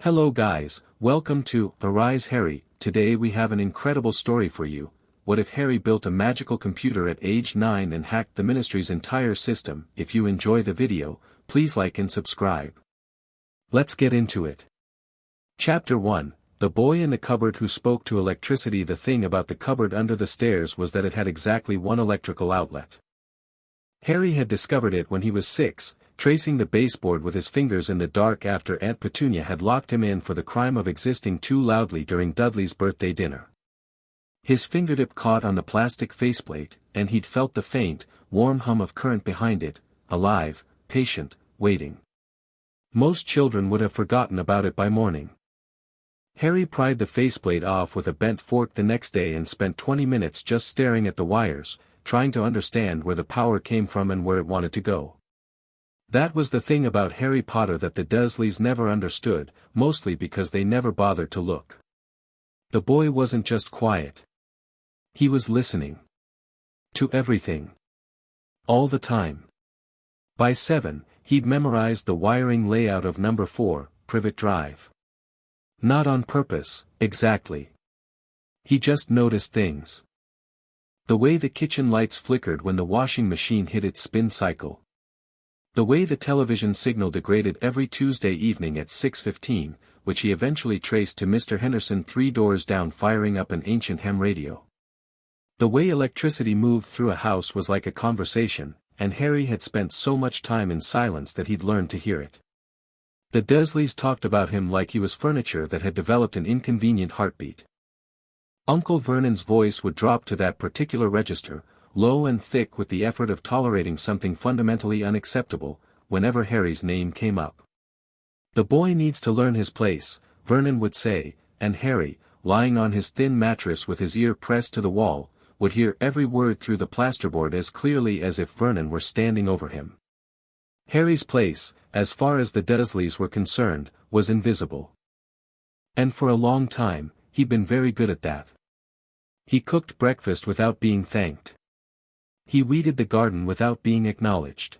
Hello guys, welcome to Arise Harry. Today we have an incredible story for you. What if Harry built a magical computer at age 9 and hacked the ministry's entire system? If you enjoy the video, please like and subscribe. Let's get into it. Chapter 1, The Boy in the Cupboard Who Spoke to Electricity. The thing about the cupboard under the stairs was that it had exactly one electrical outlet. Harry had discovered it when he was 6, tracing the baseboard with his fingers in the dark after Aunt Petunia had locked him in for the crime of existing too loudly during Dudley's birthday dinner. His fingertip caught on the plastic faceplate, and he'd felt the faint, warm hum of current behind it, alive, patient, waiting. Most children would have forgotten about it by morning. Harry pried the faceplate off with a bent fork the next day and spent 20 minutes just staring at the wires, trying to understand where the power came from and where it wanted to go. That was the thing about Harry Potter that the Dursleys never understood, mostly because they never bothered to look. The boy wasn't just quiet. He was listening. To everything. All the time. By 7, he'd memorized the wiring layout of number 4, Privet Drive. Not on purpose, exactly. He just noticed things. The way the kitchen lights flickered when the washing machine hit its spin cycle. The way the television signal degraded every Tuesday evening at 6:15, which he eventually traced to Mr. Henderson 3 doors down firing up an ancient ham radio. The way electricity moved through a house was like a conversation, and Harry had spent so much time in silence that he'd learned to hear it. The Dursleys talked about him like he was furniture that had developed an inconvenient heartbeat. Uncle Vernon's voice would drop to that particular register, low and thick with the effort of tolerating something fundamentally unacceptable, whenever Harry's name came up. "The boy needs to learn his place," Vernon would say, and Harry, lying on his thin mattress with his ear pressed to the wall, would hear every word through the plasterboard as clearly as if Vernon were standing over him. Harry's place, as far as the Dursleys were concerned, was invisible. And for a long time, he'd been very good at that. He cooked breakfast without being thanked. He weeded the garden without being acknowledged.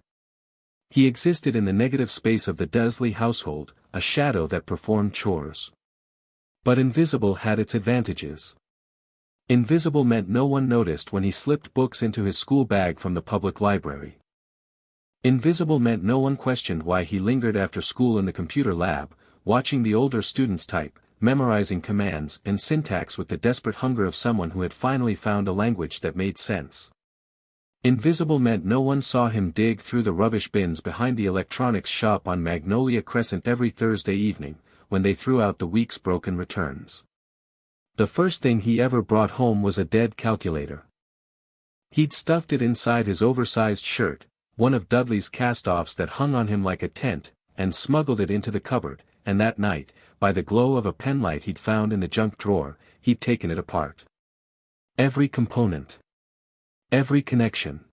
He existed in the negative space of the Dursley household, a shadow that performed chores. But invisible had its advantages. Invisible meant no one noticed when he slipped books into his school bag from the public library. Invisible meant no one questioned why he lingered after school in the computer lab, watching the older students type, memorizing commands and syntax with the desperate hunger of someone who had finally found a language that made sense. Invisible meant no one saw him dig through the rubbish bins behind the electronics shop on Magnolia Crescent every Thursday evening, when they threw out the week's broken returns. The first thing he ever brought home was a dead calculator. He'd stuffed it inside his oversized shirt, one of Dudley's cast-offs that hung on him like a tent, and smuggled it into the cupboard, and that night, by the glow of a penlight he'd found in the junk drawer, he'd taken it apart. Every component. Every connection.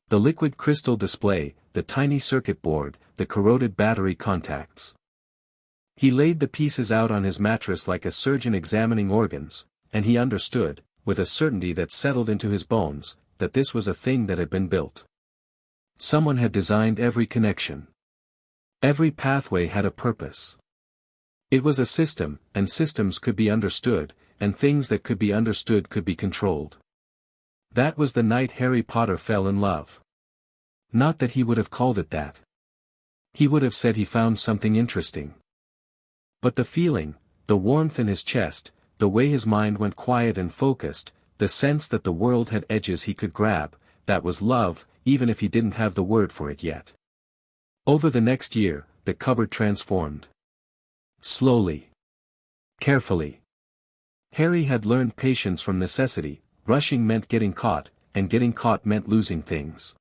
The liquid crystal display, the tiny circuit board, the corroded battery contacts. He laid the pieces out on his mattress like a surgeon examining organs, and he understood, with a certainty that settled into his bones, that this was a thing that had been built. Someone had designed every connection. Every pathway had a purpose. It was a system, and systems could be understood, and things that could be understood could be controlled. That was the night Harry Potter fell in love. Not that he would have called it that. He would have said he found something interesting. But the feeling, the warmth in his chest, the way his mind went quiet and focused, the sense that the world had edges he could grab, that was love, even if he didn't have the word for it yet. Over the next year, the cupboard transformed. Slowly. Carefully. Harry had learned patience from necessity. Rushing meant getting caught, and getting caught meant losing things.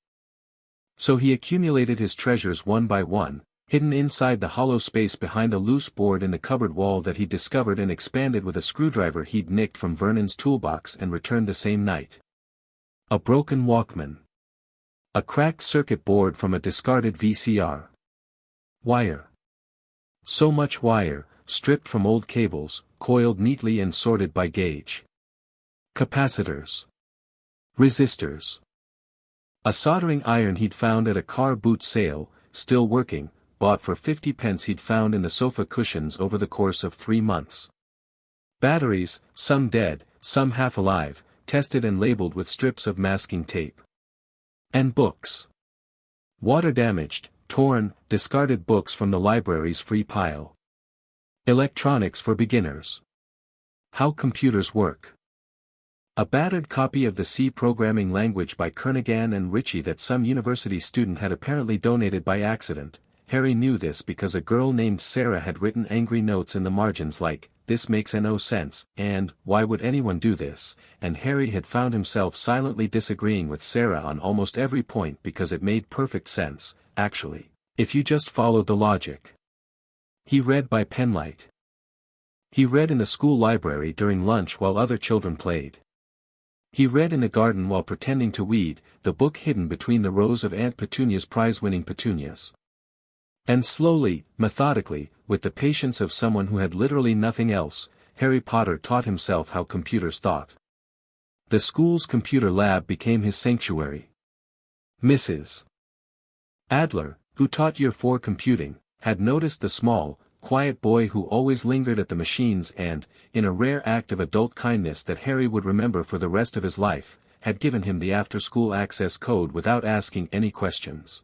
So he accumulated his treasures one by one, hidden inside the hollow space behind a loose board in the cupboard wall that he discovered and expanded with a screwdriver he'd nicked from Vernon's toolbox and returned the same night. A broken Walkman. A cracked circuit board from a discarded VCR. Wire. So much wire, stripped from old cables, coiled neatly and sorted by gauge. Capacitors. Resistors. A soldering iron he'd found at a car boot sale, still working, bought for 50 pence he'd found in the sofa cushions over the course of 3 months. Batteries, some dead, some half alive, tested and labeled with strips of masking tape. And books. Water-damaged, torn, discarded books from the library's free pile. Electronics for beginners. How computers work. A battered copy of the C programming language by Kernighan and Ritchie that some university student had apparently donated by accident. Harry knew this because a girl named Sarah had written angry notes in the margins like, "This makes no sense," and, "Why would anyone do this?" And Harry had found himself silently disagreeing with Sarah on almost every point because it made perfect sense, actually, if you just followed the logic. He read by penlight. He read in the school library during lunch while other children played. He read in the garden while pretending to weed, the book hidden between the rows of Aunt Petunia's prize-winning petunias. And slowly, methodically, with the patience of someone who had literally nothing else, Harry Potter taught himself how computers thought. The school's computer lab became his sanctuary. Mrs. Adler, who taught Year 4 computing, had noticed the small, quiet boy who always lingered at the machines and, in a rare act of adult kindness that Harry would remember for the rest of his life, had given him the after-school access code without asking any questions.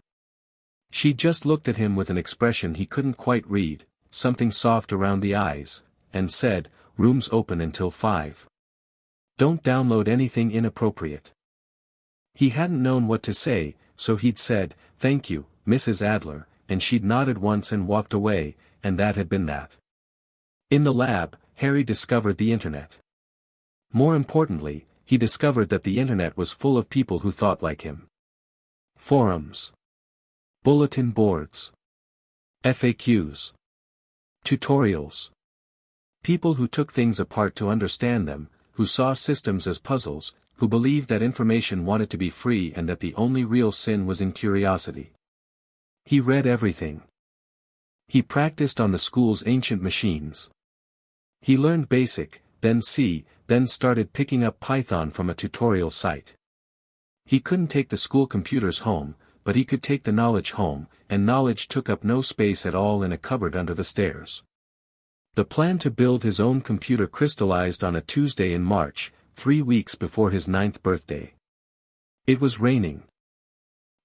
She just looked at him with an expression he couldn't quite read, something soft around the eyes, and said, "Room's open until 5. Don't download anything inappropriate." He hadn't known what to say, so he'd said, "Thank you, Mrs. Adler," and she'd nodded once and walked away, and that had been that. In the lab, Harry discovered the internet. More importantly, he discovered that the internet was full of people who thought like him. Forums. Bulletin boards. FAQs. Tutorials. People who took things apart to understand them, who saw systems as puzzles, who believed that information wanted to be free and that the only real sin was in curiosity. He read everything. He practiced on the school's ancient machines. He learned BASIC, then C, then started picking up Python from a tutorial site. He couldn't take the school computers home, but he could take the knowledge home, and knowledge took up no space at all in a cupboard under the stairs. The plan to build his own computer crystallized on a Tuesday in March, 3 weeks before his 9th birthday. It was raining.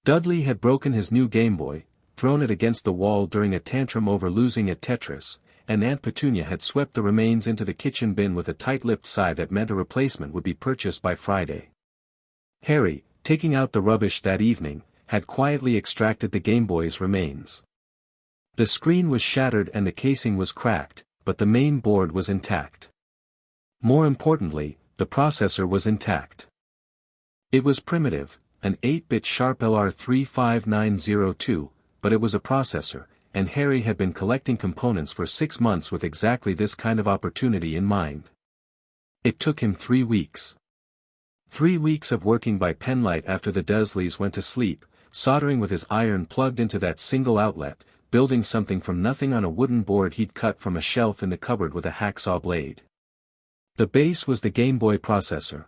Dudley had broken his new Game Boy, thrown it against the wall during a tantrum over losing at Tetris, and Aunt Petunia had swept the remains into the kitchen bin with a tight-lipped sigh that meant a replacement would be purchased by Friday. Harry, taking out the rubbish that evening, had quietly extracted the Game Boy's remains. The screen was shattered and the casing was cracked, but the main board was intact. More importantly, the processor was intact. It was primitive, an 8-bit Sharp LR35902, but it was a processor, and Harry had been collecting components for 6 months with exactly this kind of opportunity in mind. It took him 3 weeks. 3 weeks of working by penlight after the Dursleys went to sleep, soldering with his iron plugged into that single outlet, building something from nothing on a wooden board he'd cut from a shelf in the cupboard with a hacksaw blade. The base was the Game Boy processor.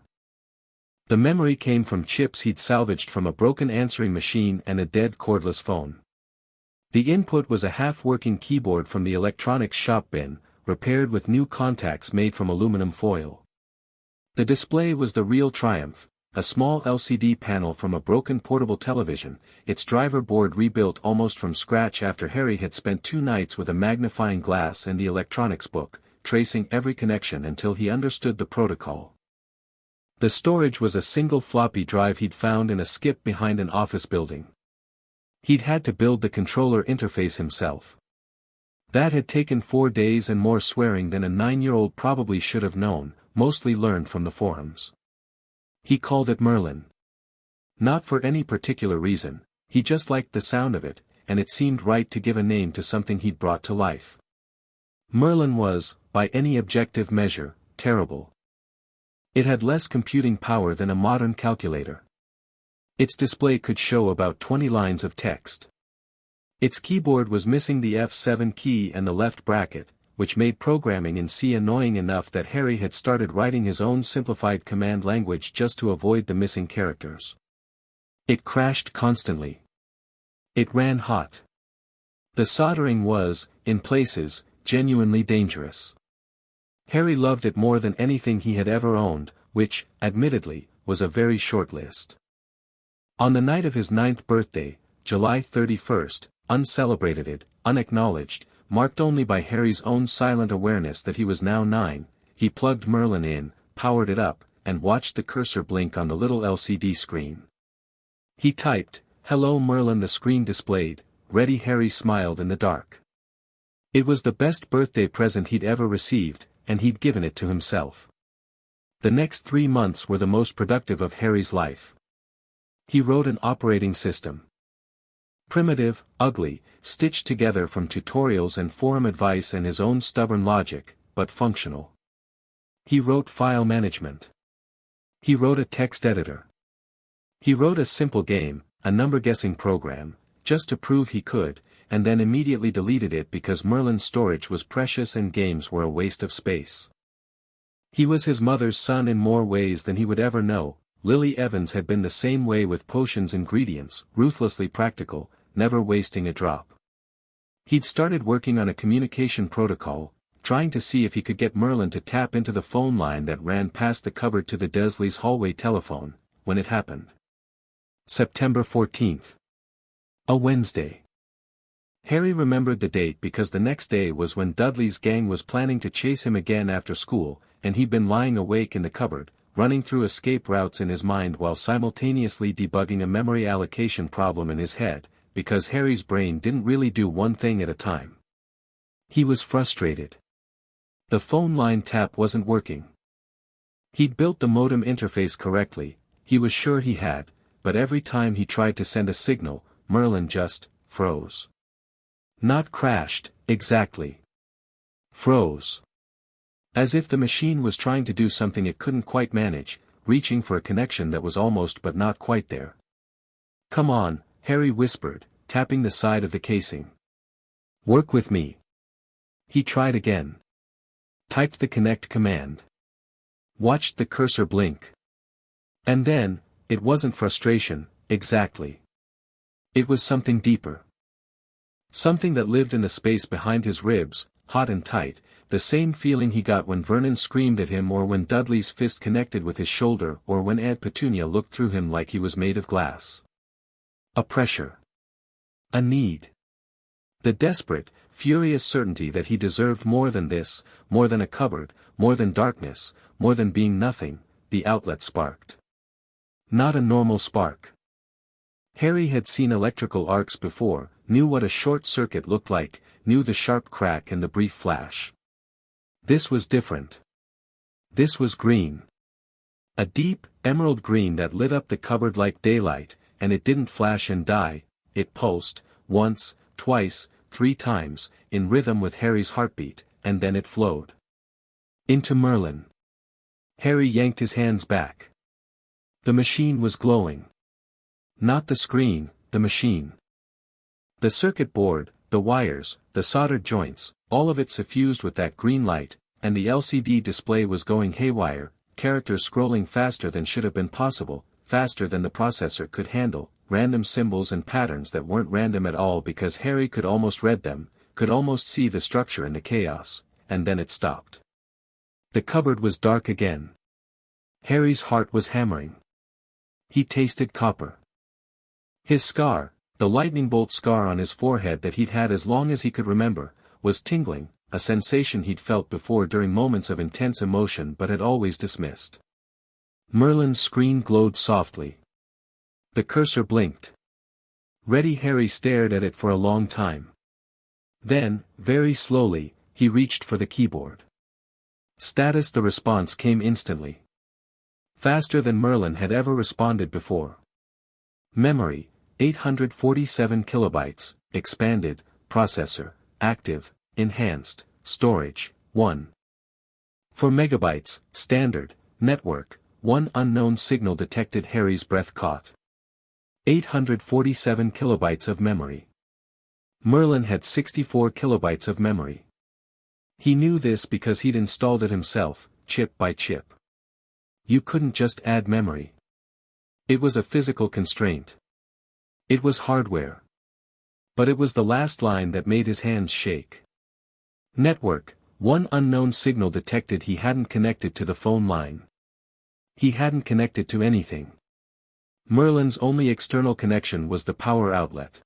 The memory came from chips he'd salvaged from a broken answering machine and a dead cordless phone. The input was a half-working keyboard from the electronics shop bin, repaired with new contacts made from aluminum foil. The display was the real triumph, a small LCD panel from a broken portable television, its driver board rebuilt almost from scratch after Harry had spent 2 nights with a magnifying glass and the electronics book, tracing every connection until he understood the protocol. The storage was a single floppy drive he'd found in a skip behind an office building. He'd had to build the controller interface himself. That had taken 4 days and more swearing than a 9-year-old probably should have known, mostly learned from the forums. He called it Merlin. Not for any particular reason, he just liked the sound of it, and it seemed right to give a name to something he'd brought to life. Merlin was, by any objective measure, terrible. It had less computing power than a modern calculator. Its display could show about 20 lines of text. Its keyboard was missing the F7 key and the left bracket, which made programming in C annoying enough that Harry had started writing his own simplified command language just to avoid the missing characters. It crashed constantly. It ran hot. The soldering was, in places, genuinely dangerous. Harry loved it more than anything he had ever owned, which, admittedly, was a very short list. On the night of his 9th birthday, July 31st, uncelebrated, unacknowledged, marked only by Harry's own silent awareness that he was now 9, he plugged Merlin in, powered it up, and watched the cursor blink on the little LCD screen. He typed, "Hello Merlin." The screen displayed, "Ready." Harry smiled in the dark. It was the best birthday present he'd ever received, and he'd given it to himself. The next 3 months were the most productive of Harry's life. He wrote an operating system. Primitive, ugly, stitched together from tutorials and forum advice and his own stubborn logic, but functional. He wrote file management. He wrote a text editor. He wrote a simple game, a number-guessing program, just to prove he could, and then immediately deleted it because Merlin's storage was precious and games were a waste of space. He was his mother's son in more ways than he would ever know. Lily Evans had been the same way with potions ingredients, ruthlessly practical, never wasting a drop. He'd started working on a communication protocol, trying to see if he could get Merlin to tap into the phone line that ran past the cupboard to the Dursleys' hallway telephone, when it happened. September 14th. A Wednesday. Harry remembered the date because the next day was when Dudley's gang was planning to chase him again after school, and he'd been lying awake in the cupboard, running through escape routes in his mind while simultaneously debugging a memory allocation problem in his head, because Harry's brain didn't really do one thing at a time. He was frustrated. The phone line tap wasn't working. He'd built the modem interface correctly, he was sure he had, but every time he tried to send a signal, Merlin just froze. Not crashed, exactly. Froze. As if the machine was trying to do something it couldn't quite manage, reaching for a connection that was almost but not quite there. "Come on," Harry whispered, tapping the side of the casing. "Work with me." He tried again. Typed the connect command. Watched the cursor blink. And then, it wasn't frustration, exactly. It was something deeper. Something that lived in the space behind his ribs, hot and tight, the same feeling he got when Vernon screamed at him or when Dudley's fist connected with his shoulder or when Aunt Petunia looked through him like he was made of glass. A pressure. A need. The desperate, furious certainty that he deserved more than this, more than a cupboard, more than darkness, more than being nothing. The outlet sparked. Not a normal spark. Harry had seen electrical arcs before, knew what a short circuit looked like, knew the sharp crack and the brief flash. This was different. This was green. A deep, emerald green that lit up the cupboard like daylight, and it didn't flash and die, it pulsed, once, twice, 3 times, in rhythm with Harry's heartbeat, and then it flowed. Into Merlin. Harry yanked his hands back. The machine was glowing. Not the screen, the machine. The circuit board, the wires, the soldered joints, all of it suffused with that green light, and the LCD display was going haywire, characters scrolling faster than should have been possible, faster than the processor could handle, random symbols and patterns that weren't random at all because Harry could almost read them, could almost see the structure in the chaos, and then it stopped. The cupboard was dark again. Harry's heart was hammering. He tasted copper. His scar, the lightning bolt scar on his forehead that he'd had as long as he could remember, was tingling, a sensation he'd felt before during moments of intense emotion but had always dismissed. Merlin's screen glowed softly. The cursor blinked. Ready. Harry stared at it for a long time. Then, very slowly, he reached for the keyboard. Status. The response came instantly. Faster than Merlin had ever responded before. Memory, 847 kilobytes, expanded, processor, active, enhanced, storage, 1. 4 megabytes, standard, network, 1 unknown signal detected. Harry's breath caught. 847 kilobytes of memory. Merlin had 64 kilobytes of memory. He knew this because he'd installed it himself, chip by chip. You couldn't just add memory. It was a physical constraint. It was hardware. But it was the last line that made his hands shake. Network, one unknown signal detected. He hadn't connected to the phone line. He hadn't connected to anything. Merlin's only external connection was the power outlet.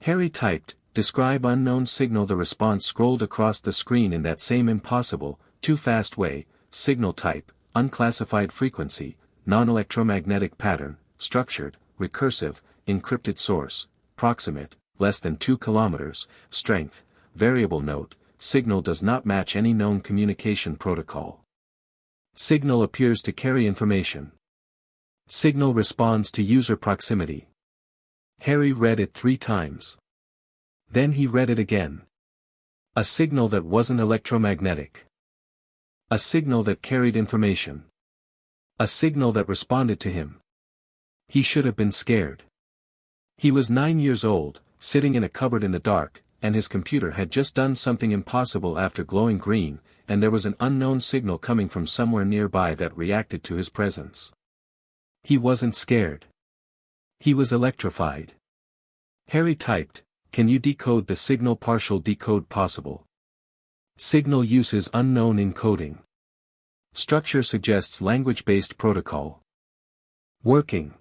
Harry typed, "Describe unknown signal." The response scrolled across the screen in that same impossible, too fast way: signal type, unclassified frequency, non-electromagnetic pattern, structured, recursive, encrypted source, proximate, less than 2 kilometers, strength, variable note, signal does not match any known communication protocol. Signal appears to carry information. Signal responds to user proximity. Harry read it 3 times. Then he read it again. A signal that wasn't electromagnetic. A signal that carried information. A signal that responded to him. He should have been scared. He was 9 years old, sitting in a cupboard in the dark, and his computer had just done something impossible after glowing green, and there was an unknown signal coming from somewhere nearby that reacted to his presence. He wasn't scared. He was electrified. Harry typed, "Can you decode the signal?" Partial decode possible. Signal uses unknown encoding. Structure suggests language-based protocol. Working.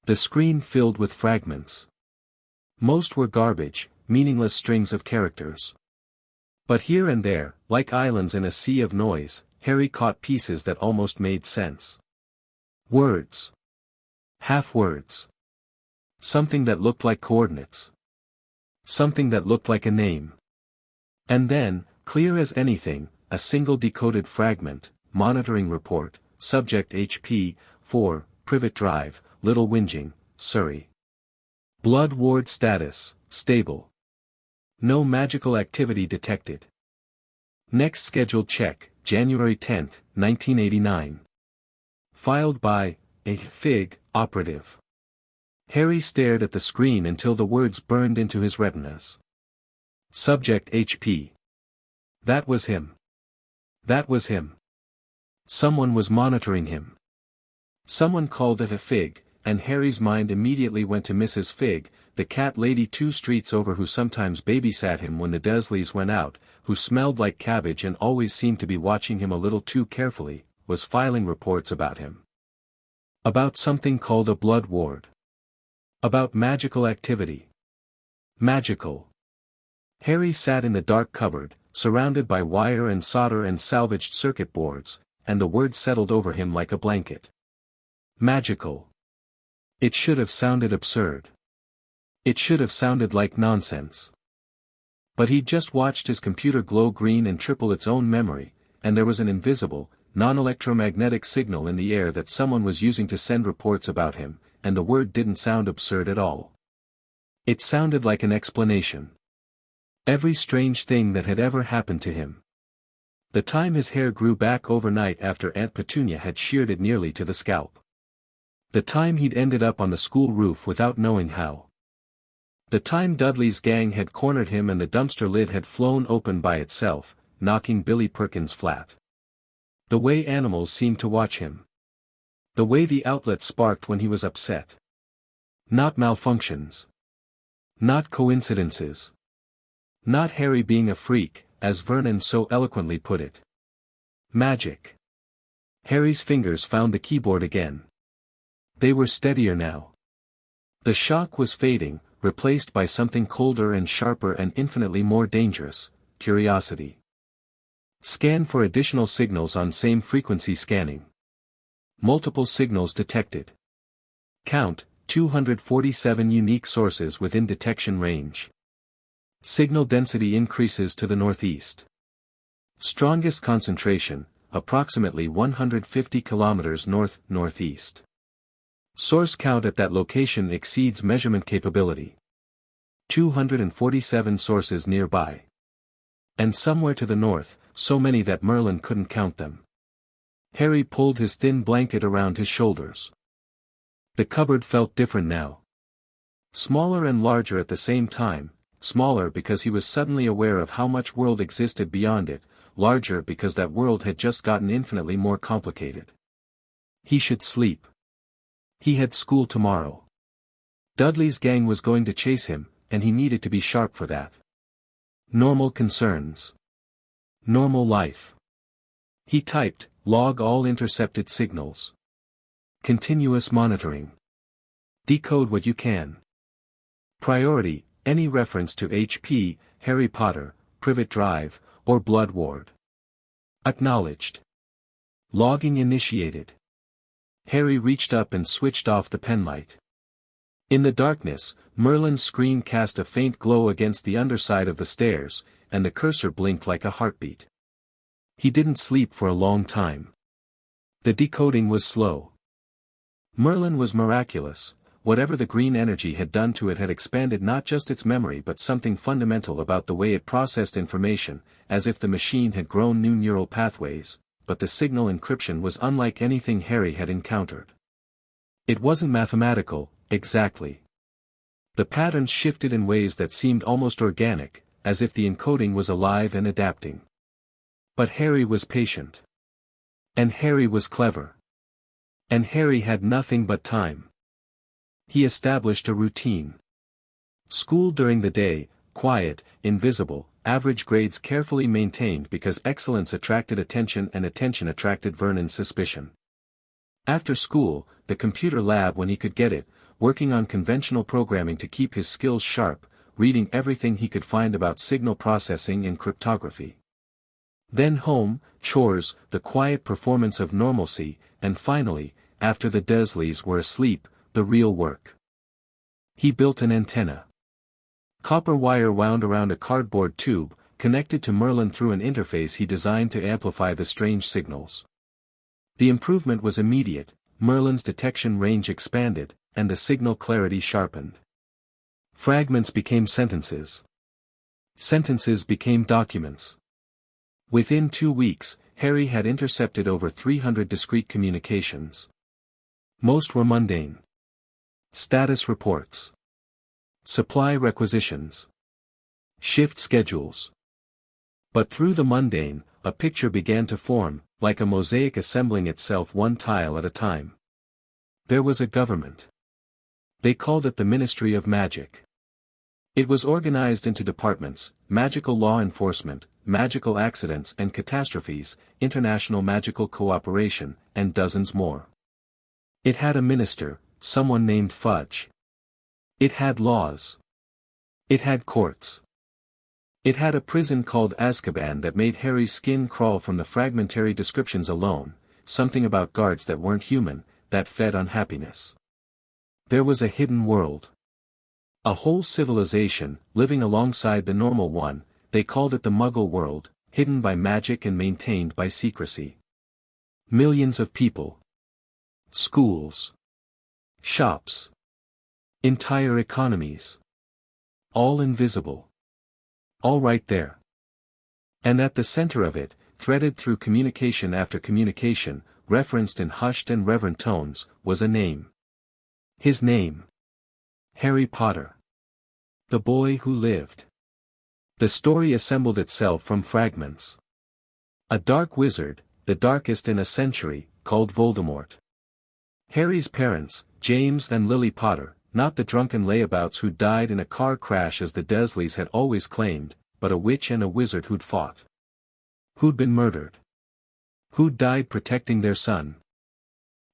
The screen filled with fragments. Most were garbage, meaningless strings of characters. But here and there, like islands in a sea of noise, Harry caught pieces that almost made sense. Words. Half-words. Something that looked like coordinates. Something that looked like a name. And then, clear as anything, a single decoded fragment: monitoring report, subject HP, 4, Privet Drive, Little Whinging, Surrey. Blood ward status, stable. No magical activity detected. Next scheduled check, January 10, 1989. Filed by a FIG operative. Harry stared at the screen until the words burned into his retinas. Subject HP. That was him. That was him. Someone was monitoring him. Someone called it a FIG, and Harry's mind immediately went to Mrs. Fig, the cat lady 2 streets over, who sometimes babysat him when the Dursleys went out, who smelled like cabbage and always seemed to be watching him a little too carefully, was filing reports about him. About something called a blood ward. About magical activity. Magical. Harry sat in the dark cupboard, surrounded by wire and solder and salvaged circuit boards, and the word settled over him like a blanket. Magical. It should have sounded absurd. It should have sounded like nonsense. But he'd just watched his computer glow green and triple its own memory, and there was an invisible, non-electromagnetic signal in the air that someone was using to send reports about him, and the word didn't sound absurd at all. It sounded like an explanation. Every strange thing that had ever happened to him. The time his hair grew back overnight after Aunt Petunia had sheared it nearly to the scalp. The time he'd ended up on the school roof without knowing how. The time Dudley's gang had cornered him and the dumpster lid had flown open by itself, knocking Billy Perkins flat. The way animals seemed to watch him. The way the outlet sparked when he was upset. Not malfunctions. Not coincidences. Not Harry being a freak, as Vernon so eloquently put it. Magic. Harry's fingers found the keyboard again. They were steadier now. The shock was fading, replaced by something colder and sharper and infinitely more dangerous: curiosity. Scan for additional signals on same frequency scanning. Multiple signals detected. Count, 247 unique sources within detection range. Signal density increases to the northeast. Strongest concentration, approximately 150 kilometers north-northeast. Source count at that location exceeds measurement capability. 247 sources nearby. And somewhere to the north, so many that Merlin couldn't count them. Harry pulled his thin blanket around his shoulders. The cupboard felt different now. Smaller and larger at the same time, smaller because he was suddenly aware of how much world existed beyond it, larger because that world had just gotten infinitely more complicated. He should sleep. He had school tomorrow. Dudley's gang was going to chase him, and he needed to be sharp for that. Normal concerns. Normal life. He typed, log all intercepted signals. Continuous monitoring. Decode what you can. Priority, any reference to HP, Harry Potter, Privet Drive, or Blood Ward. Acknowledged. Logging initiated. Harry reached up and switched off the penlight. In the darkness, Merlin's screen cast a faint glow against the underside of the stairs, and the cursor blinked like a heartbeat. He didn't sleep for a long time. The decoding was slow. Merlin was miraculous. Whatever the green energy had done to it had expanded not just its memory but something fundamental about the way it processed information, as if the machine had grown new neural pathways, but the signal encryption was unlike anything Harry had encountered. It wasn't mathematical, exactly. The patterns shifted in ways that seemed almost organic, as if the encoding was alive and adapting. But Harry was patient. And Harry was clever. And Harry had nothing but time. He established a routine. School during the day, quiet, invisible, average grades carefully maintained because excellence attracted attention and attention attracted Vernon's suspicion. After school, the computer lab when he could get it, working on conventional programming to keep his skills sharp, reading everything he could find about signal processing and cryptography. Then home, chores, the quiet performance of normalcy, and finally, after the Dursleys were asleep, the real work. He built an antenna. Copper wire wound around a cardboard tube, connected to Merlin through an interface he designed to amplify the strange signals. The improvement was immediate, Merlin's detection range expanded, and the signal clarity sharpened. Fragments became sentences. Sentences became documents. Within 2 weeks, Harry had intercepted over 300 discrete communications. Most were mundane. Status reports. Supply requisitions. Shift schedules. But through the mundane, a picture began to form, like a mosaic assembling itself one tile at a time. There was a government. They called it the Ministry of Magic. It was organized into departments: magical law enforcement, magical accidents and catastrophes, international magical cooperation, and dozens more. It had a minister, someone named Fudge. It had laws. It had courts. It had a prison called Azkaban that made Harry's skin crawl from the fragmentary descriptions alone, something about guards that weren't human, that fed on happiness. There was a hidden world. A whole civilization, living alongside the normal one, they called it the Muggle world, hidden by magic and maintained by secrecy. Millions of people. Schools. Shops. Entire economies. All invisible. All right there. And at the center of it, threaded through communication after communication, referenced in hushed and reverent tones, was a name. His name. Harry Potter. The boy who lived. The story assembled itself from fragments. A dark wizard, the darkest in a century, called Voldemort. Harry's parents, James and Lily Potter, not the drunken layabouts who died in a car crash as the Dursleys had always claimed, but a witch and a wizard who'd fought. Who'd been murdered. Who'd died protecting their son.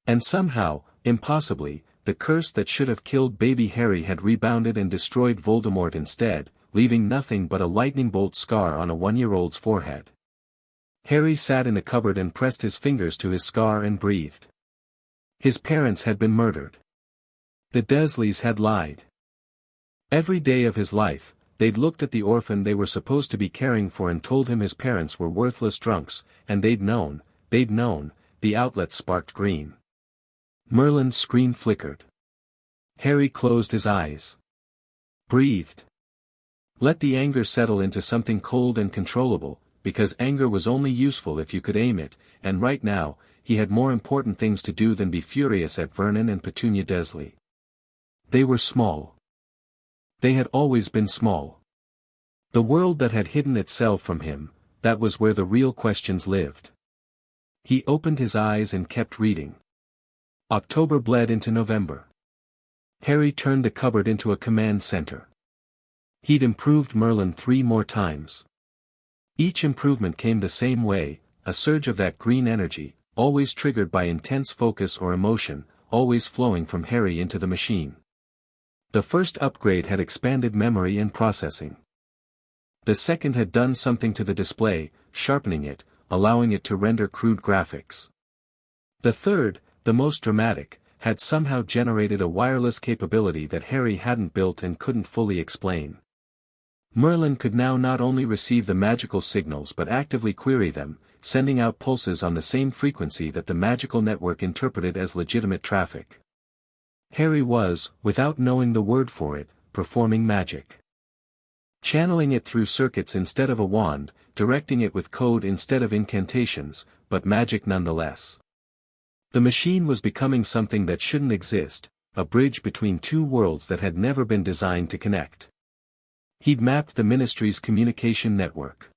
And somehow, impossibly, the curse that should have killed baby Harry had rebounded and destroyed Voldemort instead, leaving nothing but a lightning bolt scar on a 1-year-old's forehead. Harry sat in the cupboard and pressed his fingers to his scar and breathed. His parents had been murdered. The Dursleys had lied. Every day of his life, they'd looked at the orphan they were supposed to be caring for and told him his parents were worthless drunks, and they'd known, the outlet sparked green. Merlin's screen flickered. Harry closed his eyes. Breathed. Let the anger settle into something cold and controllable, because anger was only useful if you could aim it, and right now, he had more important things to do than be furious at Vernon and Petunia Dursley. They were small. They had always been small. The world that had hidden itself from him, that was where the real questions lived. He opened his eyes and kept reading. October bled into November. Harry turned the cupboard into a command center. He'd improved Merlin 3 more times. Each improvement came the same way, a surge of that green energy, always triggered by intense focus or emotion, always flowing from Harry into the machine. The first upgrade had expanded memory and processing. The second had done something to the display, sharpening it, allowing it to render crude graphics. The third, the most dramatic, had somehow generated a wireless capability that Harry hadn't built and couldn't fully explain. Merlin could now not only receive the magical signals but actively query them, sending out pulses on the same frequency that the magical network interpreted as legitimate traffic. Harry was, without knowing the word for it, performing magic. Channeling it through circuits instead of a wand, directing it with code instead of incantations, but magic nonetheless. The machine was becoming something that shouldn't exist, a bridge between two worlds that had never been designed to connect. He'd mapped the Ministry's communication network.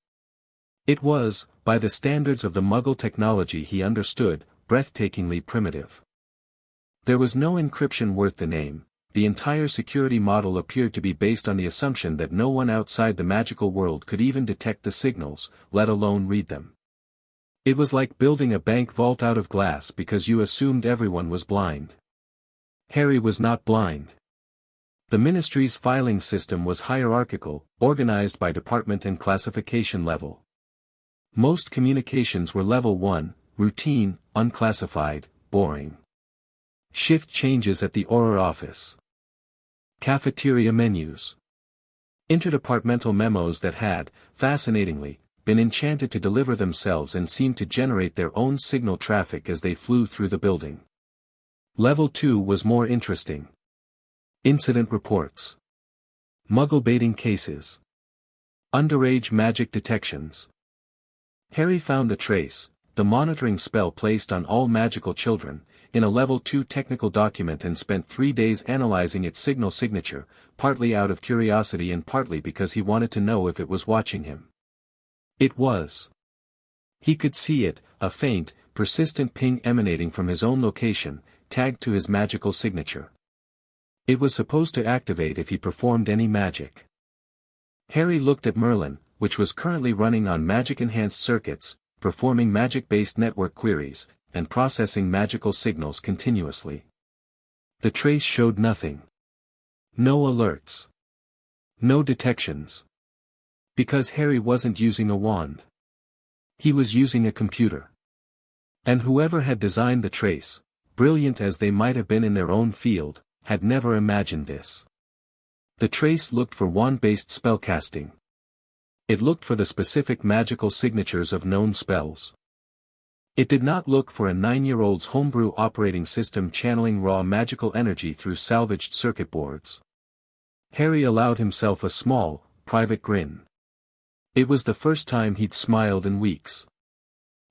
It was, by the standards of the Muggle technology he understood, breathtakingly primitive. There was no encryption worth the name. The entire security model appeared to be based on the assumption that no one outside the magical world could even detect the signals, let alone read them. It was like building a bank vault out of glass because you assumed everyone was blind. Harry was not blind. The Ministry's filing system was hierarchical, organized by department and classification level. Most communications were level 1, routine, unclassified, boring. Shift changes at the Auror office. Cafeteria menus. Interdepartmental memos that had, fascinatingly, been enchanted to deliver themselves and seemed to generate their own signal traffic as they flew through the building. Level 2 was more interesting. Incident reports. Muggle baiting cases. Underage magic detections. Harry found the trace, the monitoring spell placed on all magical children, in a Level 2 technical document and spent 3 days analyzing its signal signature, partly out of curiosity and partly because he wanted to know if it was watching him. It was. He could see it, a faint, persistent ping emanating from his own location, tagged to his magical signature. It was supposed to activate if he performed any magic. Harry looked at Merlin, which was currently running on magic-enhanced circuits, performing magic-based network queries, and processing magical signals continuously. The trace showed nothing. No alerts. No detections. Because Harry wasn't using a wand. He was using a computer. And whoever had designed the trace, brilliant as they might have been in their own field, had never imagined this. The trace looked for wand-based spellcasting. It looked for the specific magical signatures of known spells. It did not look for a 9-year-old's homebrew operating system channeling raw magical energy through salvaged circuit boards. Harry allowed himself a small, private grin. It was the first time he'd smiled in weeks.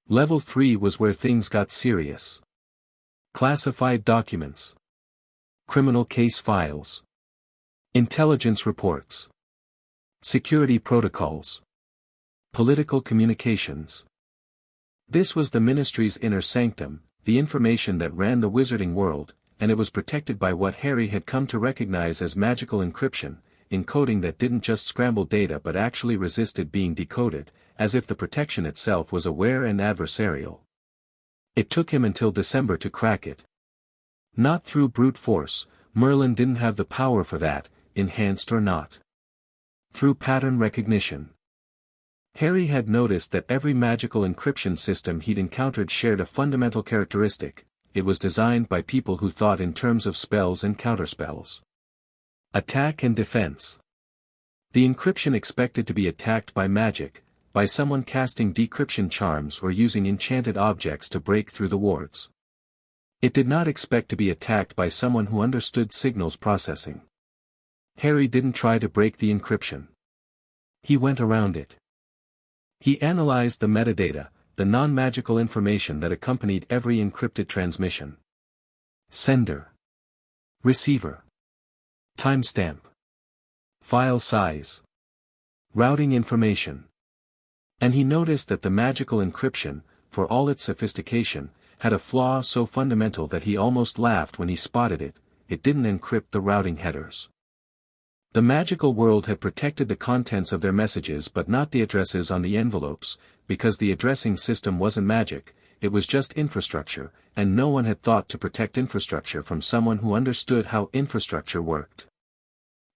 Level 3 was where things got serious. Classified documents. Criminal case files. Intelligence reports. Security protocols. Political communications. This was the Ministry's inner sanctum, the information that ran the wizarding world, and it was protected by what Harry had come to recognize as magical encryption, encoding that didn't just scramble data but actually resisted being decoded, as if the protection itself was aware and adversarial. It took him until December to crack it. Not through brute force, Merlin didn't have the power for that, enhanced or not. Through pattern recognition. Harry had noticed that every magical encryption system he'd encountered shared a fundamental characteristic: it was designed by people who thought in terms of spells and counterspells. Attack and defense. The encryption expected to be attacked by magic, by someone casting decryption charms or using enchanted objects to break through the wards. It did not expect to be attacked by someone who understood signals processing. Harry didn't try to break the encryption. He went around it. He analyzed the metadata, the non-magical information that accompanied every encrypted transmission. Sender. Receiver. Timestamp. File size. Routing information. And he noticed that the magical encryption, for all its sophistication, had a flaw so fundamental that he almost laughed when he spotted it: it didn't encrypt the routing headers. The magical world had protected the contents of their messages but not the addresses on the envelopes, because the addressing system wasn't magic, it was just infrastructure, and no one had thought to protect infrastructure from someone who understood how infrastructure worked.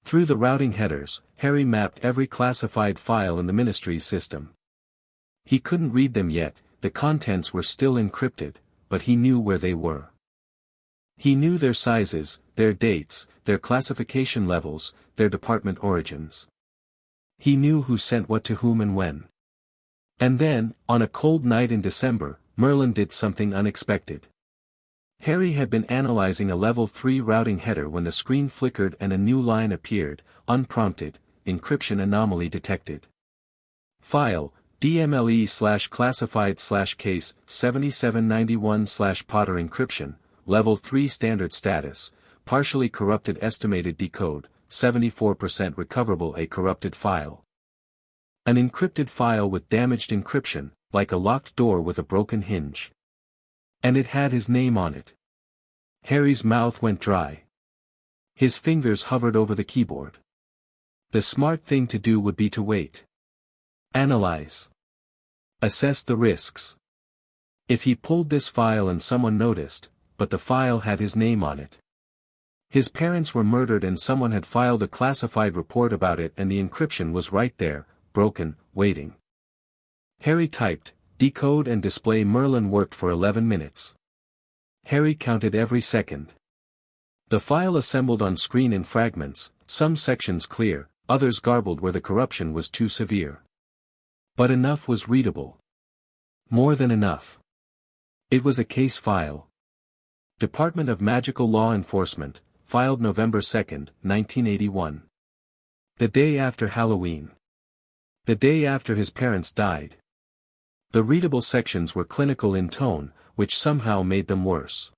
Through the routing headers, Harry mapped every classified file in the Ministry's system. He couldn't read them yet, the contents were still encrypted, but he knew where they were. He knew their sizes, their dates, their classification levels, their department origins. He knew who sent what to whom and when. And then, on a cold night in December, Merlin did something unexpected. Harry had been analyzing a level 3 routing header when the screen flickered and a new line appeared, unprompted, encryption anomaly detected. File, DMLE/classified/case 7791/Potter encryption, level 3 standard status, partially corrupted estimated decode, 74% recoverable a corrupted file. An encrypted file with damaged encryption, like a locked door with a broken hinge. And it had his name on it. Harry's mouth went dry. His fingers hovered over the keyboard. The smart thing to do would be to wait. Analyze. Assess the risks. If he pulled this file and someone noticed, but the file had his name on it. His parents were murdered and someone had filed a classified report about it and the encryption was right there, broken, waiting. Harry typed, decode and display Merlin worked for 11 minutes. Harry counted every second. The file assembled on screen in fragments, some sections clear, others garbled where the corruption was too severe. But enough was readable. More than enough. It was a case file. Department of Magical Law Enforcement, filed November 2, 1981. The day after Halloween. The day after his parents died. The readable sections were clinical in tone, which somehow made them worse.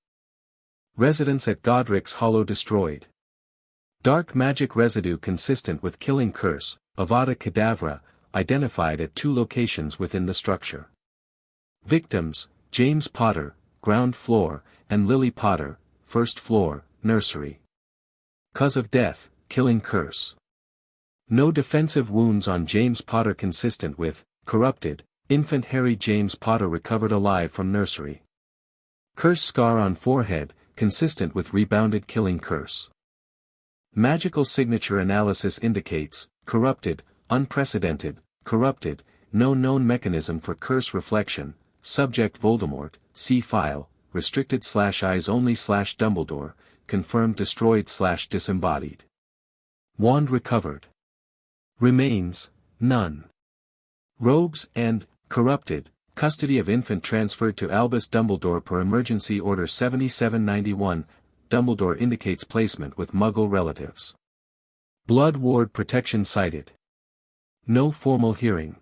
Residents at Godric's Hollow destroyed. Dark magic residue consistent with killing curse, Avada Kedavra, identified at 2 locations within the structure. Victims, James Potter, ground floor, and Lily Potter, first floor, nursery. Cause of death, killing curse. No defensive wounds on James Potter consistent with, corrupted, infant Harry James Potter recovered alive from nursery. Curse scar on forehead, consistent with rebounded killing curse. Magical signature analysis indicates, corrupted, unprecedented, corrupted, no known mechanism for curse reflection, subject Voldemort, see file, restricted/eyes only/Dumbledore, confirmed destroyed/disembodied. Wand recovered. Remains, none. Robes and, corrupted, custody of infant transferred to Albus Dumbledore per Emergency Order 7791, Dumbledore indicates placement with Muggle relatives. Blood ward protection cited. No formal hearing.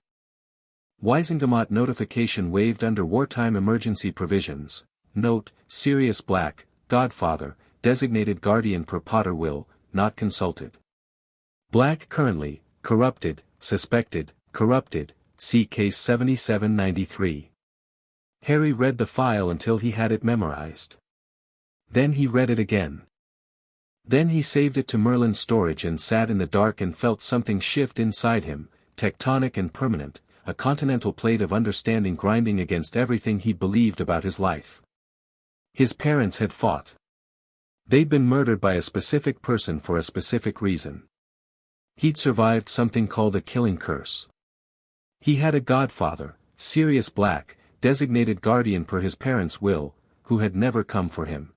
Wisengamot notification waived under wartime emergency provisions. Note, Sirius Black, Godfather, designated guardian per Potter will, not consulted. Black currently, corrupted, suspected, corrupted, see case 7793. Harry read the file until he had it memorized. Then he read it again. Then he saved it to Merlin's storage and sat in the dark and felt something shift inside him, tectonic and permanent, a continental plate of understanding grinding against everything he believed about his life. His parents had fought. They'd been murdered by a specific person for a specific reason. He'd survived something called a killing curse. He had a godfather, Sirius Black, designated guardian per his parents' will, who had never come for him.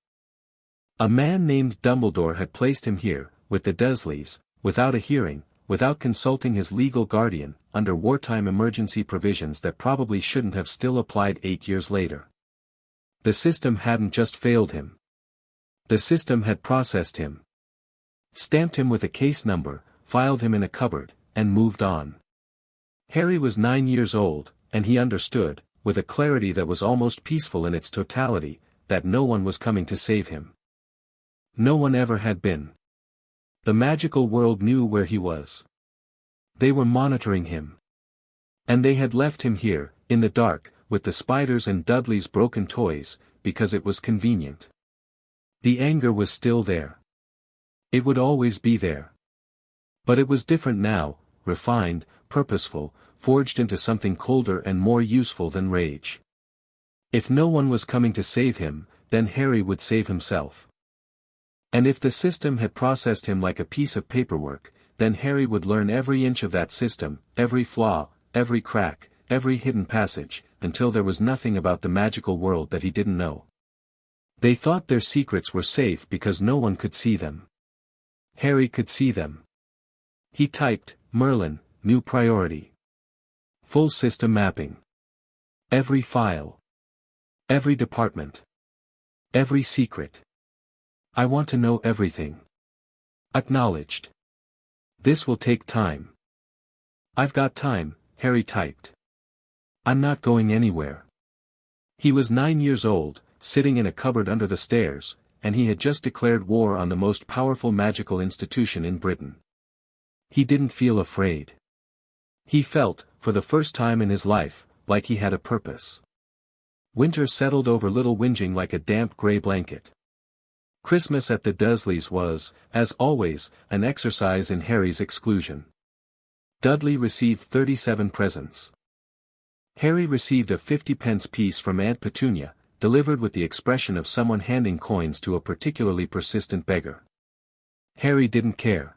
A man named Dumbledore had placed him here, with the Dursleys, without a hearing, without consulting his legal guardian, under wartime emergency provisions that probably shouldn't have still applied 8 years later. The system hadn't just failed him. The system had processed him. Stamped him with a case number, filed him in a cupboard, and moved on. Harry was 9 years old, and he understood, with a clarity that was almost peaceful in its totality, that no one was coming to save him. No one ever had been. The magical world knew where he was. They were monitoring him. And they had left him here, in the dark, with the spiders and Dudley's broken toys, because it was convenient. The anger was still there. It would always be there. But it was different now, refined, purposeful, forged into something colder and more useful than rage. If no one was coming to save him, then Harry would save himself. And if the system had processed him like a piece of paperwork, then Harry would learn every inch of that system, every flaw, every crack, every hidden passage, until there was nothing about the magical world that he didn't know. They thought their secrets were safe because no one could see them. Harry could see them. He typed, Merlin, new priority. Full system mapping. Every file. Every department. Every secret. I want to know everything. Acknowledged. This will take time. I've got time, Harry typed. I'm not going anywhere. He was 9 years old, sitting in a cupboard under the stairs, and he had just declared war on the most powerful magical institution in Britain. He didn't feel afraid. He felt, for the first time in his life, like he had a purpose. Winter settled over Little Whinging like a damp grey blanket. Christmas at the Dursleys was, as always, an exercise in Harry's exclusion. Dudley received 37 presents. Harry received a 50-pence piece from Aunt Petunia, delivered with the expression of someone handing coins to a particularly persistent beggar. Harry didn't care.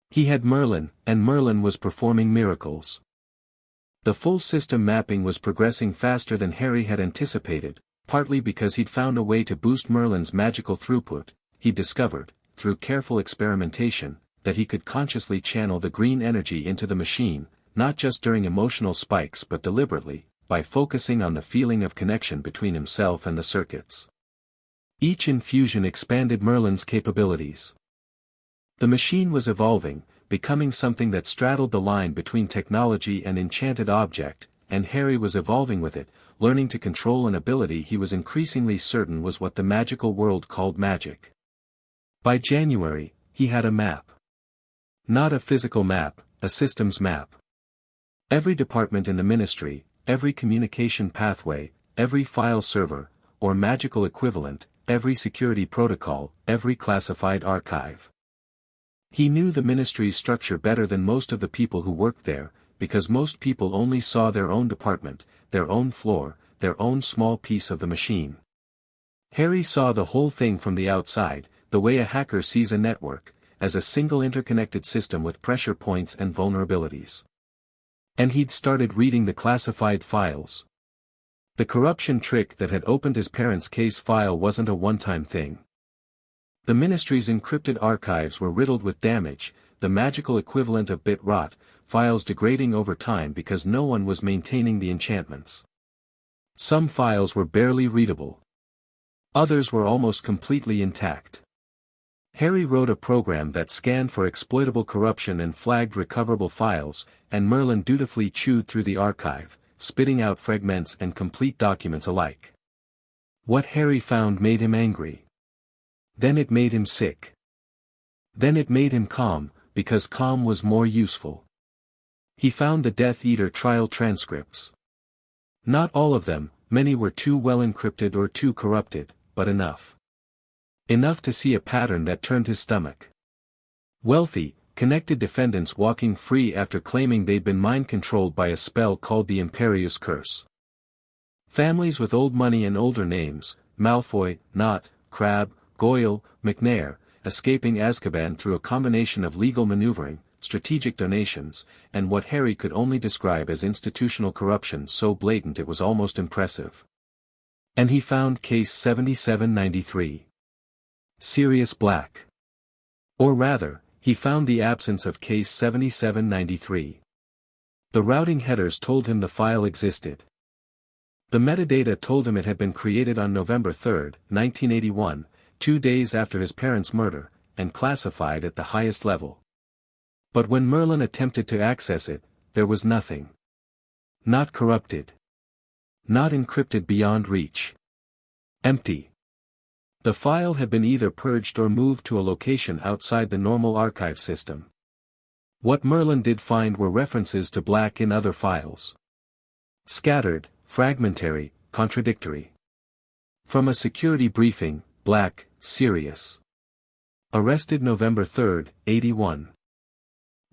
He had Merlin, and Merlin was performing miracles. The full system mapping was progressing faster than Harry had anticipated, partly because he'd found a way to boost Merlin's magical throughput. He discovered, through careful experimentation, that he could consciously channel the green energy into the machine, not just during emotional spikes but deliberately, by focusing on the feeling of connection between himself and the circuits. Each infusion expanded Merlin's capabilities. The machine was evolving, becoming something that straddled the line between technology and enchanted object, and Harry was evolving with it, learning to control an ability he was increasingly certain was what the magical world called magic. By January, he had a map. Not a physical map, a systems map. Every department in the ministry, every communication pathway, every file server, or magical equivalent, every security protocol, every classified archive. He knew the ministry's structure better than most of the people who worked there, because most people only saw their own department, their own floor, their own small piece of the machine. Harry saw the whole thing from the outside, the way a hacker sees a network, as a single interconnected system with pressure points and vulnerabilities. And he'd started reading the classified files. The corruption trick that had opened his parents' case file wasn't a one-time thing. The ministry's encrypted archives were riddled with damage, the magical equivalent of bit rot, files degrading over time because no one was maintaining the enchantments. Some files were barely readable. Others were almost completely intact. Harry wrote a program that scanned for exploitable corruption and flagged recoverable files, and Merlin dutifully chewed through the archive, spitting out fragments and complete documents alike. What Harry found made him angry. Then it made him sick. Then it made him calm, because calm was more useful. He found the Death Eater trial transcripts. Not all of them, many were too well encrypted or too corrupted, but enough. Enough to see a pattern that turned his stomach. Wealthy, connected defendants walking free after claiming they'd been mind-controlled by a spell called the Imperious Curse. Families with old money and older names, Malfoy, Nott, Crabbe, Goyle, McNair, escaping Azkaban through a combination of legal maneuvering, strategic donations, and what Harry could only describe as institutional corruption so blatant it was almost impressive. And he found Case 7793. Sirius Black. Or rather, he found the absence of Case 7793. The routing headers told him the file existed. The metadata told him it had been created on November 3, 1981, 2 days after his parents' murder, and classified at the highest level. But when Merlin attempted to access it, there was nothing. Not corrupted. Not encrypted beyond reach. Empty. The file had been either purged or moved to a location outside the normal archive system. What Merlin did find were references to Black in other files. Scattered, fragmentary, contradictory. From a security briefing, Black, Sirius. Arrested November 3, 81.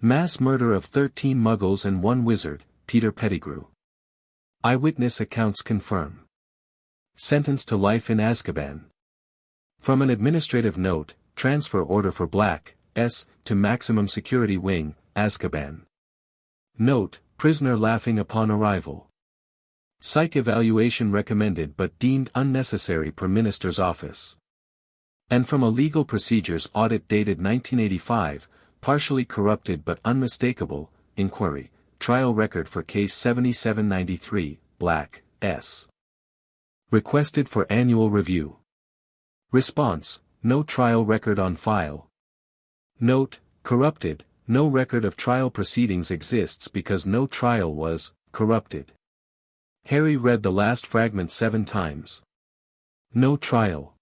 Mass murder of 13 muggles and 1 wizard, Peter Pettigrew. Eyewitness accounts confirm. Sentenced to life in Azkaban. From an administrative note, transfer order for Black, S, to maximum security wing, Azkaban. Note, prisoner laughing upon arrival. Psych evaluation recommended but deemed unnecessary per minister's office. And from a legal procedures audit dated 1985, partially corrupted but unmistakable, inquiry, trial record for case 7793, Black, S. Requested for annual review. Response, no trial record on file. Note, corrupted, no record of trial proceedings exists because no trial was corrupted. Harry read the last fragment 7 times. No trial.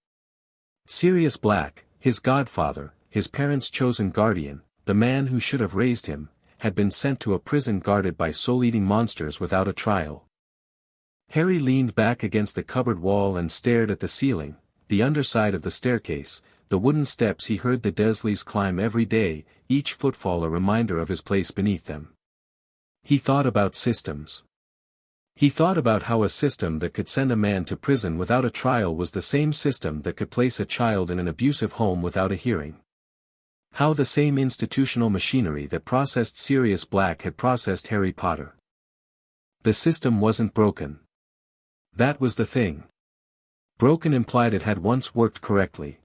Sirius Black, his godfather, his parents' chosen guardian, the man who should have raised him, had been sent to a prison guarded by soul-eating monsters without a trial. Harry leaned back against the cupboard wall and stared at the ceiling, the underside of the staircase, the wooden steps he heard the Dursleys climb every day, each footfall a reminder of his place beneath them. He thought about systems. He thought about how a system that could send a man to prison without a trial was the same system that could place a child in an abusive home without a hearing. How the same institutional machinery that processed Sirius Black had processed Harry Potter. The system wasn't broken. That was the thing. Broken implied it had once worked correctly.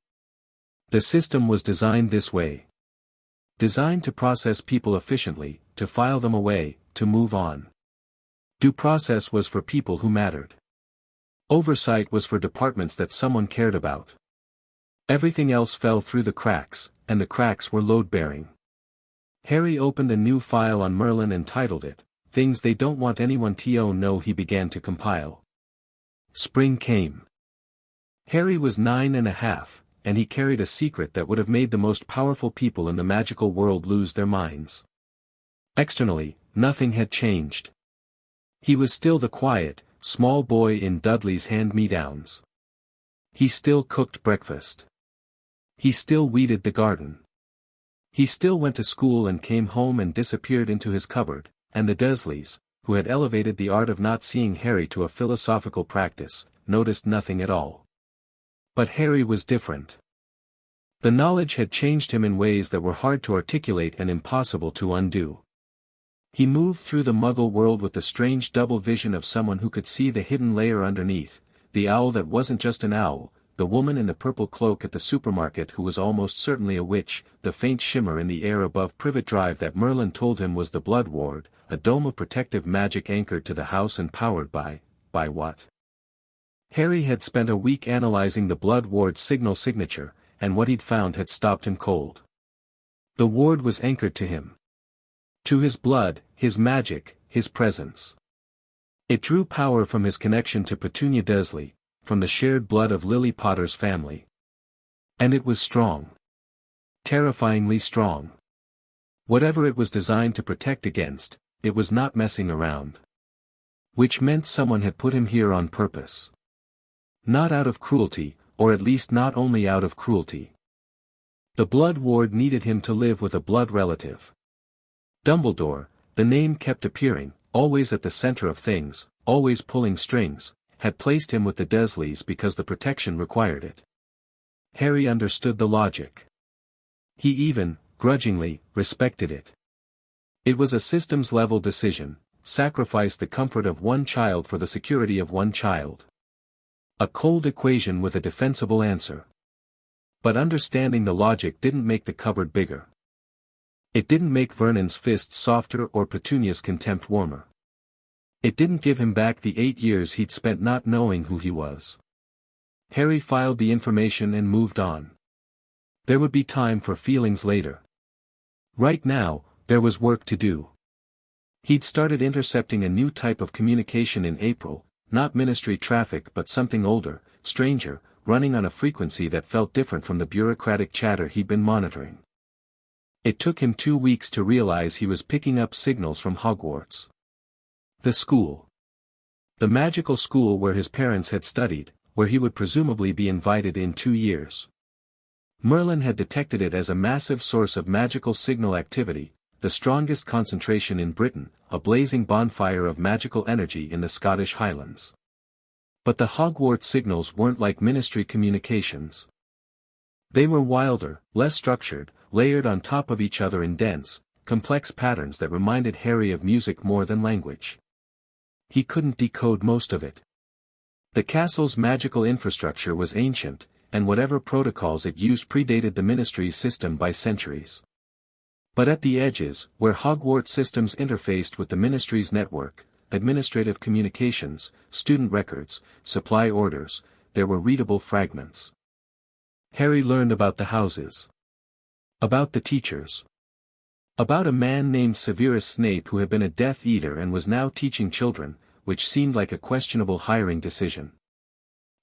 The system was designed this way. Designed to process people efficiently, to file them away, to move on. Due process was for people who mattered. Oversight was for departments that someone cared about. Everything else fell through the cracks, and the cracks were load-bearing. Harry opened a new file on Merlin and titled it, Things They Don't Want Anyone to Know. He began to compile. Spring came. Harry was 9.5, and he carried a secret that would have made the most powerful people in the magical world lose their minds. Externally, nothing had changed. He was still the quiet, small boy in Dudley's hand-me-downs. He still cooked breakfast. He still weeded the garden. He still went to school and came home and disappeared into his cupboard, and the Dursleys, who had elevated the art of not seeing Harry to a philosophical practice, noticed nothing at all. But Harry was different. The knowledge had changed him in ways that were hard to articulate and impossible to undo. He moved through the Muggle world with the strange double vision of someone who could see the hidden layer underneath, the owl that wasn't just an owl, the woman in the purple cloak at the supermarket who was almost certainly a witch, the faint shimmer in the air above Privet Drive that Merlin told him was the Blood Ward, a dome of protective magic anchored to the house and powered by what? Harry had spent a week analyzing the Blood Ward's signal signature, and what he'd found had stopped him cold. The ward was anchored to him. To his blood, his magic, his presence. It drew power from his connection to Petunia Dursley, from the shared blood of Lily Potter's family. And it was strong. Terrifyingly strong. Whatever it was designed to protect against, it was not messing around. Which meant someone had put him here on purpose. Not out of cruelty, or at least not only out of cruelty. The Blood Ward needed him to live with a blood relative. Dumbledore, the name kept appearing, always at the center of things, always pulling strings, had placed him with the Dursleys because the protection required it. Harry understood the logic. He even, grudgingly, respected it. It was a systems-level decision, sacrifice the comfort of one child for the security of one child. A cold equation with a defensible answer. But understanding the logic didn't make the cupboard bigger. It didn't make Vernon's fists softer or Petunia's contempt warmer. It didn't give him back the 8 years he'd spent not knowing who he was. Harry filed the information and moved on. There would be time for feelings later. Right now, there was work to do. He'd started intercepting a new type of communication in April, not ministry traffic but something older, stranger, running on a frequency that felt different from the bureaucratic chatter he'd been monitoring. It took him 2 weeks to realize he was picking up signals from Hogwarts. The school. The magical school where his parents had studied, where he would presumably be invited in 2 years. Merlin had detected it as a massive source of magical signal activity, the strongest concentration in Britain, a blazing bonfire of magical energy in the Scottish Highlands. But the Hogwarts signals weren't like Ministry communications. They were wilder, less structured, layered on top of each other in dense, complex patterns that reminded Harry of music more than language. He couldn't decode most of it. The castle's magical infrastructure was ancient, and whatever protocols it used predated the Ministry's system by centuries. But at the edges, where Hogwarts systems interfaced with the Ministry's network, administrative communications, student records, supply orders, there were readable fragments. Harry learned about the houses. About the teachers. About a man named Severus Snape who had been a Death Eater and was now teaching children, which seemed like a questionable hiring decision.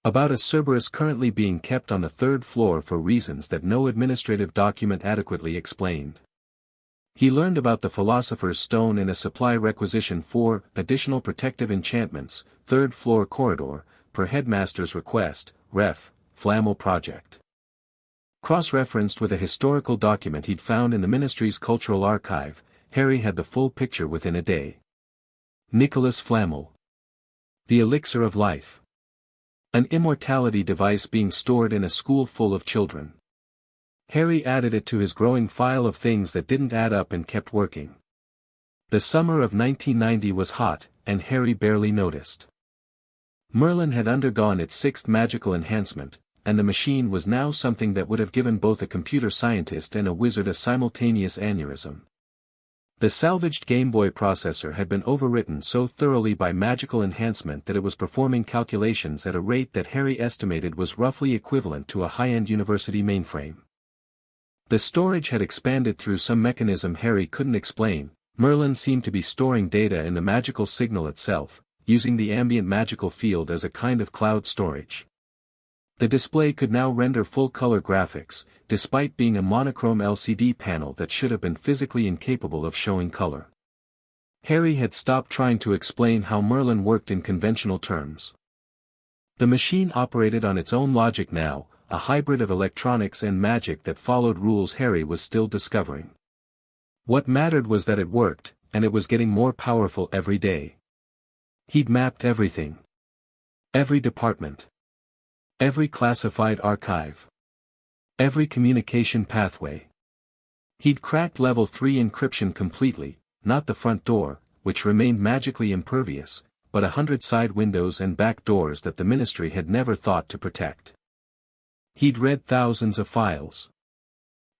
About a Cerberus currently being kept on the third floor for reasons that no administrative document adequately explained. He learned about the Philosopher's Stone and a supply requisition for additional protective enchantments, third floor corridor, per headmaster's request, ref, Flamel Project. Cross-referenced with a historical document he'd found in the Ministry's cultural archive, Harry had the full picture within a day. Nicholas Flamel. The elixir of life. An immortality device being stored in a school full of children. Harry added it to his growing file of things that didn't add up and kept working. The summer of 1990 was hot, and Harry barely noticed. Merlin had undergone its sixth magical enhancement, and the machine was now something that would have given both a computer scientist and a wizard a simultaneous aneurysm. The salvaged Game Boy processor had been overwritten so thoroughly by magical enhancement that it was performing calculations at a rate that Harry estimated was roughly equivalent to a high-end university mainframe. The storage had expanded through some mechanism Harry couldn't explain. Merlin seemed to be storing data in the magical signal itself, using the ambient magical field as a kind of cloud storage. The display could now render full-color graphics, despite being a monochrome LCD panel that should have been physically incapable of showing color. Harry had stopped trying to explain how Merlin worked in conventional terms. The machine operated on its own logic now, a hybrid of electronics and magic that followed rules Harry was still discovering. What mattered was that it worked, and it was getting more powerful every day. He'd mapped everything. Every department. Every classified archive. Every communication pathway. He'd cracked level 3 encryption completely, not the front door, which remained magically impervious, but 100 side windows and back doors that the Ministry had never thought to protect. He'd read thousands of files.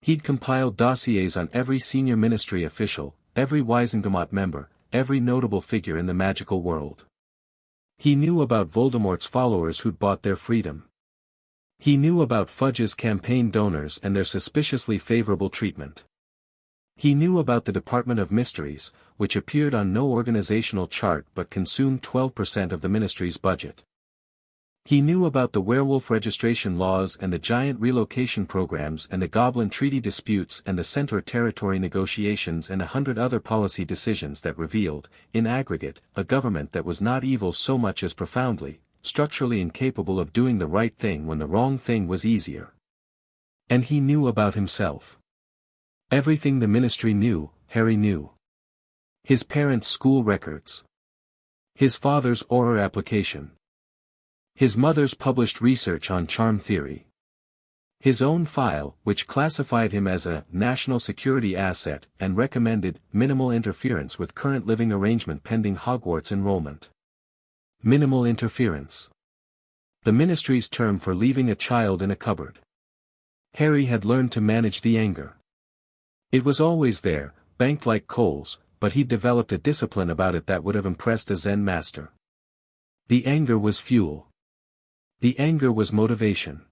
He'd compiled dossiers on every senior Ministry official, every Wizengamot member, every notable figure in the magical world. He knew about Voldemort's followers who'd bought their freedom. He knew about Fudge's campaign donors and their suspiciously favorable treatment. He knew about the Department of Mysteries, which appeared on no organizational chart but consumed 12% of the Ministry's budget. He knew about the werewolf registration laws and the giant relocation programs and the Goblin Treaty disputes and the Centaur territory negotiations and 100 other policy decisions that revealed, in aggregate, a government that was not evil so much as profoundly, structurally incapable of doing the right thing when the wrong thing was easier. And he knew about himself. Everything the Ministry knew, Harry knew. His parents' school records. His father's Auror application. His mother's published research on charm theory. His own file, which classified him as a national security asset and recommended minimal interference with current living arrangement pending Hogwarts enrollment. Minimal interference. The Ministry's term for leaving a child in a cupboard. Harry had learned to manage the anger. It was always there, banked like coals, but he'd developed a discipline about it that would have impressed a Zen master. The anger was fuel. The anger was motivation.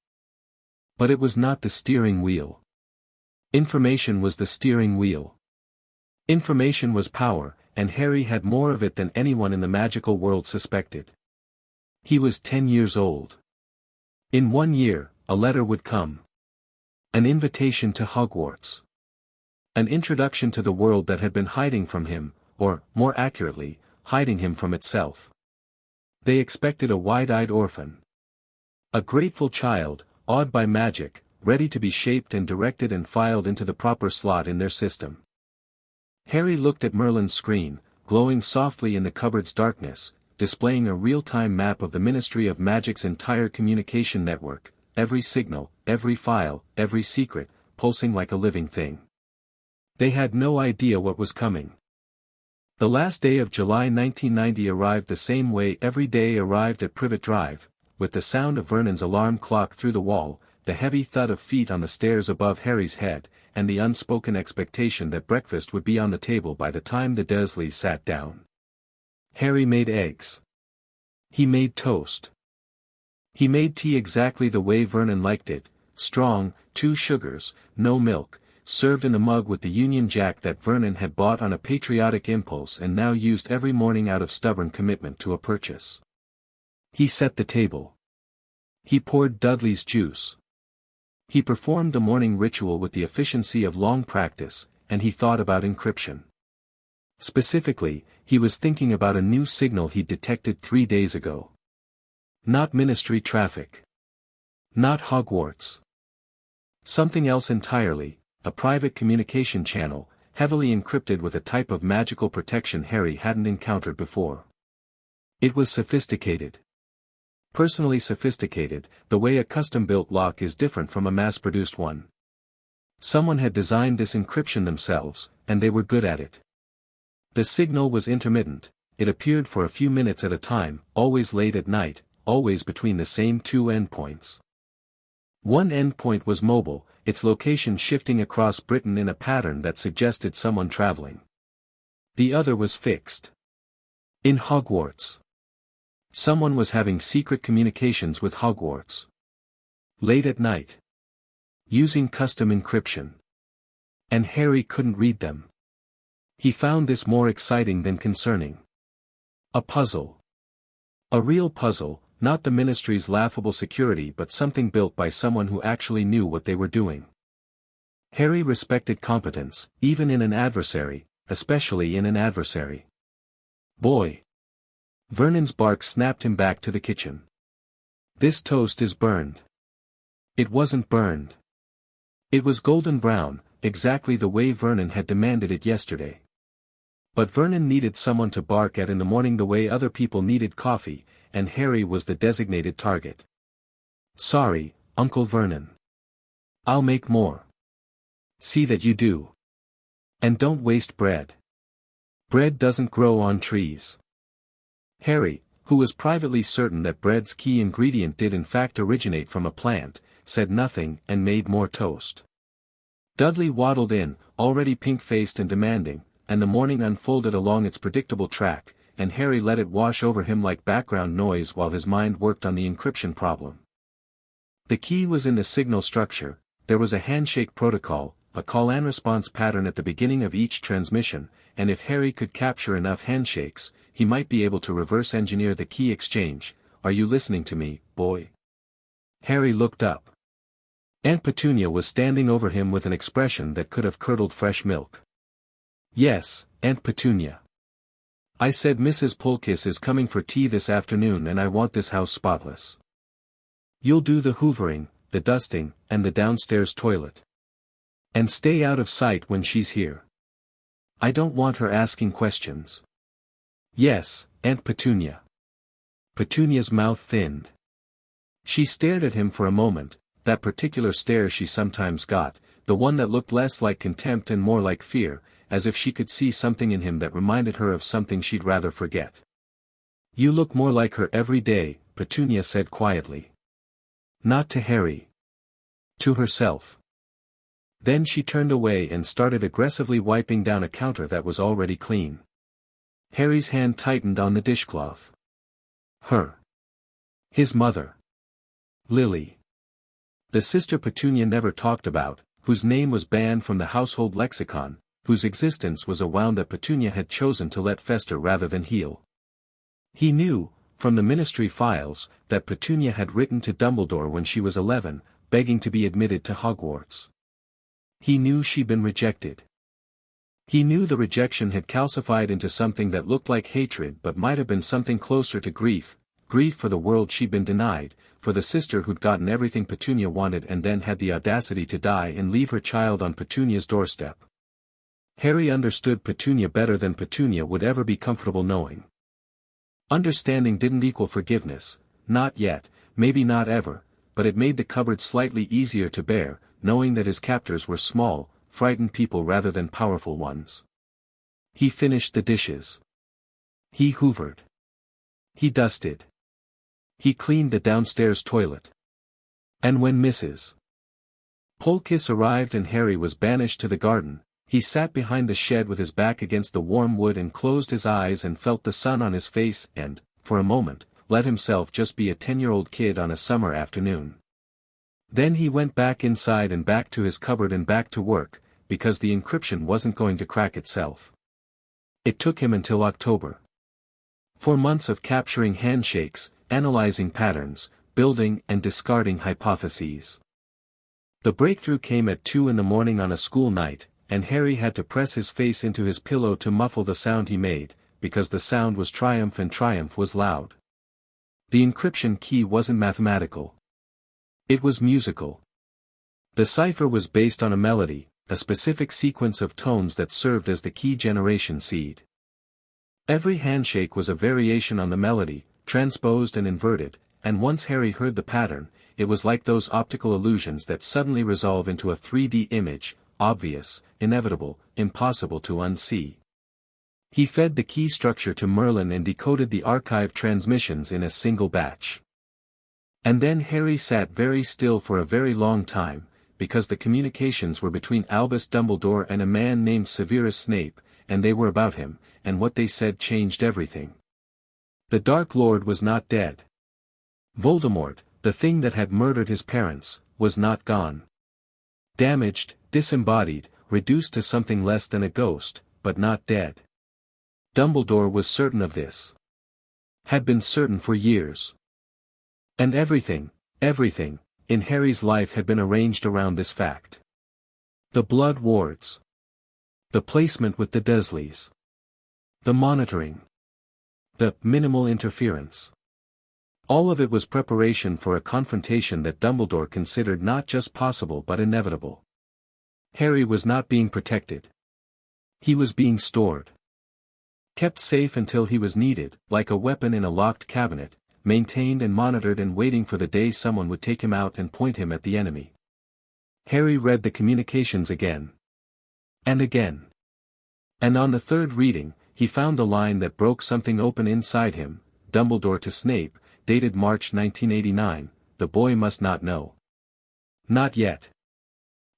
But it was not the steering wheel. Information was the steering wheel. Information was power, and Harry had more of it than anyone in the magical world suspected. He was 10 years old. In 1 year, a letter would come. An invitation to Hogwarts. An introduction to the world that had been hiding from him, or, more accurately, hiding him from itself. They expected a wide-eyed orphan. A grateful child, awed by magic, ready to be shaped and directed and filed into the proper slot in their system. Harry looked at Merlin's screen, glowing softly in the cupboard's darkness, displaying a real-time map of the Ministry of Magic's entire communication network, every signal, every file, every secret, pulsing like a living thing. They had no idea what was coming. The last day of July 1990 arrived the same way every day arrived at Privet Drive, with the sound of Vernon's alarm clock through the wall, the heavy thud of feet on the stairs above Harry's head, and the unspoken expectation that breakfast would be on the table by the time the Dursleys sat down. Harry made eggs. He made toast. He made tea exactly the way Vernon liked it, strong, 2 sugars, no milk, served in a mug with the Union Jack that Vernon had bought on a patriotic impulse and now used every morning out of stubborn commitment to a purchase. He set the table. He poured Dudley's juice. He performed the morning ritual with the efficiency of long practice, and he thought about encryption. Specifically, he was thinking about a new signal he'd detected 3 days ago. Not Ministry traffic. Not Hogwarts. Something else entirely, a private communication channel, heavily encrypted with a type of magical protection Harry hadn't encountered before. It was sophisticated. Personally sophisticated, the way a custom-built lock is different from a mass-produced one. Someone had designed this encryption themselves, and they were good at it. The signal was intermittent, it appeared for a few minutes at a time, always late at night, always between the same 2 endpoints. One endpoint was mobile, its location shifting across Britain in a pattern that suggested someone traveling. The other was fixed. In Hogwarts. Someone was having secret communications with Hogwarts. Late at night. Using custom encryption. And Harry couldn't read them. He found this more exciting than concerning. A puzzle. A real puzzle, not the Ministry's laughable security but something built by someone who actually knew what they were doing. Harry respected competence, even in an adversary, especially in an adversary. Boy! Vernon's bark snapped him back to the kitchen. This toast is burned. It wasn't burned. It was golden brown, exactly the way Vernon had demanded it yesterday. But Vernon needed someone to bark at in the morning the way other people needed coffee, and Harry was the designated target. Sorry, Uncle Vernon. I'll make more. See that you do. And don't waste bread. Bread doesn't grow on trees. Harry, who was privately certain that bread's key ingredient did in fact originate from a plant, said nothing and made more toast. Dudley waddled in, already pink-faced and demanding, and the morning unfolded along its predictable track, and Harry let it wash over him like background noise while his mind worked on the encryption problem. The key was in the signal structure, there was a handshake protocol, a call-and-response pattern at the beginning of each transmission, and if Harry could capture enough handshakes, he might be able to reverse-engineer the key exchange. Are you listening to me, boy? Harry looked up. Aunt Petunia was standing over him with an expression that could have curdled fresh milk. Yes, Aunt Petunia. I said Mrs. Polkiss is coming for tea this afternoon and I want this house spotless. You'll do the hoovering, the dusting, and the downstairs toilet. And stay out of sight when she's here. I don't want her asking questions. Yes, Aunt Petunia. Petunia's mouth thinned. She stared at him for a moment, that particular stare she sometimes got, the one that looked less like contempt and more like fear, as if she could see something in him that reminded her of something she'd rather forget. You look more like her every day, Petunia said quietly. Not to Harry. To herself. Then she turned away and started aggressively wiping down a counter that was already clean. Harry's hand tightened on the dishcloth. Her. His mother. Lily. The sister Petunia never talked about, whose name was banned from the household lexicon, whose existence was a wound that Petunia had chosen to let fester rather than heal. He knew, from the Ministry files, that Petunia had written to Dumbledore when she was 11, begging to be admitted to Hogwarts. He knew she'd been rejected. He knew the rejection had calcified into something that looked like hatred but might have been something closer to grief, grief for the world she'd been denied, for the sister who'd gotten everything Petunia wanted and then had the audacity to die and leave her child on Petunia's doorstep. Harry understood Petunia better than Petunia would ever be comfortable knowing. Understanding didn't equal forgiveness, not yet, maybe not ever, but it made the cupboard slightly easier to bear, knowing that his captors were small, frightened people rather than powerful ones. He finished the dishes. He hoovered. He dusted. He cleaned the downstairs toilet. And when Mrs. Polkiss arrived and Harry was banished to the garden, he sat behind the shed with his back against the warm wood and closed his eyes and felt the sun on his face and, for a moment, let himself just be a 10-year-old kid on a summer afternoon. Then he went back inside and back to his cupboard and back to work, because the encryption wasn't going to crack itself. It took him until October. 4 months of capturing handshakes, analyzing patterns, building and discarding hypotheses. The breakthrough came at 2 in the morning on a school night, and Harry had to press his face into his pillow to muffle the sound he made, because the sound was triumph and triumph was loud. The encryption key wasn't mathematical. It was musical. The cipher was based on a melody, a specific sequence of tones that served as the key generation seed. Every handshake was a variation on the melody, transposed and inverted, and once Harry heard the pattern, it was like those optical illusions that suddenly resolve into a 3D image, obvious, inevitable, impossible to unsee. He fed the key structure to Merlin and decoded the archived transmissions in a single batch. And then Harry sat very still for a very long time, because the communications were between Albus Dumbledore and a man named Severus Snape, and they were about him, and what they said changed everything. The Dark Lord was not dead. Voldemort, the thing that had murdered his parents, was not gone. Damaged, disembodied, reduced to something less than a ghost, but not dead. Dumbledore was certain of this. Had been certain for years. And everything, in Harry's life had been arranged around this fact. The blood wards. The placement with the Dursleys. The monitoring. The minimal interference. All of it was preparation for a confrontation that Dumbledore considered not just possible but inevitable. Harry was not being protected. He was being stored. Kept safe until he was needed, like a weapon in a locked cabinet, maintained and monitored and waiting for the day someone would take him out and point him at the enemy. Harry read the communications again. And again. And on the third reading, he found the line that broke something open inside him, Dumbledore to Snape, dated March 1989, the boy must not know. Not yet.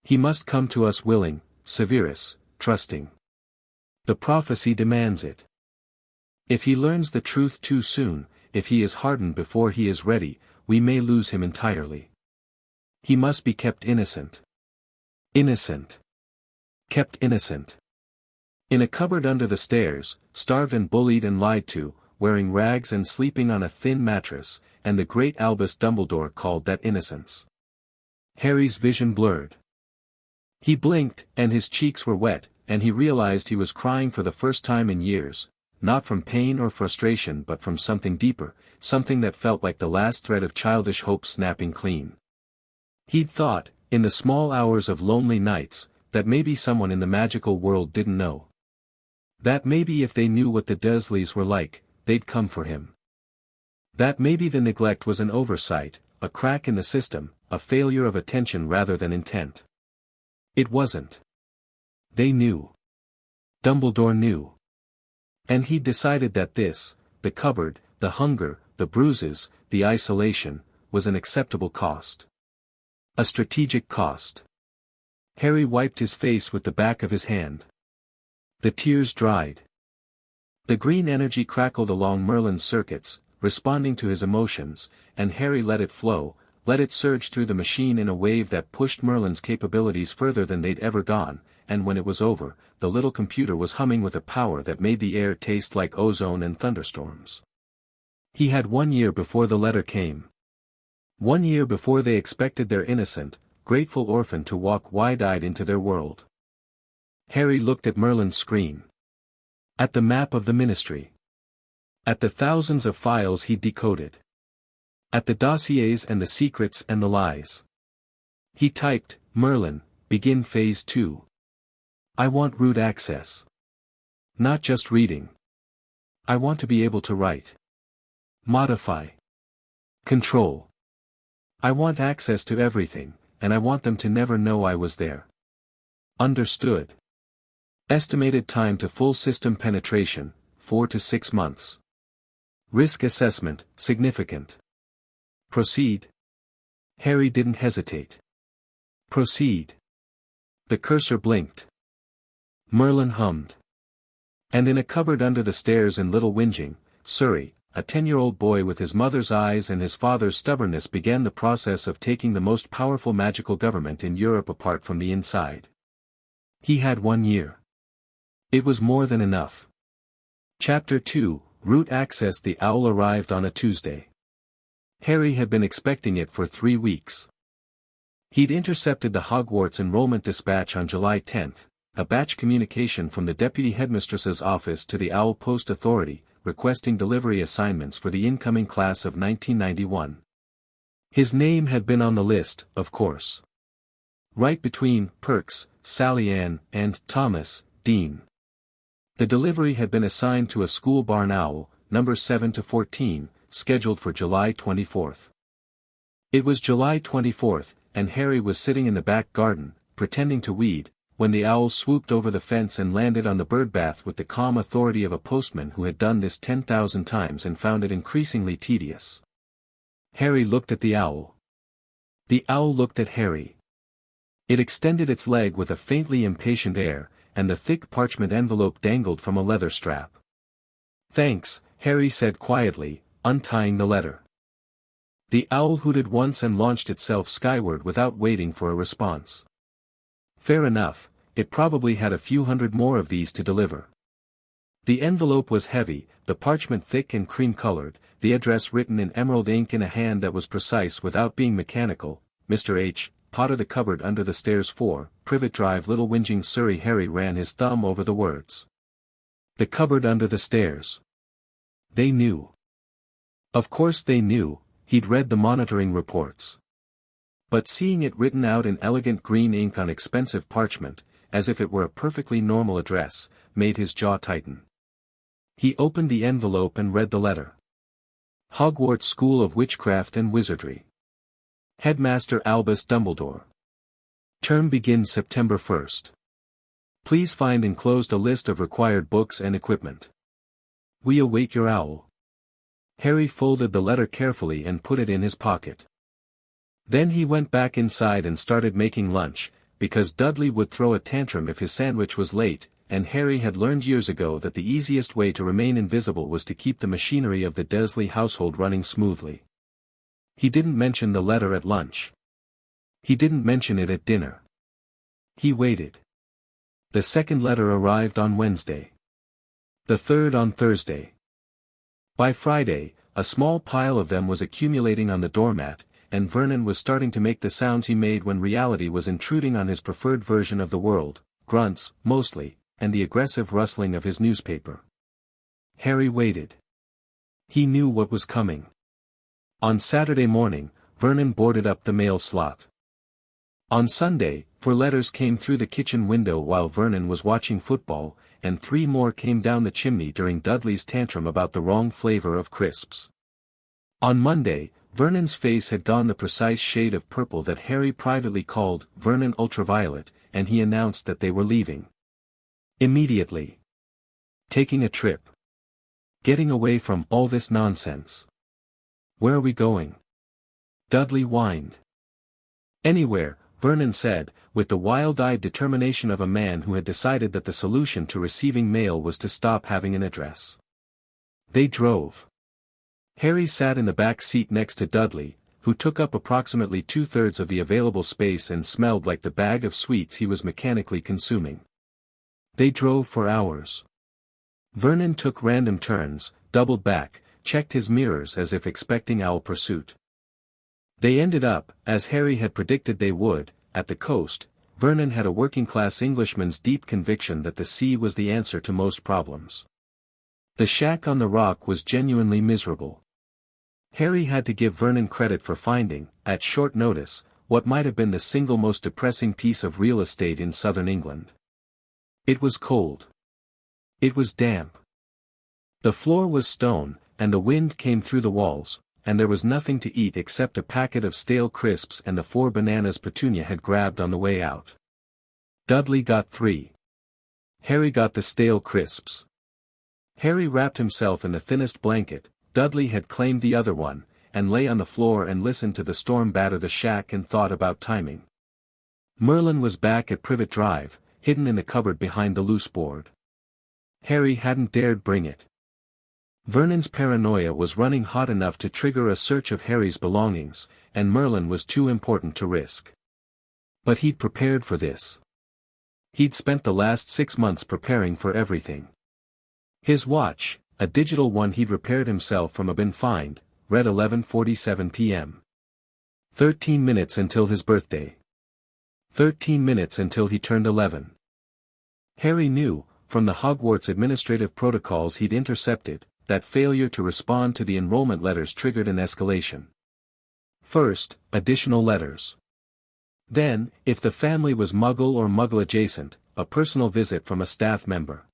He must come to us willing, Severus, trusting. The prophecy demands it. If he learns the truth too soon, if he is hardened before he is ready, we may lose him entirely. He must be kept innocent. Innocent. Kept innocent. In a cupboard under the stairs, starved and bullied and lied to, wearing rags and sleeping on a thin mattress, and the great Albus Dumbledore called that innocence. Harry's vision blurred. He blinked, and his cheeks were wet, and he realized he was crying for the first time in years, not from pain or frustration but from something deeper, something that felt like the last thread of childish hope snapping clean. He'd thought, in the small hours of lonely nights, that maybe someone in the magical world didn't know. That maybe if they knew what the Dursleys were like, they'd come for him. That maybe the neglect was an oversight, a crack in the system, a failure of attention rather than intent. It wasn't. They knew. Dumbledore knew. And he'd decided that this, the cupboard, the hunger, the bruises, the isolation, was an acceptable cost. A strategic cost. Harry wiped his face with the back of his hand. The tears dried. The green energy crackled along Merlin's circuits, responding to his emotions, and Harry let it flow, let it surge through the machine in a wave that pushed Merlin's capabilities further than they'd ever gone, and when it was over, the little computer was humming with a power that made the air taste like ozone and thunderstorms. He had 1 year before the letter came. 1 year before they expected their innocent, grateful orphan to walk wide-eyed into their world. Harry looked at Merlin's screen. At the map of the Ministry. At the thousands of files he'd decoded. At the dossiers and the secrets and the lies. He typed, Merlin, begin phase 2. I want root access. Not just reading. I want to be able to write. Modify. Control. I want access to everything, and I want them to never know I was there. Understood. Estimated time to full system penetration, 4 to 6 months. Risk assessment, significant. Proceed. Harry didn't hesitate. Proceed. The cursor blinked. Merlin hummed. And in a cupboard under the stairs in Little Whinging, Surrey, a 10-year-old boy with his mother's eyes and his father's stubbornness began the process of taking the most powerful magical government in Europe apart from the inside. He had 1 year. It was more than enough. Chapter 2, Root Access. The owl arrived on a Tuesday. Harry had been expecting it for 3 weeks. He'd intercepted the Hogwarts enrollment dispatch on July 10, a batch communication from the deputy headmistress's office to the Owl Post Authority, requesting delivery assignments for the incoming class of 1991. His name had been on the list, of course. Right between Perks, Sally Ann, and Thomas, Dean. The delivery had been assigned to a school barn owl, numbers 7 to 14, scheduled for July 24th. It was July 24th, and Harry was sitting in the back garden, pretending to weed, when the owl swooped over the fence and landed on the birdbath with the calm authority of a postman who had done this 10,000 times and found it increasingly tedious. Harry looked at the owl. The owl looked at Harry. It extended its leg with a faintly impatient air, and the thick parchment envelope dangled from a leather strap. "Thanks," Harry said quietly, untying the letter. The owl hooted once and launched itself skyward without waiting for a response. Fair enough, it probably had a few hundred more of these to deliver. The envelope was heavy, the parchment thick and cream-colored, the address written in emerald ink in a hand that was precise without being mechanical, Mr. H. Potter, the cupboard under the stairs 4, Privet Drive, Little Whinging, Surrey. Harry ran his thumb over the words. The cupboard under the stairs. They knew. Of course they knew, he'd read the monitoring reports. But seeing it written out in elegant green ink on expensive parchment, as if it were a perfectly normal address, made his jaw tighten. He opened the envelope and read the letter. Hogwarts School of Witchcraft and Wizardry. Headmaster Albus Dumbledore. Term begins September 1st. Please find enclosed a list of required books and equipment. We await your owl. Harry folded the letter carefully and put it in his pocket. Then he went back inside and started making lunch, because Dudley would throw a tantrum if his sandwich was late, and Harry had learned years ago that the easiest way to remain invisible was to keep the machinery of the Dursley household running smoothly. He didn't mention the letter at lunch. He didn't mention it at dinner. He waited. The second letter arrived on Wednesday. The third on Thursday. By Friday, a small pile of them was accumulating on the doormat, and Vernon was starting to make the sounds he made when reality was intruding on his preferred version of the world, grunts, mostly, and the aggressive rustling of his newspaper. Harry waited. He knew what was coming. On Saturday morning, Vernon boarded up the mail slot. On Sunday, 4 letters came through the kitchen window while Vernon was watching football, and 3 more came down the chimney during Dudley's tantrum about the wrong flavor of crisps. On Monday, Vernon's face had gone the precise shade of purple that Harry privately called Vernon Ultraviolet, and he announced that they were leaving. Immediately. Taking a trip. Getting away from all this nonsense. Where are we going? Dudley whined. Anywhere, Vernon said, with the wild-eyed determination of a man who had decided that the solution to receiving mail was to stop having an address. They drove. Harry sat in the back seat next to Dudley, who took up approximately 2/3 of the available space and smelled like the bag of sweets he was mechanically consuming. They drove for hours. Vernon took random turns, doubled back, checked his mirrors as if expecting owl pursuit. They ended up, as Harry had predicted they would, at the coast. Vernon had a working-class Englishman's deep conviction that the sea was the answer to most problems. The shack on the rock was genuinely miserable. Harry had to give Vernon credit for finding, at short notice, what might have been the single most depressing piece of real estate in southern England. It was cold. It was damp. The floor was stone, and the wind came through the walls, and there was nothing to eat except a packet of stale crisps and the 4 bananas Petunia had grabbed on the way out. Dudley got 3. Harry got the stale crisps. Harry wrapped himself in the thinnest blanket. Dudley had claimed the other one, and lay on the floor and listened to the storm batter the shack and thought about timing. Merlin was back at Privet Drive, hidden in the cupboard behind the loose board. Harry hadn't dared bring it. Vernon's paranoia was running hot enough to trigger a search of Harry's belongings, and Merlin was too important to risk. But he'd prepared for this. He'd spent the last 6 months preparing for everything. His watch, a digital one he'd repaired himself from a bin find, read 11:47 p.m. 13 minutes until his birthday. 13 minutes until he turned 11. Harry knew, from the Hogwarts administrative protocols he'd intercepted, that failure to respond to the enrollment letters triggered an escalation. First, additional letters. Then, if the family was Muggle or Muggle-adjacent, a personal visit from a staff member.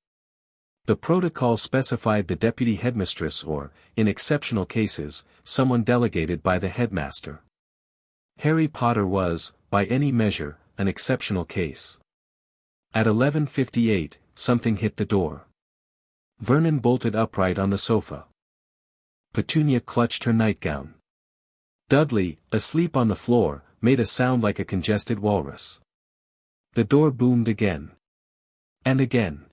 The protocol specified the deputy headmistress or, in exceptional cases, someone delegated by the headmaster. Harry Potter was, by any measure, an exceptional case. At 11:58, something hit the door. Vernon bolted upright on the sofa. Petunia clutched her nightgown. Dudley, asleep on the floor, made a sound like a congested walrus. The door boomed again. And again.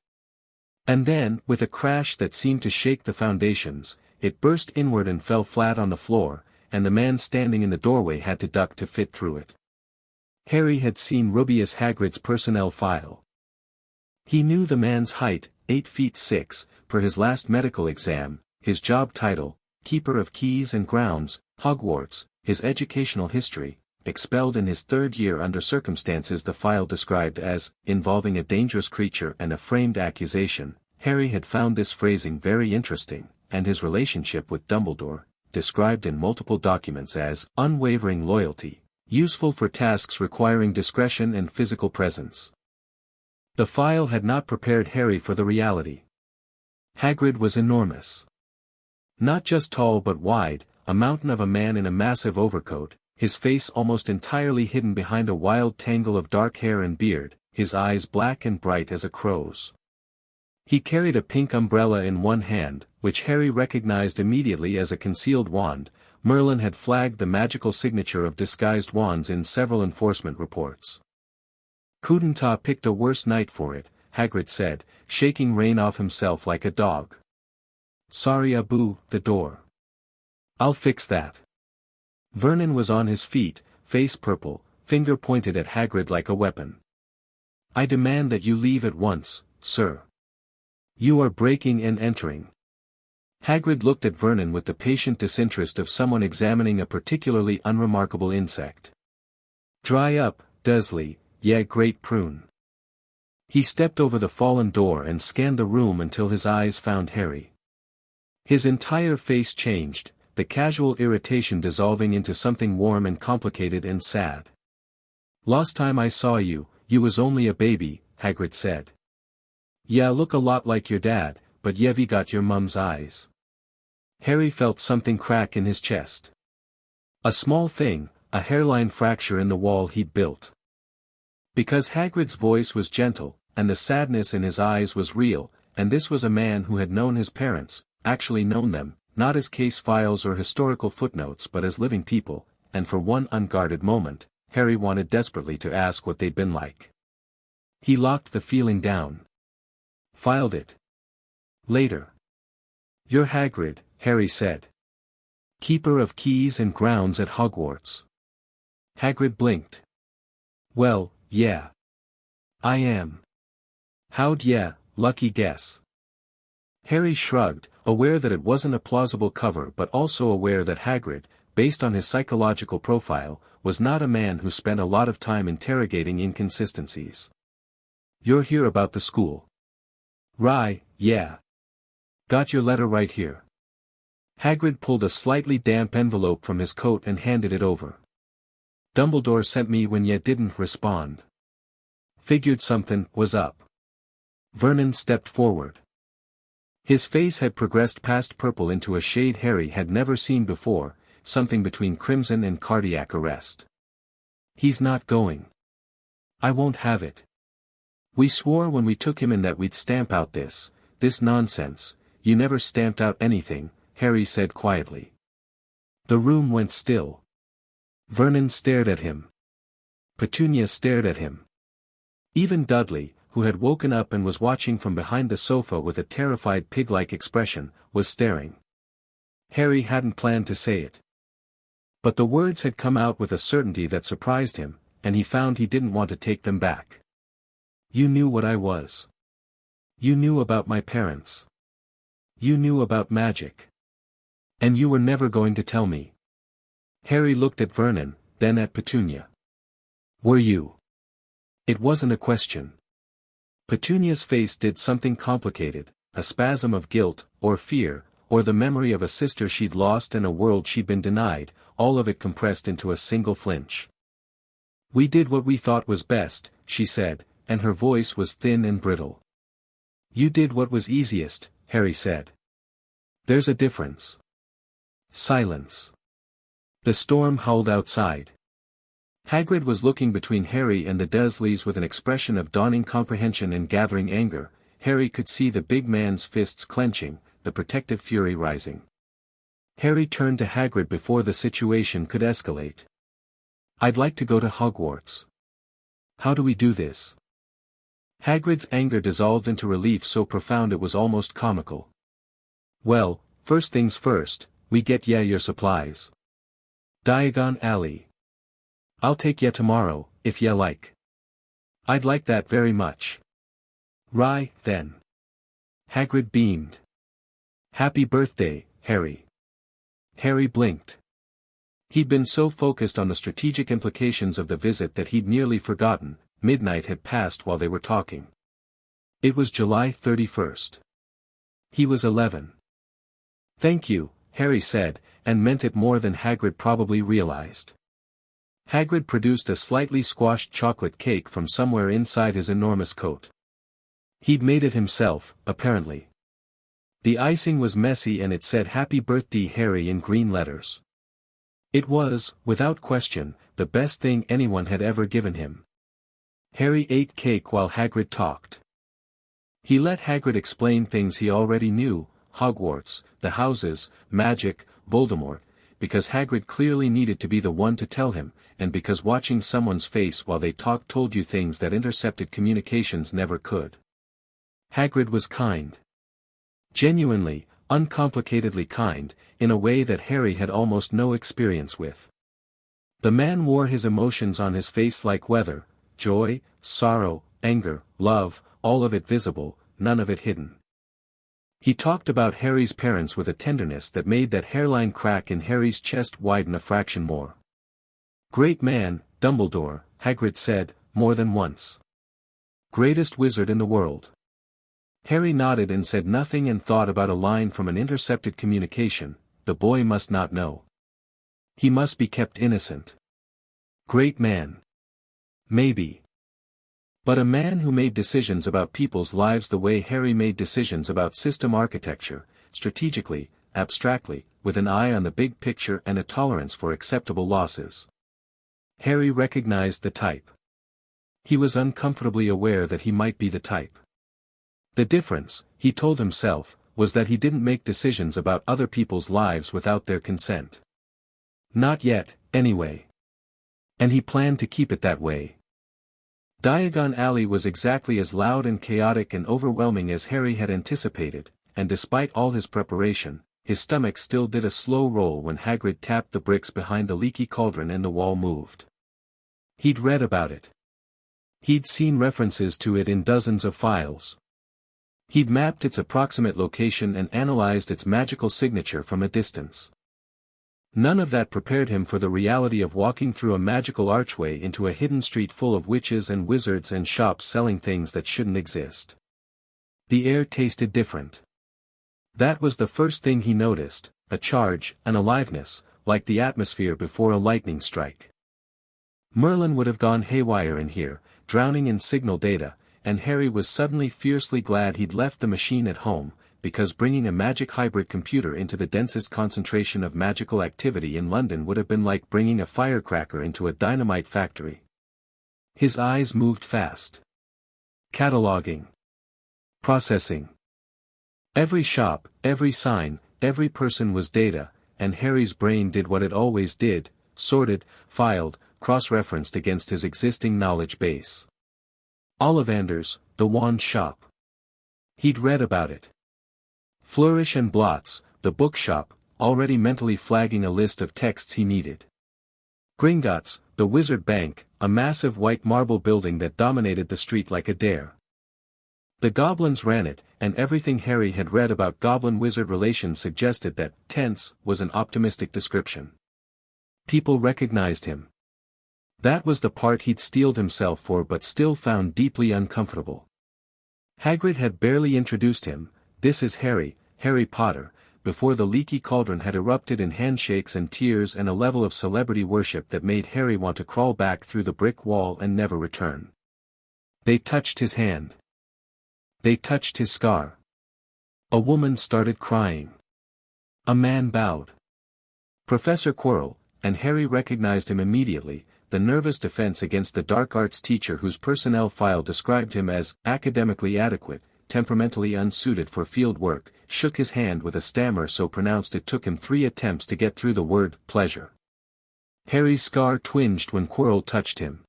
And then, with a crash that seemed to shake the foundations, it burst inward and fell flat on the floor, and the man standing in the doorway had to duck to fit through it. Harry had seen Rubeus Hagrid's personnel file. He knew the man's height, 8 feet 6, per his last medical exam, his job title, Keeper of Keys and Grounds, Hogwarts, his educational history, expelled in his 3rd year under circumstances the file described as, involving a dangerous creature and a framed accusation. Harry had found this phrasing very interesting, and his relationship with Dumbledore, described in multiple documents as, unwavering loyalty, useful for tasks requiring discretion and physical presence. The file had not prepared Harry for the reality. Hagrid was enormous. Not just tall but wide, a mountain of a man in a massive overcoat, his face almost entirely hidden behind a wild tangle of dark hair and beard, his eyes black and bright as a crow's. He carried a pink umbrella in one hand, which Harry recognized immediately as a concealed wand. Merlin had flagged the magical signature of disguised wands in several enforcement reports. Couldn't ha picked a worse night for it, Hagrid said, shaking rain off himself like a dog. Sorry Abu, the door. I'll fix that. Vernon was on his feet, face purple, finger pointed at Hagrid like a weapon. I demand that you leave at once, sir. You are breaking and entering. Hagrid looked at Vernon with the patient disinterest of someone examining a particularly unremarkable insect. Dry up, Dursley, yeah great prune. He stepped over the fallen door and scanned the room until his eyes found Harry. His entire face changed, the casual irritation dissolving into something warm and complicated and sad. Last time I saw you, you was only a baby, Hagrid said. Yeah, look a lot like your dad, but you've got your mum's eyes. Harry felt something crack in his chest. A small thing, a hairline fracture in the wall he'd built. Because Hagrid's voice was gentle, and the sadness in his eyes was real, and this was a man who had known his parents, actually known them, not as case files or historical footnotes but as living people, and for one unguarded moment, Harry wanted desperately to ask what they'd been like. He locked the feeling down. Filed it. Later. You're Hagrid, Harry said. Keeper of Keys and Grounds at Hogwarts. Hagrid blinked. Well, yeah. I am. How'd ya, lucky guess. Harry shrugged, aware that it wasn't a plausible cover but also aware that Hagrid, based on his psychological profile, was not a man who spent a lot of time interrogating inconsistencies. You're here about the school. Right, yeah. Got your letter right here. Hagrid pulled a slightly damp envelope from his coat and handed it over. Dumbledore sent me when ye didn't respond. Figured something was up. Vernon stepped forward. His face had progressed past purple into a shade Harry had never seen before, something between crimson and cardiac arrest. "He's not going. I won't have it. We swore when we took him in that we'd stamp out this nonsense." "You never stamped out anything," Harry said quietly. The room went still. Vernon stared at him. Petunia stared at him. Even Dudley, who had woken up and was watching from behind the sofa with a terrified pig-like expression, was staring. Harry hadn't planned to say it. But the words had come out with a certainty that surprised him, and he found he didn't want to take them back. "You knew what I was. You knew about my parents. You knew about magic. And you were never going to tell me." Harry looked at Vernon, then at Petunia. "Were you?" It wasn't a question. Petunia's face did something complicated, a spasm of guilt, or fear, or the memory of a sister she'd lost and a world she'd been denied, all of it compressed into a single flinch. "We did what we thought was best," she said, and her voice was thin and brittle. "You did what was easiest," Harry said. "There's a difference." Silence. The storm howled outside. Hagrid was looking between Harry and the Dursleys with an expression of dawning comprehension and gathering anger. Harry could see the big man's fists clenching, the protective fury rising. Harry turned to Hagrid before the situation could escalate. "I'd like to go to Hogwarts. How do we do this?" Hagrid's anger dissolved into relief so profound it was almost comical. "Well, first things first, we get ya your supplies. Diagon Alley. I'll take ya tomorrow, if ya like." "I'd like that very much." "Right, then." Hagrid beamed. "Happy birthday, Harry." Harry blinked. He'd been so focused on the strategic implications of the visit that he'd nearly forgotten. Midnight had passed while they were talking. It was July 31st. He was 11. "Thank you," Harry said, and meant it more than Hagrid probably realized. Hagrid produced a slightly squashed chocolate cake from somewhere inside his enormous coat. He'd made it himself, apparently. The icing was messy and it said "Happy Birthday Harry" in green letters. It was, without question, the best thing anyone had ever given him. Harry ate cake while Hagrid talked. He let Hagrid explain things he already knew, Hogwarts, the houses, magic, Voldemort, because Hagrid clearly needed to be the one to tell him, and because watching someone's face while they talked told you things that intercepted communications never could. Hagrid was kind. Genuinely, uncomplicatedly kind, in a way that Harry had almost no experience with. The man wore his emotions on his face like weather, joy, sorrow, anger, love, all of it visible, none of it hidden. He talked about Harry's parents with a tenderness that made that hairline crack in Harry's chest widen a fraction more. "Great man, Dumbledore," Hagrid said, more than once. "Greatest wizard in the world." Harry nodded and said nothing and thought about a line from an intercepted communication: "The boy must not know. He must be kept innocent." Great man. Maybe. But a man who made decisions about people's lives the way Harry made decisions about system architecture, strategically, abstractly, with an eye on the big picture and a tolerance for acceptable losses. Harry recognized the type. He was uncomfortably aware that he might be the type. The difference, he told himself, was that he didn't make decisions about other people's lives without their consent. Not yet, anyway. And he planned to keep it that way. Diagon Alley was exactly as loud and chaotic and overwhelming as Harry had anticipated, and despite all his preparation, his stomach still did a slow roll when Hagrid tapped the bricks behind the leaky cauldron and the wall moved. He'd read about it. He'd seen references to it in dozens of files. He'd mapped its approximate location and analyzed its magical signature from a distance. None of that prepared him for the reality of walking through a magical archway into a hidden street full of witches and wizards and shops selling things that shouldn't exist. The air tasted different. That was the first thing he noticed, a charge, an aliveness, like the atmosphere before a lightning strike. Merlin would have gone haywire in here, drowning in signal data, and Harry was suddenly fiercely glad he'd left the machine at home, because bringing a magic hybrid computer into the densest concentration of magical activity in London would have been like bringing a firecracker into a dynamite factory. His eyes moved fast. Cataloging. Processing. Every shop, every sign, every person was data, and Harry's brain did what it always did, sorted, filed, cross-referenced against his existing knowledge base. Ollivander's, the wand shop. He'd read about it. Flourish and Blots, the bookshop, already mentally flagging a list of texts he needed. Gringotts, the Wizard Bank, a massive white marble building that dominated the street like a dare. The goblins ran it, and everything Harry had read about goblin-wizard relations suggested that tense was an optimistic description. People recognized him. That was the part he'd steeled himself for but still found deeply uncomfortable. Hagrid had barely introduced him, "This is Harry, Harry Potter," before the leaky cauldron had erupted in handshakes and tears and a level of celebrity worship that made Harry want to crawl back through the brick wall and never return. They touched his hand. They touched his scar. A woman started crying. A man bowed. Professor Quirrell, and Harry recognized him immediately, the nervous defense against the dark arts teacher whose personnel file described him as academically adequate, temperamentally unsuited for field work, shook his hand with a stammer so pronounced it took him 3 attempts to get through the word pleasure. Harry's scar twinged when Quirrell touched him.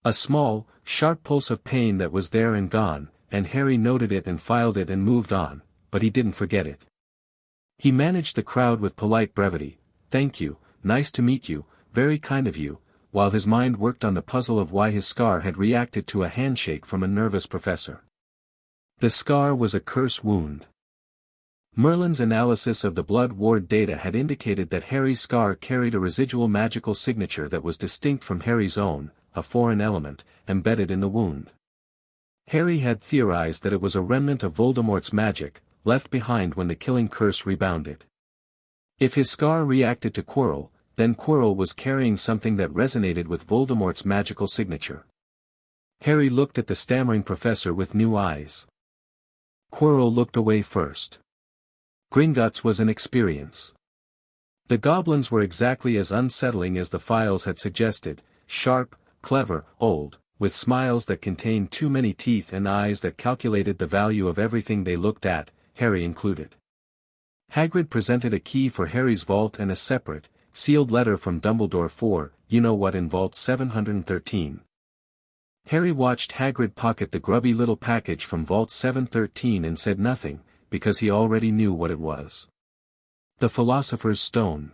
A small, sharp pulse of pain that was there and gone, and Harry noted it and filed it and moved on, but he didn't forget it. He managed the crowd with polite brevity, "Thank you, nice to meet you, very kind of you," while his mind worked on the puzzle of why his scar had reacted to a handshake from a nervous professor. The scar was a curse wound. Merlin's analysis of the blood ward data had indicated that Harry's scar carried a residual magical signature that was distinct from Harry's own, a foreign element, embedded in the wound. Harry had theorized that it was a remnant of Voldemort's magic, left behind when the killing curse rebounded. If his scar reacted to Quirrell, then Quirrell was carrying something that resonated with Voldemort's magical signature. Harry looked at the stammering professor with new eyes. Quirrell looked away first. Gringotts was an experience. The goblins were exactly as unsettling as the files had suggested, sharp, clever, old, with smiles that contained too many teeth and eyes that calculated the value of everything they looked at, Harry included. Hagrid presented a key for Harry's vault and a separate, sealed letter from Dumbledore for, you know what, in Vault 713. Harry watched Hagrid pocket the grubby little package from Vault 713 and said nothing, because he already knew what it was. The Philosopher's Stone.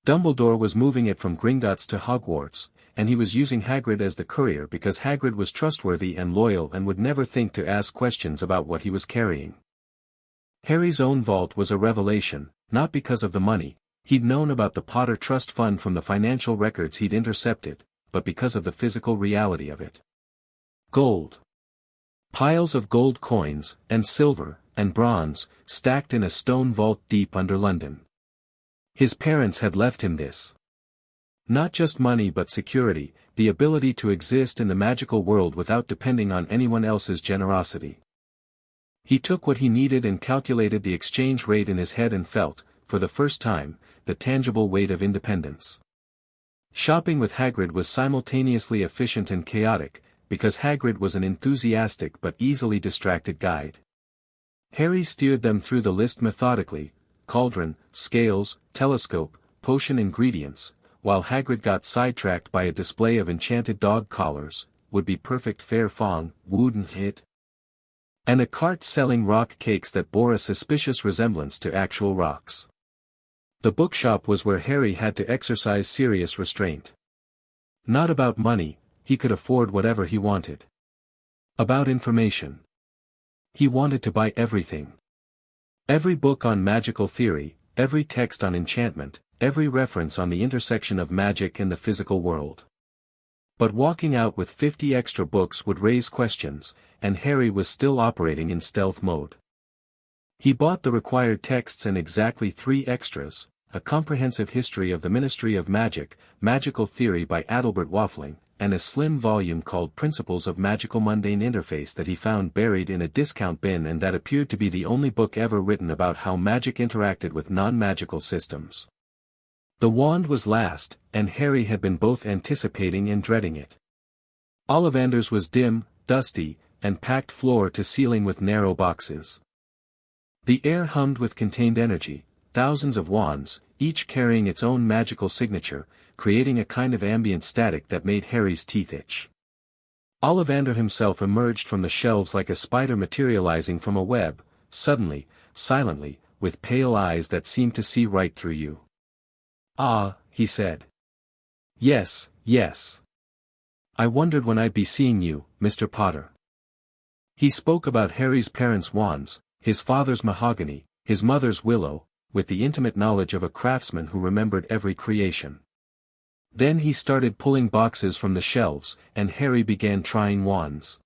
Dumbledore was moving it from Gringotts to Hogwarts, and he was using Hagrid as the courier because Hagrid was trustworthy and loyal and would never think to ask questions about what he was carrying. Harry's own vault was a revelation, not because of the money. He'd known about the Potter Trust Fund from the financial records he'd intercepted, but because of the physical reality of it. Gold. Piles of gold coins, and silver, and bronze, stacked in a stone vault deep under London. His parents had left him this. Not just money but security, the ability to exist in the magical world without depending on anyone else's generosity. He took what he needed and calculated the exchange rate in his head and felt, for the first time, the tangible weight of independence. Shopping with Hagrid was simultaneously efficient and chaotic, because Hagrid was an enthusiastic but easily distracted guide. Harry steered them through the list methodically, cauldron, scales, telescope, potion ingredients, while Hagrid got sidetracked by a display of enchanted dog collars, would be perfect fair fong, wouldn't it? And a cart selling rock cakes that bore a suspicious resemblance to actual rocks. The bookshop was where Harry had to exercise serious restraint. Not about money, he could afford whatever he wanted. About information. He wanted to buy everything. Every book on magical theory, every text on enchantment, every reference on the intersection of magic and the physical world. But walking out with 50 extra books would raise questions, and Harry was still operating in stealth mode. He bought the required texts and exactly 3 extras, a comprehensive history of the Ministry of Magic, Magical Theory by Adalbert Waffling, and a slim volume called Principles of Magical Mundane Interface that he found buried in a discount bin, and that appeared to be the only book ever written about how magic interacted with non-magical systems. The wand was last, and Harry had been both anticipating and dreading it. Ollivander's was dim, dusty, and packed floor to ceiling with narrow boxes. The air hummed with contained energy, thousands of wands, each carrying its own magical signature, creating a kind of ambient static that made Harry's teeth itch. Ollivander himself emerged from the shelves like a spider materializing from a web, suddenly, silently, with pale eyes that seemed to see right through you. "Ah," he said. "Yes, yes. I wondered when I'd be seeing you, Mr. Potter." He spoke about Harry's parents' wands, his father's mahogany, his mother's willow, with the intimate knowledge of a craftsman who remembered every creation. Then he started pulling boxes from the shelves, and Harry began trying wands.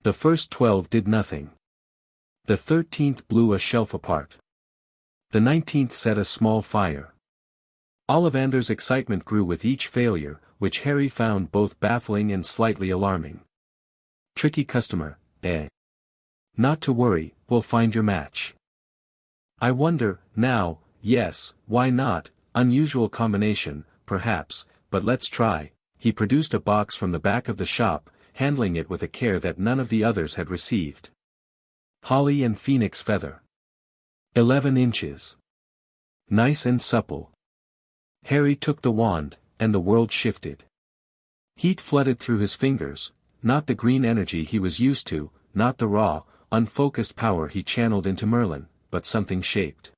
The first 12 did nothing. The 13th blew a shelf apart. The 19th set a small fire. Ollivander's excitement grew with each failure, which Harry found both baffling and slightly alarming. "Tricky customer, eh? Not to worry, we'll find your match." "I wonder, now, yes, why not, unusual combination, perhaps, but let's try." He produced a box from the back of the shop, handling it with a care that none of the others had received. Holly and phoenix feather. 11 inches. Nice and supple. Harry took the wand, and the world shifted. Heat flooded through his fingers, not the green energy he was used to, not the raw, unfocused power he channeled into Merlin, but something shaped.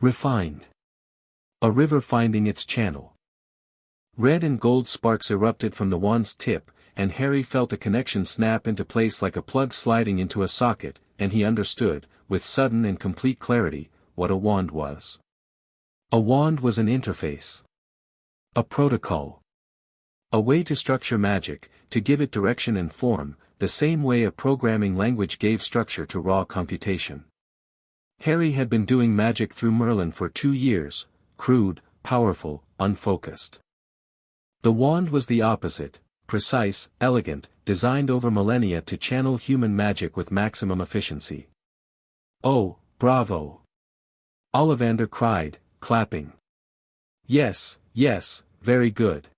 Refined. A river finding its channel. Red and gold sparks erupted from the wand's tip, and Harry felt a connection snap into place like a plug sliding into a socket, and he understood, with sudden and complete clarity, what a wand was. A wand was an interface. A protocol. A way to structure magic, to give it direction and form, the same way a programming language gave structure to raw computation. Harry had been doing magic through Merlin for 2 years, crude, powerful, unfocused. The wand was the opposite, precise, elegant, designed over millennia to channel human magic with maximum efficiency. "Oh, bravo!" Ollivander cried, clapping. "Yes, yes, very good.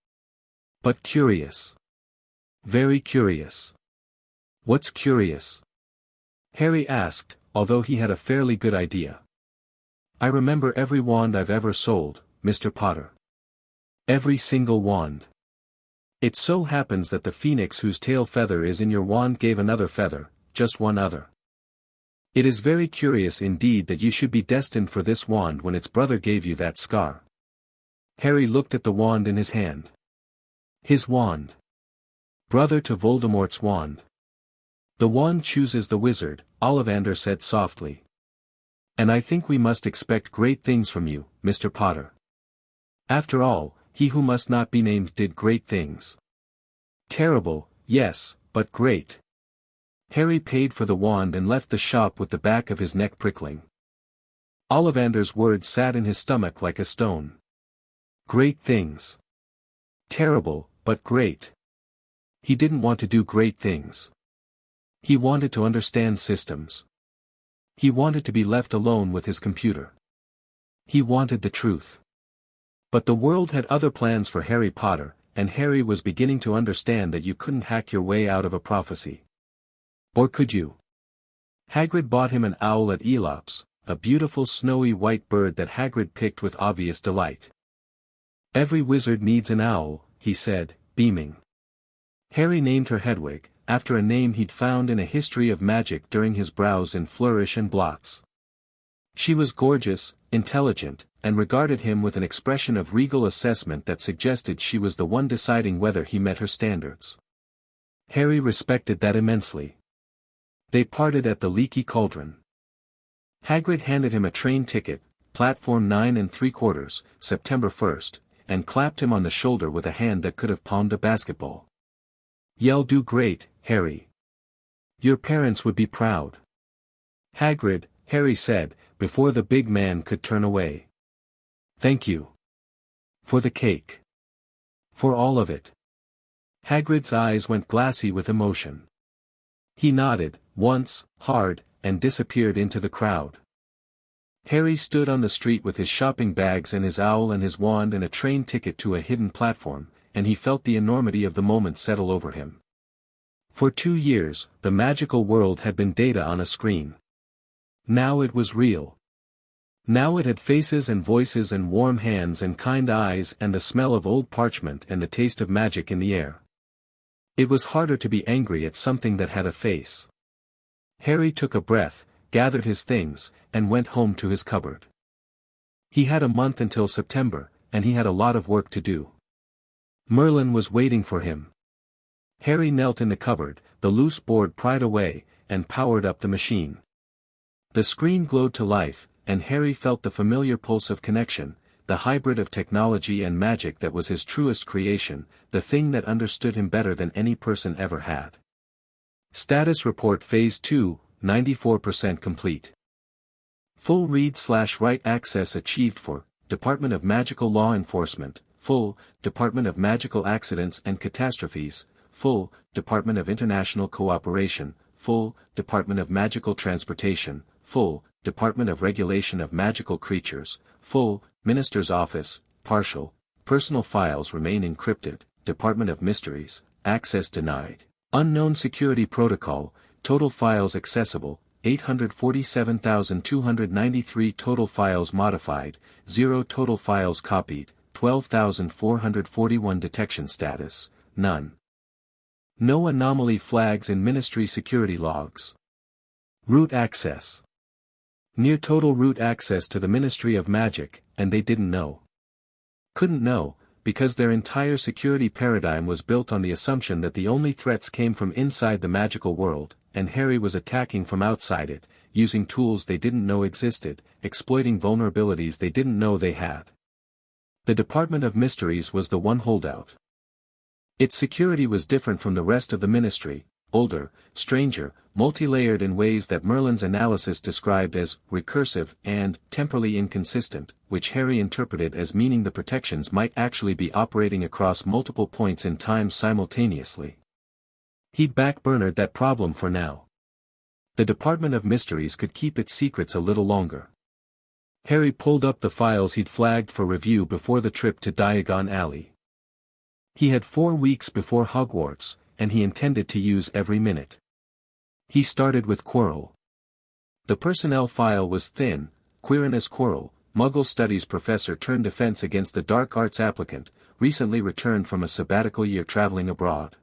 But curious. Very curious." "What's curious?" Harry asked, although he had a fairly good idea. "I remember every wand I've ever sold, Mr. Potter. Every single wand. It so happens that the phoenix whose tail feather is in your wand gave another feather, just one other. It is very curious indeed that you should be destined for this wand when its brother gave you that scar." Harry looked at the wand in his hand. His wand. Brother to Voldemort's wand. "The wand chooses the wizard," Ollivander said softly. "And I think we must expect great things from you, Mr. Potter. After all, he who must not be named did great things." "Terrible, yes, but great." Harry paid for the wand and left the shop with the back of his neck prickling. Ollivander's words sat in his stomach like a stone. Great things. Terrible, but great. He didn't want to do great things. He wanted to understand systems. He wanted to be left alone with his computer. He wanted the truth. But the world had other plans for Harry Potter, and Harry was beginning to understand that you couldn't hack your way out of a prophecy. Or could you? Hagrid bought him an owl at Elops, a beautiful snowy white bird that Hagrid picked with obvious delight. "Every wizard needs an owl," he said, beaming. Harry named her Hedwig, after a name he'd found in a history of magic during his browse in Flourish and Blots. She was gorgeous, intelligent, and regarded him with an expression of regal assessment that suggested she was the one deciding whether he met her standards. Harry respected that immensely. They parted at the Leaky Cauldron. Hagrid handed him a train ticket, platform 9 3/4, September 1st, and clapped him on the shoulder with a hand that could have palmed a basketball. "You'll do great, Harry. Your parents would be proud." "Hagrid," Harry said, before the big man could turn away. "Thank you. For the cake. For all of it." Hagrid's eyes went glassy with emotion. He nodded, once, hard, and disappeared into the crowd. Harry stood on the street with his shopping bags and his owl and his wand and a train ticket to a hidden platform, and he felt the enormity of the moment settle over him. For 2 years, the magical world had been data on a screen. Now it was real. Now it had faces and voices and warm hands and kind eyes and the smell of old parchment and the taste of magic in the air. It was harder to be angry at something that had a face. Harry took a breath, gathered his things, and went home to his cupboard. He had a month until September, and he had a lot of work to do. Merlin was waiting for him. Harry knelt in the cupboard, the loose board pried away, and powered up the machine. The screen glowed to life, and Harry felt the familiar pulse of connection, the hybrid of technology and magic that was his truest creation, the thing that understood him better than any person ever had. Status report Phase 2, 94% complete. Full read/write access achieved for Department of Magical Law Enforcement, full, Department of Magical Accidents and Catastrophes, full, Department of International Cooperation, full, Department of Magical Transportation, full, Department of Regulation of Magical Creatures, full, Minister's Office, partial, personal files remain encrypted, Department of Mysteries, access denied, unknown security protocol, total files accessible, 847,293 total files modified, 0 total files copied, 12,441 detection status, none. No anomaly flags in Ministry security logs. Root access. Near total root access to the Ministry of Magic, and they didn't know. Couldn't know, because their entire security paradigm was built on the assumption that the only threats came from inside the magical world, and Harry was attacking from outside it, using tools they didn't know existed, exploiting vulnerabilities they didn't know they had. The Department of Mysteries was the one holdout. Its security was different from the rest of the Ministry, older, stranger, multi-layered in ways that Merlin's analysis described as recursive and temporally inconsistent, which Harry interpreted as meaning the protections might actually be operating across multiple points in time simultaneously. He'd backburnered that problem for now. The Department of Mysteries could keep its secrets a little longer. Harry pulled up the files he'd flagged for review before the trip to Diagon Alley. He had 4 weeks before Hogwarts, and he intended to use every minute. He started with Quirrell. The personnel file was thin. Quirinus Quirrell, Muggle Studies professor turned defense against the dark arts applicant, recently returned from a sabbatical year traveling abroad.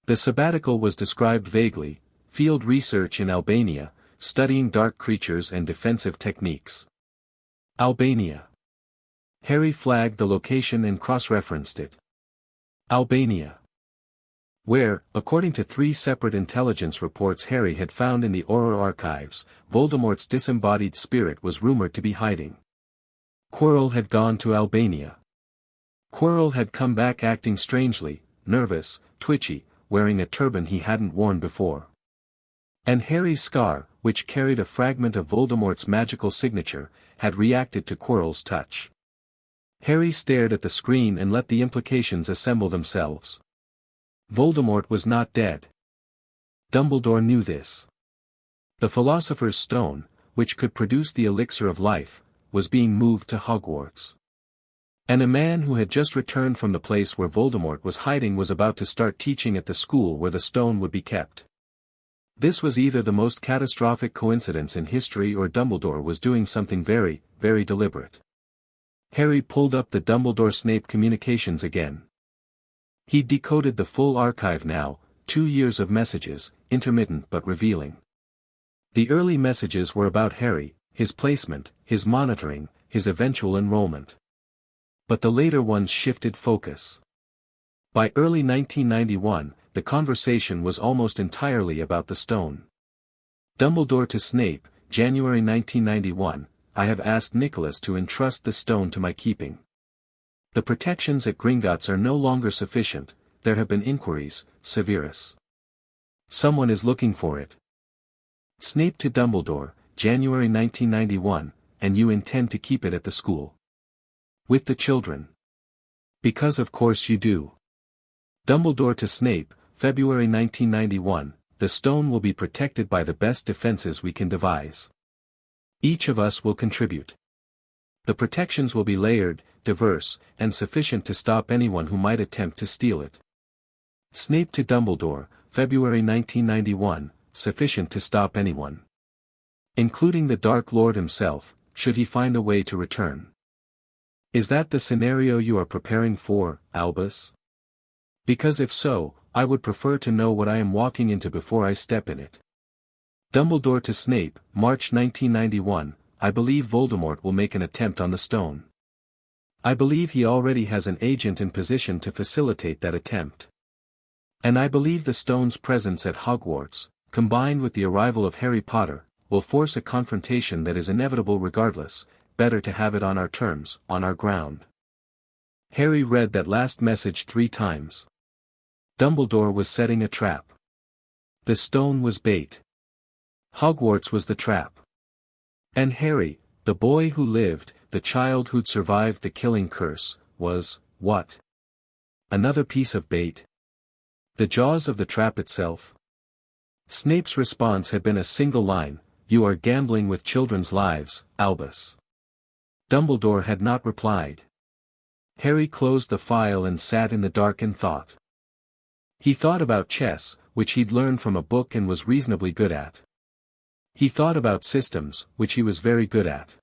The sabbatical was described vaguely: field research in Albania, studying dark creatures and defensive techniques. Albania. Harry flagged the location and cross-referenced it. Albania. Where, according to 3 separate intelligence reports Harry had found in the Auror archives, Voldemort's disembodied spirit was rumored to be hiding. Quirrell had gone to Albania. Quirrell had come back acting strangely, nervous, twitchy, wearing a turban he hadn't worn before. And Harry's scar, which carried a fragment of Voldemort's magical signature, had reacted to Quirrell's touch. Harry stared at the screen and let the implications assemble themselves. Voldemort was not dead. Dumbledore knew this. The Philosopher's Stone, which could produce the elixir of life, was being moved to Hogwarts. And a man who had just returned from the place where Voldemort was hiding was about to start teaching at the school where the stone would be kept. This was either the most catastrophic coincidence in history or Dumbledore was doing something very, very deliberate. Harry pulled up the Dumbledore-Snape communications again. He'd decoded the full archive now, 2 years of messages, intermittent but revealing. The early messages were about Harry, his placement, his monitoring, his eventual enrollment. But the later ones shifted focus. By early 1991, the conversation was almost entirely about the stone. Dumbledore to Snape, January 1991, I have asked Nicholas to entrust the stone to my keeping. The protections at Gringotts are no longer sufficient, there have been inquiries, Severus. Someone is looking for it. Snape to Dumbledore, January 1991, and you intend to keep it at the school. With the children. Because of course you do. Dumbledore to Snape, February 1991, the stone will be protected by the best defenses we can devise. Each of us will contribute. The protections will be layered, diverse, and sufficient to stop anyone who might attempt to steal it. Snape to Dumbledore, February 1991, sufficient to stop anyone, including the Dark Lord himself, should he find a way to return. Is that the scenario you are preparing for, Albus? Because if so, I would prefer to know what I am walking into before I step in it. Dumbledore to Snape, March 1991, I believe Voldemort will make an attempt on the stone. I believe he already has an agent in position to facilitate that attempt. And I believe the stone's presence at Hogwarts, combined with the arrival of Harry Potter, will force a confrontation that is inevitable regardless. Better to have it on our terms, on our ground. Harry read that last message 3 times. Dumbledore was setting a trap. The stone was bait. Hogwarts was the trap. And Harry, the boy who lived, the child who'd survived the killing curse, was, what? Another piece of bait? The jaws of the trap itself? Snape's response had been a single line, "You are gambling with children's lives, Albus." Dumbledore had not replied. Harry closed the file and sat in the dark in thought. He thought about chess, which he'd learned from a book and was reasonably good at. He thought about systems, which he was very good at.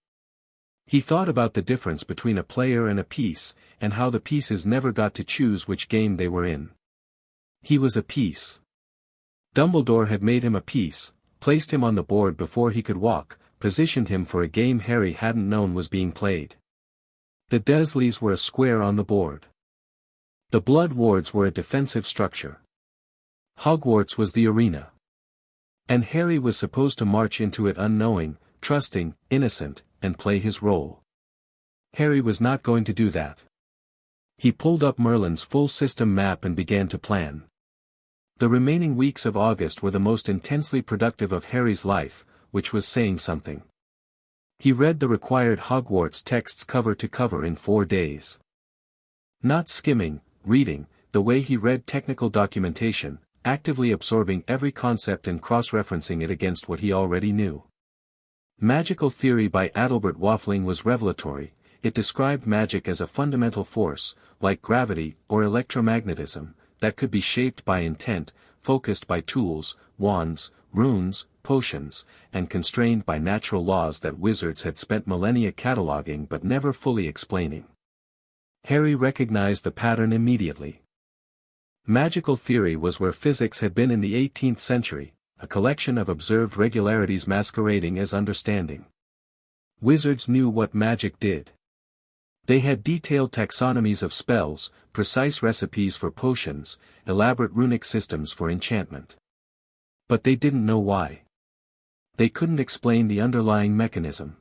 He thought about the difference between a player and a piece, and how the pieces never got to choose which game they were in. He was a piece. Dumbledore had made him a piece, placed him on the board before he could walk, positioned him for a game Harry hadn't known was being played. The Dursleys were a square on the board. The Blood Wards were a defensive structure. Hogwarts was the arena. And Harry was supposed to march into it unknowing, trusting, innocent, and play his role. Harry was not going to do that. He pulled up Merlin's full system map and began to plan. The remaining weeks of August were the most intensely productive of Harry's life, which was saying something. He read the required Hogwarts texts cover to cover in 4 days. Not skimming, reading, the way he read technical documentation, actively absorbing every concept and cross-referencing it against what he already knew. Magical Theory by Adalbert Waffling was revelatory. It described magic as a fundamental force, like gravity or electromagnetism, that could be shaped by intent, focused by tools, wands, runes, potions, and constrained by natural laws that wizards had spent millennia cataloging but never fully explaining. Harry recognized the pattern immediately. Magical theory was where physics had been in the 18th century, a collection of observed regularities masquerading as understanding. Wizards knew what magic did. They had detailed taxonomies of spells, precise recipes for potions, elaborate runic systems for enchantment. But they didn't know why. They couldn't explain the underlying mechanism.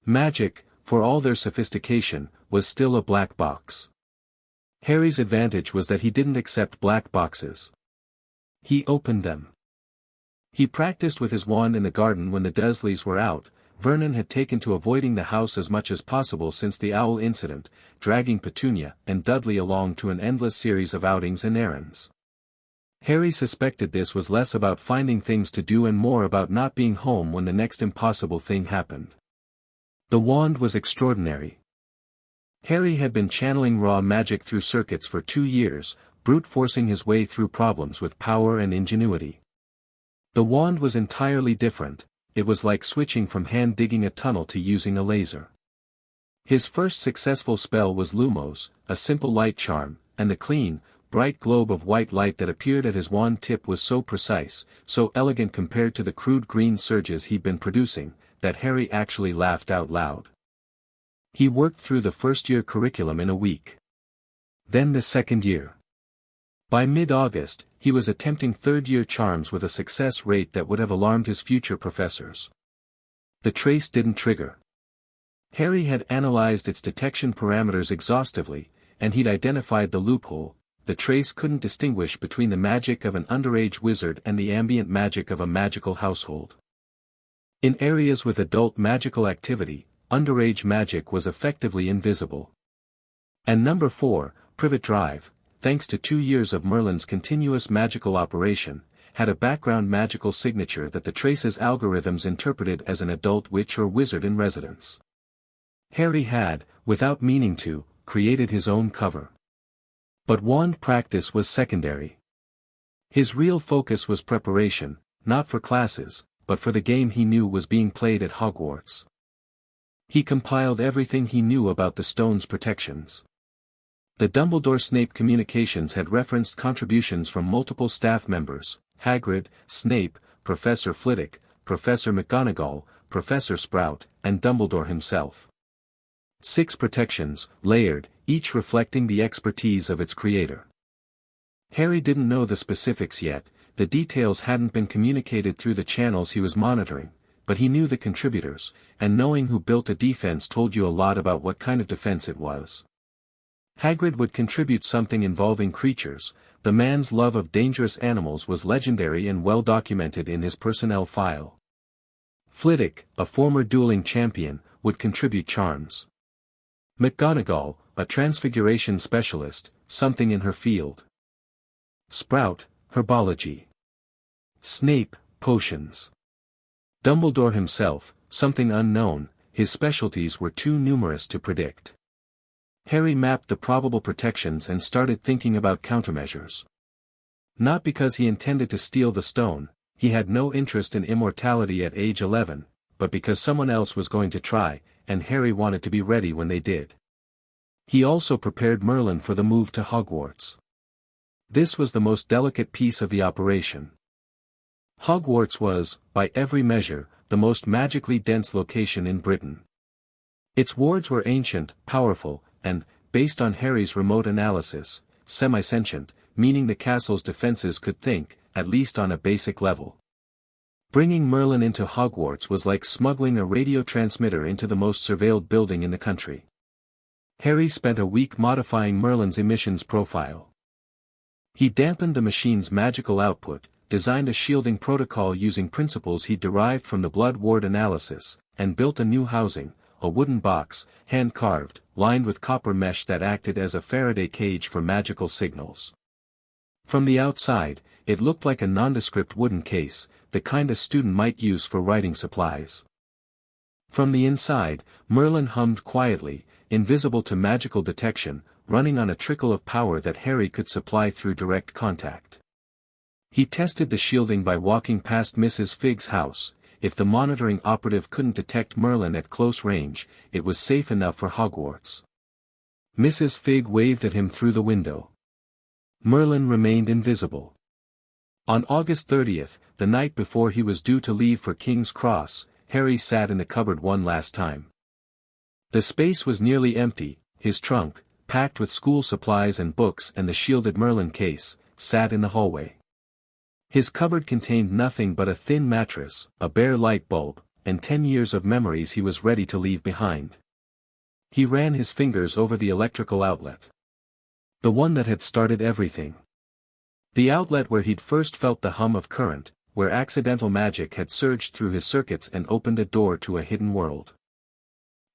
Magic, for all their sophistication, was still a black box. Harry's advantage was that he didn't accept black boxes. He opened them. He practiced with his wand in the garden when the Dursleys were out. Vernon had taken to avoiding the house as much as possible since the owl incident, dragging Petunia and Dudley along to an endless series of outings and errands. Harry suspected this was less about finding things to do and more about not being home when the next impossible thing happened. The wand was extraordinary. Harry had been channeling raw magic through circuits for 2 years, brute-forcing his way through problems with power and ingenuity. The wand was entirely different. It was like switching from hand-digging a tunnel to using a laser. His first successful spell was Lumos, a simple light charm, and the clean, bright globe of white light that appeared at his wand tip was so precise, so elegant compared to the crude green surges he'd been producing, that Harry actually laughed out loud. He worked through the first-year curriculum in a week. Then the second year. By mid-August, he was attempting third-year charms with a success rate that would have alarmed his future professors. The trace didn't trigger. Harry had analyzed its detection parameters exhaustively, and he'd identified the loophole. The trace couldn't distinguish between the magic of an underage wizard and the ambient magic of a magical household. In areas with adult magical activity, underage magic was effectively invisible. And number 4, Privet Drive, thanks to 2 years of Merlin's continuous magical operation, had a background magical signature that the Trace's algorithms interpreted as an adult witch or wizard in residence. Harry had, without meaning to, created his own cover. But wand practice was secondary. His real focus was preparation, not for classes, but for the game he knew was being played at Hogwarts. He compiled everything he knew about the stone's protections. The Dumbledore-Snape communications had referenced contributions from multiple staff members: Hagrid, Snape, Professor Flitwick, Professor McGonagall, Professor Sprout, and Dumbledore himself. 6 protections, layered, each reflecting the expertise of its creator. Harry didn't know the specifics yet, the details hadn't been communicated through the channels he was monitoring, but he knew the contributors, and knowing who built a defense told you a lot about what kind of defense it was. Hagrid would contribute something involving creatures. The man's love of dangerous animals was legendary and well documented in his personnel file. Flitwick, a former dueling champion, would contribute charms. McGonagall, a transfiguration specialist, something in her field. Sprout, herbology. Snape, potions. Dumbledore himself, something unknown, his specialties were too numerous to predict. Harry mapped the probable protections and started thinking about countermeasures. Not because he intended to steal the stone, he had no interest in immortality at age 11, but because someone else was going to try, and Harry wanted to be ready when they did. He also prepared Merlin for the move to Hogwarts. This was the most delicate piece of the operation. Hogwarts was, by every measure, the most magically dense location in Britain. Its wards were ancient, powerful, and, based on Harry's remote analysis, semi-sentient, meaning the castle's defenses could think, at least on a basic level. Bringing Merlin into Hogwarts was like smuggling a radio transmitter into the most surveilled building in the country. Harry spent a week modifying Merlin's emissions profile. He dampened the machine's magical output, designed a shielding protocol using principles he derived from the blood ward analysis, and built a new housing, a wooden box, hand-carved, lined with copper mesh that acted as a Faraday cage for magical signals. From the outside, it looked like a nondescript wooden case, the kind a student might use for writing supplies. From the inside, Merlin hummed quietly, invisible to magical detection, running on a trickle of power that Harry could supply through direct contact. He tested the shielding by walking past Mrs. Figg's house. If the monitoring operative couldn't detect Merlin at close range, it was safe enough for Hogwarts. Mrs. Figg waved at him through the window. Merlin remained invisible. On August 30th, the night before he was due to leave for King's Cross, Harry sat in the cupboard one last time. The space was nearly empty. His trunk, packed with school supplies and books and the shielded Merlin case, sat in the hallway. His cupboard contained nothing but a thin mattress, a bare light bulb, and 10 years of memories he was ready to leave behind. He ran his fingers over the electrical outlet. The one that had started everything. The outlet where he'd first felt the hum of current, where accidental magic had surged through his circuits and opened a door to a hidden world.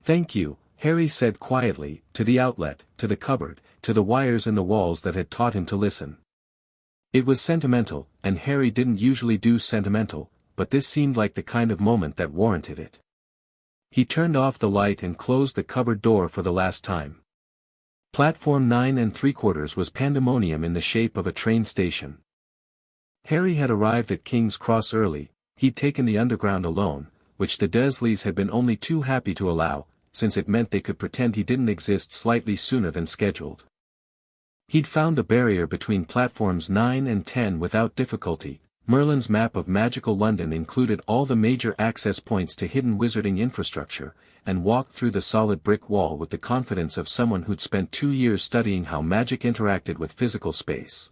"Thank you," Harry said quietly, to the outlet, to the cupboard, to the wires in the walls that had taught him to listen. It was sentimental, and Harry didn't usually do sentimental, but this seemed like the kind of moment that warranted it. He turned off the light and closed the cupboard door for the last time. Platform 9 3/4 was pandemonium in the shape of a train station. Harry had arrived at King's Cross early. He'd taken the underground alone, which the Dursleys had been only too happy to allow, since it meant they could pretend he didn't exist slightly sooner than scheduled. He'd found the barrier between platforms 9 and 10 without difficulty. Merlin's map of magical London included all the major access points to hidden wizarding infrastructure, and walked through the solid brick wall with the confidence of someone who'd spent 2 years studying how magic interacted with physical space.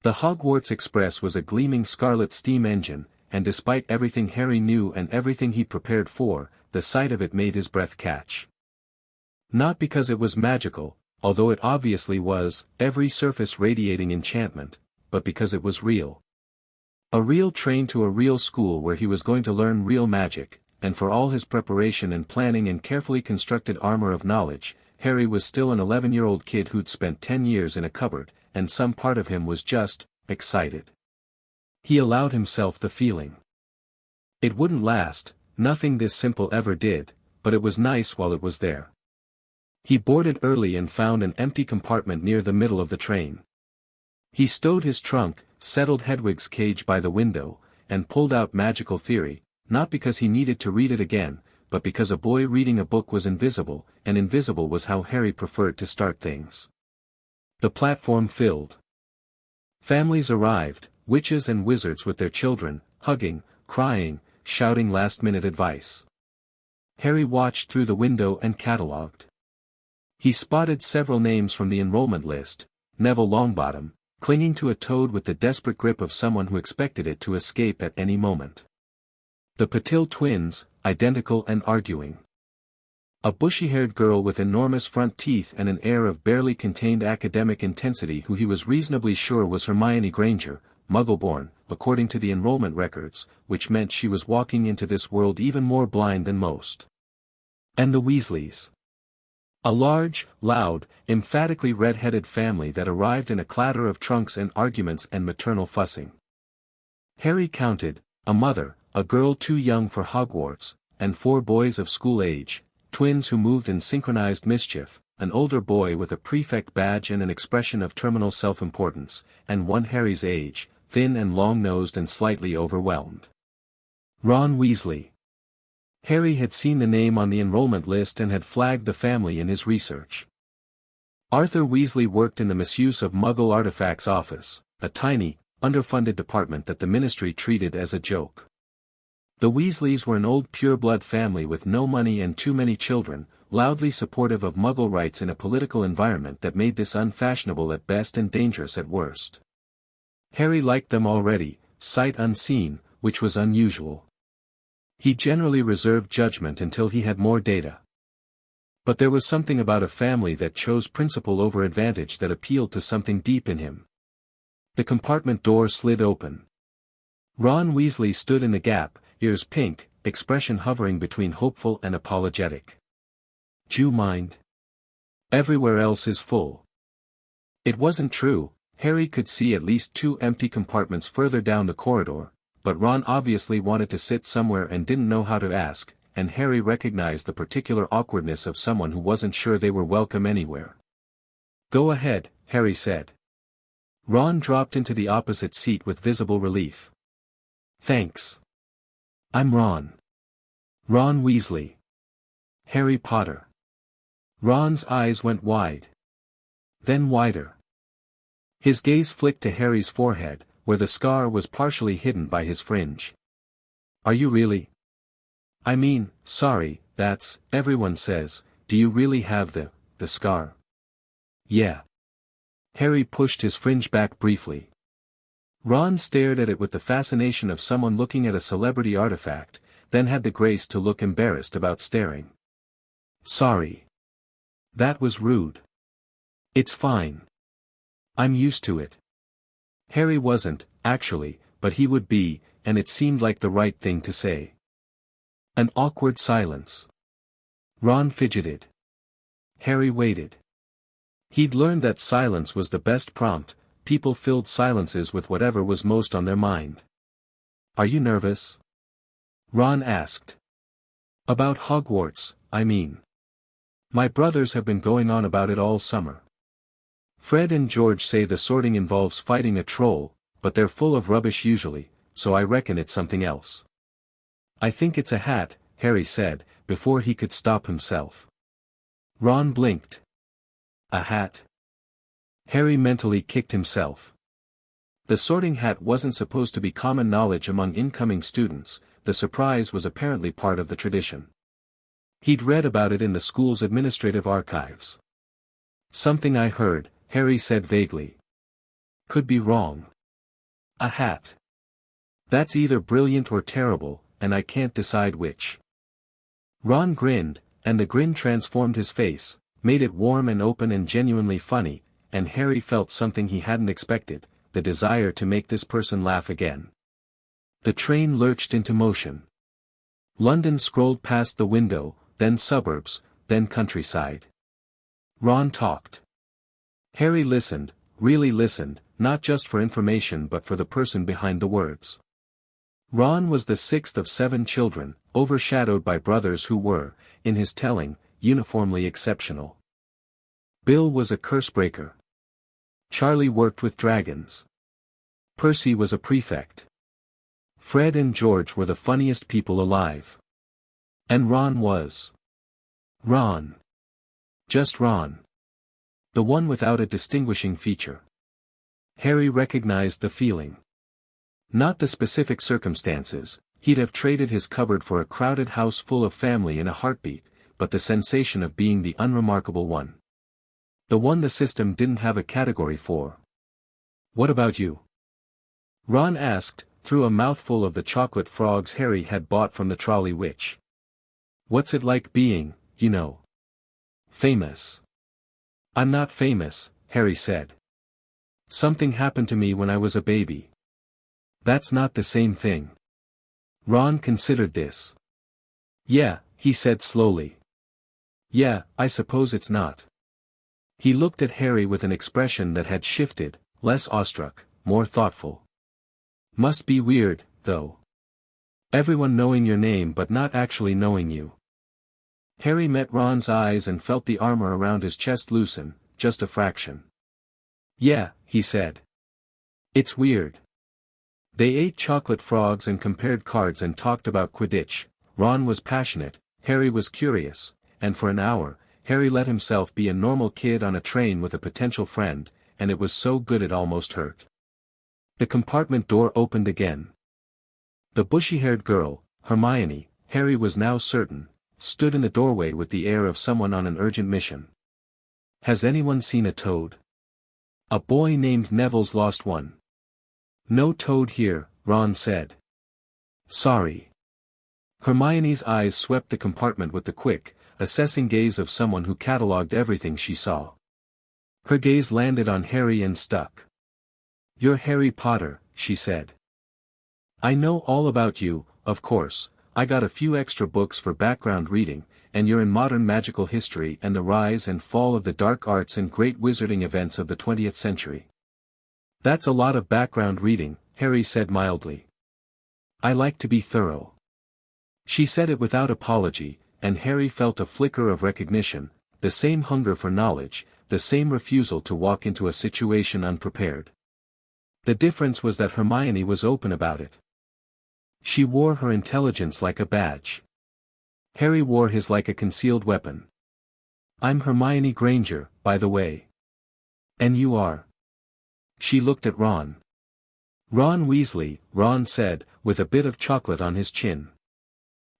The Hogwarts Express was a gleaming scarlet steam engine, and despite everything Harry knew and everything he'd prepared for, the sight of it made his breath catch. Not because it was magical, although it obviously was, every surface radiating enchantment, but because it was real. A real train to a real school where he was going to learn real magic, and for all his preparation and planning and carefully constructed armor of knowledge, Harry was still an 11-year-old kid who'd spent 10 years in a cupboard, and some part of him was just excited. He allowed himself the feeling. It wouldn't last, nothing this simple ever did, but it was nice while it was there. He boarded early and found an empty compartment near the middle of the train. He stowed his trunk, settled Hedwig's cage by the window, and pulled out Magical Theory, not because he needed to read it again, but because a boy reading a book was invisible, and invisible was how Harry preferred to start things. The platform filled. Families arrived, witches and wizards with their children, hugging, crying, shouting last-minute advice. Harry watched through the window and catalogued. He spotted several names from the enrollment list: Neville Longbottom, clinging to a toad with the desperate grip of someone who expected it to escape at any moment. The Patil twins, identical and arguing. A bushy-haired girl with enormous front teeth and an air of barely contained academic intensity who he was reasonably sure was Hermione Granger, Muggle-born, according to the enrollment records, which meant she was walking into this world even more blind than most. And the Weasleys. A large, loud, emphatically red-headed family that arrived in a clatter of trunks and arguments and maternal fussing. Harry counted: a mother, a girl too young for Hogwarts, and 4 boys of school age, twins who moved in synchronized mischief, an older boy with a prefect badge and an expression of terminal self-importance, and one Harry's age, thin and long-nosed and slightly overwhelmed. Ron Weasley. Harry had seen the name on the enrollment list and had flagged the family in his research. Arthur Weasley worked in the misuse of Muggle artifacts office, a tiny, underfunded department that the Ministry treated as a joke. The Weasleys were an old pure-blood family with no money and too many children, loudly supportive of Muggle rights in a political environment that made this unfashionable at best and dangerous at worst. Harry liked them already, sight unseen, which was unusual. He generally reserved judgment until he had more data. But there was something about a family that chose principle over advantage that appealed to something deep in him. The compartment door slid open. Ron Weasley stood in the gap, ears pink, expression hovering between hopeful and apologetic. "D'you mind? Everywhere else is full." It wasn't true. Harry could see at least 2 empty compartments further down the corridor, but Ron obviously wanted to sit somewhere and didn't know how to ask, and Harry recognized the particular awkwardness of someone who wasn't sure they were welcome anywhere. "Go ahead," Harry said. Ron dropped into the opposite seat with visible relief. "Thanks. I'm Ron. Ron Weasley. Harry Potter." Ron's eyes went wide. Then wider. His gaze flicked to Harry's forehead, where the scar was partially hidden by his fringe. "Are you really? I mean, sorry, everyone says, do you really have the scar?" "Yeah." Harry pushed his fringe back briefly. Ron stared at it with the fascination of someone looking at a celebrity artifact, then had the grace to look embarrassed about staring. "Sorry. That was rude." "It's fine. I'm used to it." Harry wasn't, actually, but he would be, and it seemed like the right thing to say. An awkward silence. Ron fidgeted. Harry waited. He'd learned that silence was the best prompt. People filled silences with whatever was most on their mind. "Are you nervous?" Ron asked. "About Hogwarts, I mean. My brothers have been going on about it all summer. Fred and George say the sorting involves fighting a troll, but they're full of rubbish usually, so I reckon it's something else." "I think it's a hat," Harry said, before he could stop himself. Ron blinked. "A hat?" Harry mentally kicked himself. The sorting hat wasn't supposed to be common knowledge among incoming students. The surprise was apparently part of the tradition. He'd read about it in the school's administrative archives. "Something I heard," Harry said vaguely. "Could be wrong." "A hat. That's either brilliant or terrible, and I can't decide which." Ron grinned, and the grin transformed his face, made it warm and open and genuinely funny, and Harry felt something he hadn't expected, the desire to make this person laugh again. The train lurched into motion. London scrolled past the window, then suburbs, then countryside. Ron talked. Harry listened, really listened, not just for information but for the person behind the words. Ron was the sixth of 7 children, overshadowed by brothers who were, in his telling, uniformly exceptional. Bill was a cursebreaker. Charlie worked with dragons. Percy was a prefect. Fred and George were the funniest people alive. And Ron was Ron. Just Ron. The one without a distinguishing feature. Harry recognized the feeling. Not the specific circumstances, he'd have traded his cupboard for a crowded house full of family in a heartbeat, but the sensation of being the unremarkable one. The one the system didn't have a category for. What about you? Ron asked, through a mouthful of the chocolate frogs Harry had bought from the trolley witch. What's it like being, you know, famous? I'm not famous, Harry said. Something happened to me when I was a baby. That's not the same thing. Ron considered this. Yeah, he said slowly. Yeah, I suppose it's not. He looked at Harry with an expression that had shifted, less awestruck, more thoughtful. Must be weird, though. Everyone knowing your name but not actually knowing you. Harry met Ron's eyes and felt the armor around his chest loosen, just a fraction. Yeah, he said. It's weird. They ate chocolate frogs and compared cards and talked about Quidditch. Ron was passionate, Harry was curious, and for an hour, Harry let himself be a normal kid on a train with a potential friend, and it was so good it almost hurt. The compartment door opened again. The bushy-haired girl, Hermione, Harry was now certain, stood in the doorway with the air of someone on an urgent mission. Has anyone seen a toad? A boy named Neville's lost one. No toad here, Ron said. Sorry. Hermione's eyes swept the compartment with the quick, assessing gaze of someone who catalogued everything she saw. Her gaze landed on Harry and stuck. You're Harry Potter, she said. I know all about you, of course. I got a few extra books for background reading, and you're in modern magical history and the rise and fall of the dark arts and great wizarding events of the 20th century. That's a lot of background reading, Harry said mildly. I like to be thorough. She said it without apology, and Harry felt a flicker of recognition, the same hunger for knowledge, the same refusal to walk into a situation unprepared. The difference was that Hermione was open about it. She wore her intelligence like a badge. Harry wore his like a concealed weapon. I'm Hermione Granger, by the way. And you are? She looked at Ron. Ron Weasley, Ron said, with a bit of chocolate on his chin.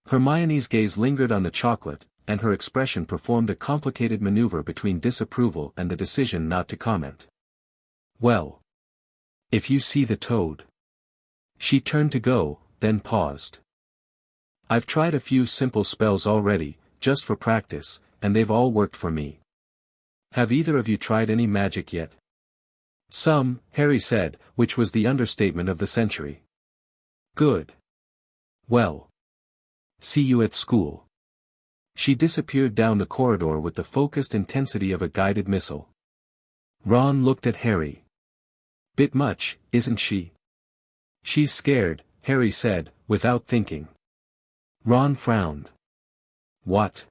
Hermione's gaze lingered on the chocolate, and her expression performed a complicated maneuver between disapproval and the decision not to comment. Well. If you see the toad. She turned to go, then paused. I've tried a few simple spells already, just for practice, and they've all worked for me. Have either of you tried any magic yet? Some, Harry said, which was the understatement of the century. Good. Well. See you at school. She disappeared down the corridor with the focused intensity of a guided missile. Ron looked at Harry. Bit much, isn't she? She's scared, Harry said, without thinking. Ron frowned. What?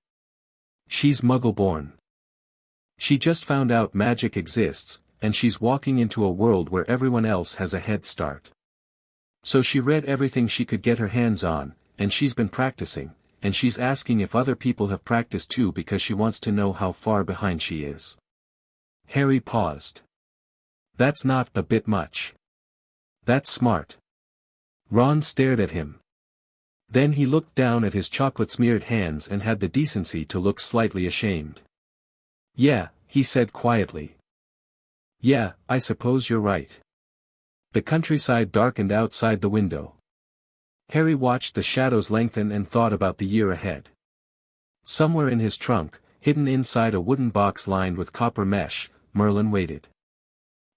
She's Muggle-born. She just found out magic exists, and she's walking into a world where everyone else has a head start. So she read everything she could get her hands on, and she's been practicing, and she's asking if other people have practiced too because she wants to know how far behind she is. Harry paused. That's not a bit much. That's smart. Ron stared at him. Then he looked down at his chocolate-smeared hands and had the decency to look slightly ashamed. Yeah, he said quietly. Yeah, I suppose you're right. The countryside darkened outside the window. Harry watched the shadows lengthen and thought about the year ahead. Somewhere in his trunk, hidden inside a wooden box lined with copper mesh, Merlin waited.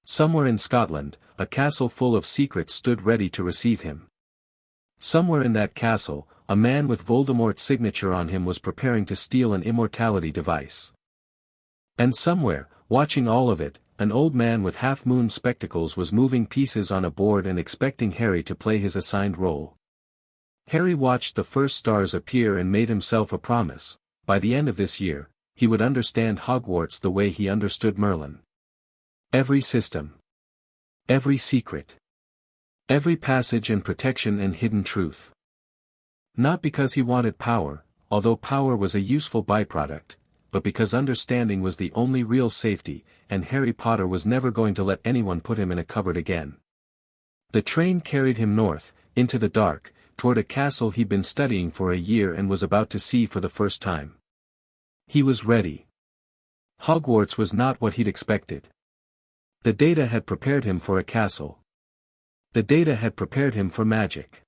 Somewhere in Scotland, a castle full of secrets stood ready to receive him. Somewhere in that castle, a man with Voldemort's signature on him was preparing to steal an immortality device. And somewhere, watching all of it, an old man with half-moon spectacles was moving pieces on a board and expecting Harry to play his assigned role. Harry watched the first stars appear and made himself a promise: by the end of this year, he would understand Hogwarts the way he understood Merlin. Every system. Every secret. Every passage and protection and hidden truth. Not because he wanted power, although power was a useful byproduct, but because understanding was the only real safety, and Harry Potter was never going to let anyone put him in a cupboard again. The train carried him north, into the dark, toward a castle he'd been studying for a year and was about to see for the first time. He was ready. Hogwarts was not what he'd expected. The data had prepared him for a castle. The data had prepared him for magic.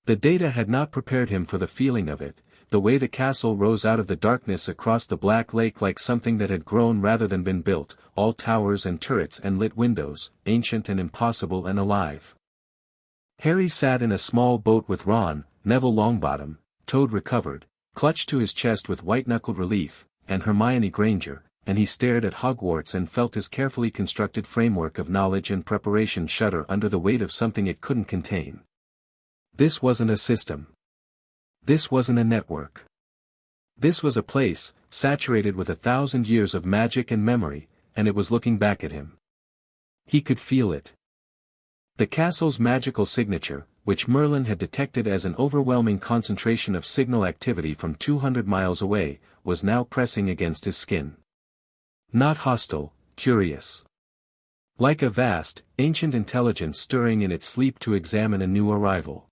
The data had not prepared him for the feeling of it, the way the castle rose out of the darkness across the Black Lake like something that had grown rather than been built, all towers and turrets and lit windows, ancient and impossible and alive. Harry sat in a small boat with Ron, Neville Longbottom, Toad recovered, clutched to his chest with white-knuckled relief, and Hermione Granger, and he stared at Hogwarts and felt his carefully constructed framework of knowledge and preparation shudder under the weight of something it couldn't contain. This wasn't a system. This wasn't a network. This was a place, saturated with 1,000 years of magic and memory, and it was looking back at him. He could feel it. The castle's magical signature, which Merlin had detected as an overwhelming concentration of signal activity from 200 miles away, was now pressing against his skin. Not hostile, curious. Like a vast, ancient intelligence stirring in its sleep to examine a new arrival.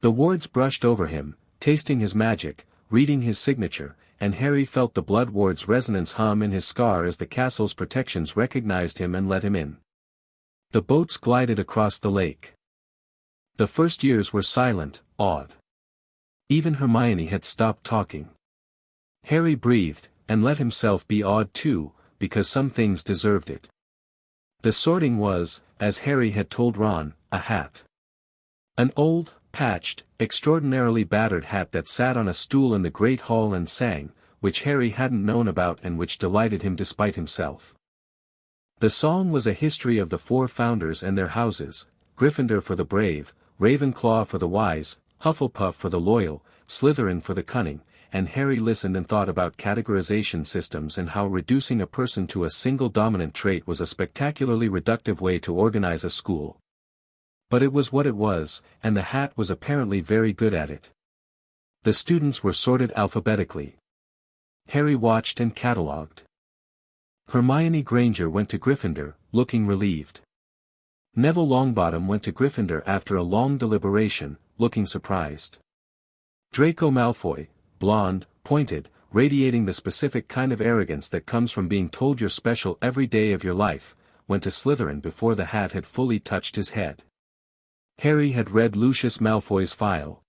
The wards brushed over him, tasting his magic, reading his signature, and Harry felt the blood ward's resonance hum in his scar as the castle's protections recognized him and let him in. The boats glided across the lake. The first years were silent, awed. Even Hermione had stopped talking. Harry breathed, and let himself be awed too, because some things deserved it. The sorting was, as Harry had told Ron, a hat. An old, patched, extraordinarily battered hat that sat on a stool in the great hall and sang, which Harry hadn't known about and which delighted him despite himself. The song was a history of the 4 founders and their houses: Gryffindor for the brave, Ravenclaw for the wise, Hufflepuff for the loyal, Slytherin for the cunning, and Harry listened and thought about categorization systems and how reducing a person to a single dominant trait was a spectacularly reductive way to organize a school. But it was what it was, and the hat was apparently very good at it. The students were sorted alphabetically. Harry watched and catalogued. Hermione Granger went to Gryffindor, looking relieved. Neville Longbottom went to Gryffindor after a long deliberation, looking surprised. Draco Malfoy, blonde, pointed, radiating the specific kind of arrogance that comes from being told you're special every day of your life, went to Slytherin before the hat had fully touched his head. Harry had read Lucius Malfoy's file.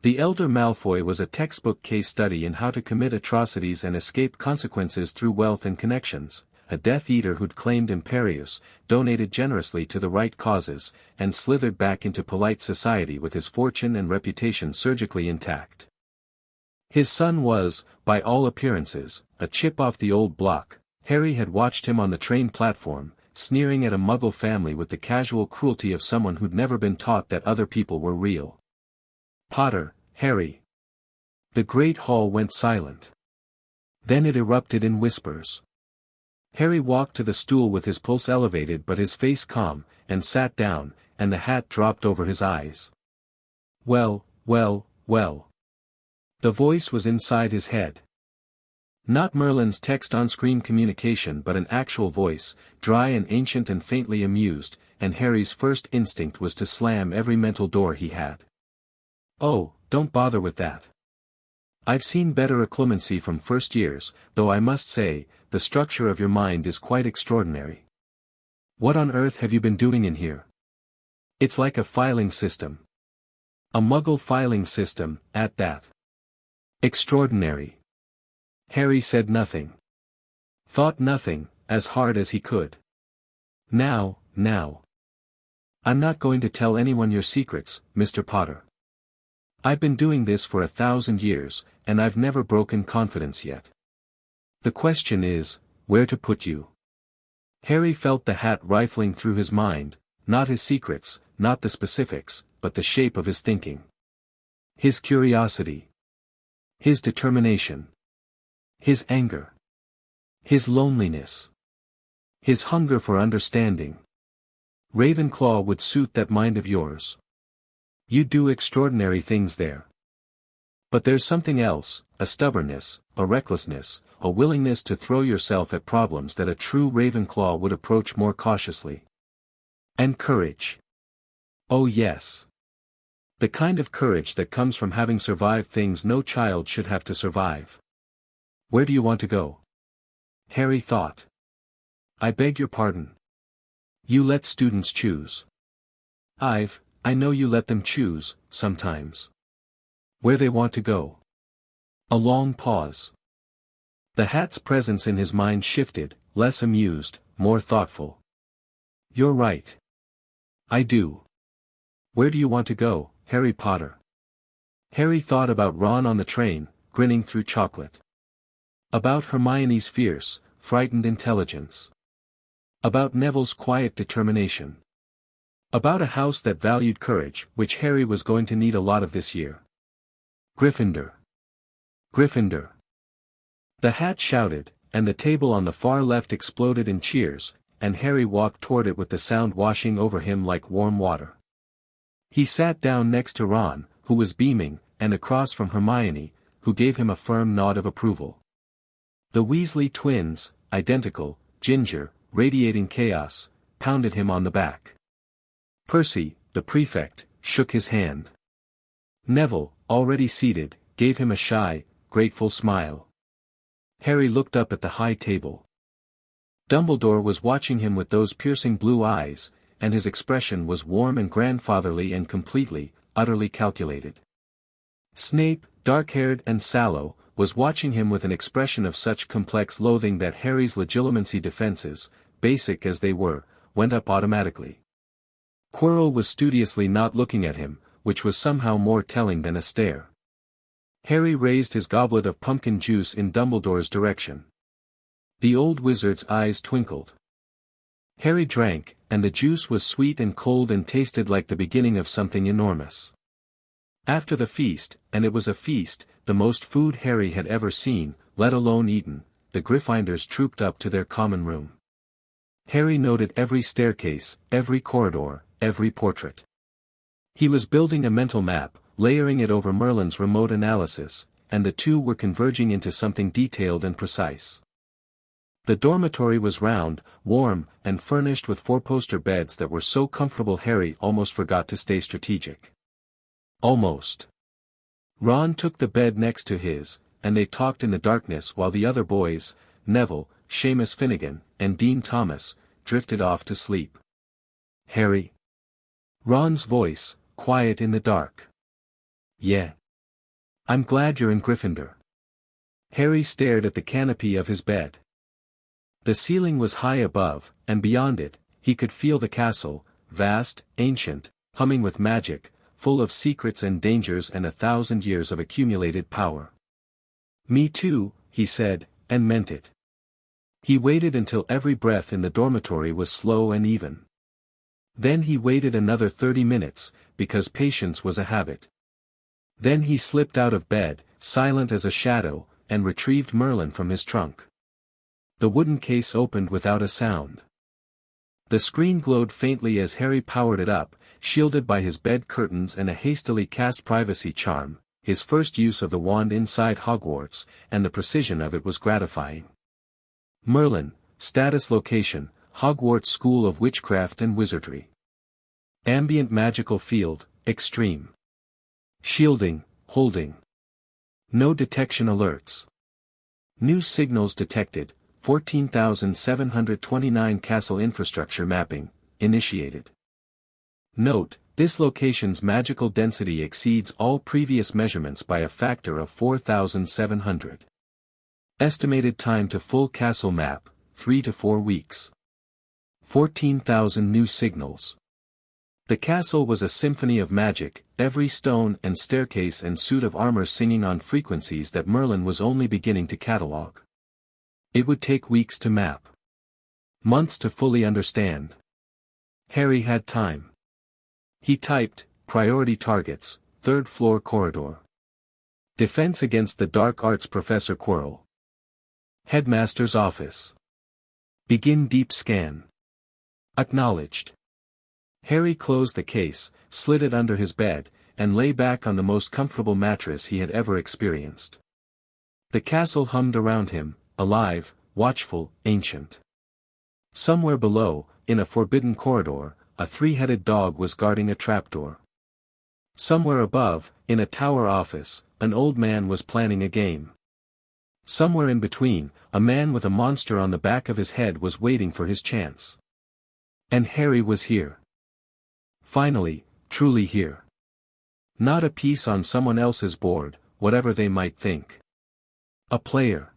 The elder Malfoy was a textbook case study in how to commit atrocities and escape consequences through wealth and connections, a Death Eater who'd claimed Imperius, donated generously to the right causes, and slithered back into polite society with his fortune and reputation surgically intact. His son was, by all appearances, a chip off the old block. Harry had watched him on the train platform, sneering at a Muggle family with the casual cruelty of someone who'd never been taught that other people were real. Potter, Harry. The great hall went silent. Then it erupted in whispers. Harry walked to the stool with his pulse elevated but his face calm, and sat down, and the hat dropped over his eyes. Well, well, well. The voice was inside his head. Not Merlin's text on-screen communication but an actual voice, dry and ancient and faintly amused, and Harry's first instinct was to slam every mental door he had. Oh, don't bother with that. I've seen better occlumency from first years, though I must say, the structure of your mind is quite extraordinary. What on earth have you been doing in here? It's like a filing system. A Muggle filing system, at that. Extraordinary. Harry said nothing. Thought nothing, as hard as he could. Now. I'm not going to tell anyone your secrets, Mr. Potter. I've been doing this for 1,000 years, and I've never broken confidence yet. The question is, where to put you? Harry felt the hat rifling through his mind, not his secrets, not the specifics, but the shape of his thinking. His curiosity. His determination. His anger. His loneliness. His hunger for understanding. Ravenclaw would suit that mind of yours. You do extraordinary things there. But there's something else, a stubbornness, a recklessness, a willingness to throw yourself at problems that a true Ravenclaw would approach more cautiously. And courage. Oh yes. The kind of courage that comes from having survived things no child should have to survive. Where do you want to go? Harry thought. I beg your pardon. You let students choose. I know you let them choose, sometimes. Where they want to go. A long pause. The hat's presence in his mind shifted, less amused, more thoughtful. You're right. I do. Where do you want to go, Harry Potter? Harry thought about Ron on the train, grinning through chocolate. About Hermione's fierce, frightened intelligence. About Neville's quiet determination. About a house that valued courage, which Harry was going to need a lot of this year. Gryffindor. Gryffindor. The hat shouted, and the table on the far left exploded in cheers, and Harry walked toward it with the sound washing over him like warm water. He sat down next to Ron, who was beaming, and across from Hermione, who gave him a firm nod of approval. The Weasley twins, identical, ginger, radiating chaos, pounded him on the back. Percy, the prefect, shook his hand. Neville, already seated, gave him a shy, grateful smile. Harry looked up at the high table. Dumbledore was watching him with those piercing blue eyes, and his expression was warm and grandfatherly and completely, utterly calculated. Snape, dark-haired and sallow, was watching him with an expression of such complex loathing that Harry's legitimacy defenses, basic as they were, went up automatically. Quirrell was studiously not looking at him, which was somehow more telling than a stare. Harry raised his goblet of pumpkin juice in Dumbledore's direction. The old wizard's eyes twinkled. Harry drank, and the juice was sweet and cold and tasted like the beginning of something enormous. After the feast, and it was a feast, the most food Harry had ever seen, let alone eaten, the Gryffindors trooped up to their common room. Harry noted every staircase, every corridor, every portrait. He was building a mental map, layering it over Merlin's remote analysis, and the two were converging into something detailed and precise. The dormitory was round, warm, and furnished with four-poster beds that were so comfortable Harry almost forgot to stay strategic. Almost. Ron took the bed next to his, and they talked in the darkness while the other boys, Neville, Seamus Finnegan, and Dean Thomas, drifted off to sleep. Harry. Ron's voice, quiet in the dark. Yeah. I'm glad you're in Gryffindor. Harry stared at the canopy of his bed. The ceiling was high above, and beyond it, he could feel the castle, vast, ancient, humming with magic, full of secrets and dangers and 1,000 years of accumulated power. Me too, he said, and meant it. He waited until every breath in the dormitory was slow and even. Then he waited another 30 minutes, because patience was a habit. Then he slipped out of bed, silent as a shadow, and retrieved Merlin from his trunk. The wooden case opened without a sound. The screen glowed faintly as Harry powered it up, shielded by his bed curtains and a hastily cast privacy charm, his first use of the wand inside Hogwarts, and the precision of it was gratifying. Merlin, status location, Hogwarts School of Witchcraft and Wizardry. Ambient magical field, extreme. Shielding, holding. No detection alerts. New signals detected, 14,729 castle infrastructure mapping, initiated. Note, this location's magical density exceeds all previous measurements by a factor of 4,700. Estimated time to full castle map, 3 to 4 weeks. 14,000 new signals. The castle was a symphony of magic, every stone and staircase and suit of armor singing on frequencies that Merlin was only beginning to catalogue. It would take weeks to map. Months to fully understand. Harry had time. He typed, priority targets, third floor corridor. Defense against the dark arts Professor Quirrell. Headmaster's office. Begin deep scan. Acknowledged. Harry closed the case, slid it under his bed, and lay back on the most comfortable mattress he had ever experienced. The castle hummed around him, alive, watchful, ancient. Somewhere below, in a forbidden corridor, a three-headed dog was guarding a trapdoor. Somewhere above, in a tower office, an old man was planning a game. Somewhere in between, a man with a monster on the back of his head was waiting for his chance. And Harry was here. Finally, truly here. Not a piece on someone else's board, whatever they might think. A player.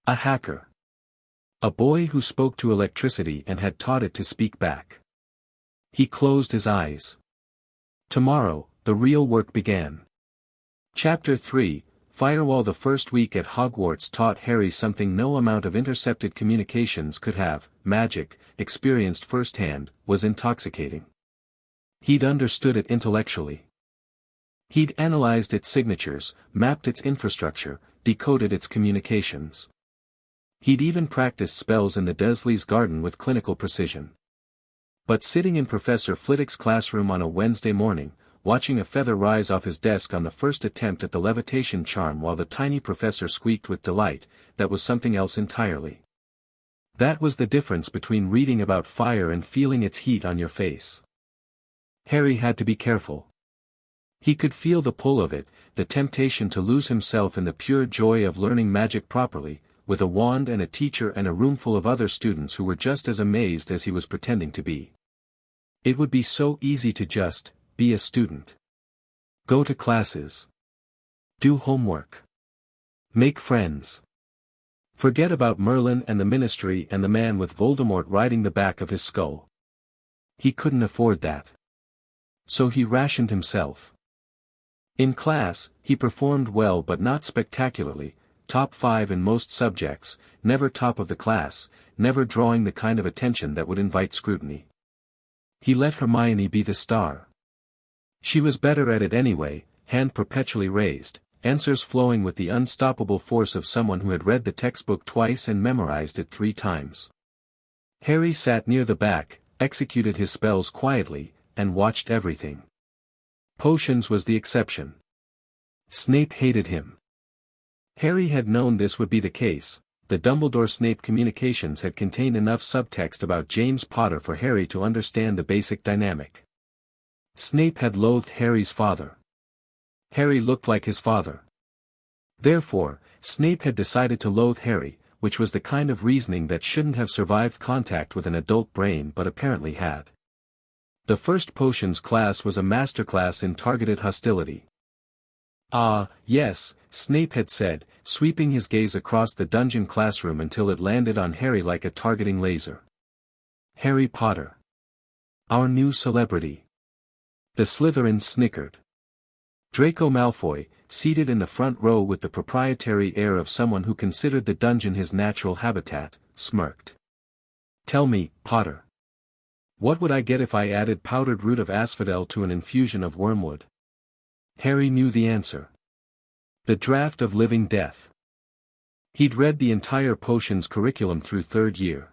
A hacker. A boy who spoke to electricity and had taught it to speak back. He closed his eyes. Tomorrow, the real work began. Chapter 3, Firewall. The first week at Hogwarts taught Harry something no amount of intercepted communications could have. Magic, experienced firsthand, was intoxicating. He'd understood it intellectually. He'd analyzed its signatures, mapped its infrastructure, decoded its communications. He'd even practiced spells in the Dursley's garden with clinical precision. But sitting in Professor Flitwick's classroom on a Wednesday morning, watching a feather rise off his desk on the first attempt at the levitation charm while the tiny professor squeaked with delight, that was something else entirely. That was the difference between reading about fire and feeling its heat on your face. Harry had to be careful. He could feel the pull of it, the temptation to lose himself in the pure joy of learning magic properly, with a wand and a teacher and a roomful of other students who were just as amazed as he was pretending to be. It would be so easy to just be a student. Go to classes. Do homework. Make friends. Forget about Merlin and the Ministry and the man with Voldemort riding the back of his skull. He couldn't afford that. So he rationed himself. In class, he performed well but not spectacularly, top 5 in most subjects, never top of the class, never drawing the kind of attention that would invite scrutiny. He let Hermione be the star. She was better at it anyway, hand perpetually raised, answers flowing with the unstoppable force of someone who had read the textbook twice and memorized it 3 times. Harry sat near the back, executed his spells quietly, and watched everything. Potions was the exception. Snape hated him. Harry had known this would be the case. The Dumbledore-Snape communications had contained enough subtext about James Potter for Harry to understand the basic dynamic. Snape had loathed Harry's father. Harry looked like his father. Therefore, Snape had decided to loathe Harry, which was the kind of reasoning that shouldn't have survived contact with an adult brain but apparently had. The first potions class was a masterclass in targeted hostility. Ah, yes, Snape had said, sweeping his gaze across the dungeon classroom until it landed on Harry like a targeting laser. Harry Potter. Our new celebrity. The Slytherins snickered. Draco Malfoy, seated in the front row with the proprietary air of someone who considered the dungeon his natural habitat, smirked. Tell me, Potter. What would I get if I added powdered root of asphodel to an infusion of wormwood? Harry knew the answer. The Draft of Living Death. He'd read the entire potions curriculum through 3rd year.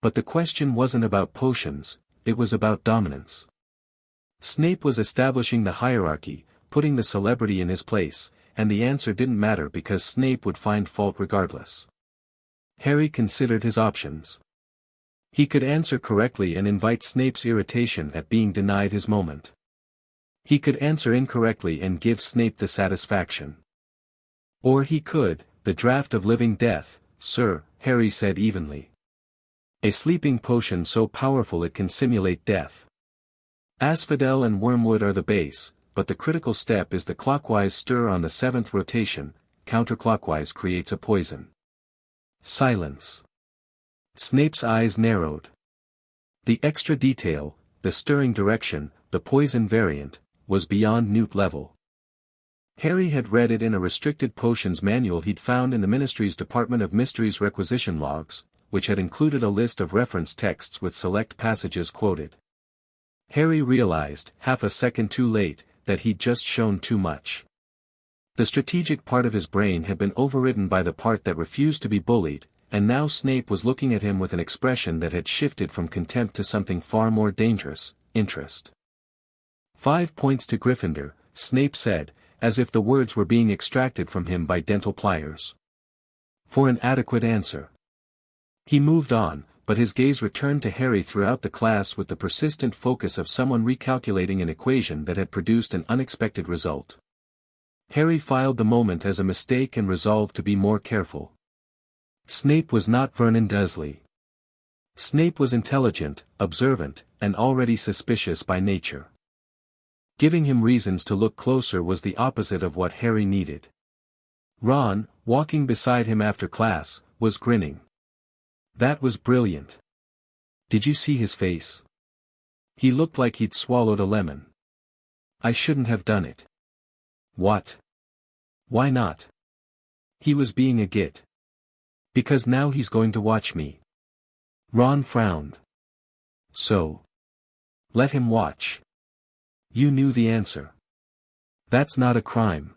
But the question wasn't about potions, it was about dominance. Snape was establishing the hierarchy, putting the celebrity in his place, and the answer didn't matter because Snape would find fault regardless. Harry considered his options. He could answer correctly and invite Snape's irritation at being denied his moment. He could answer incorrectly and give Snape the satisfaction. Or he could, the Draft of Living Death, sir, Harry said evenly. A sleeping potion so powerful it can simulate death. Asphodel and wormwood are the base, but the critical step is the clockwise stir on the 7th rotation, counterclockwise creates a poison. Silence. Snape's eyes narrowed. The extra detail, the stirring direction, the poison variant, was beyond Newt level. Harry had read it in a restricted potions manual he'd found in the Ministry's Department of Mysteries requisition logs, which had included a list of reference texts with select passages quoted. Harry realized, half a second too late, that he'd just shown too much. The strategic part of his brain had been overridden by the part that refused to be bullied, and now Snape was looking at him with an expression that had shifted from contempt to something far more dangerous, interest. 5 points to Gryffindor, Snape said, as if the words were being extracted from him by dental pliers. For an adequate answer. He moved on, but his gaze returned to Harry throughout the class with the persistent focus of someone recalculating an equation that had produced an unexpected result. Harry filed the moment as a mistake and resolved to be more careful. Snape was not Vernon Dursley. Snape was intelligent, observant, and already suspicious by nature. Giving him reasons to look closer was the opposite of what Harry needed. Ron, walking beside him after class, was grinning. That was brilliant. Did you see his face? He looked like he'd swallowed a lemon. I shouldn't have done it. What? Why not? He was being a git. Because now he's going to watch me. Ron frowned. So? Let him watch. You knew the answer. That's not a crime.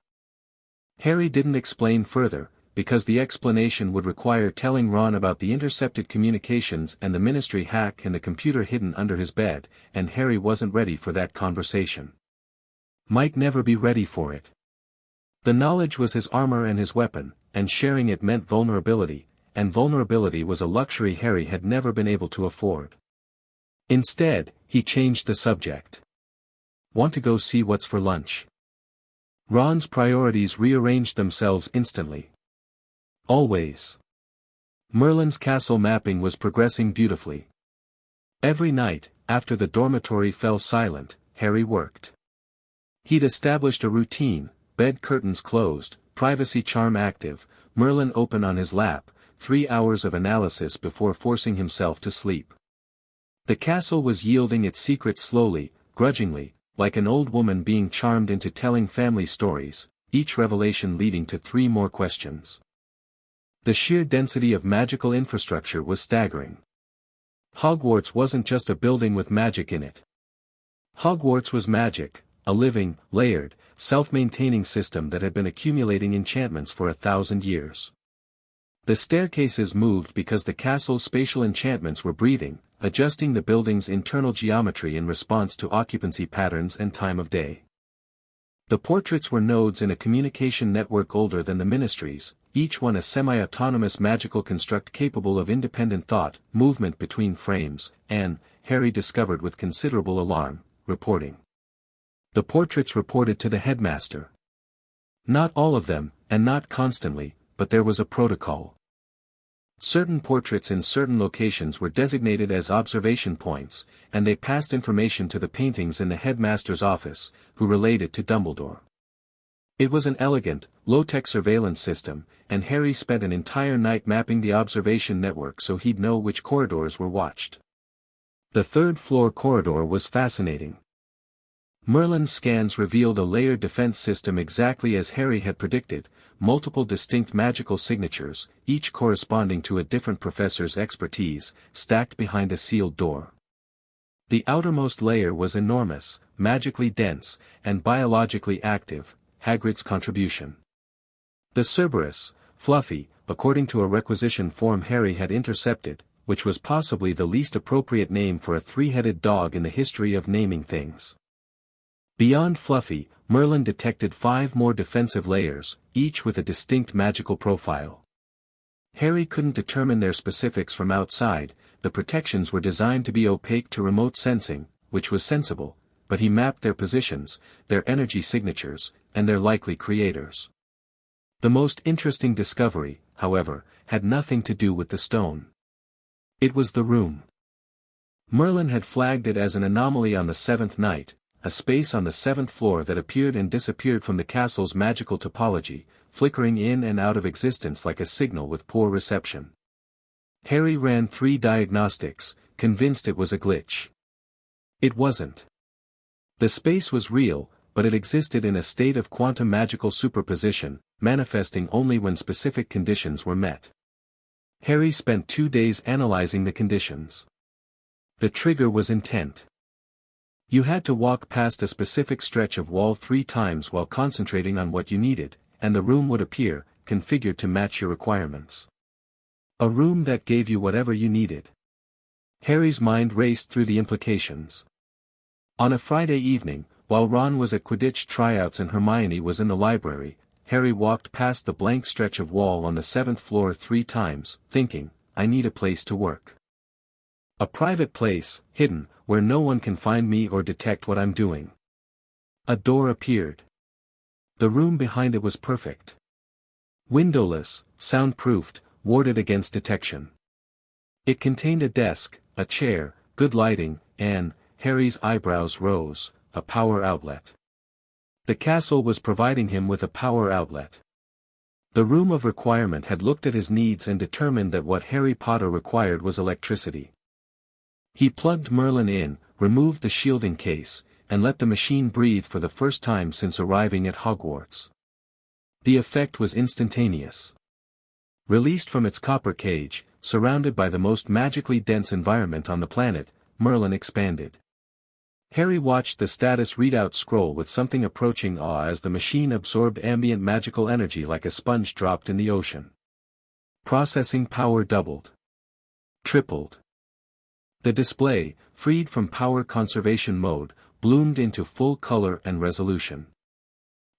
Harry didn't explain further, because the explanation would require telling Ron about the intercepted communications and the Ministry hack and the computer hidden under his bed, and Harry wasn't ready for that conversation. Might never be ready for it. The knowledge was his armor and his weapon, and sharing it meant vulnerability, and vulnerability was a luxury Harry had never been able to afford. Instead, he changed the subject. Want to go see what's for lunch? Ron's priorities rearranged themselves instantly. Always. Merlin's castle mapping was progressing beautifully. Every night, after the dormitory fell silent, Harry worked. He'd established a routine, bed curtains closed, privacy charm active, Merlin open on his lap, 3 hours of analysis before forcing himself to sleep. The castle was yielding its secrets slowly, grudgingly, like an old woman being charmed into telling family stories, each revelation leading to 3 more questions. The sheer density of magical infrastructure was staggering. Hogwarts wasn't just a building with magic in it. Hogwarts was magic, a living, layered, self-maintaining system that had been accumulating enchantments for 1,000 years. The staircases moved because the castle's spatial enchantments were breathing, adjusting the building's internal geometry in response to occupancy patterns and time of day. The portraits were nodes in a communication network older than the Ministry's, each one a semi-autonomous magical construct capable of independent thought, movement between frames, and, Harry discovered with considerable alarm, reporting. The portraits reported to the headmaster. Not all of them, and not constantly, but there was a protocol. Certain portraits in certain locations were designated as observation points, and they passed information to the paintings in the headmaster's office, who relayed it to Dumbledore. It was an elegant, low-tech surveillance system, and Harry spent an entire night mapping the observation network so he'd know which corridors were watched. The third-floor corridor was fascinating. Merlin's scans revealed a layered defense system exactly as Harry had predicted, multiple distinct magical signatures, each corresponding to a different professor's expertise, stacked behind a sealed door. The outermost layer was enormous, magically dense, and biologically active, Hagrid's contribution. The Cerberus, Fluffy, according to a requisition form Harry had intercepted, which was possibly the least appropriate name for a 3-headed dog in the history of naming things. Beyond Fluffy, Merlin detected 5 more defensive layers, each with a distinct magical profile. Harry couldn't determine their specifics from outside, the protections were designed to be opaque to remote sensing, which was sensible, but he mapped their positions, their energy signatures, and their likely creators. The most interesting discovery, however, had nothing to do with the stone. It was the room. Merlin had flagged it as an anomaly on the 7th night, a space on the 7th floor that appeared and disappeared from the castle's magical topology, flickering in and out of existence like a signal with poor reception. Harry ran 3 diagnostics, convinced it was a glitch. It wasn't. The space was real, but it existed in a state of quantum magical superposition, manifesting only when specific conditions were met. Harry spent 2 days analyzing the conditions. The trigger was intent. You had to walk past a specific stretch of wall 3 times while concentrating on what you needed, and the room would appear, configured to match your requirements. A room that gave you whatever you needed. Harry's mind raced through the implications. On a Friday evening, while Ron was at Quidditch tryouts and Hermione was in the library, Harry walked past the blank stretch of wall on the 7th floor 3 times, thinking, I need a place to work. A private place, hidden, where no one can find me or detect what I'm doing. A door appeared. The room behind it was perfect. Windowless, soundproofed, warded against detection. It contained a desk, a chair, good lighting, and, Harry's eyebrows rose, a power outlet. The castle was providing him with a power outlet. The room of requirement had looked at his needs and determined that what Harry Potter required was electricity. He plugged Merlin in, removed the shielding case, and let the machine breathe for the first time since arriving at Hogwarts. The effect was instantaneous. Released from its copper cage, surrounded by the most magically dense environment on the planet, Merlin expanded. Harry watched the status readout scroll with something approaching awe as the machine absorbed ambient magical energy like a sponge dropped in the ocean. Processing power doubled. Tripled. The display, freed from power conservation mode, bloomed into full color and resolution.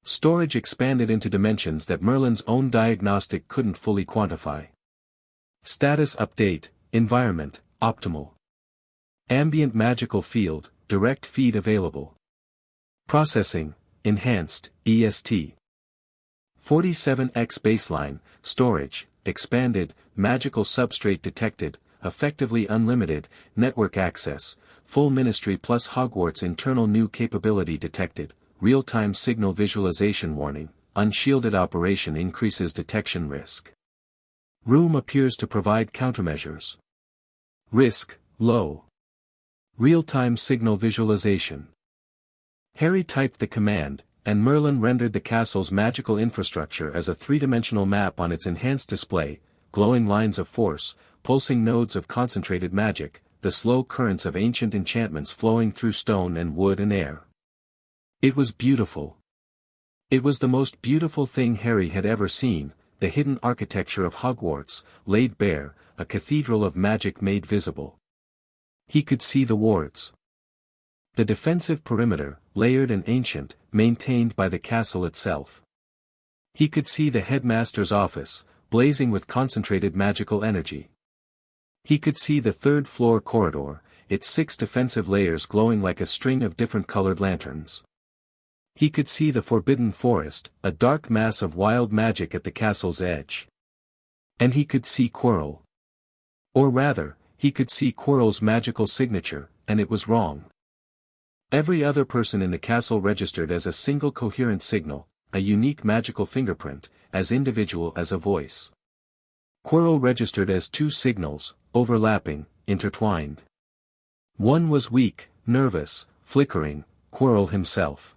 Storage expanded into dimensions that Merlin's own diagnostic couldn't fully quantify. Status update, environment, optimal. Ambient magical field, direct feed available. Processing, enhanced, EST. 47x baseline, storage, expanded, magical substrate detected, effectively unlimited, network access, full ministry plus Hogwarts internal new capability detected, real-time signal visualization warning, unshielded operation increases detection risk. Room appears to provide countermeasures. Risk, low. Real-time signal visualization. Harry typed the command, and Merlin rendered the castle's magical infrastructure as a 3-dimensional map on its enhanced display, glowing lines of force, pulsing nodes of concentrated magic, the slow currents of ancient enchantments flowing through stone and wood and air. It was beautiful. It was the most beautiful thing Harry had ever seen, the hidden architecture of Hogwarts, laid bare, a cathedral of magic made visible. He could see the wards. The defensive perimeter, layered and ancient, maintained by the castle itself. He could see the headmaster's office, blazing with concentrated magical energy. He could see the 3rd-floor corridor, its 6 defensive layers glowing like a string of different colored lanterns. He could see the Forbidden Forest, a dark mass of wild magic at the castle's edge. And he could see Quirrell. Or rather, he could see Quirrell's magical signature, and it was wrong. Every other person in the castle registered as a single coherent signal, a unique magical fingerprint, as individual as a voice. Quirrell registered as 2 signals, overlapping, intertwined. One was weak, nervous, flickering, Quirrell himself.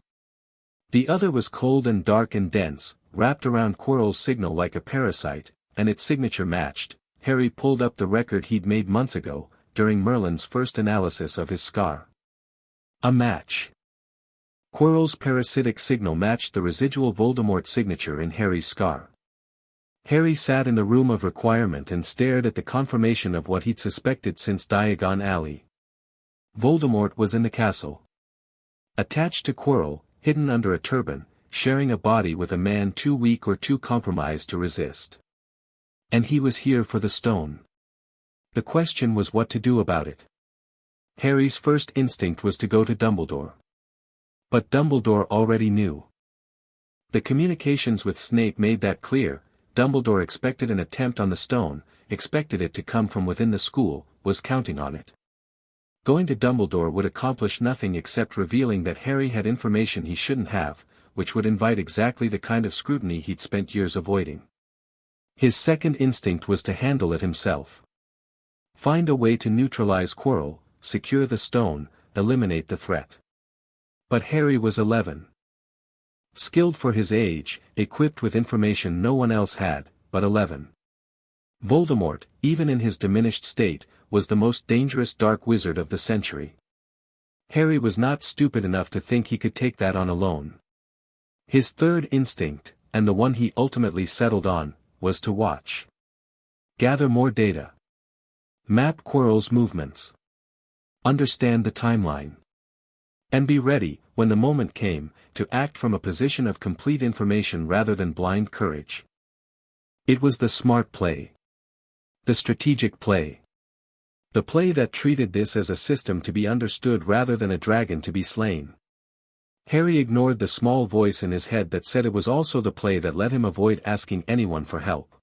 The other was cold and dark and dense, wrapped around Quirrell's signal like a parasite, and its signature matched. Harry pulled up the record he'd made months ago, during Merlin's first analysis of his scar. A match. Quirrell's parasitic signal matched the residual Voldemort signature in Harry's scar. Harry sat in the room of requirement and stared at the confirmation of what he'd suspected since Diagon Alley. Voldemort was in the castle. Attached to Quirrell, hidden under a turban, sharing a body with a man too weak or too compromised to resist. And he was here for the stone. The question was what to do about it. Harry's first instinct was to go to Dumbledore. But Dumbledore already knew. The communications with Snape made that clear. Dumbledore expected an attempt on the stone, expected it to come from within the school, was counting on it. Going to Dumbledore would accomplish nothing except revealing that Harry had information he shouldn't have, which would invite exactly the kind of scrutiny he'd spent years avoiding. His second instinct was to handle it himself. Find a way to neutralize Quirrell, secure the stone, eliminate the threat. But Harry was 11. Skilled for his age, equipped with information no one else had, but 11. Voldemort, even in his diminished state, was the most dangerous dark wizard of the century. Harry was not stupid enough to think he could take that on alone. His third instinct, and the one he ultimately settled on, was to watch. Gather more data. Map Quirrell's movements. Understand the timeline. And be ready, when the moment came, to act from a position of complete information rather than blind courage. It was the smart play. The strategic play. The play that treated this as a system to be understood rather than a dragon to be slain. Harry ignored the small voice in his head that said it was also the play that let him avoid asking anyone for help.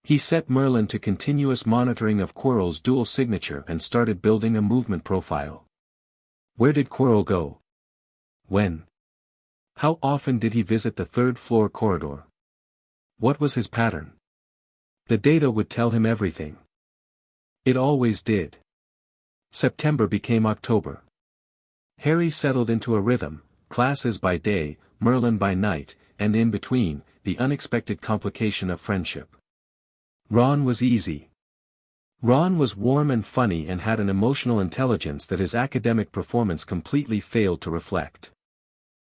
He set Merlin to continuous monitoring of Quirrell's dual signature and started building a movement profile. Where did Quirrell go? When? How often did he visit the third-floor corridor? What was his pattern? The data would tell him everything. It always did. September became October. Harry settled into a rhythm, classes by day, Merlin by night, and in between, the unexpected complication of friendship. Ron was easy. Ron was warm and funny and had an emotional intelligence that his academic performance completely failed to reflect.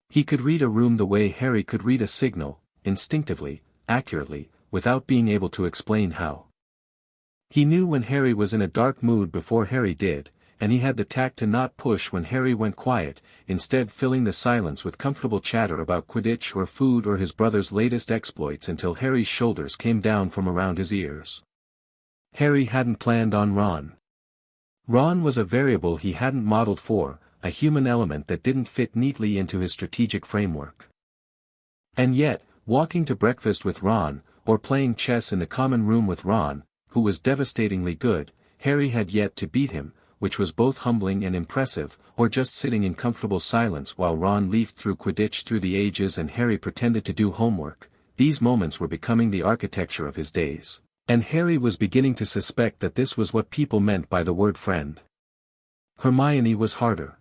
He could read a room the way Harry could read a signal, instinctively, accurately, without being able to explain how. He knew when Harry was in a dark mood before Harry did, and he had the tact to not push when Harry went quiet, instead filling the silence with comfortable chatter about Quidditch or food or his brother's latest exploits until Harry's shoulders came down from around his ears. Harry hadn't planned on Ron. Ron was a variable he hadn't modeled for, a human element that didn't fit neatly into his strategic framework. And yet, walking to breakfast with Ron, or playing chess in the common room with Ron, who was devastatingly good, Harry had yet to beat him, which was both humbling and impressive, or just sitting in comfortable silence while Ron leafed through Quidditch through the ages and Harry pretended to do homework. These moments were becoming the architecture of his days, and Harry was beginning to suspect that this was what people meant by the word friend. Hermione was harder.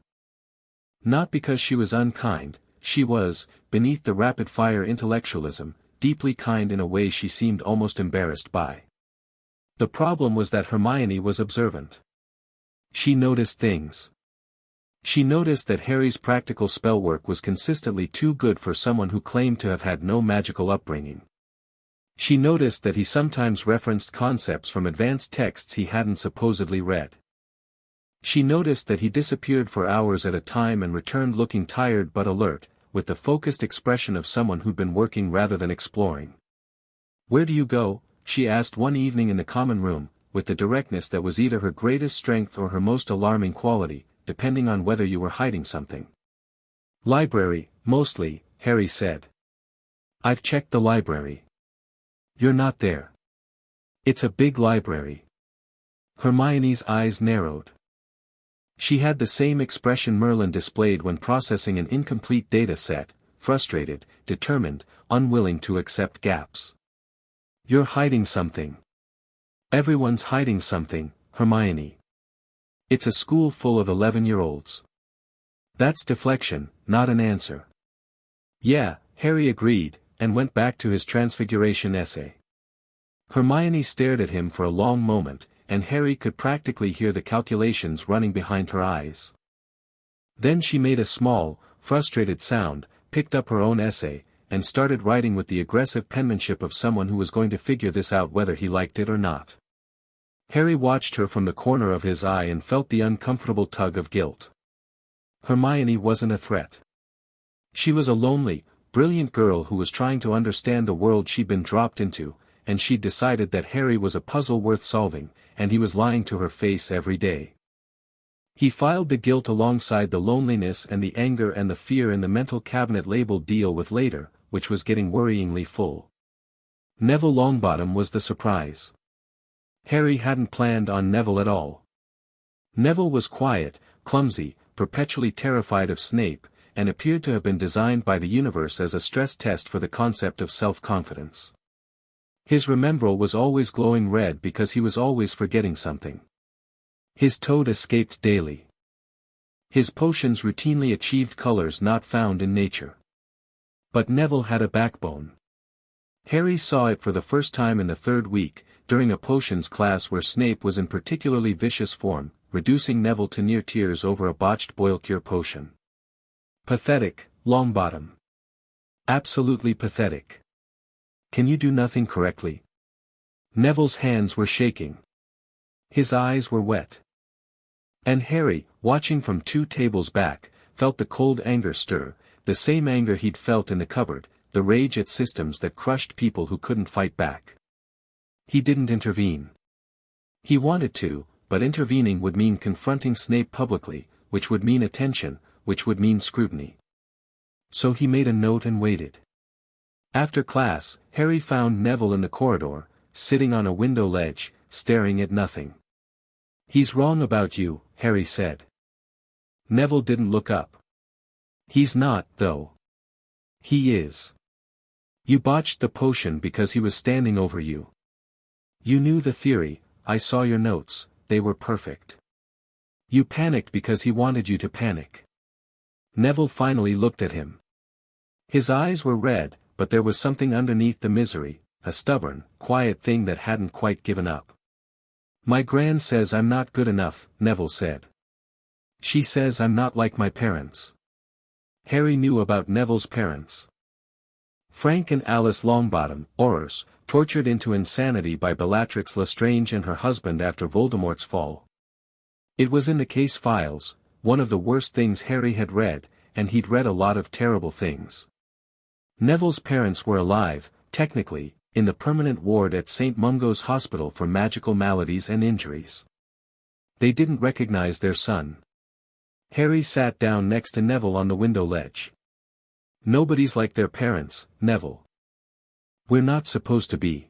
Not because she was unkind, she was, beneath the rapid-fire intellectualism, deeply kind in a way she seemed almost embarrassed by. The problem was that Hermione was observant. She noticed things. She noticed that Harry's practical spellwork was consistently too good for someone who claimed to have had no magical upbringing. She noticed that he sometimes referenced concepts from advanced texts he hadn't supposedly read. She noticed that he disappeared for hours at a time and returned looking tired but alert, with the focused expression of someone who'd been working rather than exploring. "Where do you go?" she asked one evening in the common room, with the directness that was either her greatest strength or her most alarming quality, depending on whether you were hiding something. "Library, mostly," Harry said. "I've checked the library. You're not there. It's a big library." Hermione's eyes narrowed. She had the same expression Merlin displayed when processing an incomplete data set, frustrated, determined, unwilling to accept gaps. "You're hiding something. Everyone's hiding something, Hermione. It's a school full of 11-year-olds. That's deflection, not an answer." "Yeah," Harry agreed, and went back to his Transfiguration essay. Hermione stared at him for a long moment, and Harry could practically hear the calculations running behind her eyes. Then she made a small, frustrated sound, picked up her own essay, and started writing with the aggressive penmanship of someone who was going to figure this out whether he liked it or not. Harry watched her from the corner of his eye and felt the uncomfortable tug of guilt. Hermione wasn't a threat. She was a lonely, brilliant girl who was trying to understand the world she'd been dropped into, and she'd decided that Harry was a puzzle worth solving, and he was lying to her face every day. He filed the guilt alongside the loneliness and the anger and the fear in the mental cabinet labeled "Deal with Later," which was getting worryingly full. Neville Longbottom was the surprise. Harry hadn't planned on Neville at all. Neville was quiet, clumsy, perpetually terrified of Snape, and appeared to have been designed by the universe as a stress test for the concept of self-confidence. His Remembrall was always glowing red because he was always forgetting something. His toad escaped daily. His potions routinely achieved colors not found in nature. But Neville had a backbone. Harry saw it for the first time in the third week, during a potions class where Snape was in particularly vicious form, reducing Neville to near tears over a botched boil-cure potion. Pathetic, Longbottom. Absolutely pathetic. Can you do nothing correctly? Neville's hands were shaking. His eyes were wet. And Harry, watching from 2 tables back, felt the cold anger stir, the same anger he'd felt in the cupboard, the rage at systems that crushed people who couldn't fight back. He didn't intervene. He wanted to, but intervening would mean confronting Snape publicly, which would mean attention, which would mean scrutiny. So he made a note and waited. After class, Harry found Neville in the corridor, sitting on a window ledge, staring at nothing. "He's wrong about you," Harry said. Neville didn't look up. "He's not, though." "He is. You botched the potion because he was standing over you. You knew the theory, I saw your notes, they were perfect. You panicked because he wanted you to panic." Neville finally looked at him. His eyes were red, but there was something underneath the misery, a stubborn, quiet thing that hadn't quite given up. "My gran says I'm not good enough," Neville said. "She says I'm not like my parents." Harry knew about Neville's parents. Frank and Alice Longbottom, Aurors, tortured into insanity by Bellatrix Lestrange and her husband after Voldemort's fall. It was in the case files, one of the worst things Harry had read, and he'd read a lot of terrible things. Neville's parents were alive, technically, in the permanent ward at St. Mungo's Hospital for Magical Maladies and Injuries. They didn't recognize their son. Harry sat down next to Neville on the window ledge. "Nobody's like their parents, Neville. We're not supposed to be."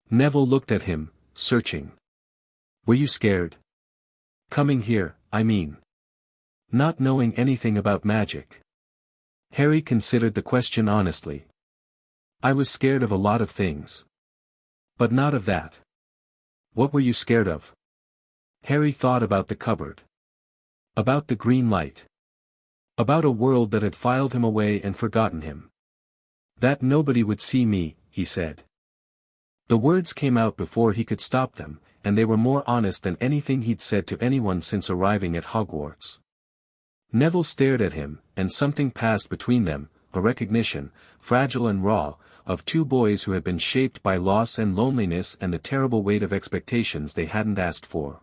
Neville looked at him, searching. "Were you scared? Coming here, I mean. Not knowing anything about magic." Harry considered the question honestly. "I was scared of a lot of things. But not of that." "What were you scared of?" Harry thought about the cupboard. About the green light. About a world that had filed him away and forgotten him. "That nobody would see me," he said. The words came out before he could stop them, and they were more honest than anything he'd said to anyone since arriving at Hogwarts. Neville stared at him, and something passed between them, a recognition, fragile and raw, of 2 boys who had been shaped by loss and loneliness and the terrible weight of expectations they hadn't asked for.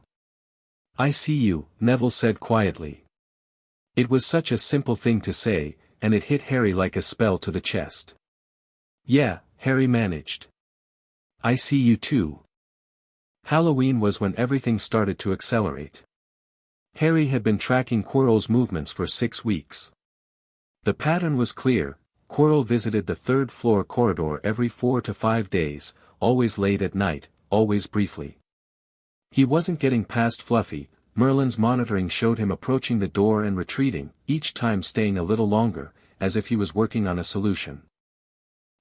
"I see you," Neville said quietly. It was such a simple thing to say, and it hit Harry like a spell to the chest. "Yeah," Harry managed. "I see you too." Halloween was when everything started to accelerate. Harry had been tracking Quirrell's movements for 6 weeks. The pattern was clear: Quirrell visited the 3rd floor corridor every 4 to 5 days, always late at night, always briefly. He wasn't getting past Fluffy. Merlin's monitoring showed him approaching the door and retreating, each time staying a little longer, as if he was working on a solution.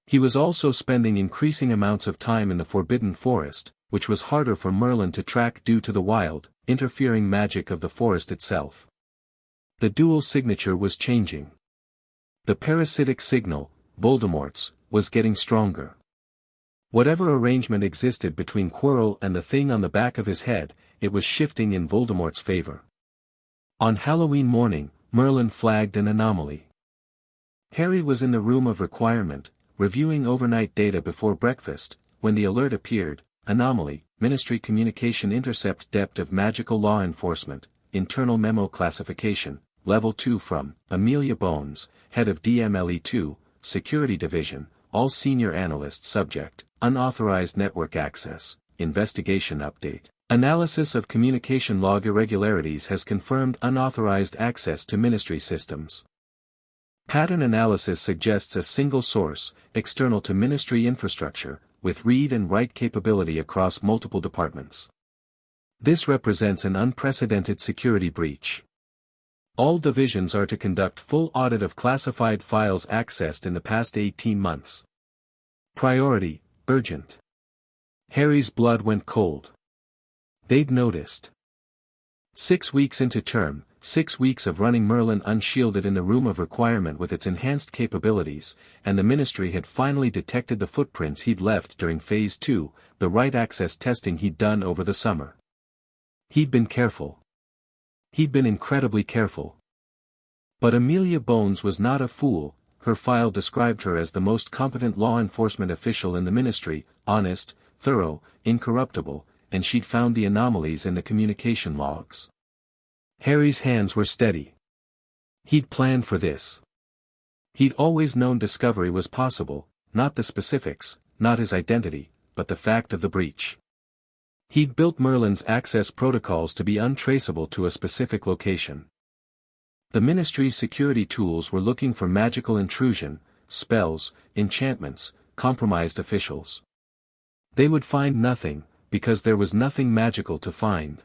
He was also spending increasing amounts of time in the Forbidden Forest, which was harder for Merlin to track due to the wild, interfering magic of the forest itself. The dual signature was changing. The parasitic signal, Voldemort's, was getting stronger. Whatever arrangement existed between Quirrell and the thing on the back of his head, it was shifting in Voldemort's favor. On Halloween morning, Merlin flagged an anomaly. Harry was in the room of requirement, reviewing overnight data before breakfast, when the alert appeared: anomaly, Ministry Communication Intercept Depth of Magical Law Enforcement, Internal Memo Classification, Level 2 from Amelia Bones, Head of DMLE2, Security Division, all senior analysts subject, unauthorized network access, investigation update. Analysis of communication log irregularities has confirmed unauthorized access to Ministry systems. Pattern analysis suggests a single source, external to Ministry infrastructure, with read and write capability across multiple departments. This represents an unprecedented security breach. All divisions are to conduct full audit of classified files accessed in the past 18 months. Priority, urgent. Harry's blood went cold. They'd noticed. 6 weeks into term, 6 weeks of running Merlin unshielded in the room of requirement with its enhanced capabilities, and the Ministry had finally detected the footprints he'd left during Phase 2, the right access testing he'd done over the summer. He'd been careful. He'd been incredibly careful. But Amelia Bones was not a fool. Her file described her as the most competent law enforcement official in the Ministry, honest, thorough, incorruptible, and she'd found the anomalies in the communication logs. Harry's hands were steady. He'd planned for this. He'd always known discovery was possible, not the specifics, not his identity, but the fact of the breach. He'd built Merlin's access protocols to be untraceable to a specific location. The Ministry's security tools were looking for magical intrusion, spells, enchantments, compromised officials. They would find nothing, because there was nothing magical to find.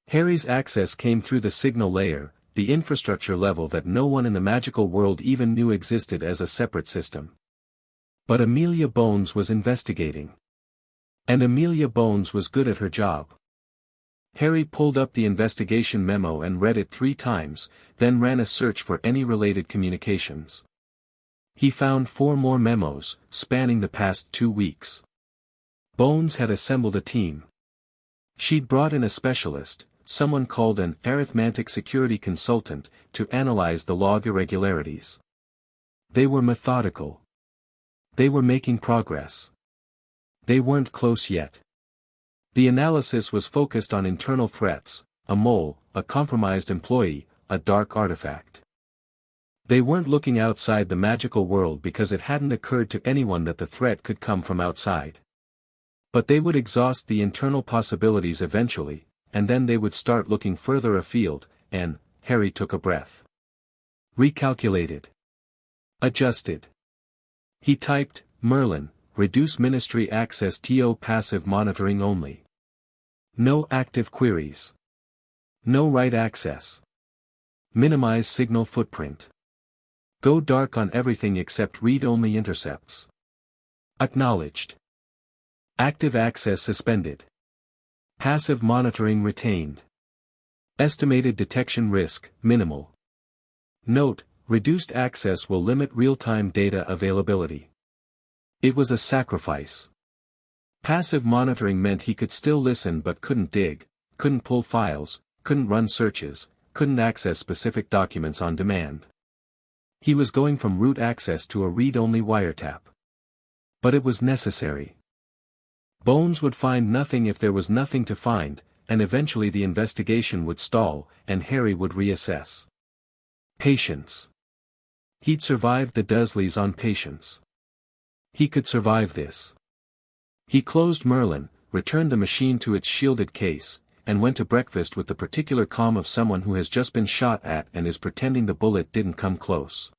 Harry's access came through the signal layer, the infrastructure level that no one in the magical world even knew existed as a separate system. But Amelia Bones was investigating. And Amelia Bones was good at her job. Harry pulled up the investigation memo and read it 3 times, then ran a search for any related communications. He found 4 more memos, spanning the past 2 weeks. Bones had assembled a team. She'd brought in a specialist, someone called an arithmetic security consultant, to analyze the log irregularities. They were methodical. They were making progress. They weren't close yet. The analysis was focused on internal threats, a mole, a compromised employee, a dark artifact. They weren't looking outside the magical world because it hadn't occurred to anyone that the threat could come from outside. But they would exhaust the internal possibilities eventually, and then they would start looking further afield, and Harry took a breath. Recalculated. Adjusted. He typed, Merlin, reduce Ministry access to passive monitoring only. No active queries. No write access. Minimize signal footprint. Go dark on everything except read-only intercepts. Acknowledged. Active access suspended. Passive monitoring retained. Estimated detection risk, minimal. Note, reduced access will limit real-time data availability. It was a sacrifice. Passive monitoring meant he could still listen but couldn't dig, couldn't pull files, couldn't run searches, couldn't access specific documents on demand. He was going from root access to a read-only wiretap. But it was necessary. Bones would find nothing if there was nothing to find, and eventually the investigation would stall, and Harry would reassess. Patience. He'd survived the Dursleys on patience. He could survive this. He closed Merlin, returned the machine to its shielded case, and went to breakfast with the particular calm of someone who has just been shot at and is pretending the bullet didn't come close.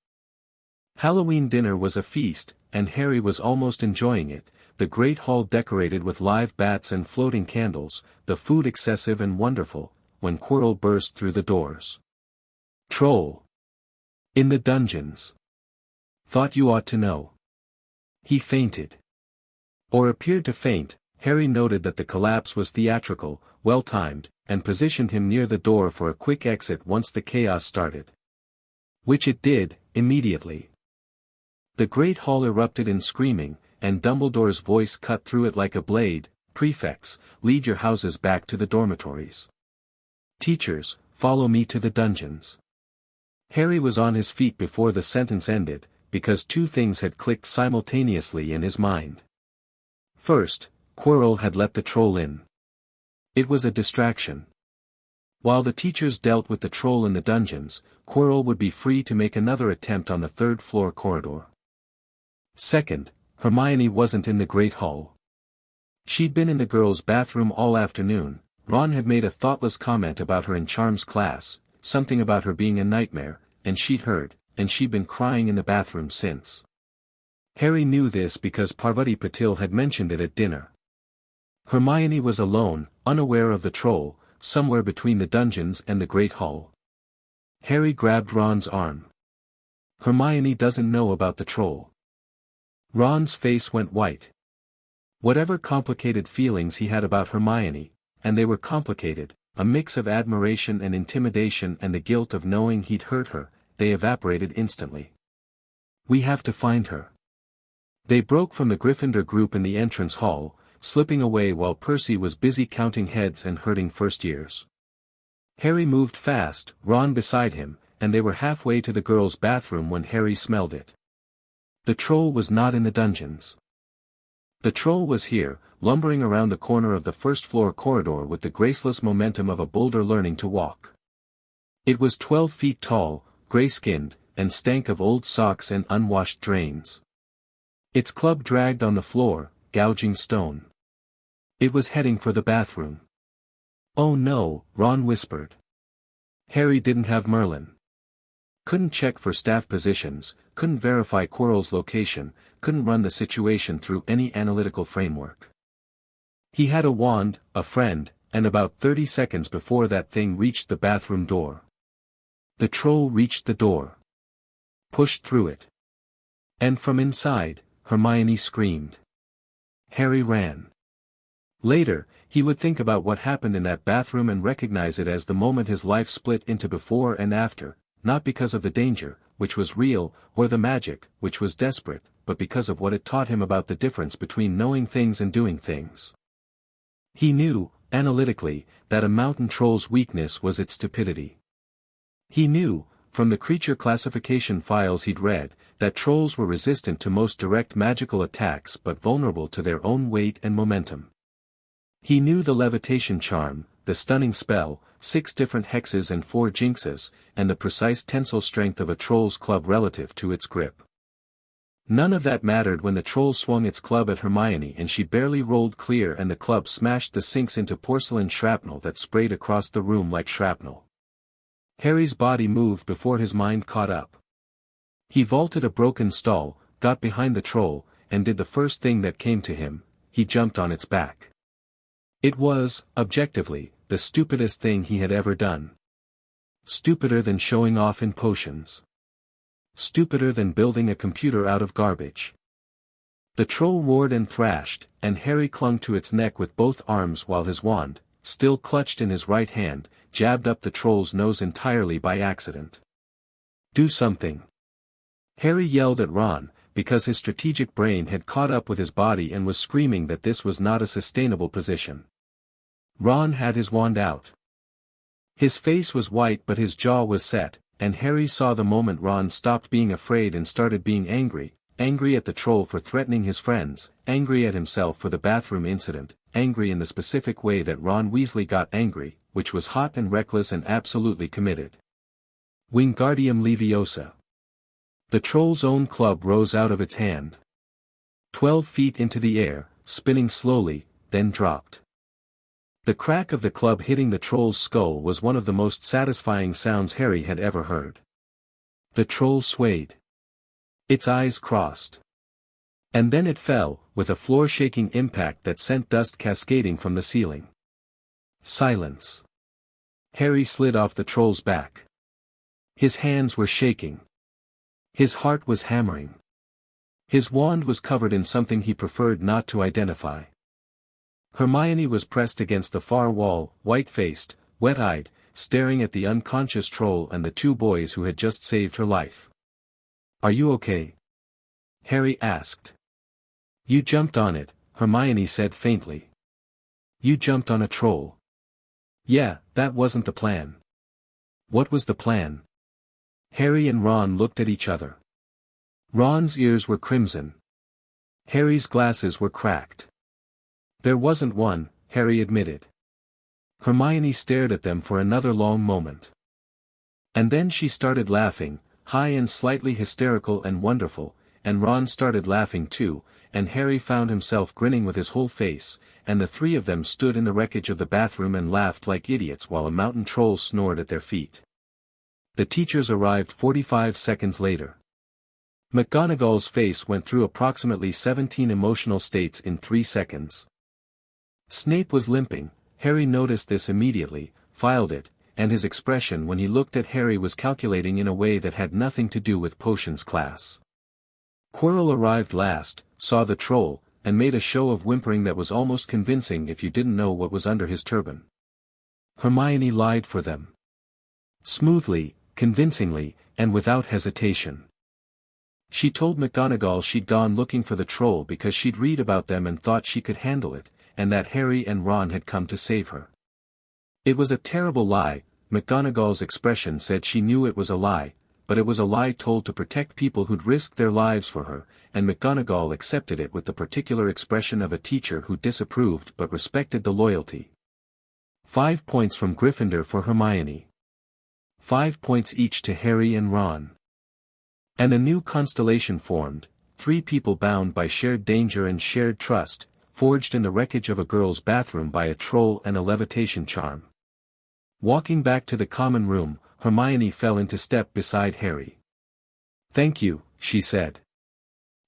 Halloween dinner was a feast, and Harry was almost enjoying it, the great hall decorated with live bats and floating candles, the food excessive and wonderful, when Quirrell burst through the doors. Troll. In the dungeons. Thought you ought to know. He fainted. Or appeared to faint. Harry noted that the collapse was theatrical, well-timed, and positioned him near the door for a quick exit once the chaos started. Which it did, immediately. The great hall erupted in screaming, and Dumbledore's voice cut through it like a blade, Prefects, lead your houses back to the dormitories. Teachers, follow me to the dungeons. Harry was on his feet before the sentence ended, because 2 things had clicked simultaneously in his mind. First, Quirrell had let the troll in. It was a distraction. While the teachers dealt with the troll in the dungeons, Quirrell would be free to make another attempt on the 3rd-floor corridor. Second, Hermione wasn't in the Great Hall. She'd been in the girls' bathroom all afternoon. Ron had made a thoughtless comment about her in Charms class, something about her being a nightmare, and she'd heard, and she'd been crying in the bathroom since. Harry knew this because Parvati Patil had mentioned it at dinner. Hermione was alone, unaware of the troll, somewhere between the dungeons and the Great Hall. Harry grabbed Ron's arm. Hermione doesn't know about the troll. Ron's face went white. Whatever complicated feelings he had about Hermione, and they were complicated, a mix of admiration and intimidation and the guilt of knowing he'd hurt her, they evaporated instantly. "We have to find her." They broke from the Gryffindor group in the entrance hall, slipping away while Percy was busy counting heads and herding first years. Harry moved fast, Ron beside him, and they were halfway to the girls' bathroom when Harry smelled it. The troll was not in the dungeons. The troll was here, lumbering around the corner of the first-floor corridor with the graceless momentum of a boulder learning to walk. It was 12 feet tall, gray-skinned, and stank of old socks and unwashed drains. Its club dragged on the floor, gouging stone. It was heading for the bathroom. "Oh no," Ron whispered. Harry didn't have Merlin. Couldn't check for staff positions, couldn't verify Quirrell's location, couldn't run the situation through any analytical framework. He had a wand, a friend, and about 30 seconds before that thing reached the bathroom door. The troll reached the door. Pushed through it. And from inside, Hermione screamed. Harry ran. Later, he would think about what happened in that bathroom and recognize it as the moment his life split into before and after, not because of the danger, which was real, or the magic, which was desperate, but because of what it taught him about the difference between knowing things and doing things. He knew, analytically, that a mountain troll's weakness was its stupidity. He knew, from the creature classification files he'd read, that trolls were resistant to most direct magical attacks but vulnerable to their own weight and momentum. He knew the levitation charm, the stunning spell, 6 different hexes and 4 jinxes, and the precise tensile strength of a troll's club relative to its grip. None of that mattered when the troll swung its club at Hermione and she barely rolled clear and the club smashed the sinks into porcelain shrapnel that sprayed across the room like shrapnel. Harry's body moved before his mind caught up. He vaulted a broken stall, got behind the troll, and did the first thing that came to him: he jumped on its back. It was, objectively, the stupidest thing he had ever done. Stupider than showing off in potions. Stupider than building a computer out of garbage. The troll roared and thrashed, and Harry clung to its neck with both arms while his wand, still clutched in his right hand, jabbed up the troll's nose entirely by accident. "Do something!" Harry yelled at Ron, because his strategic brain had caught up with his body and was screaming that this was not a sustainable position. Ron had his wand out. His face was white but his jaw was set, and Harry saw the moment Ron stopped being afraid and started being angry, angry at the troll for threatening his friends, angry at himself for the bathroom incident, angry in the specific way that Ron Weasley got angry, which was hot and reckless and absolutely committed. Wingardium Leviosa. The troll's own club rose out of its hand. 12 feet into the air, spinning slowly, then dropped. The crack of the club hitting the troll's skull was one of the most satisfying sounds Harry had ever heard. The troll swayed. Its eyes crossed. And then it fell, with a floor-shaking impact that sent dust cascading from the ceiling. Silence. Harry slid off the troll's back. His hands were shaking. His heart was hammering. His wand was covered in something he preferred not to identify. Hermione was pressed against the far wall, white-faced, wet-eyed, staring at the unconscious troll and the 2 boys who had just saved her life. "Are you okay?" Harry asked. "You jumped on it," Hermione said faintly. "You jumped on a troll." "Yeah, that wasn't the plan." "What was the plan?" Harry and Ron looked at each other. Ron's ears were crimson. Harry's glasses were cracked. "There wasn't one," Harry admitted. Hermione stared at them for another long moment. And then she started laughing, high and slightly hysterical and wonderful, and Ron started laughing too, and Harry found himself grinning with his whole face, and the 3 of them stood in the wreckage of the bathroom and laughed like idiots while a mountain troll snored at their feet. The teachers arrived 45 seconds later. McGonagall's face went through approximately 17 emotional states in 3 seconds. Snape was limping. Harry noticed this immediately, filed it, and his expression when he looked at Harry was calculating in a way that had nothing to do with potions class. Quirrell arrived last, saw the troll, and made a show of whimpering that was almost convincing if you didn't know what was under his turban. Hermione lied for them. Smoothly, convincingly, and without hesitation. She told McGonagall she'd gone looking for the troll because she'd read about them and thought she could handle it, and that Harry and Ron had come to save her. It was a terrible lie. McGonagall's expression said she knew it was a lie, but it was a lie told to protect people who'd risked their lives for her, and McGonagall accepted it with the particular expression of a teacher who disapproved but respected the loyalty. 5 points from Gryffindor for Hermione. 5 points each to Harry and Ron. And a new constellation formed, 3 people bound by shared danger and shared trust, forged in the wreckage of a girl's bathroom by a troll and a levitation charm. Walking back to the common room, Hermione fell into step beside Harry. "Thank you," she said.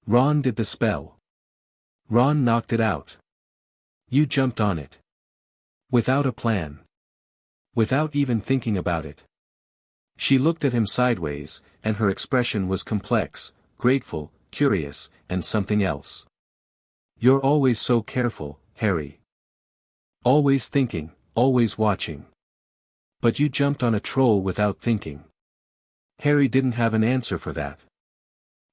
"Ron did the spell. Ron knocked it out. You jumped on it. Without a plan. Without even thinking about it." She looked at him sideways, and her expression was complex, grateful, curious, and something else. "You're always so careful, Harry. Always thinking, always watching. But you jumped on a troll without thinking." Harry didn't have an answer for that.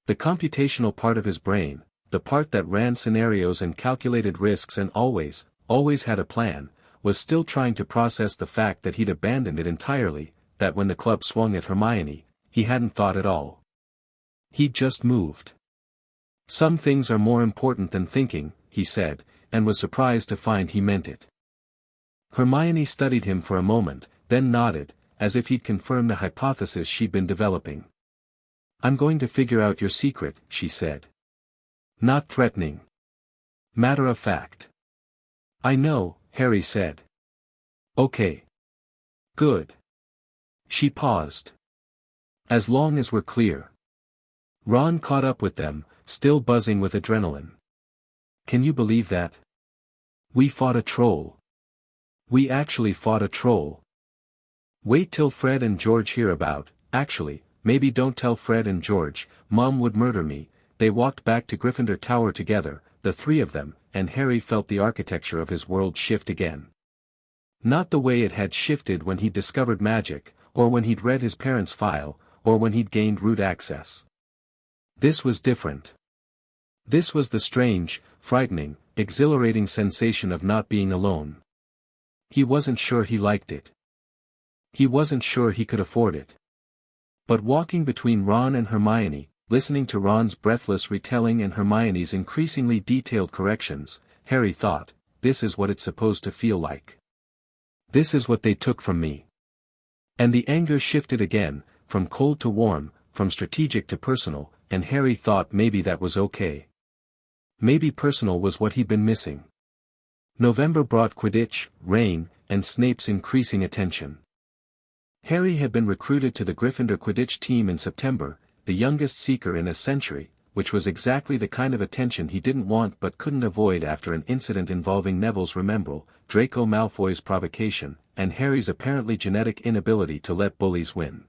The computational part of his brain, the part that ran scenarios and calculated risks and always had a plan, was still trying to process the fact that he'd abandoned it entirely, that when the club swung at Hermione, he hadn't thought at all. He'd just moved. "Some things are more important than thinking," he said, and was surprised to find he meant it. Hermione studied him for a moment, then nodded, as if he'd confirmed the hypothesis she'd been developing. "I'm going to figure out your secret," she said. Not threatening. Matter of fact. "I know," Harry said. "Okay. Good." She paused. "As long as we're clear." Ron caught up with them, still buzzing with adrenaline. "Can you believe that? We fought a troll. We actually fought a troll. Wait till Fred and George hear about, actually, maybe don't tell Fred and George, Mom would murder me." They walked back to Gryffindor Tower together, the 3 of them, and Harry felt the architecture of his world shift again. Not the way it had shifted when he'd discovered magic, or when he'd read his parents' file, or when he'd gained root access. This was different. This was the strange, frightening, exhilarating sensation of not being alone. He wasn't sure he liked it. He wasn't sure he could afford it. But walking between Ron and Hermione, listening to Ron's breathless retelling and Hermione's increasingly detailed corrections, Harry thought, this is what it's supposed to feel like. This is what they took from me. And the anger shifted again, from cold to warm, from strategic to personal, and Harry thought maybe that was okay. Maybe personal was what he'd been missing. November brought Quidditch, rain, and Snape's increasing attention. Harry had been recruited to the Gryffindor Quidditch team in September, the youngest seeker in a century, which was exactly the kind of attention he didn't want but couldn't avoid after an incident involving Neville's Remembrall, Draco Malfoy's provocation, and Harry's apparently genetic inability to let bullies win.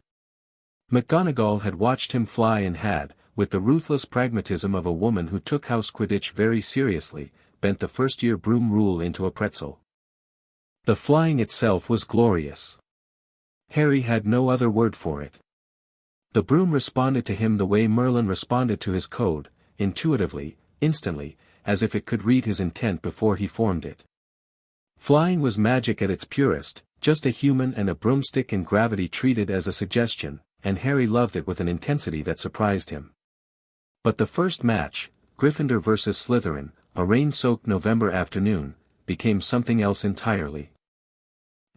McGonagall had watched him fly and had, with the ruthless pragmatism of a woman who took house Quidditch very seriously, bent the first-year broom rule into a pretzel. The flying itself was glorious. Harry had no other word for it. The broom responded to him the way Merlin responded to his code, intuitively, instantly, as if it could read his intent before he formed it. Flying was magic at its purest, just a human and a broomstick in gravity treated as a suggestion, and Harry loved it with an intensity that surprised him. But the first match, Gryffindor versus Slytherin, a rain-soaked November afternoon, became something else entirely.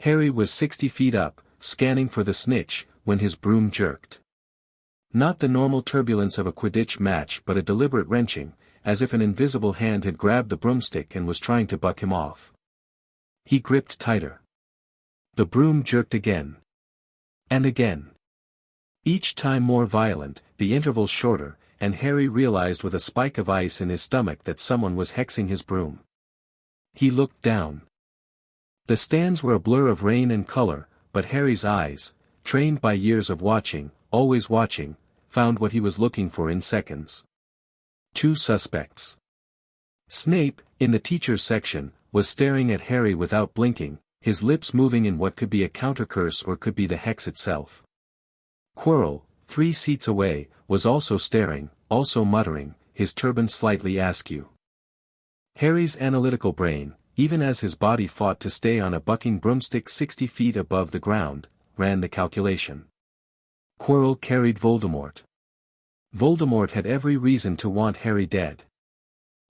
Harry was 60 feet up, scanning for the snitch, when his broom jerked. Not the normal turbulence of a Quidditch match but a deliberate wrenching, as if an invisible hand had grabbed the broomstick and was trying to buck him off. He gripped tighter. The broom jerked again. And again. Each time more violent, the intervals shorter, and Harry realized with a spike of ice in his stomach that someone was hexing his broom. He looked down. The stands were a blur of rain and color, but Harry's eyes, trained by years of watching, always watching, found what he was looking for in seconds. 2 suspects. Snape, in the teachers' section, was staring at Harry without blinking, his lips moving in what could be a countercurse or could be the hex itself. Quirrell, 3 seats away, was also staring, also muttering, his turban slightly askew. Harry's analytical brain, even as his body fought to stay on a bucking broomstick 60 feet above the ground, ran the calculation. Quirrell carried Voldemort. Voldemort had every reason to want Harry dead.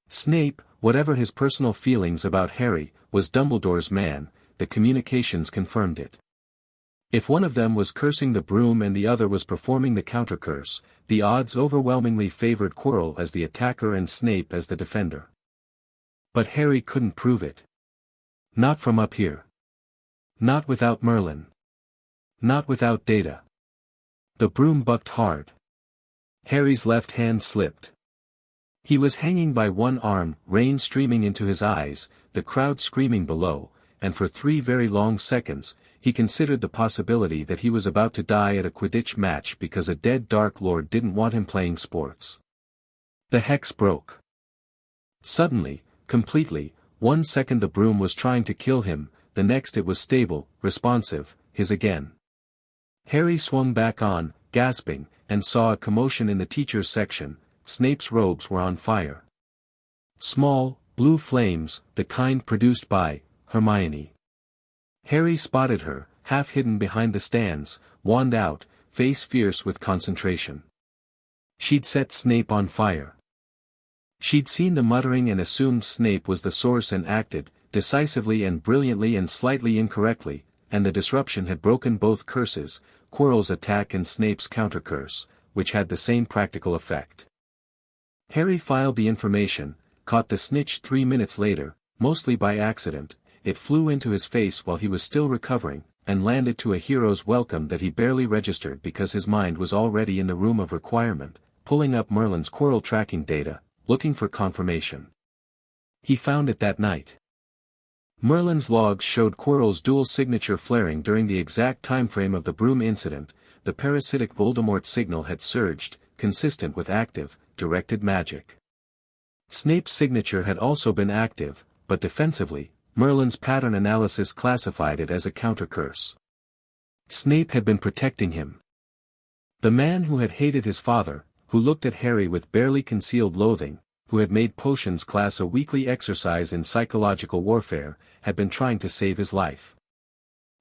Snape, whatever his personal feelings about Harry, was Dumbledore's man, the communications confirmed it. If one of them was cursing the broom and the other was performing the countercurse, the odds overwhelmingly favored Quirrell as the attacker and Snape as the defender. But Harry couldn't prove it. Not from up here. Not without Merlin. Not without data. The broom bucked hard. Harry's left hand slipped. He was hanging by one arm, rain streaming into his eyes, the crowd screaming below, and for 3 very long seconds, he considered the possibility that he was about to die at a Quidditch match because a dead Dark Lord didn't want him playing sports. The hex broke. Suddenly, completely, 1 second the broom was trying to kill him, the next it was stable, responsive, his again. Harry swung back on, gasping, and saw a commotion in the teacher's section. Snape's robes were on fire. Small, blue flames, the kind produced by Hermione. Harry spotted her, half hidden behind the stands, wand out, face fierce with concentration. She'd set Snape on fire. She'd seen the muttering and assumed Snape was the source and acted, decisively and brilliantly and slightly incorrectly, and the disruption had broken both curses, Quirrell's attack and Snape's countercurse, which had the same practical effect. Harry filed the information, caught the snitch 3 minutes later, mostly by accident. It flew into his face while he was still recovering, and landed to a hero's welcome that he barely registered because his mind was already in the room of requirement, pulling up Merlin's Quirrell tracking data, looking for confirmation. He found it that night. Merlin's logs showed Quirrell's dual signature flaring during the exact timeframe of the broom incident. The parasitic Voldemort signal had surged, consistent with active, directed magic. Snape's signature had also been active, but defensively, Merlin's pattern analysis classified it as a countercurse. Snape had been protecting him. The man who had hated his father, who looked at Harry with barely concealed loathing, who had made potions class a weekly exercise in psychological warfare, had been trying to save his life.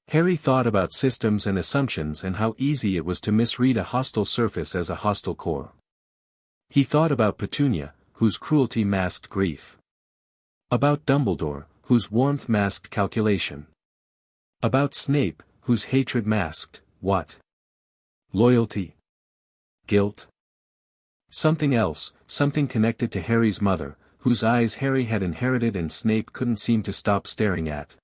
Harry thought about systems and assumptions and how easy it was to misread a hostile surface as a hostile core. He thought about Petunia, whose cruelty masked grief. About Dumbledore, whose warmth masked calculation. About Snape, whose hatred masked, what? Loyalty? Guilt? Something else, something connected to Harry's mother, whose eyes Harry had inherited and Snape couldn't seem to stop staring at.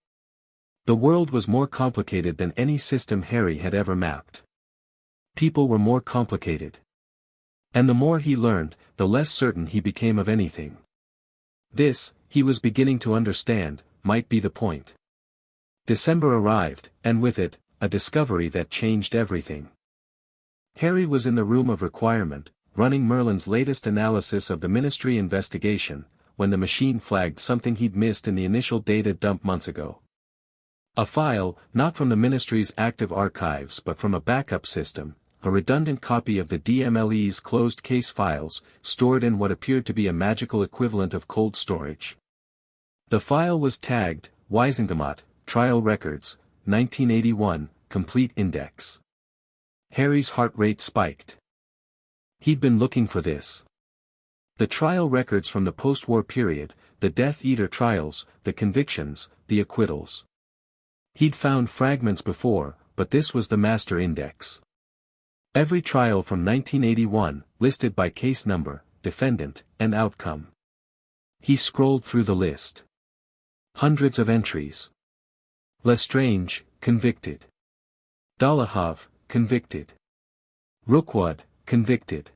The world was more complicated than any system Harry had ever mapped. People were more complicated. And the more he learned, the less certain he became of anything. This, he was beginning to understand, might be the point. December arrived, and with it, a discovery that changed everything. Harry was in the room of requirement, running Merlin's latest analysis of the Ministry investigation, when the machine flagged something he'd missed in the initial data dump months ago. A file, not from the Ministry's active archives but from a backup system, a redundant copy of the DMLE's closed case files, stored in what appeared to be a magical equivalent of cold storage. The file was tagged, Wisengamot, Trial Records, 1981, Complete Index. Harry's heart rate spiked. He'd been looking for this. The trial records from the post-war period, the Death Eater trials, the convictions, the acquittals. He'd found fragments before, but this was the master index. Every trial from 1981, listed by case number, defendant, and outcome. He scrolled through the list. Hundreds of entries. Lestrange, convicted. Dolohov, convicted. Rookwood, convicted.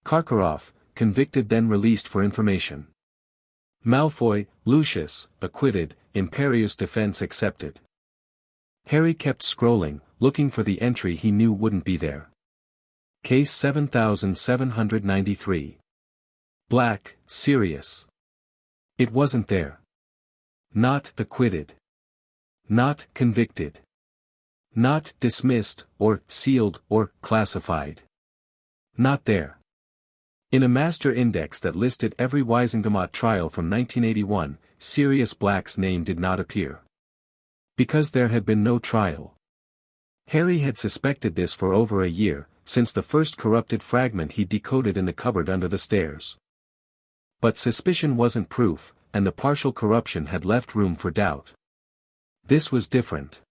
Karkaroff, convicted then released for information. Malfoy, Lucius, acquitted, Imperius defense accepted. Harry kept scrolling, looking for the entry he knew wouldn't be there. Case 7793. Black, Sirius. It wasn't there. Not acquitted. Not convicted. Not dismissed, or sealed, or classified. Not there. In a master index that listed every Weisengamot trial from 1981, Sirius Black's name did not appear. Because there had been no trial. Harry had suspected this for over a year, since the first corrupted fragment he decoded in the cupboard under the stairs. But suspicion wasn't proof, and the partial corruption had left room for doubt. This was different.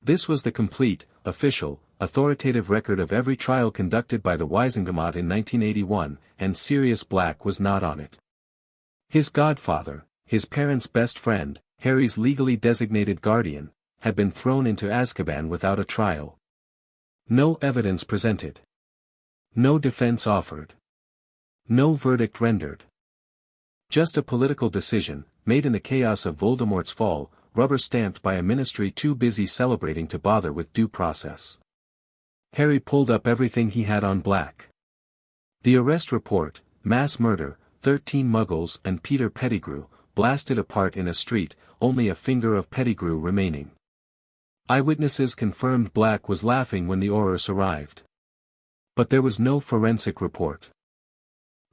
This was the complete, official, authoritative record of every trial conducted by the Weisengamot in 1981, and Sirius Black was not on it. His godfather, his parents' best friend, Harry's legally designated guardian, had been thrown into Azkaban without a trial. No evidence presented. No defense offered. No verdict rendered. Just a political decision, made in the chaos of Voldemort's fall, rubber-stamped by a ministry too busy celebrating to bother with due process. Harry pulled up everything he had on Black. The arrest report, mass murder, 13 Muggles and Peter Pettigrew, blasted apart in a street, only a finger of Pettigrew remaining. Eyewitnesses confirmed Black was laughing when the Aurors arrived. But there was no forensic report.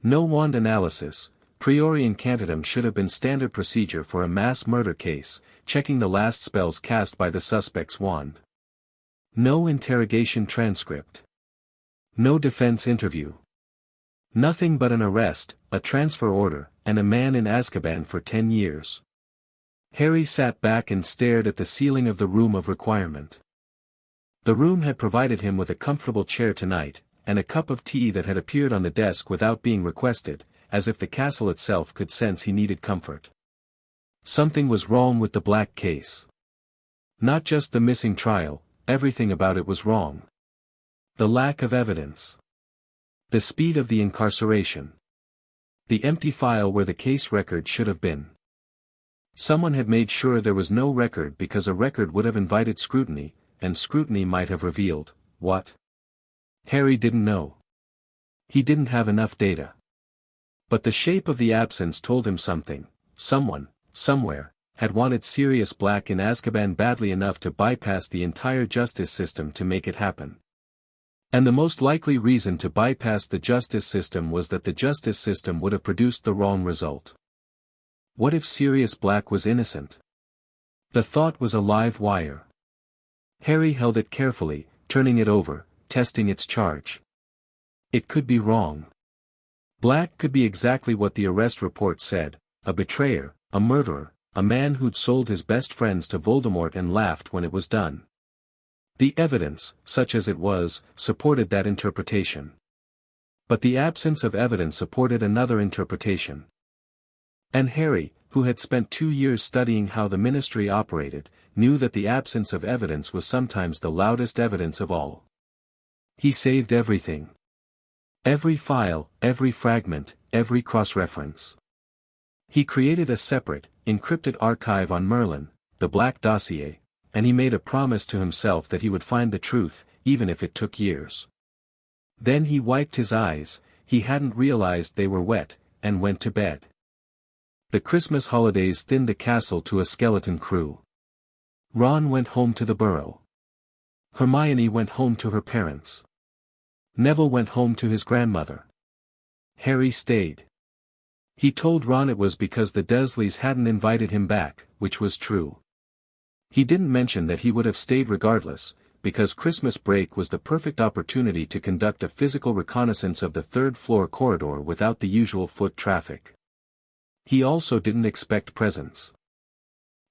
No wand analysis. Priori incantatem should have been standard procedure for a mass murder case, checking the last spells cast by the suspect's wand. No interrogation transcript. No defense interview. Nothing but an arrest, a transfer order, and a man in Azkaban for 10 years. Harry sat back and stared at the ceiling of the room of requirement. The room had provided him with a comfortable chair tonight, and a cup of tea that had appeared on the desk without being requested, as if the castle itself could sense he needed comfort. Something was wrong with the Black case. Not just the missing trial, everything about it was wrong. The lack of evidence. The speed of the incarceration. The empty file where the case record should have been. Someone had made sure there was no record because a record would have invited scrutiny, and scrutiny might have revealed, what? Harry didn't know. He didn't have enough data. But the shape of the absence told him something. Someone, somewhere, had wanted Sirius Black in Azkaban badly enough to bypass the entire justice system to make it happen. And the most likely reason to bypass the justice system was that the justice system would have produced the wrong result. What if Sirius Black was innocent? The thought was a live wire. Harry held it carefully, turning it over, testing its charge. It could be wrong. Black could be exactly what the arrest report said, a betrayer, a murderer, a man who'd sold his best friends to Voldemort and laughed when it was done. The evidence, such as it was, supported that interpretation. But the absence of evidence supported another interpretation. And Harry, who had spent 2 years studying how the ministry operated, knew that the absence of evidence was sometimes the loudest evidence of all. He saved everything. Every file, every fragment, every cross-reference. He created a separate, encrypted archive on Merlin, the Black dossier, and he made a promise to himself that he would find the truth, even if it took years. Then he wiped his eyes, he hadn't realized they were wet, and went to bed. The Christmas holidays thinned the castle to a skeleton crew. Ron went home to the Burrow. Hermione went home to her parents. Neville went home to his grandmother. Harry stayed. He told Ron it was because the Dursleys hadn't invited him back, which was true. He didn't mention that he would have stayed regardless, because Christmas break was the perfect opportunity to conduct a physical reconnaissance of the third-floor corridor without the usual foot traffic. He also didn't expect presents.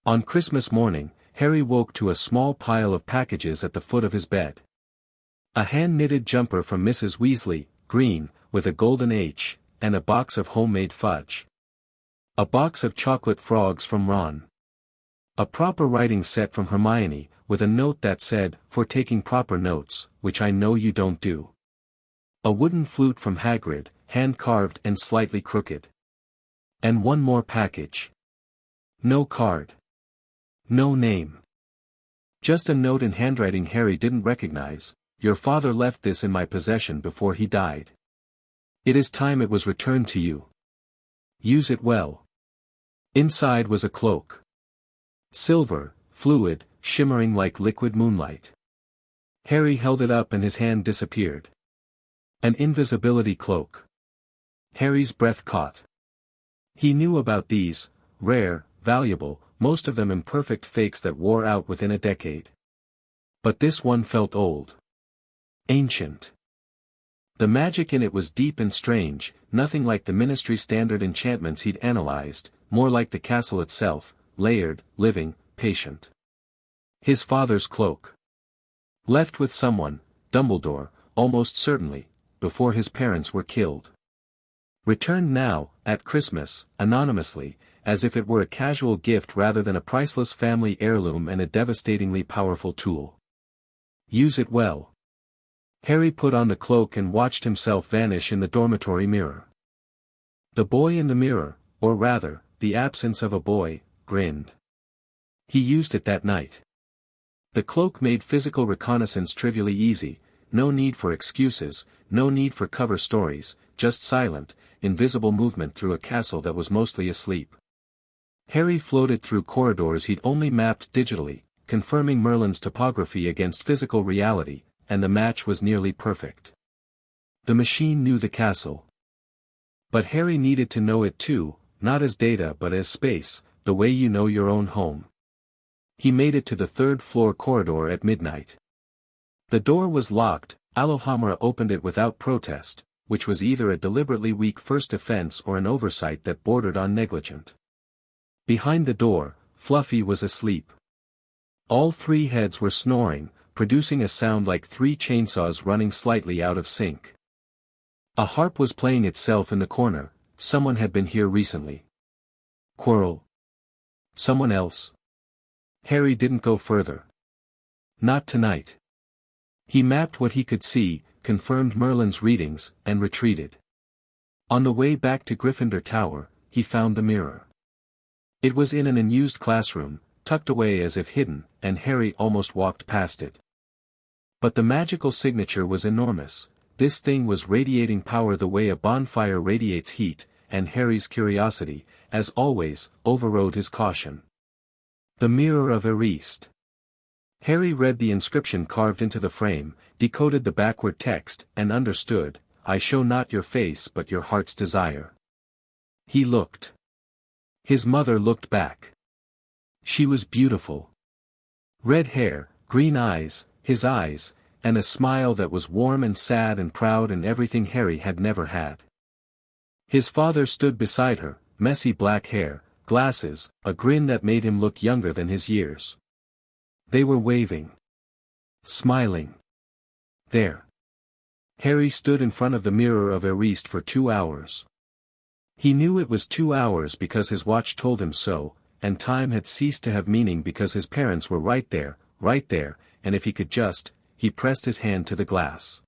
On Christmas morning, Harry woke to a small pile of packages at the foot of his bed. A hand-knitted jumper from Mrs. Weasley, green, with a golden H, and a box of homemade fudge. A box of chocolate frogs from Ron. A proper writing set from Hermione, with a note that said, "For taking proper notes, which I know you don't do." A wooden flute from Hagrid, hand-carved and slightly crooked. And one more package. No card. No name. Just a note in handwriting Harry didn't recognize. "Your father left this in my possession before he died. It is time it was returned to you. Use it well." Inside was a cloak. Silver, fluid, shimmering like liquid moonlight. Harry held it up and his hand disappeared. An invisibility cloak. Harry's breath caught. He knew about these, rare, valuable, most of them imperfect fakes that wore out within a decade. But this one felt old. Ancient. The magic in it was deep and strange, nothing like the Ministry standard enchantments he'd analyzed, more like the castle itself, layered, living, patient. His father's cloak. Left with someone, Dumbledore, almost certainly, before his parents were killed. Returned now, at Christmas, anonymously, as if it were a casual gift rather than a priceless family heirloom and a devastatingly powerful tool. Use it well. Harry put on the cloak and watched himself vanish in the dormitory mirror. The boy in the mirror, or rather, the absence of a boy, grinned. He used it that night. The cloak made physical reconnaissance trivially easy, no need for excuses, no need for cover stories, just silent, invisible movement through a castle that was mostly asleep. Harry floated through corridors he'd only mapped digitally, confirming Merlin's topography against physical reality, and the match was nearly perfect. The machine knew the castle. But Harry needed to know it too, not as data but as space, the way you know your own home. He made it to the third-floor corridor at midnight. The door was locked. Alohomora opened it without protest, which was either a deliberately weak first offense or an oversight that bordered on negligent. Behind the door, Fluffy was asleep. All three heads were snoring, producing a sound like three chainsaws running slightly out of sync. A harp was playing itself in the corner. Someone had been here recently. Quirrell. Someone else. Harry didn't go further. Not tonight. He mapped what he could see, confirmed Merlin's readings, and retreated. On the way back to Gryffindor Tower, he found the mirror. It was in an unused classroom, tucked away as if hidden, and Harry almost walked past it. But the magical signature was enormous. This thing was radiating power the way a bonfire radiates heat, and Harry's curiosity, as always, overrode his caution. The Mirror of Erist. Harry read the inscription carved into the frame, decoded the backward text, and understood, "I show not your face but your heart's desire." He looked. His mother looked back. She was beautiful. Red hair, green eyes, his eyes, and a smile that was warm and sad and proud and everything Harry had never had. His father stood beside her, messy black hair, glasses, a grin that made him look younger than his years. They were waving. Smiling. There. Harry stood in front of the Mirror of Erist for 2 hours. He knew it was 2 hours because his watch told him so, and time had ceased to have meaning because his parents were right there, and if he could just, he pressed his hand to the glass.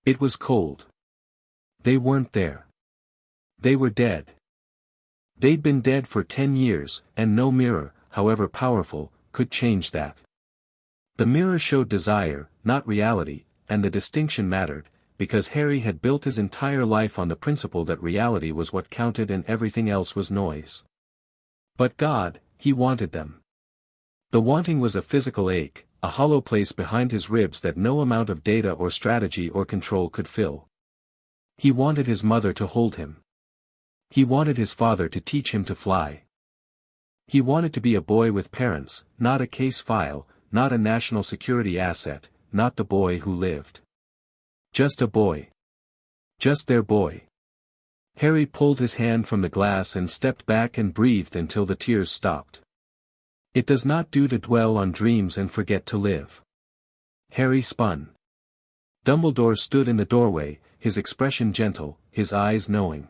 It was cold. They weren't there. They were dead. They'd been dead for 10 years, and no mirror, however powerful, could change that. The mirror showed desire, not reality, and the distinction mattered, because Harry had built his entire life on the principle that reality was what counted and everything else was noise. But God, he wanted them. The wanting was a physical ache, a hollow place behind his ribs that no amount of data or strategy or control could fill. He wanted his mother to hold him. He wanted his father to teach him to fly. He wanted to be a boy with parents, not a case file, not a national security asset, not the boy who lived. Just a boy. Just their boy. Harry pulled his hand from the glass and stepped back and breathed until the tears stopped. It does not do to dwell on dreams and forget to live. Harry spun. Dumbledore stood in the doorway, his expression gentle, his eyes knowing.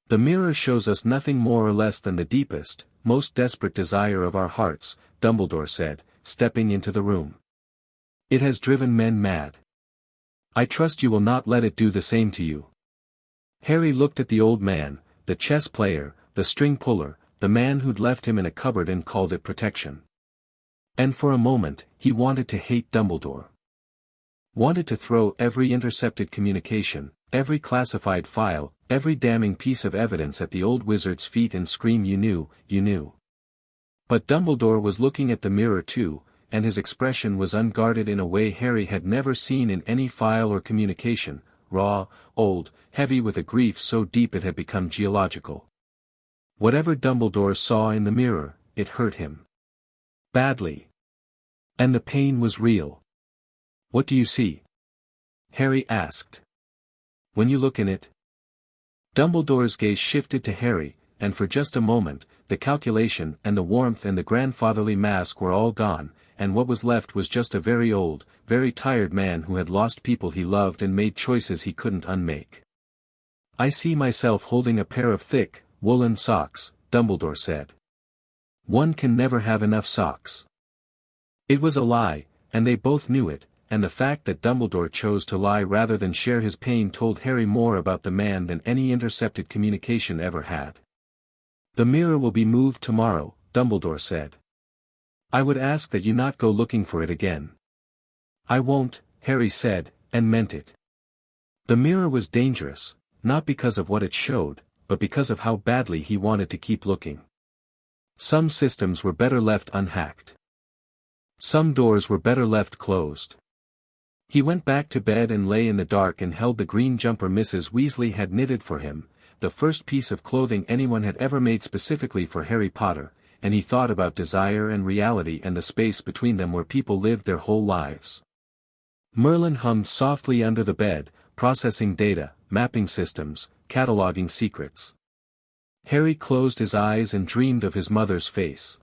The mirror shows us nothing more or less than the deepest, most desperate desire of our hearts, Dumbledore said, stepping into the room. It has driven men mad. I trust you will not let it do the same to you. Harry looked at the old man, the chess player, the string puller, the man who'd left him in a cupboard and called it protection. And for a moment, he wanted to hate Dumbledore. Wanted to throw every intercepted communication, every classified file, every damning piece of evidence at the old wizard's feet and scream, "You knew, you knew." But Dumbledore was looking at the mirror too, and his expression was unguarded in a way Harry had never seen in any file or communication, raw, old, heavy with a grief so deep it had become geological. Whatever Dumbledore saw in the mirror, it hurt him badly. And the pain was real. "What do you see?" Harry asked. "When you look in it?" Dumbledore's gaze shifted to Harry, and for just a moment, the calculation and the warmth and the grandfatherly mask were all gone, and what was left was just a very old, very tired man who had lost people he loved and made choices he couldn't unmake. "I see myself holding a pair of thick, woolen socks," Dumbledore said. "One can never have enough socks." It was a lie, and they both knew it, and the fact that Dumbledore chose to lie rather than share his pain told Harry more about the man than any intercepted communication ever had. "The mirror will be moved tomorrow," Dumbledore said. "I would ask that you not go looking for it again." "I won't," Harry said, and meant it. The mirror was dangerous, not because of what it showed, but because of how badly he wanted to keep looking. Some systems were better left unhacked. Some doors were better left closed. He went back to bed and lay in the dark and held the green jumper Mrs. Weasley had knitted for him, the first piece of clothing anyone had ever made specifically for Harry Potter, and he thought about desire and reality and the space between them where people lived their whole lives. Merlin hummed softly under the bed, processing data, mapping systems, cataloging secrets. Harry closed his eyes and dreamed of his mother's face.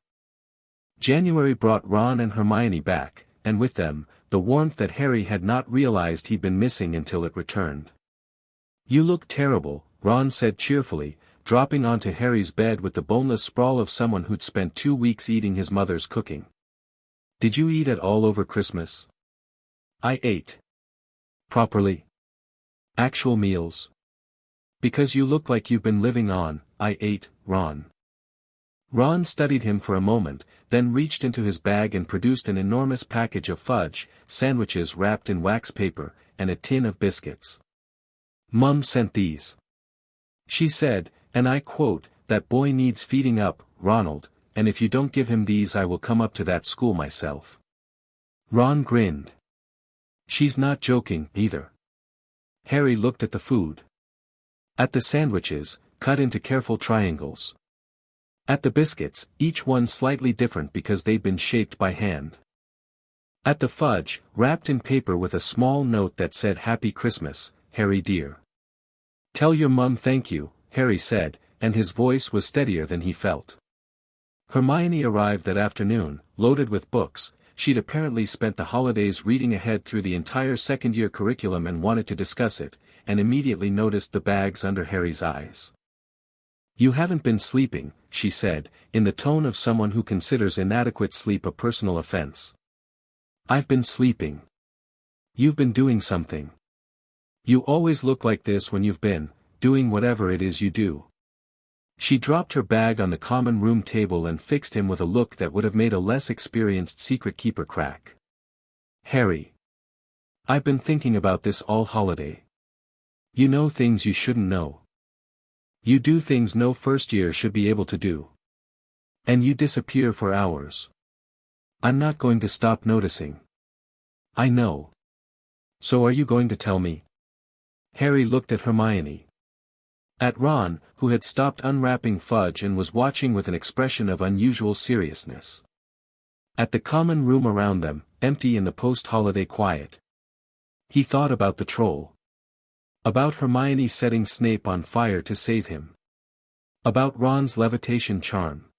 January brought Ron and Hermione back, and with them, the warmth that Harry had not realized he'd been missing until it returned. "You look terrible," Ron said cheerfully, dropping onto Harry's bed with the boneless sprawl of someone who'd spent 2 weeks eating his mother's cooking. "Did you eat at all over Christmas?" "I ate. Properly. Actual meals. Because you look like you've been living on, I ate, Ron." Ron studied him for a moment, then reached into his bag and produced an enormous package of fudge, sandwiches wrapped in wax paper, and a tin of biscuits. "Mum sent these," she said, and I quote, "That boy needs feeding up, Ronald, and if you don't give him these I will come up to that school myself." Ron grinned. "She's not joking, either." Harry looked at the food. At the sandwiches, cut into careful triangles. At the biscuits, each one slightly different because they'd been shaped by hand. At the fudge, wrapped in paper with a small note that said "Happy Christmas, Harry dear." "Tell your mum thank you," Harry said, and his voice was steadier than he felt. Hermione arrived that afternoon, loaded with books. She'd apparently spent the holidays reading ahead through the entire second-year curriculum and wanted to discuss it, and immediately noticed the bags under Harry's eyes. "You haven't been sleeping," she said, in the tone of someone who considers inadequate sleep a personal offense. "I've been sleeping. You've been doing something. You always look like this when you've been doing whatever it is you do." She dropped her bag on the common room table and fixed him with a look that would have made a less experienced secret keeper crack. "Harry. I've been thinking about this all holiday. You know things you shouldn't know. You do things no first year should be able to do. And you disappear for hours. I'm not going to stop noticing." "I know. So are you going to tell me?" Harry looked at Hermione. At Ron, who had stopped unwrapping fudge and was watching with an expression of unusual seriousness. At the common room around them, empty in the post-holiday quiet. He thought about the troll. About Hermione setting Snape on fire to save him. About Ron's levitation charm.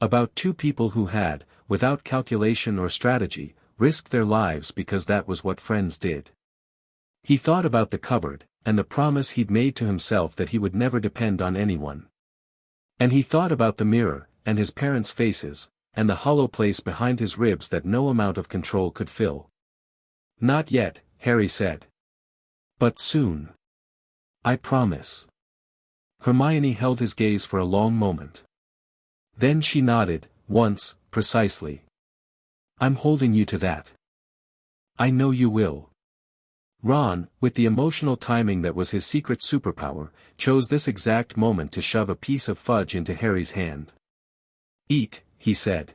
About two people who had, without calculation or strategy, risked their lives because that was what friends did. He thought about the cupboard, and the promise he'd made to himself that he would never depend on anyone. And he thought about the mirror, and his parents' faces, and the hollow place behind his ribs that no amount of control could fill. "Not yet," Harry said. "But soon. I promise." Hermione held his gaze for a long moment. Then she nodded, once, precisely. "I'm holding you to that. I know you will." Ron, with the emotional timing that was his secret superpower, chose this exact moment to shove a piece of fudge into Harry's hand. "Eat," he said.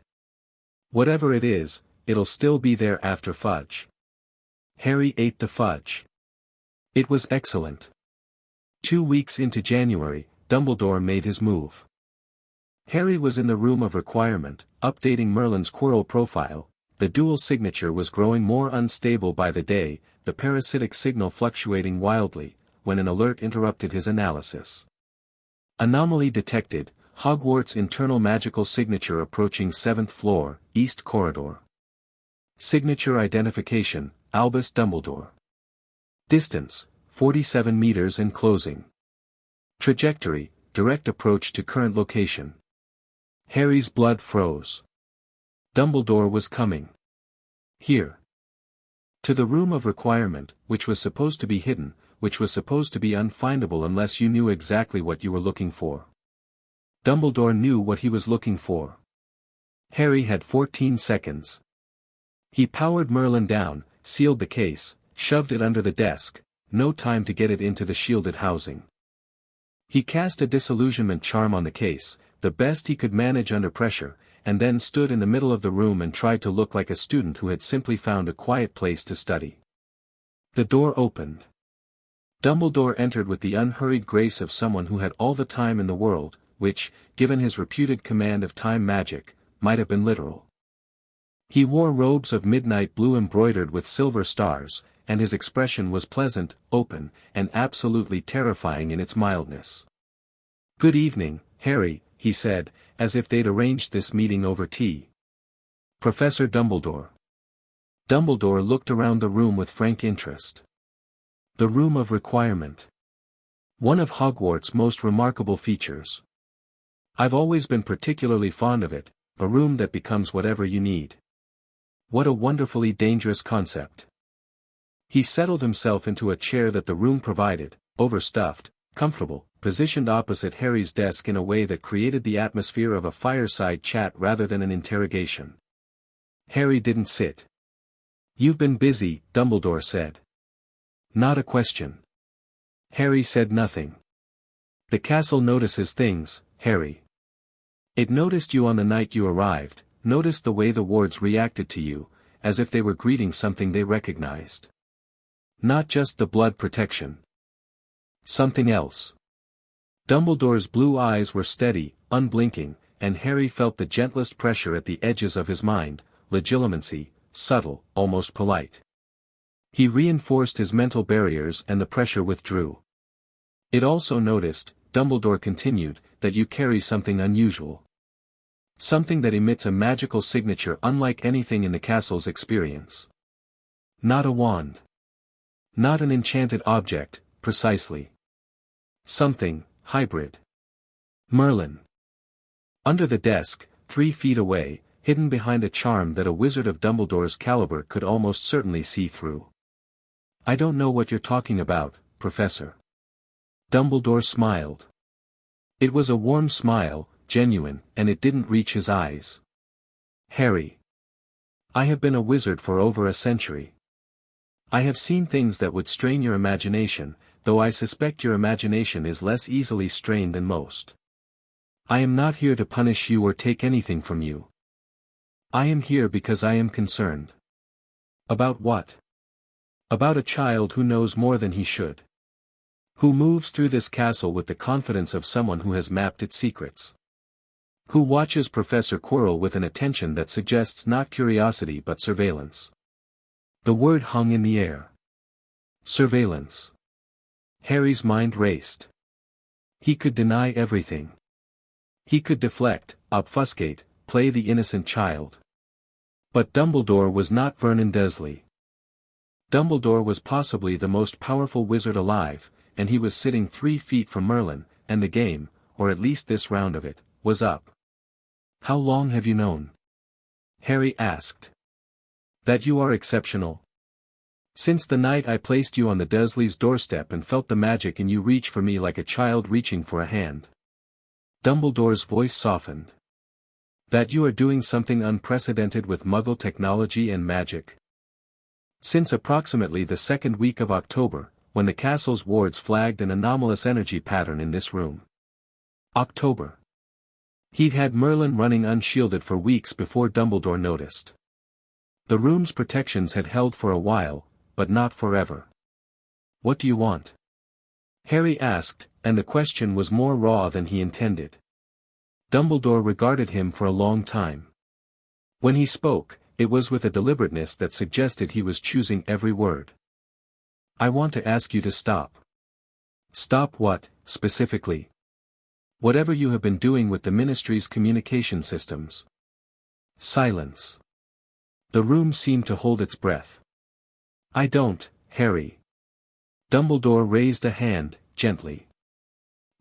Whatever it is, it'll still be there after fudge. Harry ate the fudge. It was excellent. 2 weeks into January, Dumbledore made his move. Harry was in the room of requirement, updating Merlin's Quirrell profile. The dual signature was growing more unstable by the day, the parasitic signal fluctuating wildly, when an alert interrupted his analysis. Anomaly detected, Hogwarts internal magical signature approaching 7th floor, East Corridor. Signature identification, Albus Dumbledore. Distance, 47 meters and closing. Trajectory, direct approach to current location. Harry's blood froze. Dumbledore was coming. Here. To the room of requirement, which was supposed to be hidden, which was supposed to be unfindable unless you knew exactly what you were looking for. Dumbledore knew what he was looking for. Harry had 14 seconds. He powered Merlin down, sealed the case, shoved it under the desk, no time to get it into the shielded housing. He cast a disillusionment charm on the case, the best he could manage under pressure, and then stood in the middle of the room and tried to look like a student who had simply found a quiet place to study. The door opened. Dumbledore entered with the unhurried grace of someone who had all the time in the world, which, given his reputed command of time magic, might have been literal. He wore robes of midnight blue embroidered with silver stars, and his expression was pleasant, open, and absolutely terrifying in its mildness. "Good evening, Harry," he said, as if they'd arranged this meeting over tea. "Professor Dumbledore." Dumbledore looked around the room with frank interest. The room of requirement. One of Hogwarts' most remarkable features. I've always been particularly fond of it, a room that becomes whatever you need. What a wonderfully dangerous concept. He settled himself into a chair that the room provided, overstuffed, comfortable, positioned opposite Harry's desk in a way that created the atmosphere of a fireside chat rather than an interrogation. Harry didn't sit. "You've been busy," Dumbledore said. "Not a question." Harry said nothing. "The castle notices things, Harry. It noticed you on the night you arrived, noticed the way the wards reacted to you, as if they were greeting something they recognized. Not just the blood protection. Something else." Dumbledore's blue eyes were steady, unblinking, and Harry felt the gentlest pressure at the edges of his mind, legitimacy, subtle, almost polite. He reinforced his mental barriers and the pressure withdrew. "It also noticed," Dumbledore continued, "that you carry something unusual. Something that emits a magical signature unlike anything in the castle's experience. Not a wand. Not an enchanted object, precisely. Something hybrid. Merlin." Under the desk, 3 feet away, hidden behind a charm that a wizard of Dumbledore's caliber could almost certainly see through. "I don't know what you're talking about, Professor." Dumbledore smiled. It was a warm smile, genuine, and it didn't reach his eyes. "Harry. I have been a wizard for over a century. I have seen things that would strain your imagination, though I suspect your imagination is less easily strained than most. I am not here to punish you or take anything from you. I am here because I am concerned." "About what?" "About a child who knows more than he should. Who moves through this castle with the confidence of someone who has mapped its secrets. Who watches Professor Quirrell with an attention that suggests not curiosity but surveillance." The word hung in the air. Surveillance. Harry's mind raced. He could deny everything. He could deflect, obfuscate, play the innocent child. But Dumbledore was not Vernon Dursley. Dumbledore was possibly the most powerful wizard alive, and he was sitting 3 feet from Merlin, and the game, or at least this round of it, was up. "How long have you known?" Harry asked. "That you are exceptional. Since the night I placed you on the Dursleys' doorstep and felt the magic in you reach for me like a child reaching for a hand." Dumbledore's voice softened. "That you are doing something unprecedented with Muggle technology and magic. Since approximately the 2nd week of October, when the castle's wards flagged an anomalous energy pattern in this room." "October. He'd had Merlin running unshielded for weeks before Dumbledore noticed. The room's protections had held for a while, but not forever. "What do you want?" Harry asked, and the question was more raw than he intended. Dumbledore regarded him for a long time. When he spoke, it was with a deliberateness that suggested he was choosing every word. "I want to ask you to stop." "Stop what, specifically?" "Whatever you have been doing with the Ministry's communication systems." Silence. The room seemed to hold its breath. "I don't, Harry." Dumbledore raised a hand, gently.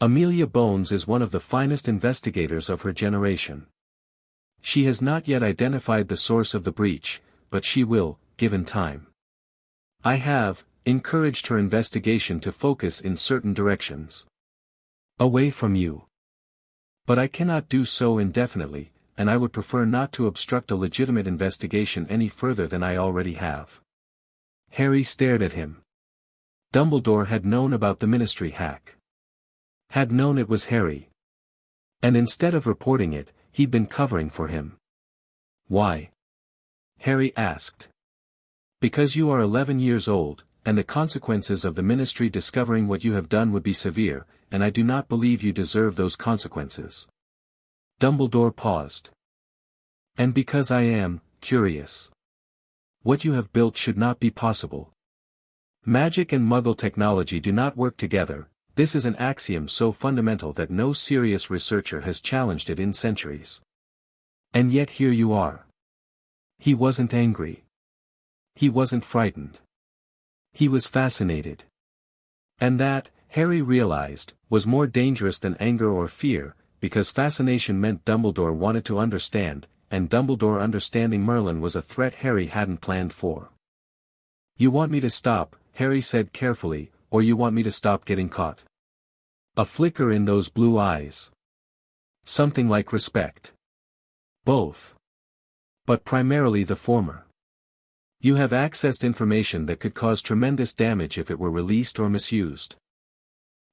"Amelia Bones is one of the finest investigators of her generation. She has not yet identified the source of the breach, but she will, given time. I have encouraged her investigation to focus in certain directions. Away from you. But I cannot do so indefinitely, and I would prefer not to obstruct a legitimate investigation any further than I already have." Harry stared at him. Dumbledore had known about the Ministry hack. Had known it was Harry. And instead of reporting it, he'd been covering for him. "Why?" Harry asked. "Because you are 11 years old, and the consequences of the Ministry discovering what you have done would be severe, and I do not believe you deserve those consequences." Dumbledore paused. "And because I am curious. What you have built should not be possible. Magic and Muggle technology do not work together. This is an axiom so fundamental that no serious researcher has challenged it in centuries. And yet here you are." He wasn't angry. He wasn't frightened. He was fascinated. And that, Harry realized, was more dangerous than anger or fear, because fascination meant Dumbledore wanted to understand, and Dumbledore understanding Merlin was a threat Harry hadn't planned for. "You want me to stop," Harry said carefully, "or you want me to stop getting caught?" A flicker in those blue eyes. Something like respect. Both. But primarily the former. "You have accessed information that could cause tremendous damage if it were released or misused.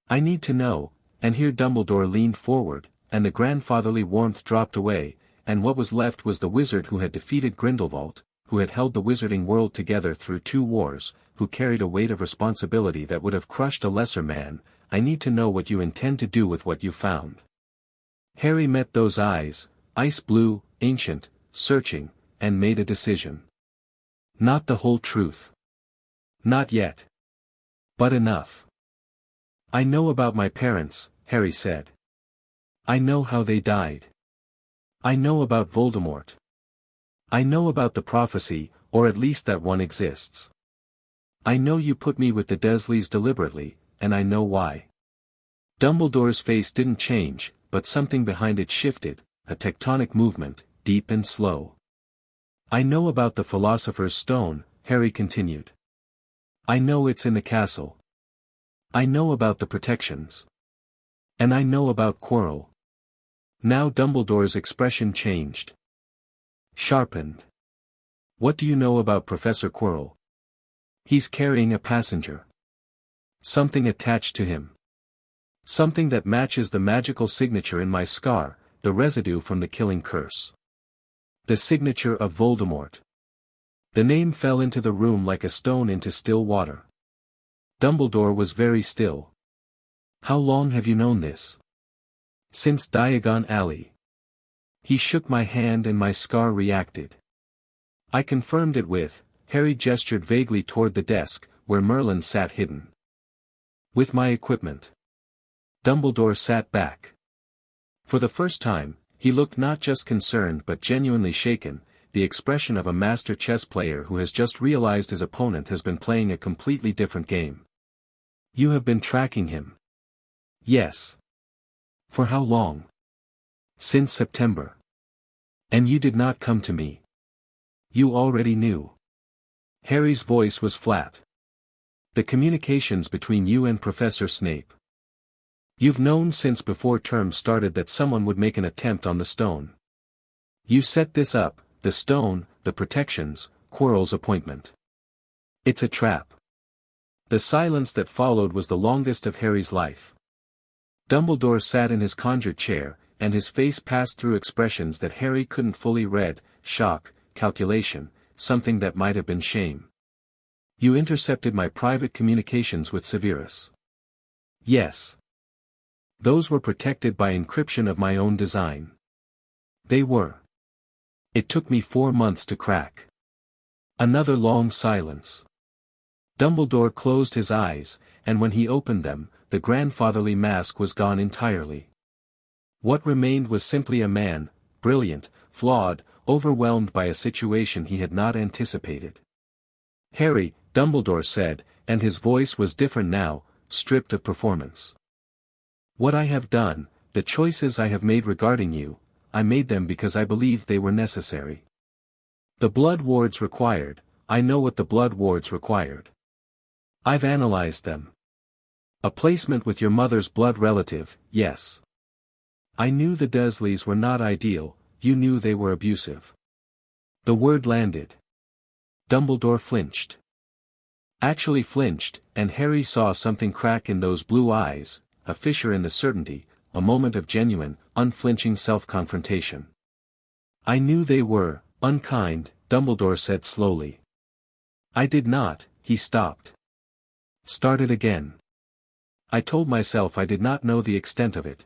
I need to know," and here Dumbledore leaned forward, and the grandfatherly warmth dropped away, and what was left was the wizard who had defeated Grindelwald, who had held the wizarding world together through 2 wars, who carried a weight of responsibility that would have crushed a lesser man. "I need to know what you intend to do with what you found." Harry met those eyes, ice blue, ancient, searching, and made a decision. Not the whole truth. Not yet. But enough. "I know about my parents," Harry said. "I know how they died. I know about Voldemort. I know about the prophecy, or at least that one exists. I know you put me with the Dursleys deliberately, and I know why." Dumbledore's face didn't change, but something behind it shifted, a tectonic movement, deep and slow. "I know about the Philosopher's Stone," Harry continued. "I know it's in the castle. I know about the protections. And I know about Quirrell." Now Dumbledore's expression changed. Sharpened. "What do you know about Professor Quirrell?" "He's carrying a passenger. Something attached to him. Something that matches the magical signature in my scar, the residue from the killing curse. The signature of Voldemort." The name fell into the room like a stone into still water. Dumbledore was very still. "How long have you known this?" "Since Diagon Alley." He shook my hand and my scar reacted. "I confirmed it with," Harry gestured vaguely toward the desk, where Merlin sat hidden. "With my equipment." Dumbledore sat back. For the first time, he looked not just concerned but genuinely shaken, the expression of a master chess player who has just realized his opponent has been playing a completely different game. "You have been tracking him?" "Yes." "For how long?" "Since September." "And you did not come to me?" "You already knew." Harry's voice was flat. "The communications between you and Professor Snape. You've known since before term started that someone would make an attempt on the stone. You set this up, the stone, the protections, Quirrell's appointment. It's a trap." The silence that followed was the longest of Harry's life. Dumbledore sat in his conjured chair, and his face passed through expressions that Harry couldn't fully read: shock, calculation, something that might have been shame. You intercepted my private communications with Severus. Yes. Those were protected by encryption of my own design. They were. It took me 4 months to crack. Another long silence. Dumbledore closed his eyes, and when he opened them, the grandfatherly mask was gone entirely. What remained was simply a man, brilliant, flawed, overwhelmed by a situation he had not anticipated. Harry, Dumbledore said, and his voice was different now, stripped of performance. What I have done, the choices I have made regarding you, I made them because I believed they were necessary. The blood wards required, I know what the blood wards required. I've analyzed them. A placement with your mother's blood relative, yes. I knew the Dursleys were not ideal, you knew they were abusive. The word landed. Dumbledore flinched. Actually flinched, and Harry saw something crack in those blue eyes, a fissure in the certainty, a moment of genuine, unflinching self-confrontation. I knew they were unkind, Dumbledore said slowly. I did not, he stopped. Started again. I told myself I did not know the extent of it.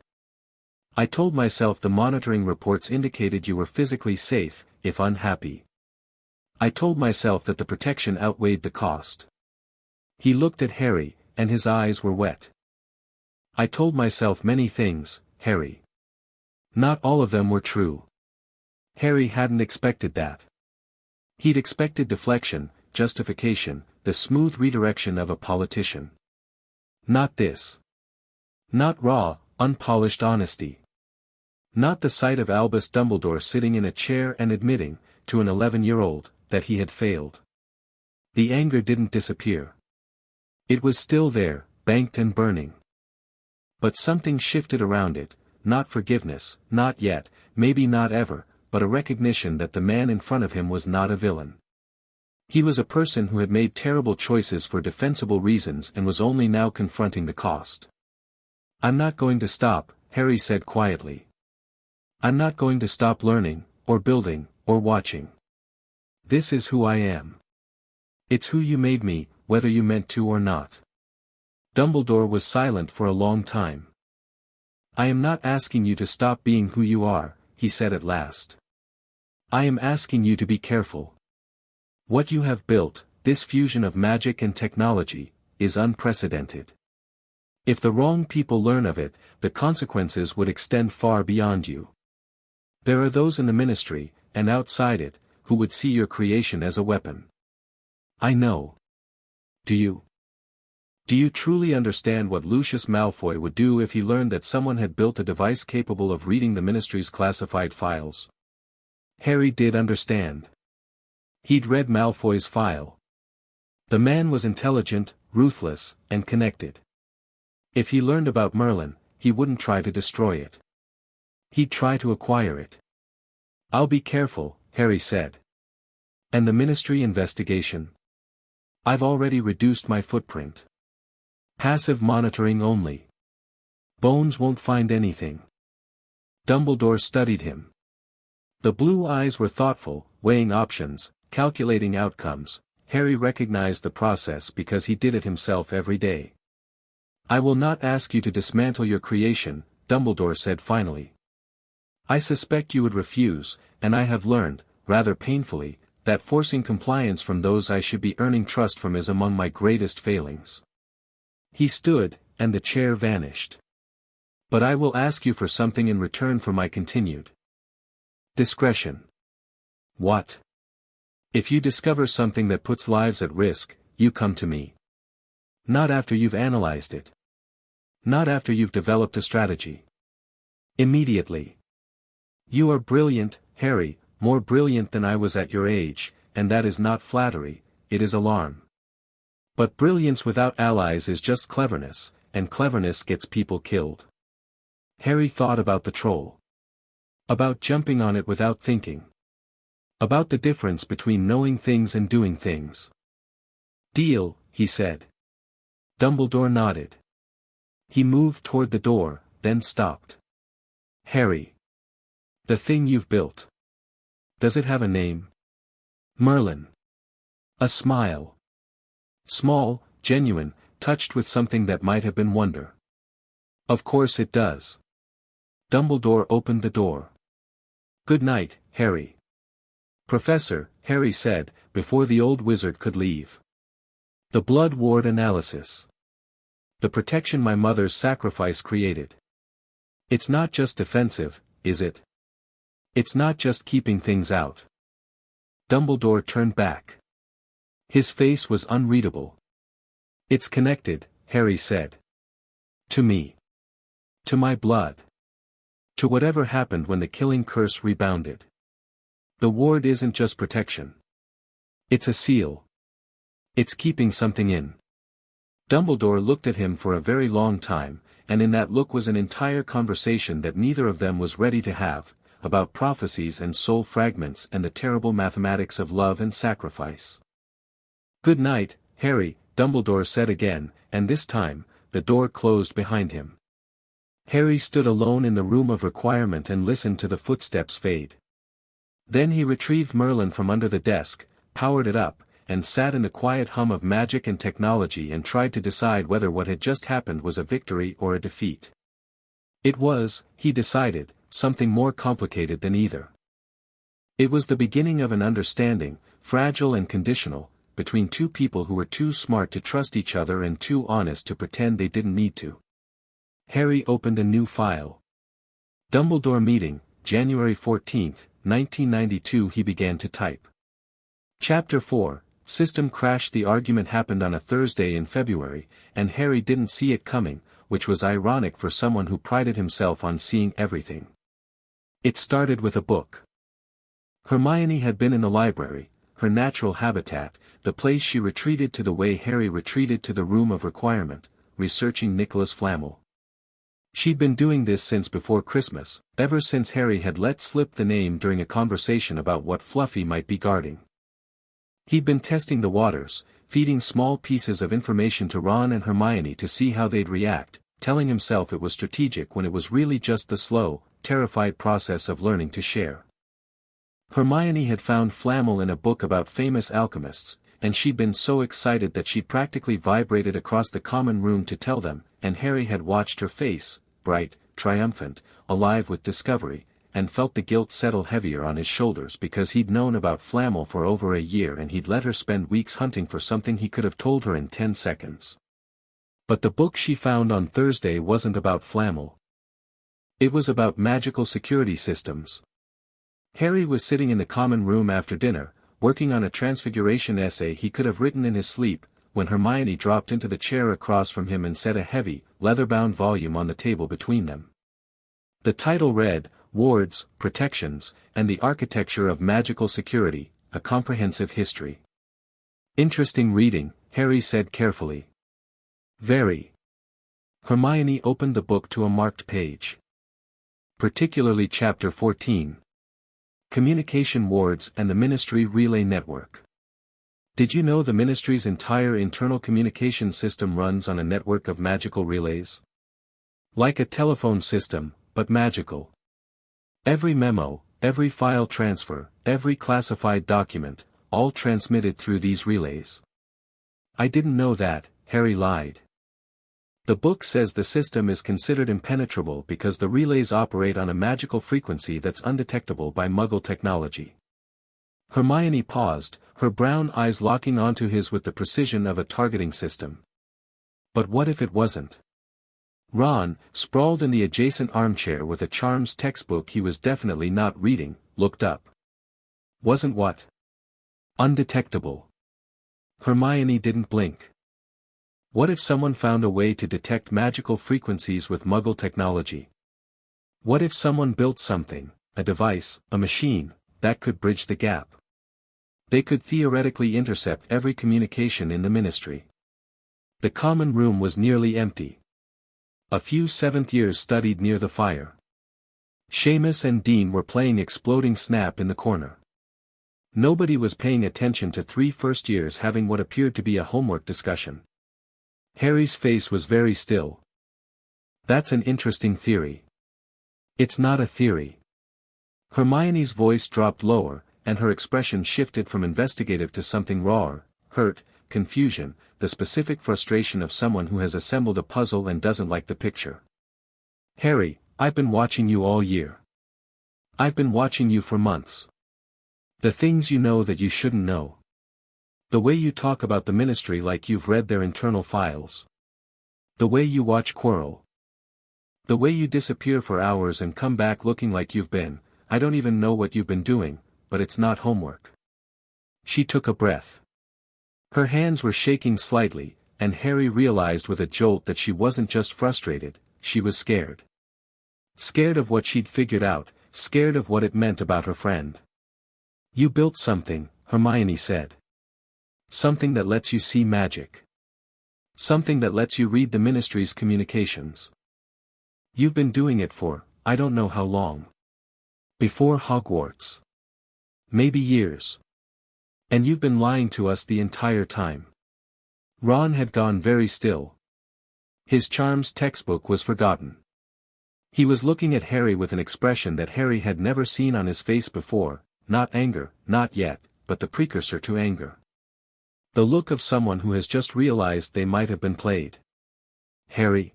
I told myself the monitoring reports indicated you were physically safe, if unhappy. I told myself that the protection outweighed the cost. He looked at Harry, and his eyes were wet. I told myself many things, Harry. Not all of them were true. Harry hadn't expected that. He'd expected deflection, justification, the smooth redirection of a politician. Not this. Not raw, unpolished honesty. Not the sight of Albus Dumbledore sitting in a chair and admitting, to an 11-year-old, that he had failed. The anger didn't disappear. It was still there, banked and burning. But something shifted around it, not forgiveness, not yet, maybe not ever, but a recognition that the man in front of him was not a villain. He was a person who had made terrible choices for defensible reasons and was only now confronting the cost. I'm not going to stop, Harry said quietly. I'm not going to stop learning, or building, or watching. This is who I am. It's who you made me, whether you meant to or not. Dumbledore was silent for a long time. I am not asking you to stop being who you are, he said at last. I am asking you to be careful. What you have built, this fusion of magic and technology, is unprecedented. If the wrong people learn of it, the consequences would extend far beyond you. There are those in the Ministry, and outside it, who would see your creation as a weapon. I know. Do you? Do you truly understand what Lucius Malfoy would do if he learned that someone had built a device capable of reading the Ministry's classified files? Harry did understand. He'd read Malfoy's file. The man was intelligent, ruthless, and connected. If he learned about Merlin, he wouldn't try to destroy it. He'd try to acquire it. I'll be careful, Harry said. And the Ministry investigation? I've already reduced my footprint. Passive monitoring only. Bones won't find anything. Dumbledore studied him. The blue eyes were thoughtful, weighing options, calculating outcomes. Harry recognized the process because he did it himself every day. I will not ask you to dismantle your creation, Dumbledore said finally. I suspect you would refuse, and I have learned, rather painfully, that forcing compliance from those I should be earning trust from is among my greatest failings. He stood, and the chair vanished. But I will ask you for something in return for my continued discretion. What? If you discover something that puts lives at risk, you come to me. Not after you've analyzed it. Not after you've developed a strategy. Immediately. You are brilliant, Harry, more brilliant than I was at your age, and that is not flattery, it is alarm. But brilliance without allies is just cleverness, and cleverness gets people killed. Harry thought about the troll. About jumping on it without thinking. About the difference between knowing things and doing things. Deal, he said. Dumbledore nodded. He moved toward the door, then stopped. Harry. The thing you've built. Does it have a name? Merlin. A smile. Small, genuine, touched with something that might have been wonder. Of course it does. Dumbledore opened the door. Good night, Harry. Professor, Harry said, before the old wizard could leave. The blood ward analysis. The protection my mother's sacrifice created. It's not just defensive, is it? It's not just keeping things out. Dumbledore turned back. His face was unreadable. It's connected, Harry said. To me. To my blood. To whatever happened when the killing curse rebounded. The ward isn't just protection. It's a seal. It's keeping something in. Dumbledore looked at him for a very long time, and in that look was an entire conversation that neither of them was ready to have, about prophecies and soul fragments and the terrible mathematics of love and sacrifice. Good night, Harry, Dumbledore said again, and this time, the door closed behind him. Harry stood alone in the room of requirement and listened to the footsteps fade. Then he retrieved Merlin from under the desk, powered it up, and sat in the quiet hum of magic and technology and tried to decide whether what had just happened was a victory or a defeat. It was, he decided, something more complicated than either. It was the beginning of an understanding, fragile and conditional, between two people who were too smart to trust each other and too honest to pretend they didn't need to. Harry opened a new file. Dumbledore meeting, January 14, 1992. He began to type. Chapter 4, System crash. The argument happened on a Thursday in February, and Harry didn't see it coming, which was ironic for someone who prided himself on seeing everything. It started with a book. Hermione had been in the library, her natural habitat, the place she retreated to the way Harry retreated to the room of requirement, researching Nicholas Flamel. She'd been doing this since before Christmas, ever since Harry had let slip the name during a conversation about what Fluffy might be guarding. He'd been testing the waters, feeding small pieces of information to Ron and Hermione to see how they'd react, telling himself it was strategic when it was really just the slow, terrified process of learning to share. Hermione had found Flamel in a book about famous alchemists, and she'd been so excited that she practically vibrated across the common room to tell them, and Harry had watched her face, bright, triumphant, alive with discovery, and felt the guilt settle heavier on his shoulders because he'd known about Flamel for over a year and he'd let her spend weeks hunting for something he could have told her in 10 seconds. But the book she found on Thursday wasn't about Flamel. It was about magical security systems. Harry was sitting in the common room after dinner, working on a transfiguration essay he could have written in his sleep, when Hermione dropped into the chair across from him and set a heavy, leather-bound volume on the table between them. The title read, Wards, Protections, and the Architecture of Magical Security, A Comprehensive History. Interesting reading, Harry said carefully. Very. Hermione opened the book to a marked page. Particularly Chapter 14. Communication Wards and the Ministry Relay Network. Did you know the Ministry's entire internal communication system runs on a network of magical relays? Like a telephone system, but magical. Every memo, every file transfer, every classified document, all transmitted through these relays. I didn't know that, Harry lied. The book says the system is considered impenetrable because the relays operate on a magical frequency that's undetectable by Muggle technology. Hermione paused, her brown eyes locking onto his with the precision of a targeting system. But what if it wasn't? Ron, sprawled in the adjacent armchair with a charms textbook he was definitely not reading, looked up. Wasn't what? Undetectable. Hermione didn't blink. What if someone found a way to detect magical frequencies with Muggle technology? What if someone built something, a device, a machine, that could bridge the gap? They could theoretically intercept every communication in the Ministry. The common room was nearly empty. A few seventh years studied near the fire. Seamus and Dean were playing Exploding Snap in the corner. Nobody was paying attention to 3 first years having what appeared to be a homework discussion. Harry's face was very still. That's an interesting theory. It's not a theory. Hermione's voice dropped lower, and her expression shifted from investigative to something rawer: hurt, confusion, the specific frustration of someone who has assembled a puzzle and doesn't like the picture. Harry, I've been watching you all year. I've been watching you for months. The things you know that you shouldn't know. The way you talk about the Ministry like you've read their internal files. The way you watch Quirrell. The way you disappear for hours and come back looking like you've been, I don't even know what you've been doing, but it's not homework. She took a breath. Her hands were shaking slightly, and Harry realized with a jolt that she wasn't just frustrated, she was scared. Scared of what she'd figured out, scared of what it meant about her friend. You built something, Hermione said. Something that lets you see magic. Something that lets you read the Ministry's communications. You've been doing it for, I don't know how long. Before Hogwarts. Maybe years. And you've been lying to us the entire time. Ron had gone very still. His charms textbook was forgotten. He was looking at Harry with an expression that Harry had never seen on his face before, not anger, not yet, but the precursor to anger. The look of someone who has just realized they might have been played. Harry.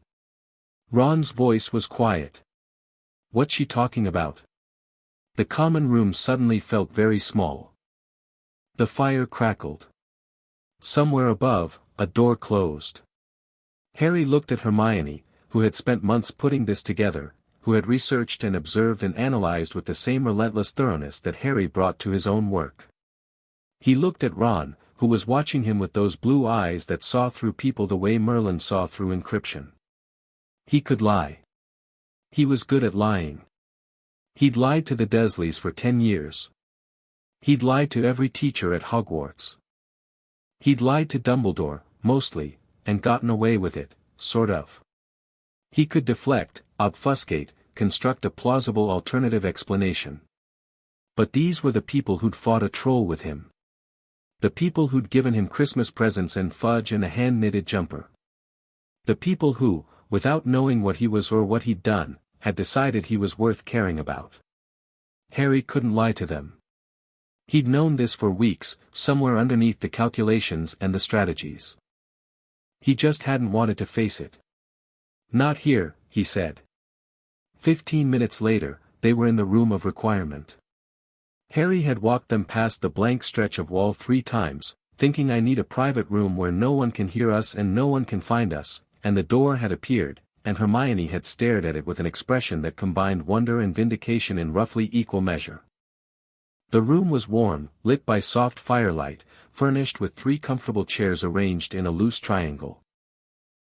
Ron's voice was quiet. What's she talking about? The common room suddenly felt very small. The fire crackled. Somewhere above, a door closed. Harry looked at Hermione, who had spent months putting this together, who had researched and observed and analyzed with the same relentless thoroughness that Harry brought to his own work. He looked at Ron, who was watching him with those blue eyes that saw through people the way Merlin saw through encryption. He could lie. He was good at lying. He'd lied to the Dursleys for 10 years. He'd lied to every teacher at Hogwarts. He'd lied to Dumbledore, mostly, and gotten away with it, sort of. He could deflect, obfuscate, construct a plausible alternative explanation. But these were the people who'd fought a troll with him. The people who'd given him Christmas presents and fudge and a hand-knitted jumper. The people who, without knowing what he was or what he'd done, had decided he was worth caring about. Harry couldn't lie to them. He'd known this for weeks, somewhere underneath the calculations and the strategies. He just hadn't wanted to face it. Not here, he said. 15 minutes later, they were in the room of requirement. Harry had walked them past the blank stretch of wall 3 times, thinking I need a private room where no one can hear us and no one can find us, and the door had appeared, and Hermione had stared at it with an expression that combined wonder and vindication in roughly equal measure. The room was warm, lit by soft firelight, furnished with 3 comfortable chairs arranged in a loose triangle.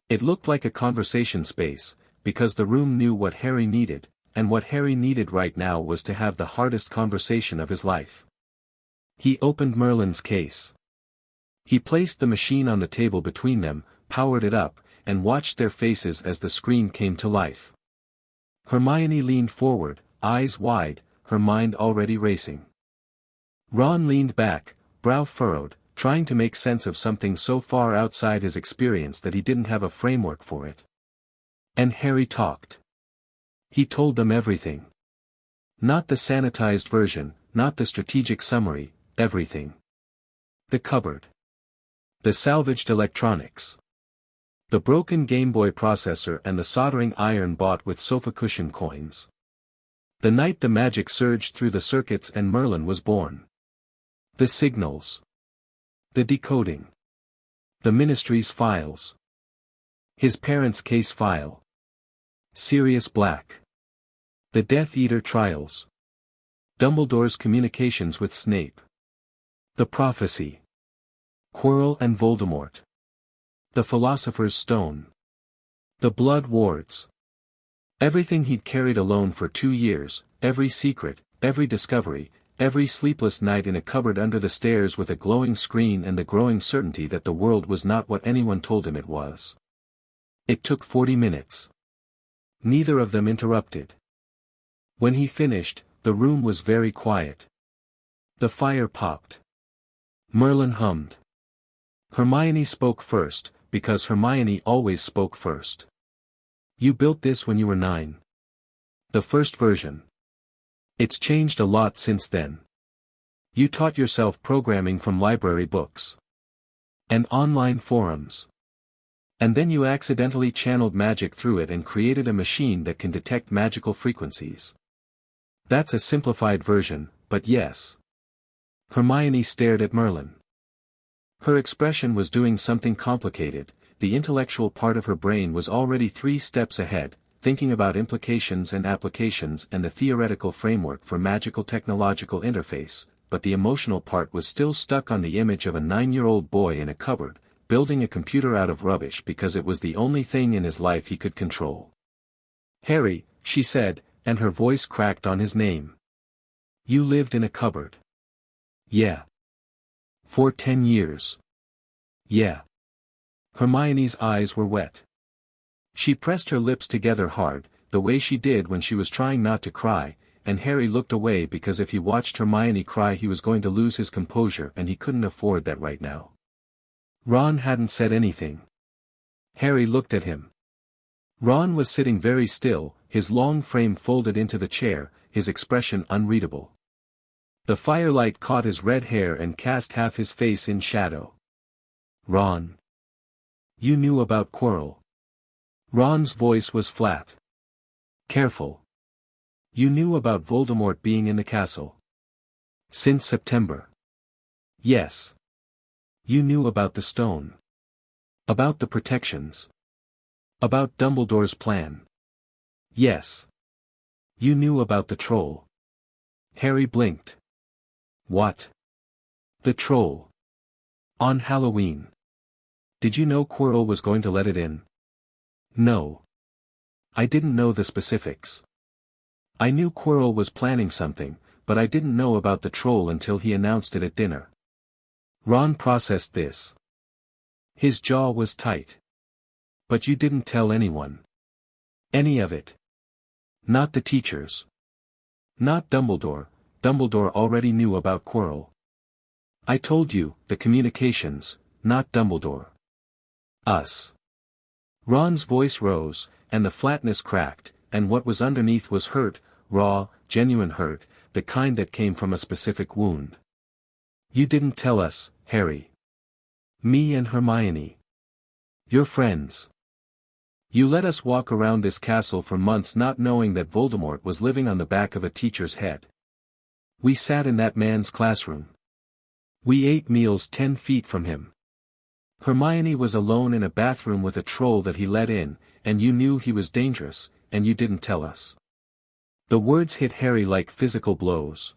It looked like a conversation space, because the room knew what Harry needed, and what Harry needed right now was to have the hardest conversation of his life. He opened Merlin's case. He placed the machine on the table between them, powered it up, and watched their faces as the screen came to life. Hermione leaned forward, eyes wide, her mind already racing. Ron leaned back, brow furrowed, trying to make sense of something so far outside his experience that he didn't have a framework for it. And Harry talked. He told them everything. Not the sanitized version, not the strategic summary, everything. The cupboard. The salvaged electronics. The broken Game Boy processor and the soldering iron bought with sofa cushion coins. The night the magic surged through the circuits and Merlin was born. The signals. The decoding. The Ministry's files. His parents' case file. Sirius Black. The Death Eater trials. Dumbledore's communications with Snape. The prophecy. Quirrell and Voldemort. The Philosopher's Stone. The Blood Wards. Everything he'd carried alone for 2 years, every secret, every discovery, every sleepless night in a cupboard under the stairs with a glowing screen and the growing certainty that the world was not what anyone told him it was. It took 40 minutes. Neither of them interrupted. When he finished, the room was very quiet. The fire popped. Merlin hummed. Hermione spoke first, because Hermione always spoke first. You built this when you were 9. The first version. It's changed a lot since then. You taught yourself programming from library books. And online forums. And then you accidentally channeled magic through it and created a machine that can detect magical frequencies. That's a simplified version, but yes. Hermione stared at Merlin. Her expression was doing something complicated. The intellectual part of her brain was already 3 steps ahead, thinking about implications and applications and the theoretical framework for magical technological interface, but the emotional part was still stuck on the image of a 9-year-old boy in a cupboard, building a computer out of rubbish because it was the only thing in his life he could control. Harry, she said, and her voice cracked on his name. You lived in a cupboard. Yeah. For 10 years. Yeah. Hermione's eyes were wet. She pressed her lips together hard, the way she did when she was trying not to cry, and Harry looked away because if he watched Hermione cry he was going to lose his composure and he couldn't afford that right now. Ron hadn't said anything. Harry looked at him. Ron was sitting very still, his long frame folded into the chair, his expression unreadable. The firelight caught his red hair and cast half his face in shadow. Ron. You knew about Quirrell. Ron's voice was flat. Careful. You knew about Voldemort being in the castle. Since September. Yes. You knew about the stone. About the protections. About Dumbledore's plan. Yes. You knew about the troll. Harry blinked. What? The troll. On Halloween. Did you know Quirrell was going to let it in? No. I didn't know the specifics. I knew Quirrell was planning something, but I didn't know about the troll until he announced it at dinner. Ron processed this. His jaw was tight. But you didn't tell anyone. Any of it. Not the teachers. Not Dumbledore. Dumbledore already knew about Quirrell. I told you, the communications, not Dumbledore. Us. Ron's voice rose, and the flatness cracked, and what was underneath was hurt, raw, genuine hurt, the kind that came from a specific wound. You didn't tell us, Harry. Me and Hermione. Your friends. You let us walk around this castle for months not knowing that Voldemort was living on the back of a teacher's head. We sat in that man's classroom. We ate meals 10 feet from him. Hermione was alone in a bathroom with a troll that he let in, and you knew he was dangerous, and you didn't tell us. The words hit Harry like physical blows.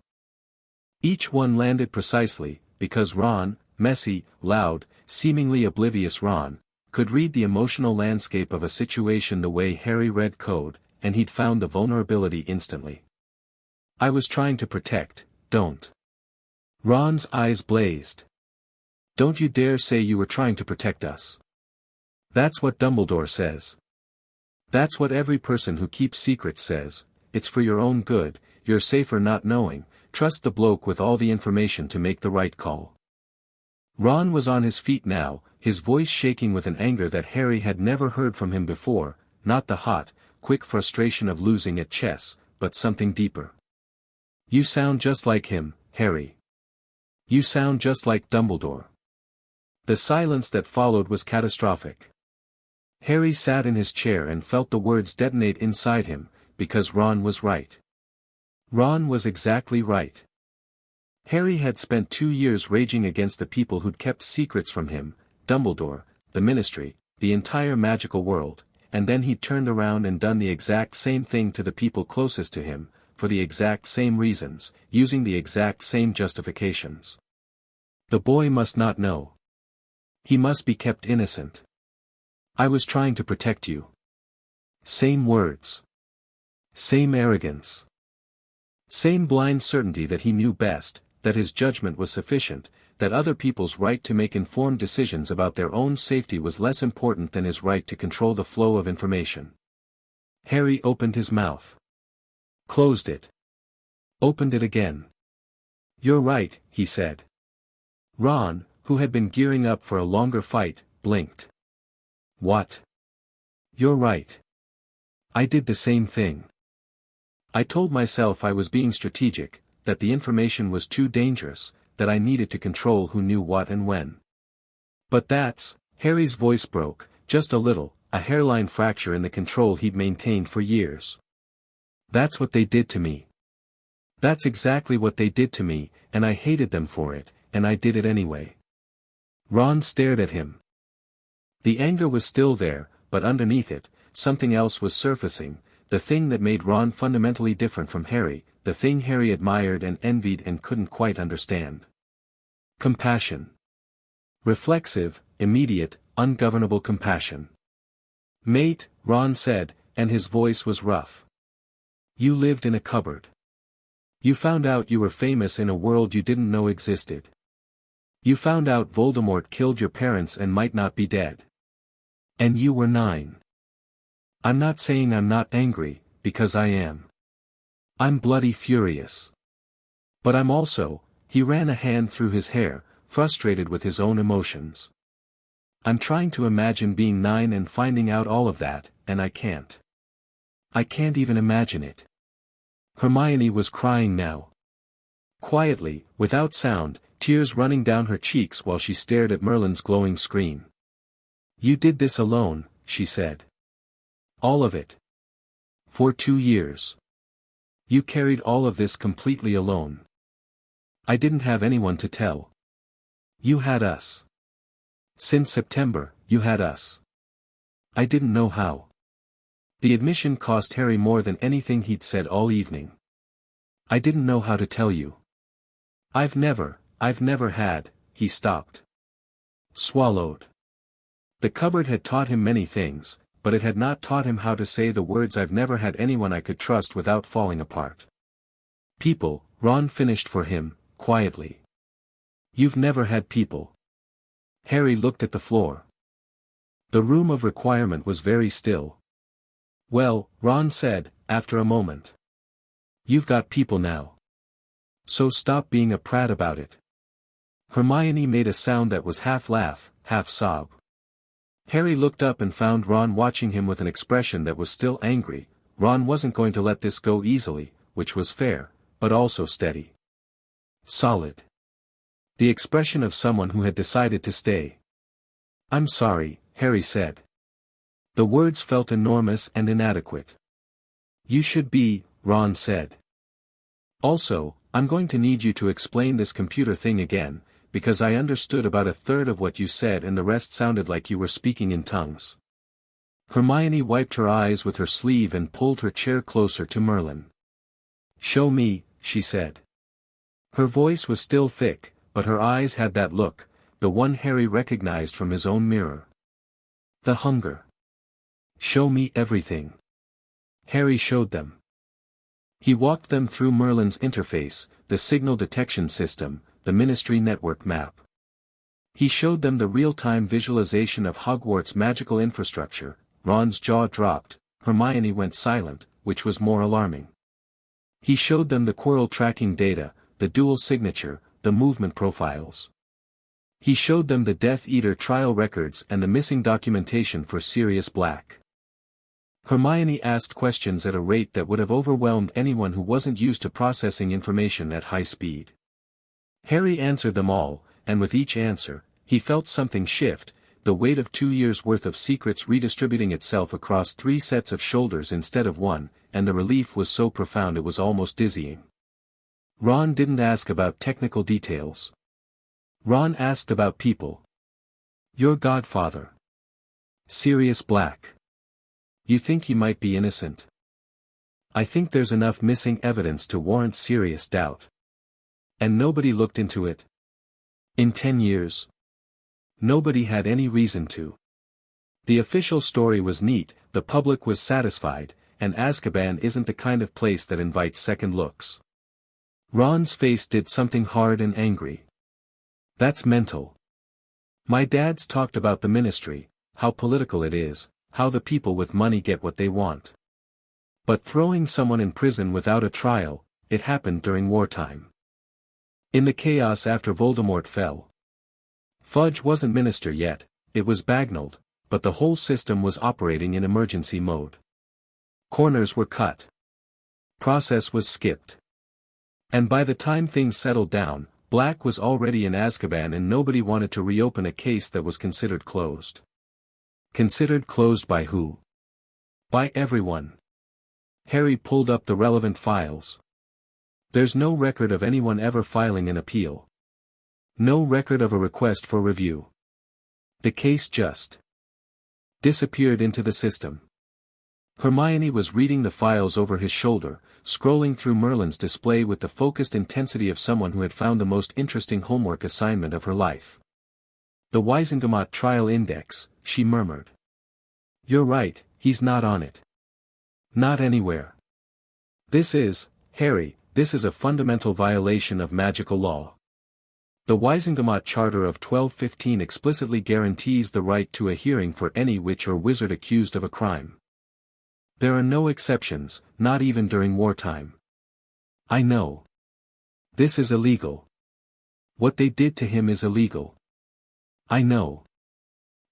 Each one landed precisely, because Ron, messy, loud, seemingly oblivious Ron, could read the emotional landscape of a situation the way Harry read code, and he'd found the vulnerability instantly. I was trying to protect, don't. Ron's eyes blazed. Don't you dare say you were trying to protect us. That's what Dumbledore says. That's what every person who keeps secrets says, it's for your own good, you're safer not knowing, trust the bloke with all the information to make the right call. Ron was on his feet now, his voice shaking with an anger that Harry had never heard from him before, not the hot, quick frustration of losing at chess, but something deeper. You sound just like him, Harry. You sound just like Dumbledore. The silence that followed was catastrophic. Harry sat in his chair and felt the words detonate inside him, because Ron was right. Ron was exactly right. Harry had spent 2 years raging against the people who'd kept secrets from him, Dumbledore, the Ministry, the entire magical world, and then he'd turned around and done the exact same thing to the people closest to him, for the exact same reasons, using the exact same justifications. The boy must not know. He must be kept innocent. I was trying to protect you. Same words. Same arrogance. Same blind certainty that he knew best, that his judgment was sufficient, that other people's right to make informed decisions about their own safety was less important than his right to control the flow of information. Harry opened his mouth. Closed it. Opened it again. You're right, he said. Ron, who had been gearing up for a longer fight, blinked. What? You're right. I did the same thing. I told myself I was being strategic, that the information was too dangerous, that I needed to control who knew what and when. But that's, Harry's voice broke, just a little, a hairline fracture in the control he'd maintained for years. That's what they did to me. That's exactly what they did to me, and I hated them for it, and I did it anyway. Ron stared at him. The anger was still there, but underneath it, something else was surfacing, the thing that made Ron fundamentally different from Harry, the thing Harry admired and envied and couldn't quite understand. Compassion. Reflexive, immediate, ungovernable compassion. Mate, Ron said, and his voice was rough. You lived in a cupboard. You found out you were famous in a world you didn't know existed. You found out Voldemort killed your parents and might not be dead. And you were 9. I'm not saying I'm not angry, because I am. I'm bloody furious. But I'm also, he ran a hand through his hair, frustrated with his own emotions. I'm trying to imagine being 9 and finding out all of that, and I can't. I can't even imagine it. Hermione was crying now. Quietly, without sound, tears running down her cheeks while she stared at Merlin's glowing screen. You did this alone, she said. All of it. For 2 years. You carried all of this completely alone. I didn't have anyone to tell. You had us. Since September, you had us. I didn't know how. The admission cost Harry more than anything he'd said all evening. I didn't know how to tell you. I've never had, he stopped. Swallowed. The cupboard had taught him many things, but it had not taught him how to say the words I've never had anyone I could trust without falling apart. People, Ron finished for him, quietly. You've never had people. Harry looked at the floor. The room of requirement was very still. Well, Ron said, after a moment. You've got people now. So stop being a prat about it. Hermione made a sound that was half laugh, half sob. Harry looked up and found Ron watching him with an expression that was still angry. Ron wasn't going to let this go easily, which was fair, but also steady. Solid. The expression of someone who had decided to stay. I'm sorry, Harry said. The words felt enormous and inadequate. You should be, Ron said. Also, I'm going to need you to explain this computer thing again, because I understood about 1/3 of what you said and the rest sounded like you were speaking in tongues. Hermione wiped her eyes with her sleeve and pulled her chair closer to Merlin. Show me, she said. Her voice was still thick, but her eyes had that look, the one Harry recognized from his own mirror. The hunger. Show me everything. Harry showed them. He walked them through Merlin's interface, the signal detection system, the Ministry network map. He showed them the real-time visualization of Hogwarts' magical infrastructure. Ron's jaw dropped, Hermione went silent, which was more alarming. He showed them the Quirrell tracking data, the dual signature, the movement profiles. He showed them the Death Eater trial records and the missing documentation for Sirius Black. Hermione asked questions at a rate that would have overwhelmed anyone who wasn't used to processing information at high speed. Harry answered them all, and with each answer, he felt something shift, the weight of 2 years' worth of secrets redistributing itself across 3 sets of shoulders instead of one, and the relief was so profound it was almost dizzying. Ron didn't ask about technical details. Ron asked about people. Your godfather. Sirius Black. You think he might be innocent? I think there's enough missing evidence to warrant serious doubt. And nobody looked into it? In 10 years? Nobody had any reason to. The official story was neat, the public was satisfied, and Azkaban isn't the kind of place that invites second looks. Ron's face did something hard and angry. That's mental. My dad's talked about the Ministry, how political it is, how the people with money get what they want. But throwing someone in prison without a trial, it happened during wartime. In the chaos after Voldemort fell. Fudge wasn't minister yet, it was Bagnold, but the whole system was operating in emergency mode. Corners were cut. process was skipped. And by the time things settled down, Black was already in Azkaban and nobody wanted to reopen a case that was considered closed. Considered closed by who? By everyone. Harry pulled up the relevant files. There's no record of anyone ever filing an appeal. No record of a request for review. The case just disappeared into the system. Hermione was reading the files over his shoulder, scrolling through Merlin's display with the focused intensity of someone who had found the most interesting homework assignment of her life. The Wizengamot Trial Index, she murmured. You're right, he's not on it. Not anywhere. Harry, this is a fundamental violation of magical law. The Wizengamot Charter of 1215 explicitly guarantees the right to a hearing for any witch or wizard accused of a crime. There are no exceptions, not even during wartime. I know. This is illegal. What they did to him is illegal. I know.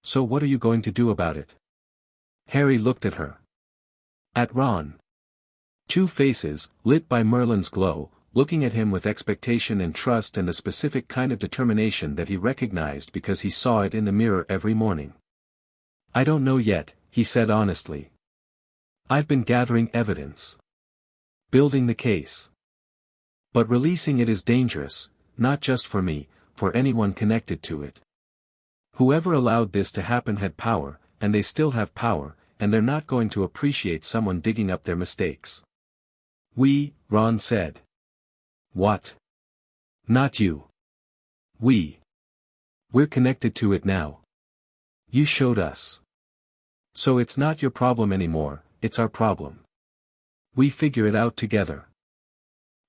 So what are you going to do about it? Harry looked at her. At Ron. Two faces, lit by Merlin's glow, looking at him with expectation and trust and a specific kind of determination that he recognized because he saw it in the mirror every morning. I don't know yet, he said honestly. I've been gathering evidence. Building the case. But releasing it is dangerous, not just for me, for anyone connected to it. Whoever allowed this to happen had power, and they still have power, and they're not going to appreciate someone digging up their mistakes. Ron said. What? Not you. We're connected to it now. You showed us. So it's not your problem anymore, it's our problem. We figure it out together.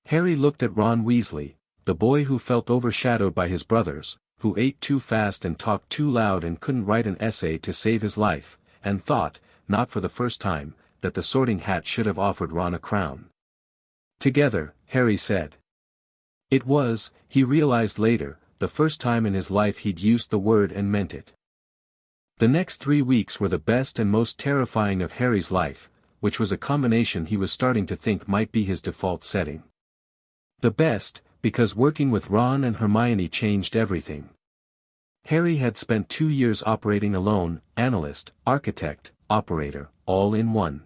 Harry looked at Ron Weasley, the boy who felt overshadowed by his brothers, who ate too fast and talked too loud and couldn't write an essay to save his life, and thought, not for the first time, that the Sorting Hat should have offered Ron a crown. Together, Harry said. It was, he realized later, the first time in his life he'd used the word and meant it. The next 3 weeks were the best and most terrifying of Harry's life, which was a combination he was starting to think might be his default setting. The best, because working with Ron and Hermione changed everything. Harry had spent 2 years operating alone, analyst, architect, operator, all in one.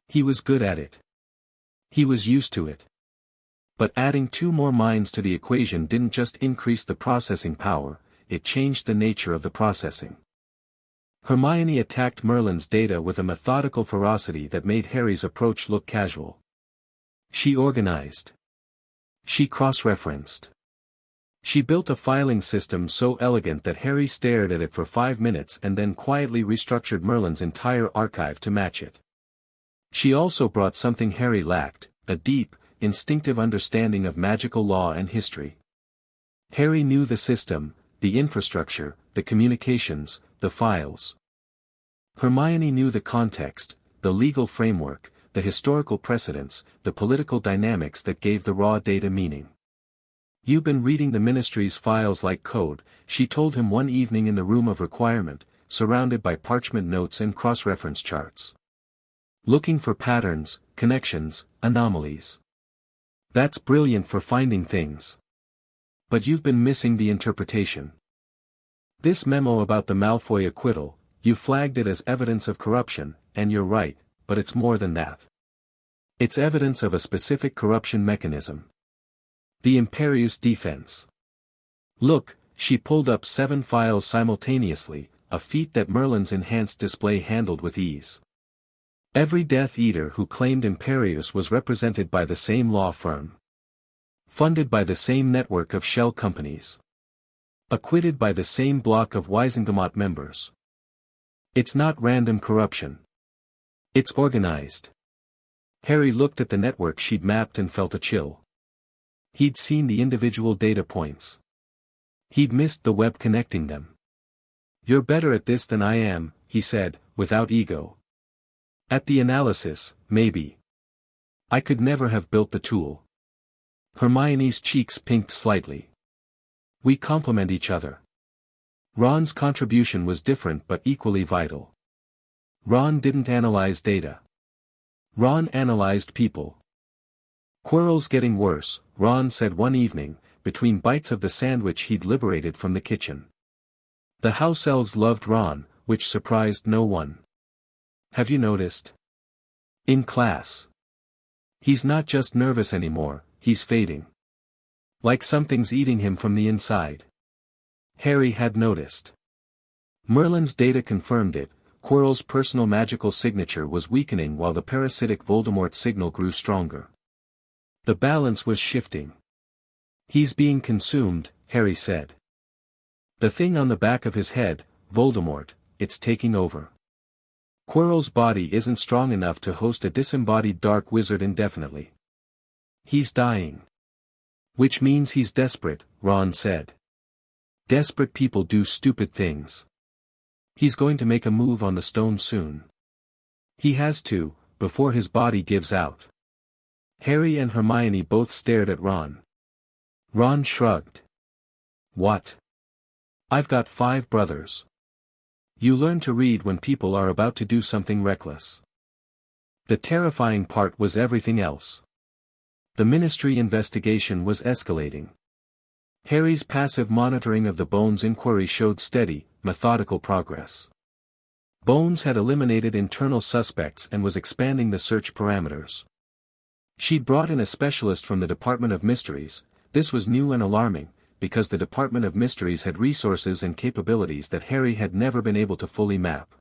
He was good at it. He was used to it. But adding 2 more minds to the equation didn't just increase the processing power, it changed the nature of the processing. Hermione attacked Merlin's data with a methodical ferocity that made Harry's approach look casual. She organized. She cross-referenced. She built a filing system so elegant that Harry stared at it for 5 minutes and then quietly restructured Merlin's entire archive to match it. She also brought something Harry lacked, a deep, instinctive understanding of magical law and history. Harry knew the system, the infrastructure, the communications, the files. Hermione knew the context, the legal framework, the historical precedents, the political dynamics that gave the raw data meaning. You've been reading the Ministry's files like code, she told him one evening in the room of requirement, surrounded by parchment notes and cross-reference charts. Looking for patterns, connections, anomalies. That's brilliant for finding things. But you've been missing the interpretation. This memo about the Malfoy acquittal, you flagged it as evidence of corruption, and you're right, but it's more than that. It's evidence of a specific corruption mechanism. The Imperius Defense. Look, she pulled up 7 files simultaneously, a feat that Merlin's enhanced display handled with ease. Every Death Eater who claimed Imperius was represented by the same law firm. Funded by the same network of shell companies. Acquitted by the same block of Wizengamot members. It's not random corruption. It's organized. Harry looked at the network she'd mapped and felt a chill. He'd seen the individual data points. He'd missed the web connecting them. You're better at this than I am, he said, without ego. At the analysis, maybe. I could never have built the tool. Hermione's cheeks pinked slightly. We complement each other. Ron's contribution was different but equally vital. Ron didn't analyze data. Ron analyzed people. "Quirrell's getting worse," Ron said one evening, between bites of the sandwich he'd liberated from the kitchen. The house elves loved Ron, which surprised no one. "Have you noticed? In class. He's not just nervous anymore, he's fading. Like something's eating him from the inside." Harry had noticed. Merlin's data confirmed it. Quirrell's personal magical signature was weakening while the parasitic Voldemort signal grew stronger. The balance was shifting. "He's being consumed," Harry said. "The thing on the back of his head, Voldemort, it's taking over. Quirrell's body isn't strong enough to host a disembodied dark wizard indefinitely. He's dying. Which means he's desperate," Ron said. "Desperate people do stupid things. He's going to make a move on the stone soon. He has to, before his body gives out." Harry and Hermione both stared at Ron. Ron shrugged. "What? I've got 5 brothers. You learn to read when people are about to do something reckless." The terrifying part was everything else. The Ministry investigation was escalating. Harry's passive monitoring of the Bones inquiry showed steady, methodical progress. Bones had eliminated internal suspects and was expanding the search parameters. She'd brought in a specialist from the Department of Mysteries. This was new and alarming, because the Department of Mysteries had resources and capabilities that Harry had never been able to fully map.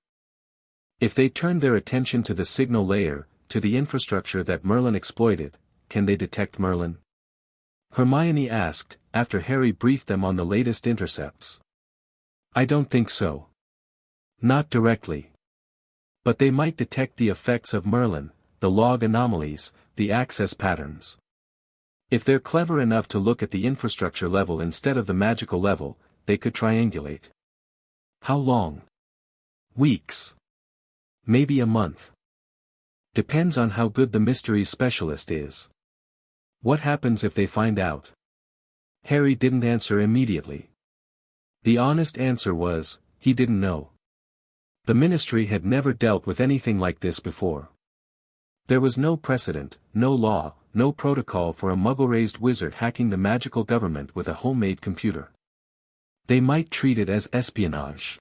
If they turned their attention to the signal layer, to the infrastructure that Merlin exploited, can they detect Merlin? Hermione asked, after Harry briefed them on the latest intercepts. "I don't think so. Not directly. But they might detect the effects of Merlin, the log anomalies, the access patterns. If they're clever enough to look at the infrastructure level instead of the magical level, they could triangulate." "How long?" "Weeks. Maybe a month. Depends on how good the mysteries specialist is." "What happens if they find out?" Harry didn't answer immediately. The honest answer was, he didn't know. The Ministry had never dealt with anything like this before. There was no precedent, no law, no protocol for a Muggle-raised wizard hacking the magical government with a homemade computer. They might treat it as espionage.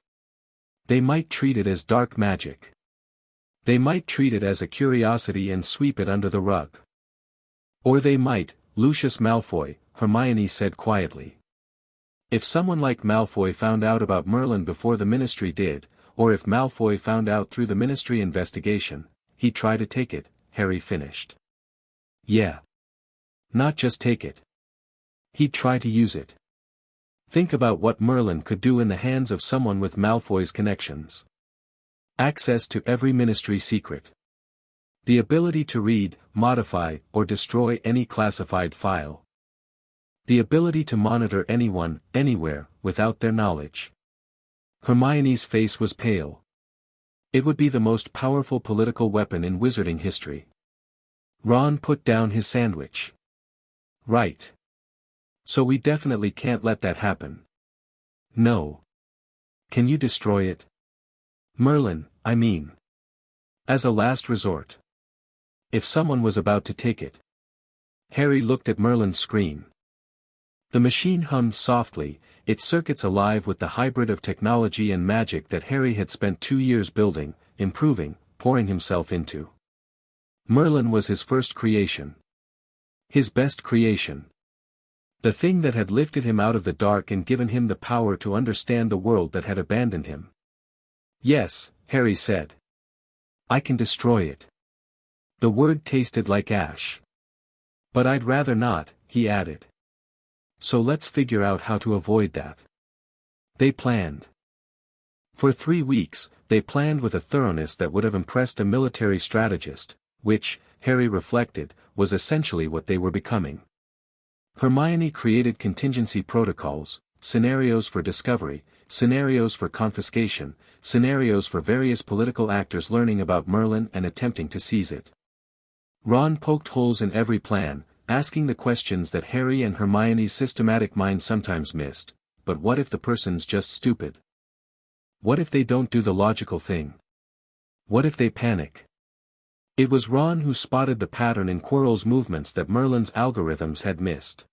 They might treat it as dark magic. They might treat it as a curiosity and sweep it under the rug. Or they might, Lucius Malfoy, Hermione said quietly. If someone like Malfoy found out about Merlin before the Ministry did, or if Malfoy found out through the Ministry investigation, he'd try to take it, Harry finished. Yeah. Not just take it. He'd try to use it. Think about what Merlin could do in the hands of someone with Malfoy's connections. Access to every Ministry secret. The ability to read, modify, or destroy any classified file. The ability to monitor anyone, anywhere, without their knowledge. Hermione's face was pale. It would be the most powerful political weapon in wizarding history. Ron put down his sandwich. Right. So we definitely can't let that happen. No. Can you destroy it? Merlin, I mean. As a last resort. If someone was about to take it. Harry looked at Merlin's screen. The machine hummed softly, its circuits alive with the hybrid of technology and magic that Harry had spent 2 years building, improving, pouring himself into. Merlin was his first creation. His best creation. The thing that had lifted him out of the dark and given him the power to understand the world that had abandoned him. Yes, Harry said. I can destroy it. The word tasted like ash. But I'd rather not, he added. So let's figure out how to avoid that. They planned. For 3 weeks, they planned with a thoroughness that would have impressed a military strategist, which, Harry reflected, was essentially what they were becoming. Hermione created contingency protocols, scenarios for discovery, scenarios for confiscation, scenarios for various political actors learning about Merlin and attempting to seize it. Ron poked holes in every plan, asking the questions that Harry and Hermione's systematic mind sometimes missed. But what if the person's just stupid? What if they don't do the logical thing? What if they panic? It was Ron who spotted the pattern in Quirrell's movements that Merlin's algorithms had missed.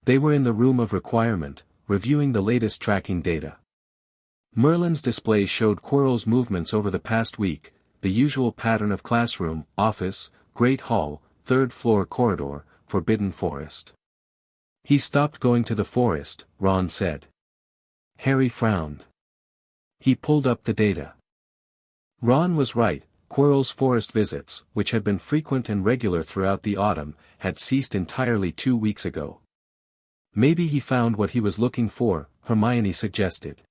They were in the room of requirement, reviewing the latest tracking data. Merlin's display showed Quirrell's movements over the past week, the usual pattern of classroom, office, great hall, third-floor corridor, forbidden forest. He stopped going to the forest, Ron said. Harry frowned. He pulled up the data. Ron was right. Quirrell's forest visits, which had been frequent and regular throughout the autumn, had ceased entirely 2 weeks ago. Maybe he found what he was looking for, Hermione suggested.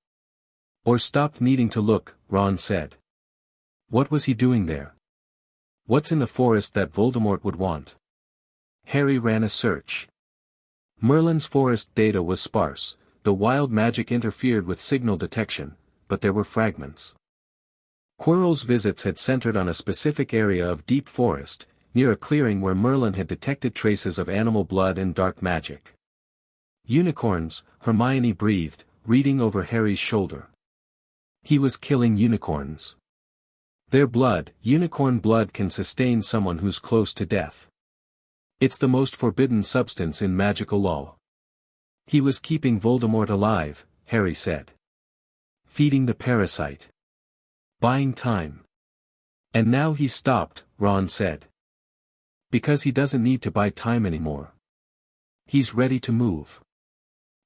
Or stopped needing to look, Ron said. What was he doing there? What's in the forest that Voldemort would want? Harry ran a search. Merlin's forest data was sparse, the wild magic interfered with signal detection, but there were fragments. Quirrell's visits had centered on a specific area of deep forest, near a clearing where Merlin had detected traces of animal blood and dark magic. Unicorns, Hermione breathed, reading over Harry's shoulder. He was killing unicorns. Their blood, unicorn blood, can sustain someone who's close to death. It's the most forbidden substance in magical law. He was keeping Voldemort alive, Harry said. Feeding the parasite. Buying time. And now he's stopped, Ron said. Because he doesn't need to buy time anymore. He's ready to move.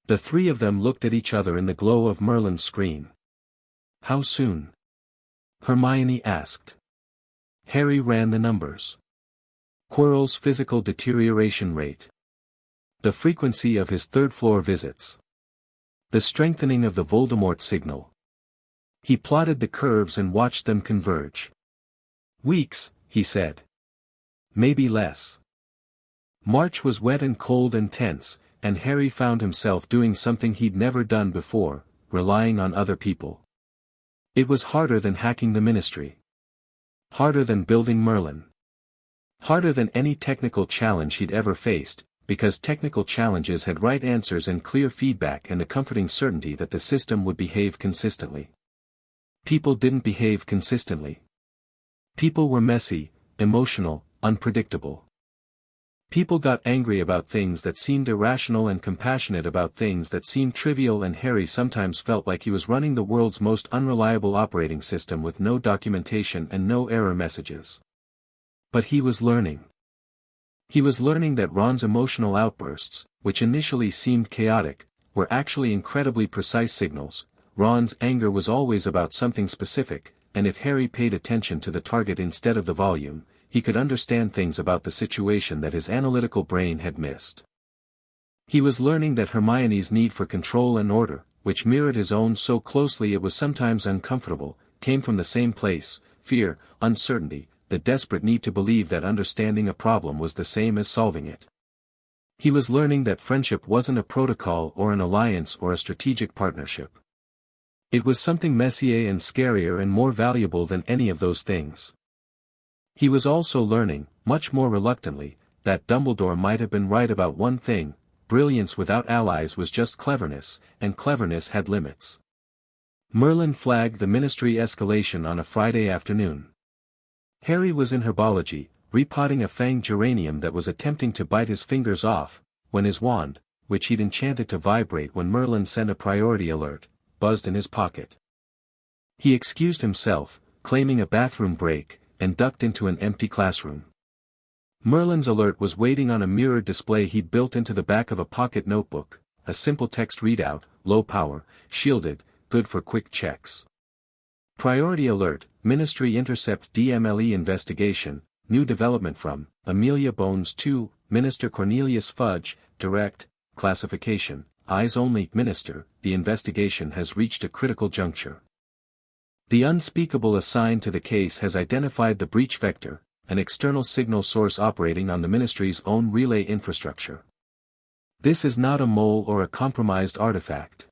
The three of them looked at each other in the glow of Merlin's screen. How soon? Hermione asked. Harry ran the numbers. Quirrell's physical deterioration rate. The frequency of his third-floor visits. The strengthening of the Voldemort signal. He plotted the curves and watched them converge. Weeks, he said. Maybe less. March was wet and cold and tense, and Harry found himself doing something he'd never done before, relying on other people. It was harder than hacking the Ministry. Harder than building Merlin. Harder than any technical challenge he'd ever faced, because technical challenges had right answers and clear feedback and a comforting certainty that the system would behave consistently. People didn't behave consistently. People were messy, emotional, unpredictable. People got angry about things that seemed irrational and compassionate about things that seemed trivial, and Harry sometimes felt like he was running the world's most unreliable operating system with no documentation and no error messages. But he was learning. He was learning that Ron's emotional outbursts, which initially seemed chaotic, were actually incredibly precise signals. Ron's anger was always about something specific, and if Harry paid attention to the target instead of the volume, he could understand things about the situation that his analytical brain had missed. He was learning that Hermione's need for control and order, which mirrored his own so closely it was sometimes uncomfortable, came from the same place: fear, uncertainty, the desperate need to believe that understanding a problem was the same as solving it. He was learning that friendship wasn't a protocol or an alliance or a strategic partnership. It was something messier and scarier and more valuable than any of those things. He was also learning, much more reluctantly, that Dumbledore might have been right about one thing: brilliance without allies was just cleverness, and cleverness had limits. Merlin flagged the Ministry escalation on a Friday afternoon. Harry was in herbology, repotting a fanged geranium that was attempting to bite his fingers off, when his wand, which he'd enchanted to vibrate when Merlin sent a priority alert, buzzed in his pocket. He excused himself, claiming a bathroom break, and ducked into an empty classroom. Merlin's alert was waiting on a mirrored display he'd built into the back of a pocket notebook, a simple text readout, low power, shielded, good for quick checks. Priority alert: Ministry intercept DMLE investigation, new development from Amelia Bones 2, Minister Cornelius Fudge, direct, classification, eyes only, Minister, the investigation has reached a critical juncture. The unspeakable assigned to the case has identified the breach vector, an external signal source operating on the Ministry's own relay infrastructure. This is not a mole or a compromised artifact.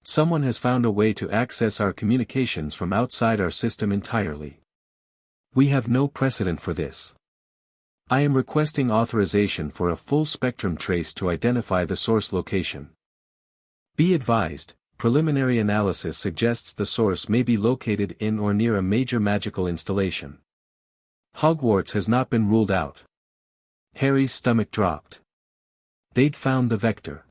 Someone has found a way to access our communications from outside our system entirely. We have no precedent for this. I am requesting authorization for a full spectrum trace to identify the source location. Be advised, preliminary analysis suggests the source may be located in or near a major magical installation. Hogwarts has not been ruled out. Harry's stomach dropped. They'd found the vector.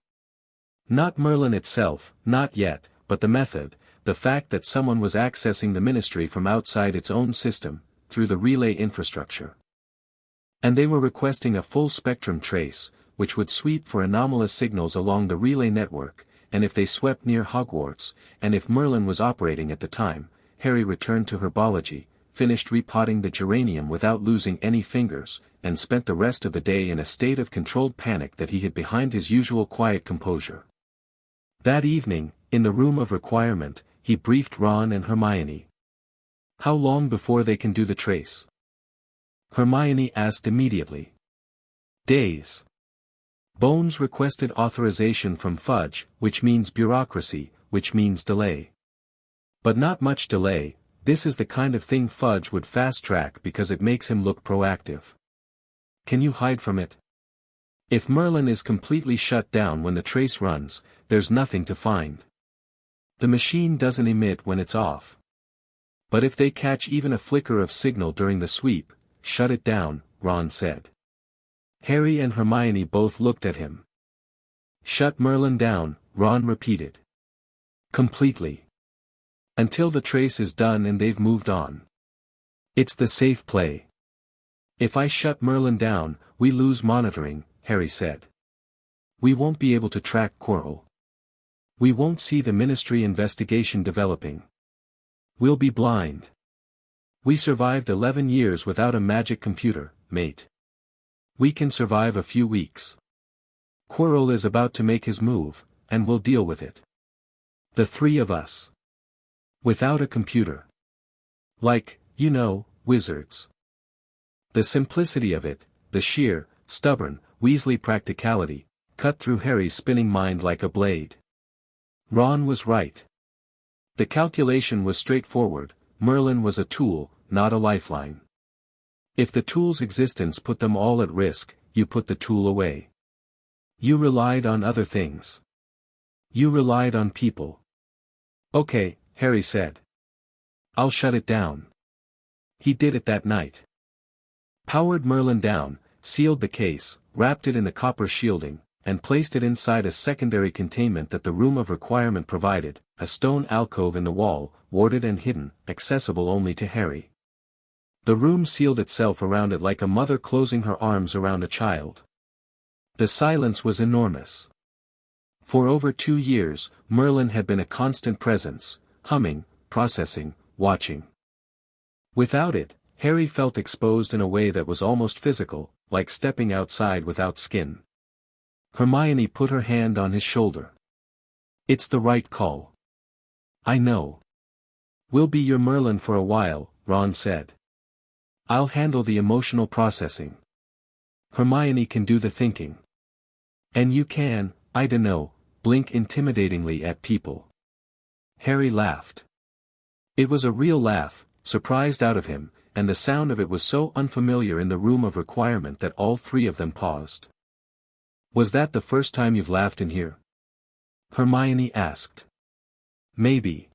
Not Merlin itself, not yet, but the method, the fact that someone was accessing the Ministry from outside its own system, through the relay infrastructure. And they were requesting a full-spectrum trace, which would sweep for anomalous signals along the relay network, and if they swept near Hogwarts, and if Merlin was operating at the time, Harry returned to herbology, finished repotting the geranium without losing any fingers, and spent the rest of the day in a state of controlled panic that he hid behind his usual quiet composure. That evening, in the room of requirement, he briefed Ron and Hermione. How long before they can do the trace? Hermione asked immediately. Days. Bones requested authorization from Fudge, which means bureaucracy, which means delay. But not much delay. This is the kind of thing Fudge would fast-track because it makes him look proactive. Can you hide from it? If Merlin is completely shut down when the trace runs, there's nothing to find. The machine doesn't emit when it's off. But if they catch even a flicker of signal during the sweep, shut it down, Ron said. Harry and Hermione both looked at him. Shut Merlin down, Ron repeated. Completely. Until the trace is done and they've moved on. It's the safe play. If I shut Merlin down, we lose monitoring, Harry said. We won't be able to track Quirrell. We won't see the Ministry investigation developing. We'll be blind. We survived 11 years without a magic computer, mate. We can survive a few weeks. Quirrell is about to make his move, and we'll deal with it. The three of us. Without a computer. Like, wizards. The simplicity of it, the sheer, stubborn, Weasley practicality, cut through Harry's spinning mind like a blade. Ron was right. The calculation was straightforward. Merlin was a tool, not a lifeline. If the tool's existence put them all at risk, you put the tool away. You relied on other things. You relied on people. Okay, Harry said. I'll shut it down. He did it that night. Powered Merlin down, sealed the case, wrapped it in the copper shielding, and placed it inside a secondary containment that the room of requirement provided, a stone alcove in the wall, warded and hidden, accessible only to Harry. The room sealed itself around it like a mother closing her arms around a child. The silence was enormous. For over 2 years, Merlin had been a constant presence, humming, processing, watching. Without it, Harry felt exposed in a way that was almost physical, like stepping outside without skin. Hermione put her hand on his shoulder. It's the right call. I know. We'll be your Merlin for a while, Ron said. I'll handle the emotional processing. Hermione can do the thinking. And you can, I dunno, blink intimidatingly at people. Harry laughed. It was a real laugh, surprised out of him, and the sound of it was so unfamiliar in the room of requirement that all three of them paused. Was that the first time you've laughed in here? Hermione asked. Maybe.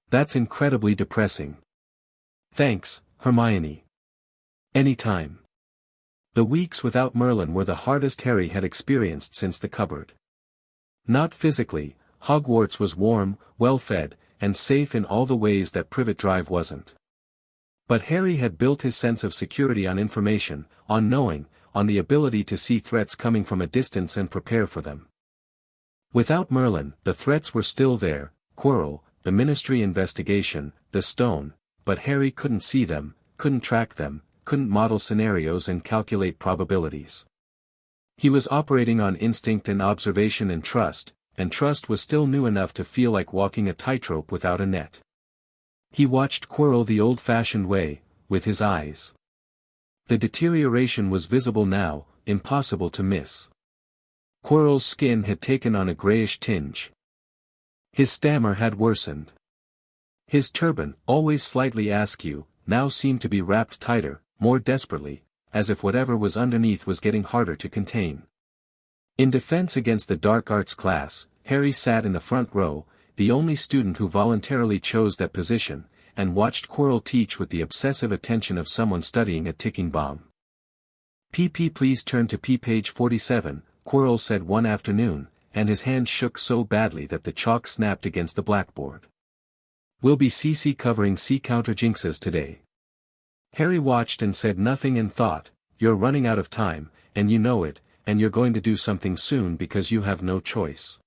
That's incredibly depressing. Thanks, Hermione. Anytime. The weeks without Merlin were the hardest Harry had experienced since the cupboard. Not physically, Hogwarts was warm, well-fed, and safe in all the ways that Privet Drive wasn't. But Harry had built his sense of security on information, on knowing, on the ability to see threats coming from a distance and prepare for them. Without Merlin, the threats were still there, Quirrell, the Ministry investigation, the stone, but Harry couldn't see them, couldn't track them, couldn't model scenarios and calculate probabilities. He was operating on instinct and observation and trust was still new enough to feel like walking a tightrope without a net. He watched Quirrell the old-fashioned way, with his eyes. The deterioration was visible now, impossible to miss. Quirrell's skin had taken on a grayish tinge. His stammer had worsened. His turban, always slightly askew, now seemed to be wrapped tighter, more desperately, as if whatever was underneath was getting harder to contain. In defense against the dark arts class, Harry sat in the front row, the only student who voluntarily chose that position, and watched Quirrell teach with the obsessive attention of someone studying a ticking bomb. "PP, please turn to page 47, Quirrell said one afternoon, and his hand shook so badly that the chalk snapped against the blackboard. "We'll be CC covering C counterjinxes today." Harry watched and said nothing and thought, "You're running out of time, and you know it, and you're going to do something soon because you have no choice."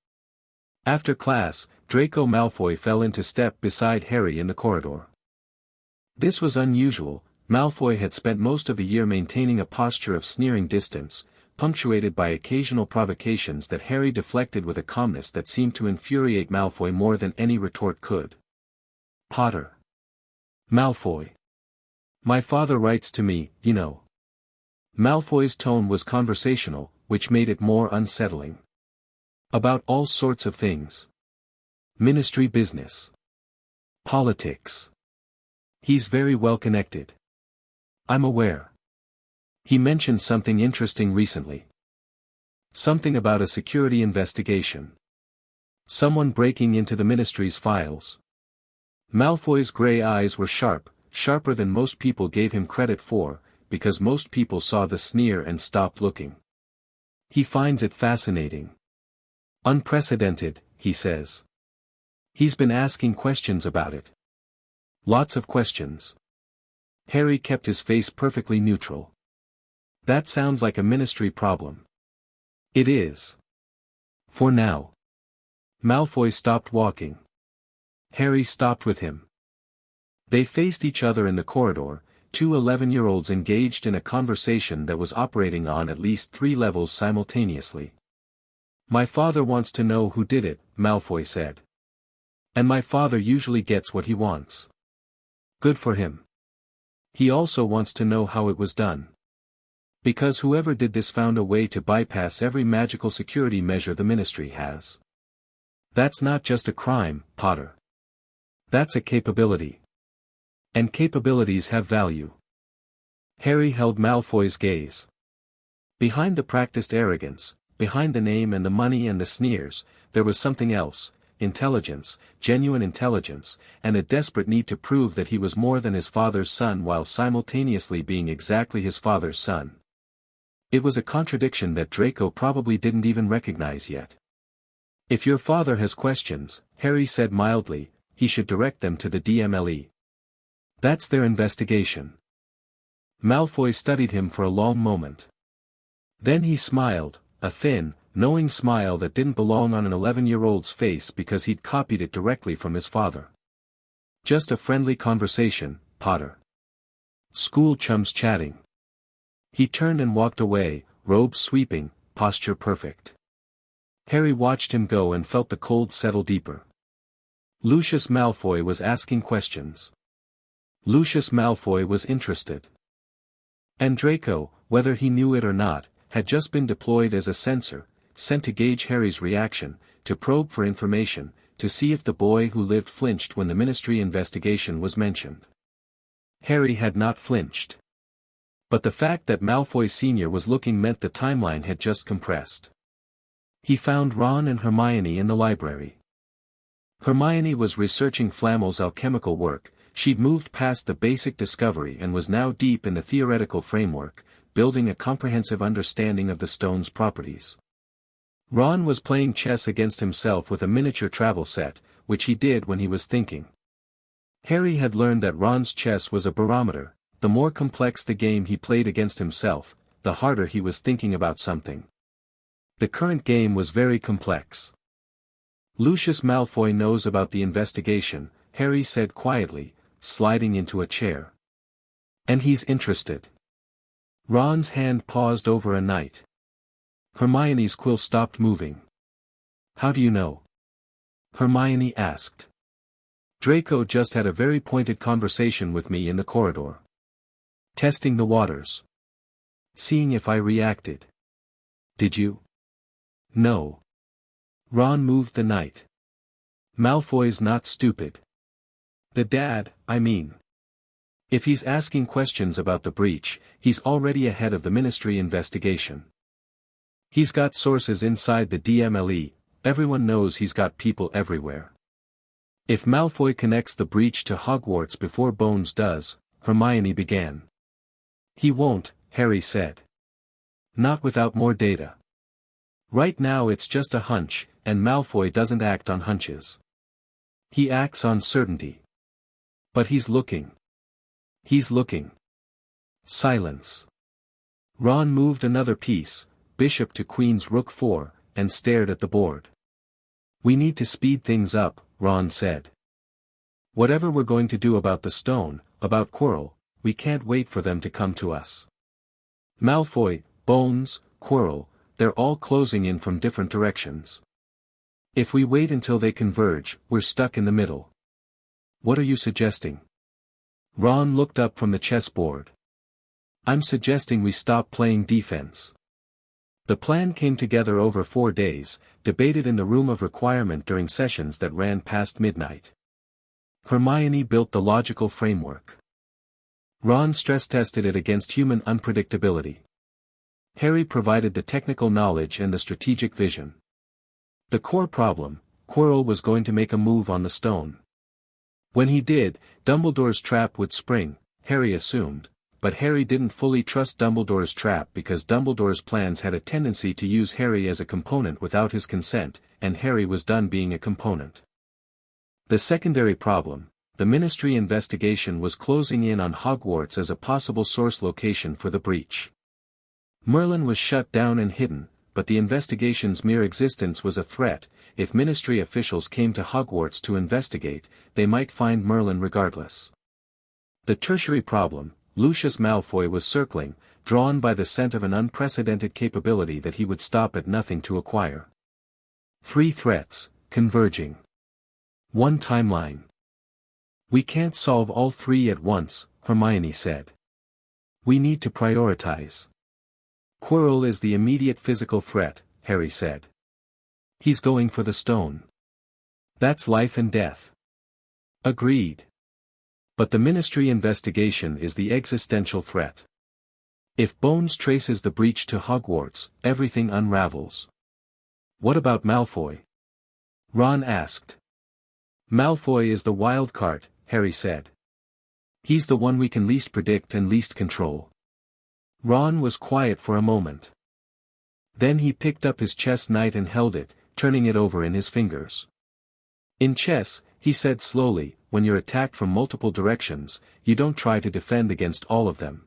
After class, Draco Malfoy fell into step beside Harry in the corridor. This was unusual. Malfoy had spent most of the year maintaining a posture of sneering distance, punctuated by occasional provocations that Harry deflected with a calmness that seemed to infuriate Malfoy more than any retort could. "Potter. Malfoy. My father writes to me, you know." Malfoy's tone was conversational, which made it more unsettling. "About all sorts of things. Ministry business. Politics. He's very well connected. I'm aware. He mentioned something interesting recently. Something about a security investigation. Someone breaking into the ministry's files." Malfoy's grey eyes were sharp, sharper than most people gave him credit for, because most people saw the sneer and stopped looking. "He finds it fascinating. Unprecedented, he says. He's been asking questions about it. Lots of questions." Harry kept his face perfectly neutral. "That sounds like a ministry problem." "It is. For now." Malfoy stopped walking. Harry stopped with him. They faced each other in the corridor, two 11-year-olds engaged in a conversation that was operating on at least 3 levels simultaneously. "My father wants to know who did it," Malfoy said. "And my father usually gets what he wants. Good for him. He also wants to know how it was done. Because whoever did this found a way to bypass every magical security measure the ministry has. That's not just a crime, Potter. That's a capability. And capabilities have value." Harry held Malfoy's gaze. Behind the practiced arrogance, behind the name and the money and the sneers, there was something else: intelligence, genuine intelligence, and a desperate need to prove that he was more than his father's son while simultaneously being exactly his father's son. It was a contradiction that Draco probably didn't even recognize yet. "If your father has questions," Harry said mildly, "he should direct them to the DMLE. That's their investigation." Malfoy studied him for a long moment. Then he smiled, a thin, knowing smile that didn't belong on an 11-year-old's face because he'd copied it directly from his father. "Just a friendly conversation, Potter. School chums chatting." He turned and walked away, robes sweeping, posture perfect. Harry watched him go and felt the cold settle deeper. Lucius Malfoy was asking questions. Lucius Malfoy was interested. And Draco, whether he knew it or not, had just been deployed as a censor, sent to gauge Harry's reaction, to probe for information, to see if the boy who lived flinched when the ministry investigation was mentioned. Harry had not flinched. But the fact that Malfoy Sr. was looking meant the timeline had just compressed. He found Ron and Hermione in the library. Hermione was researching Flamel's alchemical work. She'd moved past the basic discovery and was now deep in the theoretical framework, building a comprehensive understanding of the stone's properties. Ron was playing chess against himself with a miniature travel set, which he did when he was thinking. Harry had learned that Ron's chess was a barometer. The more complex the game he played against himself, the harder he was thinking about something. The current game was very complex. "Lucius Malfoy knows about the investigation," Harry said quietly, sliding into a chair. "And he's interested." Ron's hand paused over a knight. Hermione's quill stopped moving. "How do you know?" Hermione asked. "Draco just had a very pointed conversation with me in the corridor. Testing the waters. Seeing if I reacted." "Did you?" "No." Ron moved the knight. "Malfoy's not stupid. The dad, I mean. If he's asking questions about the breach, he's already ahead of the ministry investigation. He's got sources inside the DMLE, everyone knows he's got people everywhere. If Malfoy connects the breach to Hogwarts before Bones does, Hermione began. He won't, Harry said. Not without more data. Right now it's just a hunch, and Malfoy doesn't act on hunches. He acts on certainty. But he's looking. He's looking. Silence. Ron moved another piece, bishop to queen's rook 4, and stared at the board. We need to speed things up, Ron said. Whatever we're going to do about the stone, about Quirrell, we can't wait for them to come to us. Malfoy, Bones, Quirrell, they're all closing in from different directions. If we wait until they converge, we're stuck in the middle. What are you suggesting? Ron looked up from the chessboard. I'm suggesting we stop playing defense. The plan came together over 4 days, debated in the room of requirement during sessions that ran past midnight. Hermione built the logical framework. Ron stress-tested it against human unpredictability. Harry provided the technical knowledge and the strategic vision. The core problem, Quirrell was going to make a move on the stone. When he did, Dumbledore's trap would spring, Harry assumed, but Harry didn't fully trust Dumbledore's trap because Dumbledore's plans had a tendency to use Harry as a component without his consent, and Harry was done being a component. The secondary problem, the Ministry investigation was closing in on Hogwarts as a possible source location for the breach. Merlin was shut down and hidden, but the investigation's mere existence was a threat. If Ministry officials came to Hogwarts to investigate, they might find Merlin regardless. The tertiary problem, Lucius Malfoy was circling, drawn by the scent of an unprecedented capability that he would stop at nothing to acquire. 3 threats, converging. 1 timeline. We can't solve all 3 at once, Hermione said. We need to prioritize. Quirrell is the immediate physical threat, Harry said. He's going for the stone. That's life and death. Agreed. But the Ministry investigation is the existential threat. If Bones traces the breach to Hogwarts, everything unravels. What about Malfoy? Ron asked. Malfoy is the wild card, Harry said. He's the one we can least predict and least control. Ron was quiet for a moment. Then he picked up his chess knight and held it, turning it over in his fingers. In chess, he said slowly, when you're attacked from multiple directions, you don't try to defend against all of them.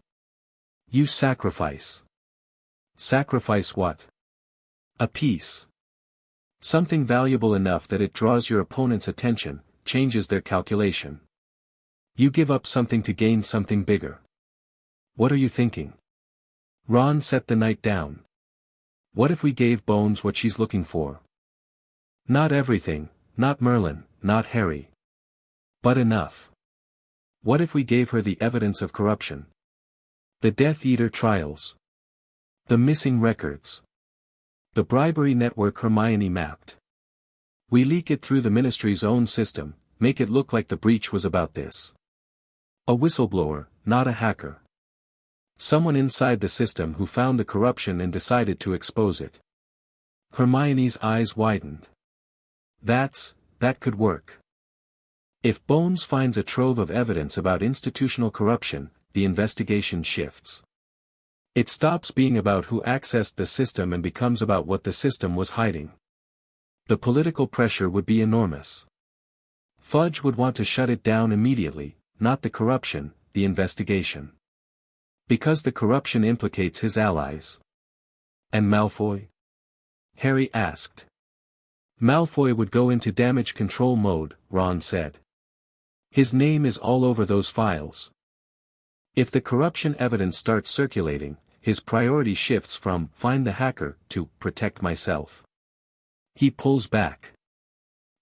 You sacrifice. Sacrifice what? A piece. Something valuable enough that it draws your opponent's attention, changes their calculation. You give up something to gain something bigger. What are you thinking? Ron set the knight down. What if we gave Bones what she's looking for? Not everything, not Merlin, not Harry. But enough. What if we gave her the evidence of corruption? The Death Eater trials. The missing records. The bribery network Hermione mapped. We leak it through the Ministry's own system, make it look like the breach was about this. A whistleblower, not a hacker. Someone inside the system who found the corruption and decided to expose it. Hermione's eyes widened. That could work. If Bones finds a trove of evidence about institutional corruption, the investigation shifts. It stops being about who accessed the system and becomes about what the system was hiding. The political pressure would be enormous. Fudge would want to shut it down immediately, not the corruption, the investigation. Because the corruption implicates his allies. And Malfoy? Harry asked. Malfoy would go into damage control mode, Ron said. His name is all over those files. If the corruption evidence starts circulating, his priority shifts from find the hacker to protect myself. He pulls back.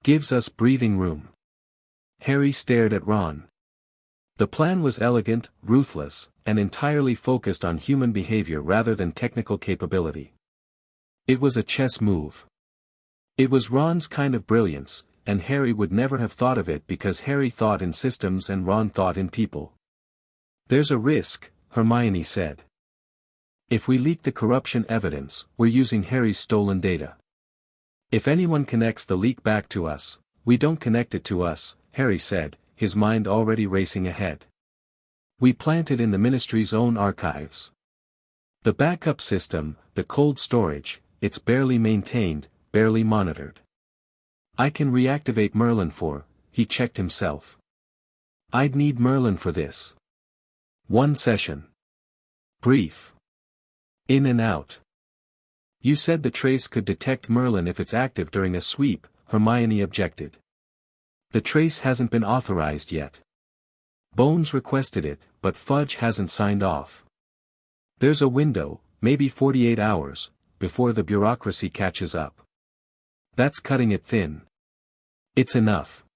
Gives us breathing room. Harry stared at Ron. The plan was elegant, ruthless, and entirely focused on human behavior rather than technical capability. It was a chess move. It was Ron's kind of brilliance, and Harry would never have thought of it because Harry thought in systems and Ron thought in people. There's a risk, Hermione said. If we leak the corruption evidence, we're using Harry's stolen data. If anyone connects the leak back to us, We don't connect it to us, Harry said, his mind already racing ahead. We plant it in the Ministry's own archives. The backup system, the cold storage, it's barely maintained, barely monitored. I can reactivate Merlin he checked himself. I'd need Merlin for this. One session. Brief. In and out. You said the trace could detect Merlin if it's active during a sweep, Hermione objected. The trace hasn't been authorized yet. Bones requested it, but Fudge hasn't signed off. There's a window, maybe 48 hours, before the bureaucracy catches up. That's cutting it thin. It's enough.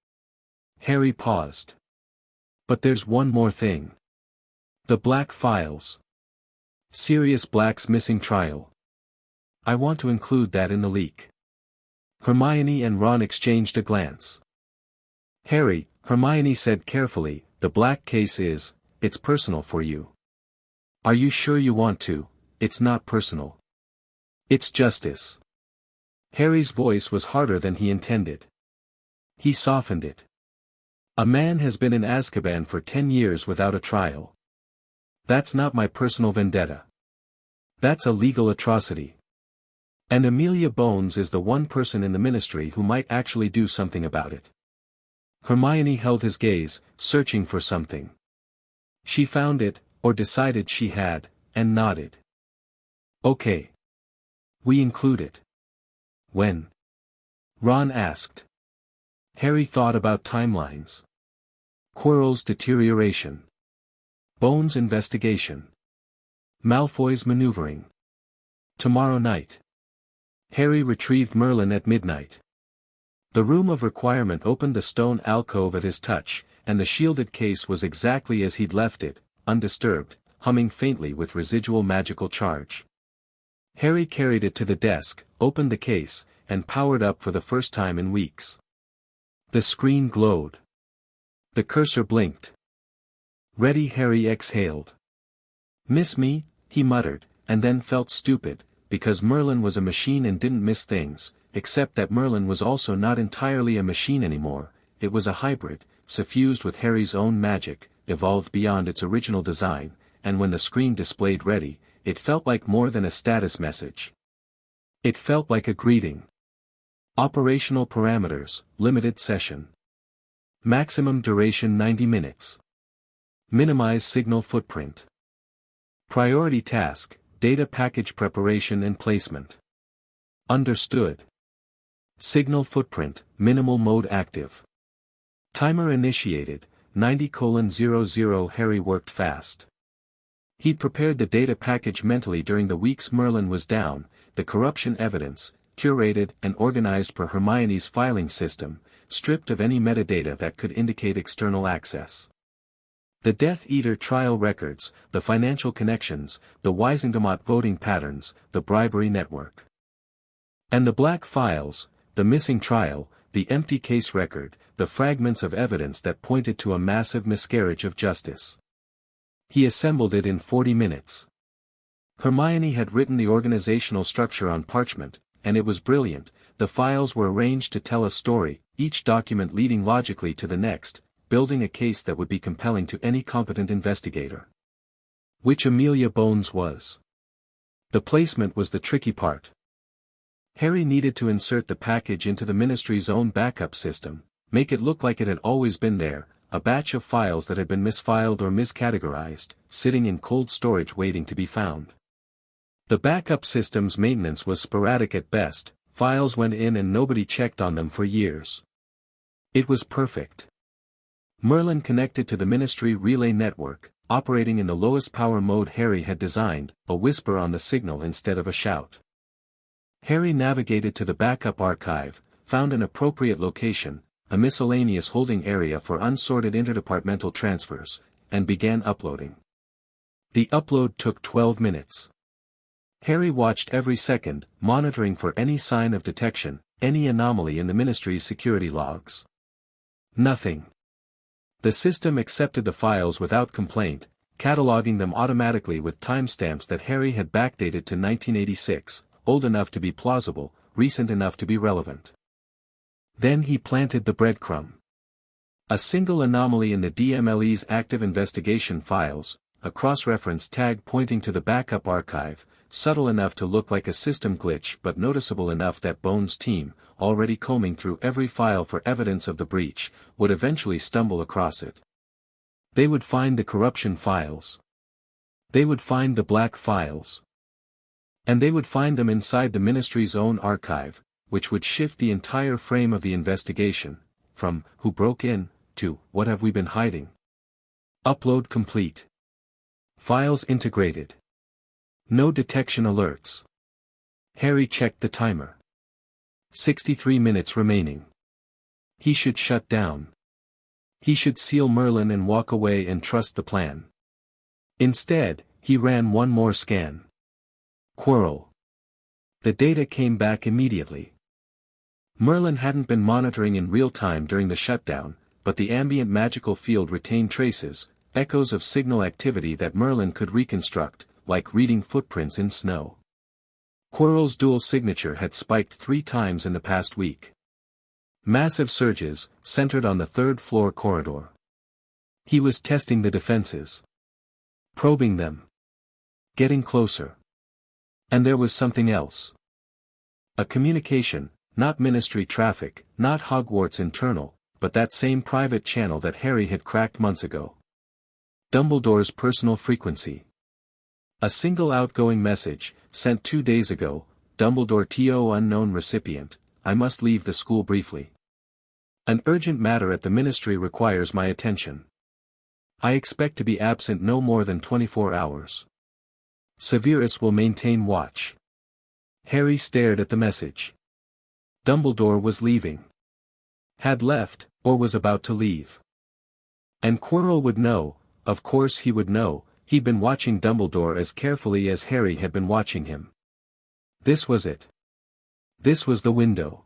Harry paused. But there's one more thing. The Black Files. Sirius Black's missing trial. I want to include that in the leak. Hermione and Ron exchanged a glance. Harry, Hermione said carefully, the Black case it's personal for you. Are you sure you want to? It's not personal. It's justice. Harry's voice was harder than he intended. He softened it. A man has been in Azkaban for 10 years without a trial. That's not my personal vendetta. That's a legal atrocity. And Amelia Bones is the one person in the Ministry who might actually do something about it. Hermione held his gaze, searching for something. She found it, or decided she had, and nodded. Okay. We include it. When? Ron asked. Harry thought about timelines. Quirrell's deterioration. Bones' investigation. Malfoy's maneuvering. Tomorrow night. Harry retrieved Merlin at midnight. The room of requirement opened the stone alcove at his touch, and the shielded case was exactly as he'd left it, undisturbed, humming faintly with residual magical charge. Harry carried it to the desk, opened the case, and powered up for the first time in weeks. The screen glowed. The cursor blinked. Ready, Harry exhaled. Miss me, he muttered, and then felt stupid, because Merlin was a machine and didn't miss things, except that Merlin was also not entirely a machine anymore, it was a hybrid, suffused with Harry's own magic, evolved beyond its original design, and when the screen displayed ready, it felt like more than a status message. It felt like a greeting. Operational parameters, limited session. Maximum duration 90 minutes. Minimize signal footprint. Priority task, data package preparation and placement. Understood. Signal footprint, minimal mode active. Timer initiated, 90:00. Harry worked fast. He'd prepared the data package mentally during the weeks Merlin was down, the corruption evidence, curated and organized per Hermione's filing system, stripped of any metadata that could indicate external access. The Death Eater trial records, the financial connections, the Wisengamot voting patterns, the bribery network. And the Black Files, the missing trial, the empty case record, the fragments of evidence that pointed to a massive miscarriage of justice. He assembled it in 40 minutes. Hermione had written the organizational structure on parchment, and it was brilliant. The files were arranged to tell a story, each document leading logically to the next, building a case that would be compelling to any competent investigator. Which Amelia Bones was. The placement was the tricky part. Harry needed to insert the package into the Ministry's own backup system, make it look like it had always been there, a batch of files that had been misfiled or miscategorized, sitting in cold storage waiting to be found. The backup system's maintenance was sporadic at best, files went in and nobody checked on them for years. It was perfect. Merlin connected to the Ministry relay network, operating in the lowest power mode Harry had designed, a whisper on the signal instead of a shout. Harry navigated to the backup archive, found an appropriate location, a miscellaneous holding area for unsorted interdepartmental transfers, and began uploading. The upload took 12 minutes. Harry watched every second, monitoring for any sign of detection, any anomaly in the Ministry's security logs. Nothing. The system accepted the files without complaint, cataloging them automatically with timestamps that Harry had backdated to 1986, old enough to be plausible, recent enough to be relevant. Then he planted the breadcrumb. A single anomaly in the DMLE's active investigation files, a cross-reference tag pointing to the backup archive, subtle enough to look like a system glitch but noticeable enough that Bones' team, already combing through every file for evidence of the breach, would eventually stumble across it. They would find the corruption files. They would find the black files. And they would find them inside the ministry's own archive, which would shift the entire frame of the investigation, from "who broke in" to "what have we been hiding?" Upload complete. Files integrated. No detection alerts. Harry checked the timer. 63 minutes remaining. He should shut down. He should seal Merlin and walk away and trust the plan. Instead, he ran one more scan. Quirrell. The data came back immediately. Merlin hadn't been monitoring in real time during the shutdown, but the ambient magical field retained traces, echoes of signal activity that Merlin could reconstruct, like reading footprints in snow. Quirrell's dual signature had spiked 3 times in the past week. Massive surges, centered on the third-floor corridor. He was testing the defenses. Probing them. Getting closer. And there was something else. A communication, not ministry traffic, not Hogwarts internal, but that same private channel that Harry had cracked months ago. Dumbledore's personal frequency. A single outgoing message, sent 2 days ago, Dumbledore to unknown recipient, I must leave the school briefly. An urgent matter at the ministry requires my attention. I expect to be absent no more than 24 hours. Severus will maintain watch. Harry stared at the message. Dumbledore was leaving. Had left, or was about to leave. And Quirrell would know, of course he would know, he'd been watching Dumbledore as carefully as Harry had been watching him. This was it. This was the window.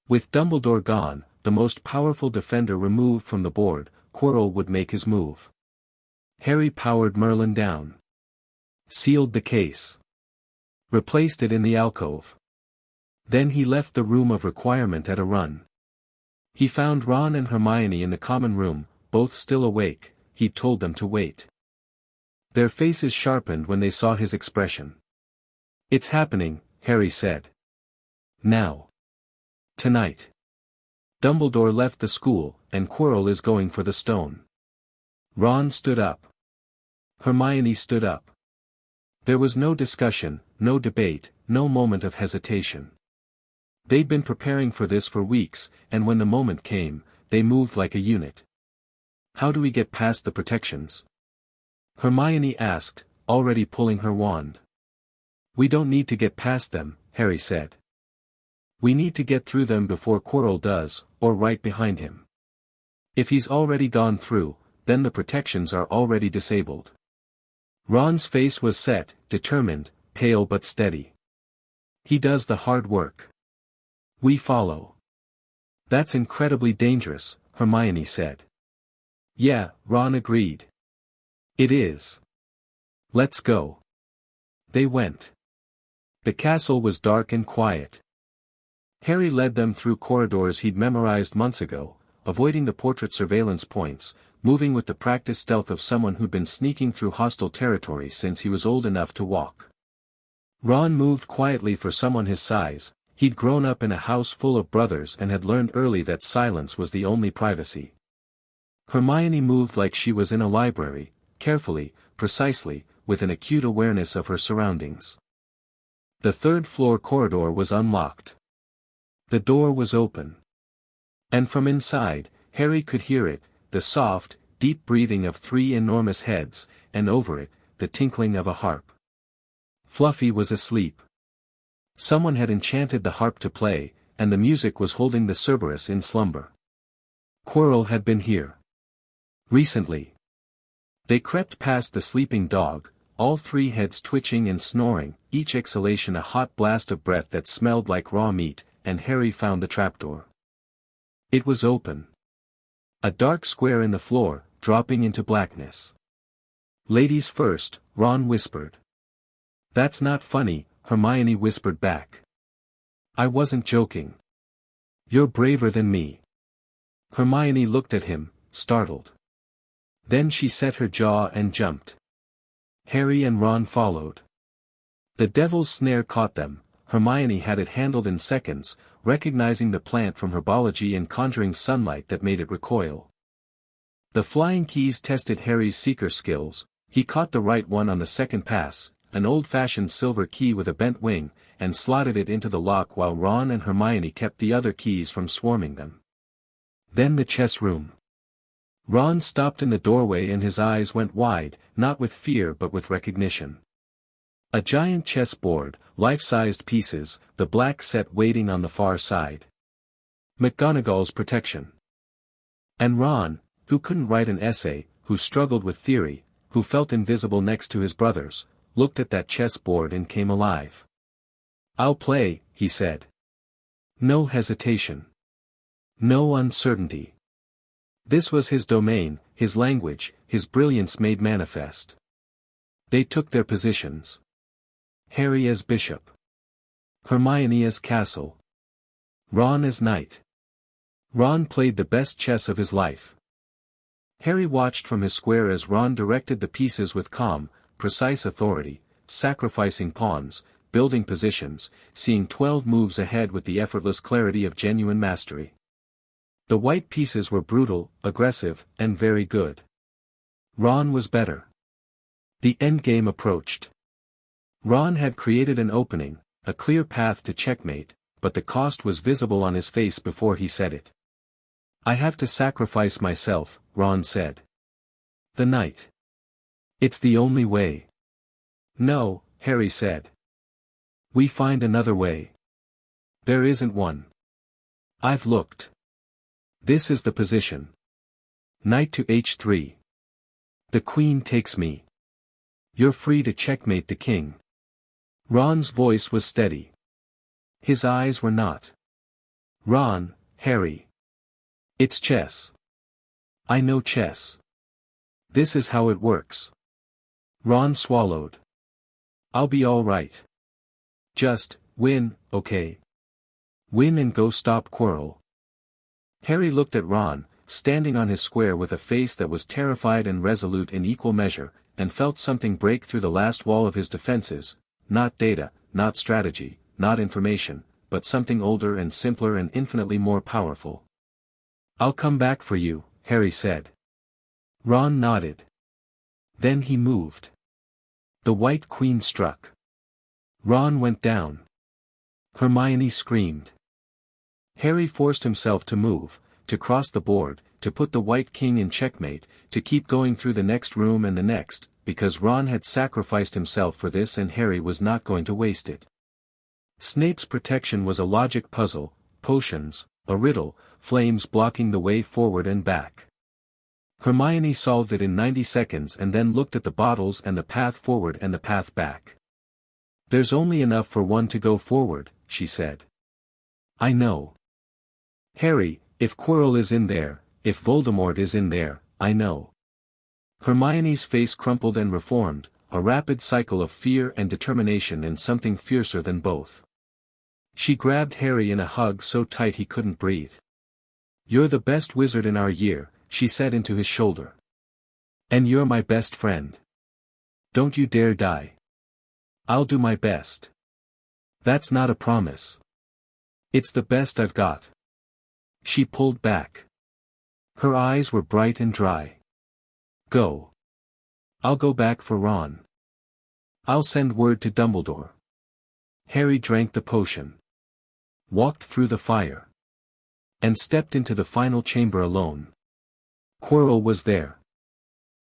With Dumbledore gone, the most powerful defender removed from the board, Quirrell would make his move. Harry powered Merlin down. Sealed the case. Replaced it in the alcove. Then he left the room of requirement at a run. He found Ron and Hermione in the common room, both still awake. He told them to wait. Their faces sharpened when they saw his expression. It's happening, Harry said. Now. Tonight. Dumbledore left the school, and Quirrell is going for the stone. Ron stood up. Hermione stood up. There was no discussion, no debate, no moment of hesitation. They'd been preparing for this for weeks, and when the moment came, they moved like a unit. How do we get past the protections? Hermione asked, already pulling her wand. We don't need to get past them, Harry said. We need to get through them before Quirrell does, or right behind him. If he's already gone through, then the protections are already disabled. Ron's face was set, determined, pale but steady. He does the hard work. We follow. That's incredibly dangerous, Hermione said. Yeah, Ron agreed. It is. Let's go. They went. The castle was dark and quiet. Harry led them through corridors he'd memorized months ago, avoiding the portrait surveillance points, moving with the practiced stealth of someone who'd been sneaking through hostile territory since he was old enough to walk. Ron moved quietly for someone his size. He'd grown up in a house full of brothers and had learned early that silence was the only privacy. Hermione moved like she was in a library, carefully, precisely, with an acute awareness of her surroundings. The third-floor corridor was unlocked. The door was open. And from inside, Harry could hear it, the soft, deep breathing of 3 enormous heads, and over it, the tinkling of a harp. Fluffy was asleep. Someone had enchanted the harp to play, and the music was holding the Cerberus in slumber. Quirrell had been here. Recently. They crept past the sleeping dog, all 3 heads twitching and snoring, each exhalation a hot blast of breath that smelled like raw meat, and Harry found the trapdoor. It was open. A dark square in the floor, dropping into blackness. Ladies first, Ron whispered. That's not funny, Hermione whispered back. I wasn't joking. You're braver than me. Hermione looked at him, startled. Then she set her jaw and jumped. Harry and Ron followed. The devil's snare caught them. Hermione had it handled in seconds, recognizing the plant from herbology and conjuring sunlight that made it recoil. The flying keys tested Harry's seeker skills. He caught the right one on the second pass, an old-fashioned silver key with a bent wing, and slotted it into the lock while Ron and Hermione kept the other keys from swarming them. Then the chess room. Ron stopped in the doorway and his eyes went wide, not with fear but with recognition. A giant chess board, life-sized pieces, the black set waiting on the far side. McGonagall's protection. And Ron, who couldn't write an essay, who struggled with theory, who felt invisible next to his brothers, looked at that chess board and came alive. "I'll play," he said. No hesitation. No uncertainty. This was his domain, his language, his brilliance made manifest. They took their positions. Harry as bishop. Hermione as castle. Ron as knight. Ron played the best chess of his life. Harry watched from his square as Ron directed the pieces with calm, precise authority, sacrificing pawns, building positions, seeing 12 moves ahead with the effortless clarity of genuine mastery. The white pieces were brutal, aggressive, and very good. Ron was better. The endgame approached. Ron had created an opening, a clear path to checkmate, but the cost was visible on his face before he said it. "I have to sacrifice myself," Ron said. "The knight. It's the only way." "No," Harry said. "We find another way." "There isn't one. I've looked. This is the position. Knight to h3. The queen takes me. You're free to checkmate the king." Ron's voice was steady. His eyes were not. "Ron, Harry. It's chess. I know chess. This is how it works." Ron swallowed. "I'll be all right. Just, win, okay? Win and go stop Quirrell." Harry looked at Ron, standing on his square with a face that was terrified and resolute in equal measure, and felt something break through the last wall of his defenses, not data, not strategy, not information, but something older and simpler and infinitely more powerful. "I'll come back for you," Harry said. Ron nodded. Then he moved. The white queen struck. Ron went down. Hermione screamed. Harry forced himself to move, to cross the board, to put the white king in checkmate, to keep going through the next room and the next, because Ron had sacrificed himself for this and Harry was not going to waste it. Snape's protection was a logic puzzle, potions, a riddle, flames blocking the way forward and back. Hermione solved it in 90 seconds and then looked at the bottles and the path forward and the path back. "There's only enough for one to go forward," she said. "I know. Harry, if Quirrell is in there, if Voldemort is in there, I know." Hermione's face crumpled and reformed, a rapid cycle of fear and determination and something fiercer than both. She grabbed Harry in a hug so tight he couldn't breathe. "You're the best wizard in our year," she said into his shoulder. "And you're my best friend. Don't you dare die." "I'll do my best." "That's not a promise. It's the best I've got." She pulled back. Her eyes were bright and dry. "Go. I'll go back for Ron. I'll send word to Dumbledore." Harry drank the potion. Walked through the fire. And stepped into the final chamber alone. Quirrell was there.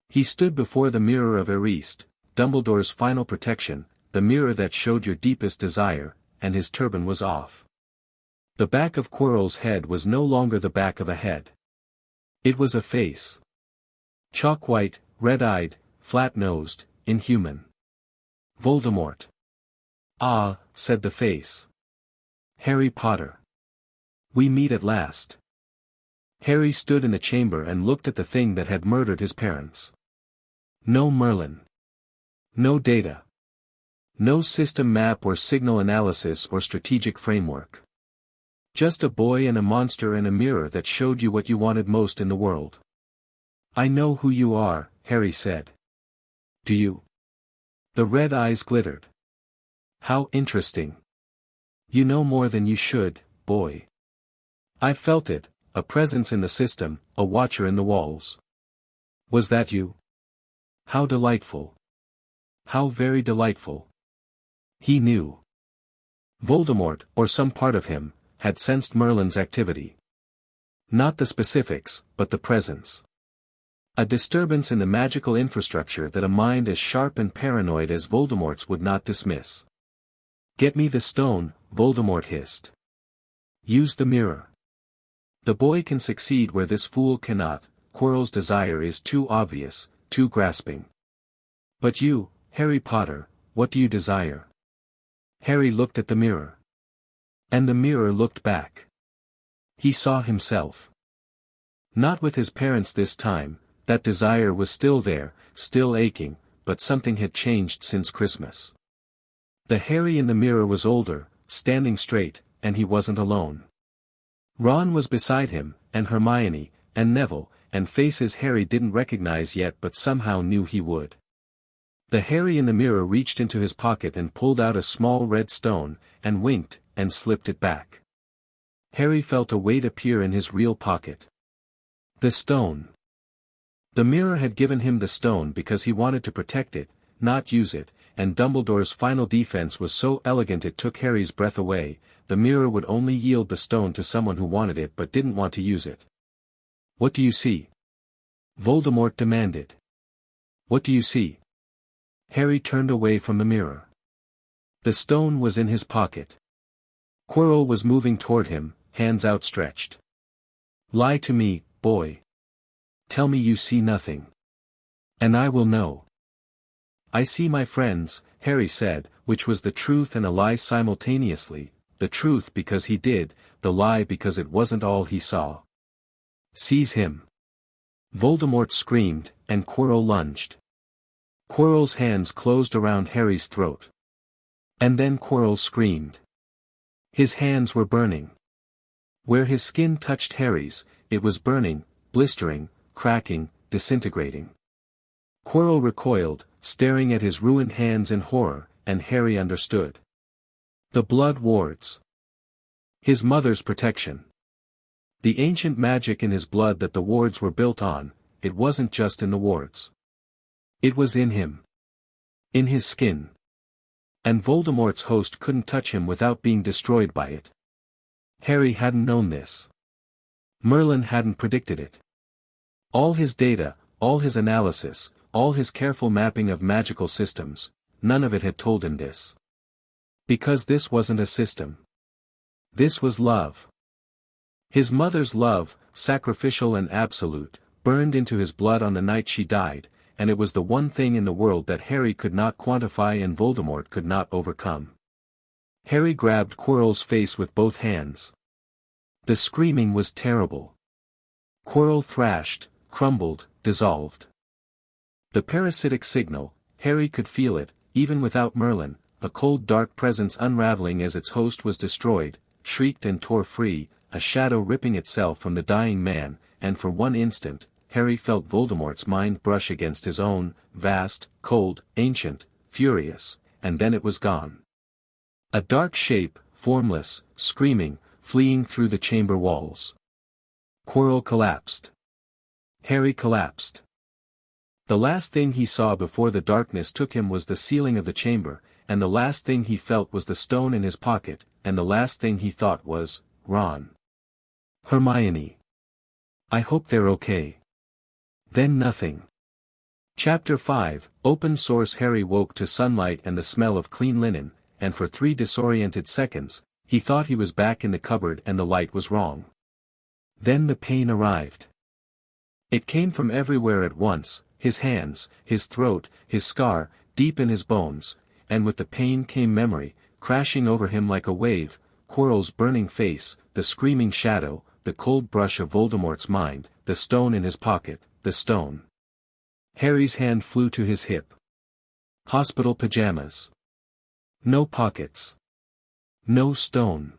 He stood before the mirror of Eriste, Dumbledore's final protection, the mirror that showed your deepest desire, and his turban was off. The back of Quirrell's head was no longer the back of a head. It was a face. Chalk-white, red-eyed, flat-nosed, inhuman. "Voldemort." "Ah," said the face. "Harry Potter. We meet at last." Harry stood in the chamber and looked at the thing that had murdered his parents. No Merlin. No data. No system map or signal analysis or strategic framework. Just a boy and a monster and a mirror that showed you what you wanted most in the world. I know who you are, Harry said. Do you? The red eyes glittered. How interesting. You know more than you should, boy. I felt it, a presence in the system, a watcher in the walls. Was that you? How delightful. How very delightful. He knew. Voldemort, or some part of him, had sensed Merlin's activity. Not the specifics, but the presence. A disturbance in the magical infrastructure that a mind as sharp and paranoid as Voldemort's would not dismiss. Get me the stone, Voldemort hissed. Use the mirror. The boy can succeed where this fool cannot. Quirrell's desire is too obvious, too grasping. But you, Harry Potter, what do you desire? Harry looked at the mirror. And the mirror looked back. He saw himself. Not with his parents this time, that desire was still there, still aching, but something had changed since Christmas. The Harry in the mirror was older, standing straight, and he wasn't alone. Ron was beside him, and Hermione, and Neville, and faces Harry didn't recognize yet but somehow knew he would. The Harry in the mirror reached into his pocket and pulled out a small red stone, and winked, and slipped it back. Harry felt a weight appear in his real pocket. The stone. The mirror had given him the stone because he wanted to protect it, not use it, and Dumbledore's final defense was so elegant it took Harry's breath away. The mirror would only yield the stone to someone who wanted it but didn't want to use it. What do you see? Voldemort demanded. What do you see? Harry turned away from the mirror. The stone was in his pocket. Quirrell was moving toward him, hands outstretched. Lie to me, boy. Tell me you see nothing. And I will know. I see my friends, Harry said, which was the truth and a lie simultaneously, the truth because he did, the lie because it wasn't all he saw. Seize him. Voldemort screamed, and Quirrell lunged. Quirrell's hands closed around Harry's throat. And then Quirrell screamed. His hands were burning. Where his skin touched Harry's, it was burning, blistering, cracking, disintegrating. Quirrell recoiled, staring at his ruined hands in horror, and Harry understood. The blood wards. His mother's protection. The ancient magic in his blood that the wards were built on, it wasn't just in the wards. It was in him. In his skin. And Voldemort's host couldn't touch him without being destroyed by it. Harry hadn't known this. Merlin hadn't predicted it. All his data, all his analysis, all his careful mapping of magical systems, none of it had told him this. Because this wasn't a system. This was love. His mother's love, sacrificial and absolute, burned into his blood on the night she died, and it was the one thing in the world that Harry could not quantify and Voldemort could not overcome. Harry grabbed Quirrell's face with both hands. The screaming was terrible. Quirrell thrashed, crumbled, dissolved. The parasitic signal, Harry could feel it, even without Merlin, a cold dark presence unraveling as its host was destroyed, shrieked and tore free, a shadow ripping itself from the dying man, and for one instant, Harry felt Voldemort's mind brush against his own, vast, cold, ancient, furious, and then it was gone. A dark shape, formless, screaming, fleeing through the chamber walls. Quirrell collapsed. Harry collapsed. The last thing he saw before the darkness took him was the ceiling of the chamber, and the last thing he felt was the stone in his pocket, and the last thing he thought was, Ron. Hermione. I hope they're okay. Then nothing. Chapter 5, Open Source. Harry woke to sunlight and the smell of clean linen, and for 3 disoriented seconds, he thought he was back in the cupboard and the light was wrong. Then the pain arrived. It came from everywhere at once, his hands, his throat, his scar, deep in his bones, and with the pain came memory, crashing over him like a wave, Quirrell's burning face, the screaming shadow, the cold brush of Voldemort's mind, the stone in his pocket, the stone. Harry's hand flew to his hip. Hospital pajamas. No pockets. No stone.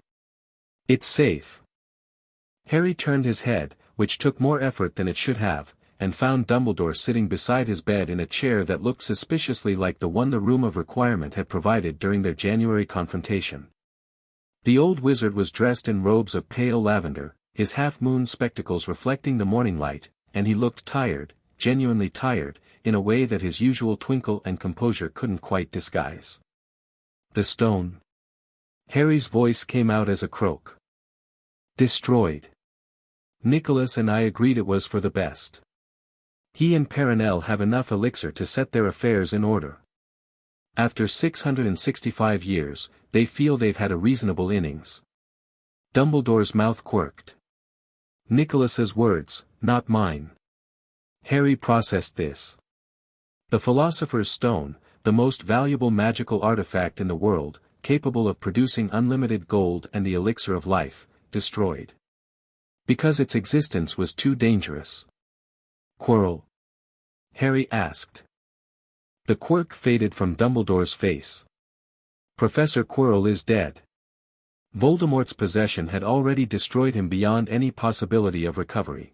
It's safe. Harry turned his head, which took more effort than it should have, and found Dumbledore sitting beside his bed in a chair that looked suspiciously like the one the Room of Requirement had provided during their January confrontation. The old wizard was dressed in robes of pale lavender, his half-moon spectacles reflecting the morning light, and he looked tired, genuinely tired, in a way that his usual twinkle and composure couldn't quite disguise. The stone. Harry's voice came out as a croak. Destroyed. Nicholas and I agreed it was for the best. He and Perenelle have enough elixir to set their affairs in order. After 665 years, they feel they've had a reasonable innings. Dumbledore's mouth quirked. Nicholas's words, not mine. Harry processed this. The Philosopher's Stone, the most valuable magical artifact in the world, capable of producing unlimited gold and the elixir of life, destroyed. Because its existence was too dangerous. Quirrell? Harry asked. The quirk faded from Dumbledore's face. Professor Quirrell is dead. Voldemort's possession had already destroyed him beyond any possibility of recovery.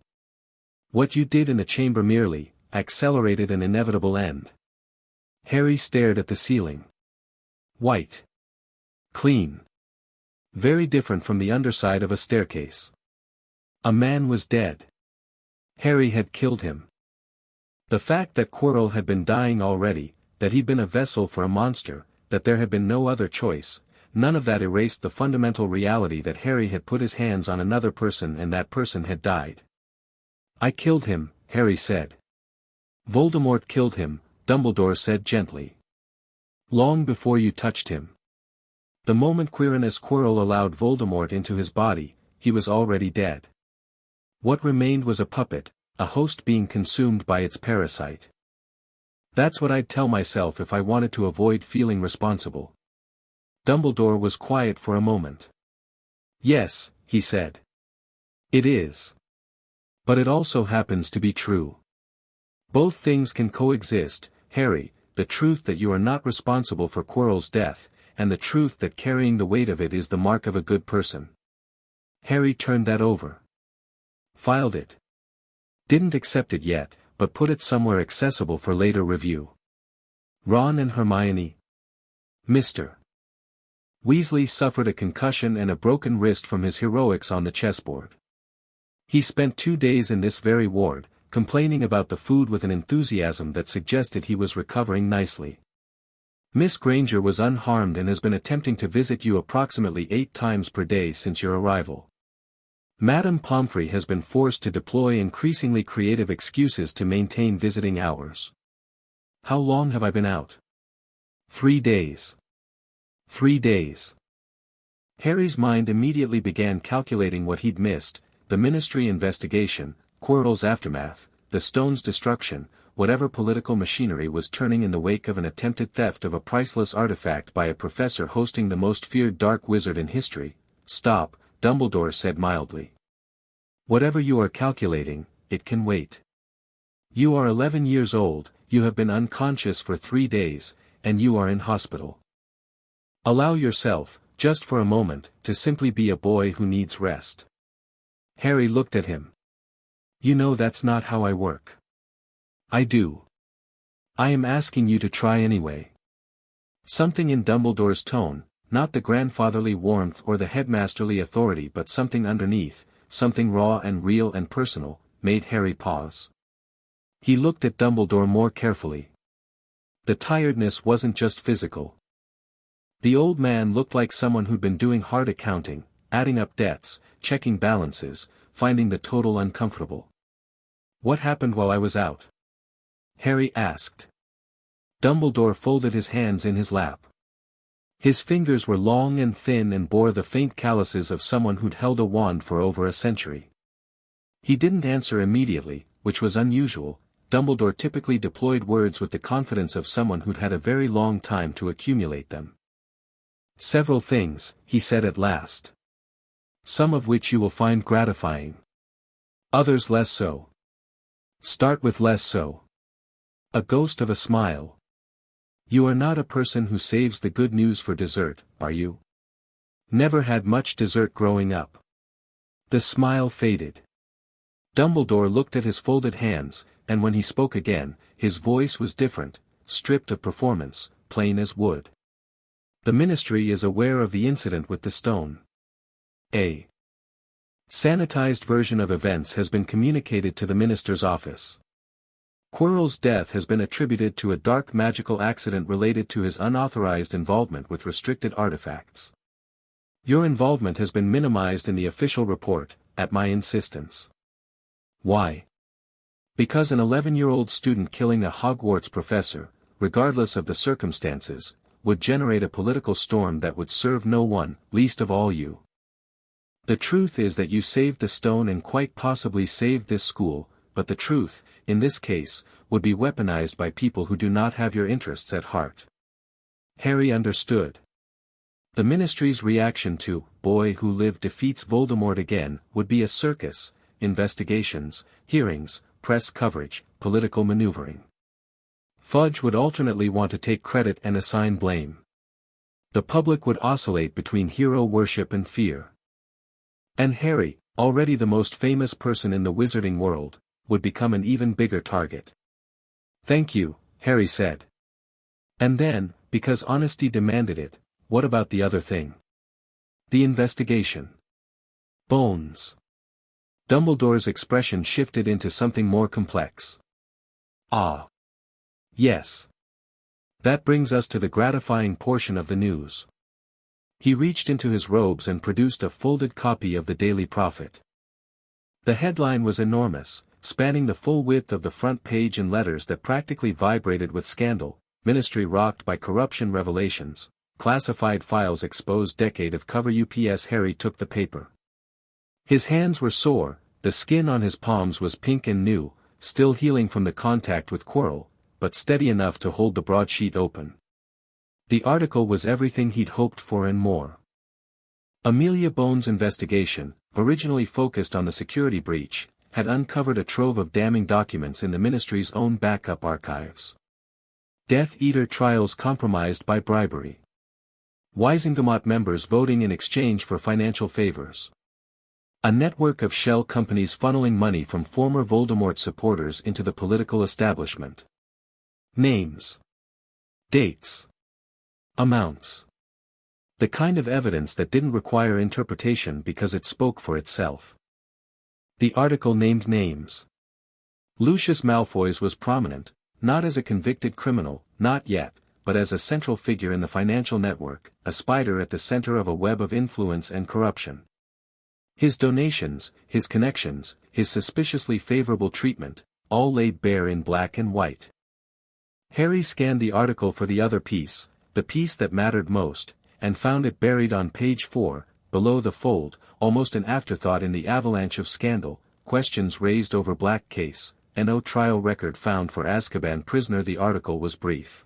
What you did in the chamber merely accelerated an inevitable end. Harry stared at the ceiling. White. Clean. Very different from the underside of a staircase. A man was dead. Harry had killed him. The fact that Quirrell had been dying already, that he'd been a vessel for a monster, that there had been no other choice, none of that erased the fundamental reality that Harry had put his hands on another person and that person had died. I killed him, Harry said. Voldemort killed him, Dumbledore said gently. Long before you touched him. The moment Quirinus Quirrell allowed Voldemort into his body, he was already dead. What remained was a puppet, a host being consumed by its parasite. That's what I'd tell myself if I wanted to avoid feeling responsible. Dumbledore was quiet for a moment. Yes, he said. It is. But it also happens to be true. Both things can coexist, Harry, the truth that you are not responsible for Quirrell's death, and the truth that carrying the weight of it is the mark of a good person. Harry turned that over. Filed it. Didn't accept it yet, but put it somewhere accessible for later review. Ron and Hermione. Mr. Weasley suffered a concussion and a broken wrist from his heroics on the chessboard. He spent 2 days in this very ward, complaining about the food with an enthusiasm that suggested he was recovering nicely. Miss Granger was unharmed and has been attempting to visit you approximately 8 times per day since your arrival. Madame Pomfrey has been forced to deploy increasingly creative excuses to maintain visiting hours. How long have I been out? 3 days. 3 days. Harry's mind immediately began calculating what he'd missed: the Ministry investigation, Quirrell's aftermath, the stone's destruction, whatever political machinery was turning in the wake of an attempted theft of a priceless artifact by a professor hosting the most feared dark wizard in history. Stop, Dumbledore said mildly. Whatever you are calculating, it can wait. You are 11 years old, you have been unconscious for 3 days, and you are in hospital. Allow yourself, just for a moment, to simply be a boy who needs rest. Harry looked at him. You know that's not how I work. I do. I am asking you to try anyway. Something in Dumbledore's tone, not the grandfatherly warmth or the headmasterly authority but something underneath, something raw and real and personal, made Harry pause. He looked at Dumbledore more carefully. The tiredness wasn't just physical. The old man looked like someone who'd been doing hard accounting, adding up debts, checking balances, finding the total uncomfortable. What happened while I was out? Harry asked. Dumbledore folded his hands in his lap. His fingers were long and thin and bore the faint calluses of someone who'd held a wand for over a century. He didn't answer immediately, which was unusual. Dumbledore typically deployed words with the confidence of someone who'd had a very long time to accumulate them. Several things, he said at last. Some of which you will find gratifying. Others less so. Start with less so. A ghost of a smile. You are not a person who saves the good news for dessert, are you? Never had much dessert growing up. The smile faded. Dumbledore looked at his folded hands, and when he spoke again, his voice was different, stripped of performance, plain as wood. The Ministry is aware of the incident with the stone. A sanitized version of events has been communicated to the Minister's office. Quirrell's death has been attributed to a dark magical accident related to his unauthorized involvement with restricted artifacts. Your involvement has been minimized in the official report, at my insistence. Why? Because an 11-year-old student killing a Hogwarts professor, regardless of the circumstances, would generate a political storm that would serve no one, least of all you. The truth is that you saved the stone and quite possibly saved this school, but the truth, in this case, would be weaponized by people who do not have your interests at heart. Harry understood. The Ministry's reaction to Boy Who Lived defeats Voldemort again would be a circus, investigations, hearings, press coverage, political maneuvering. Fudge would alternately want to take credit and assign blame. The public would oscillate between hero worship and fear. And Harry, already the most famous person in the wizarding world, would become an even bigger target. Thank you, Harry said. And then, because honesty demanded it, what about the other thing? The investigation. Bones. Dumbledore's expression shifted into something more complex. Ah. Yes. That brings us to the gratifying portion of the news. He reached into his robes and produced a folded copy of the Daily Prophet. The headline was enormous, spanning the full width of the front page in letters that practically vibrated with scandal, Ministry rocked by corruption revelations, classified files exposed decade of cover. UPS Harry took the paper. His hands were sore, the skin on his palms was pink and new, still healing from the contact with Quirrell, but steady enough to hold the broadsheet open. The article was everything he'd hoped for and more. Amelia Bones' investigation, originally focused on the security breach, had uncovered a trove of damning documents in the Ministry's own backup archives. Death Eater trials compromised by bribery. Wizengamot members voting in exchange for financial favors. A network of shell companies funneling money from former Voldemort supporters into the political establishment. Names. Dates. Amounts. The kind of evidence that didn't require interpretation because it spoke for itself. The article named names. Lucius Malfoy's was prominent, not as a convicted criminal, not yet, but as a central figure in the financial network, a spider at the center of a web of influence and corruption. His donations, his connections, his suspiciously favorable treatment, all laid bare in black and white. Harry scanned the article for the other piece, the piece that mattered most, and found it buried on page 4, below the fold, almost an afterthought in the avalanche of scandal, questions raised over Black case, no trial record found for Azkaban prisoner. The article was brief.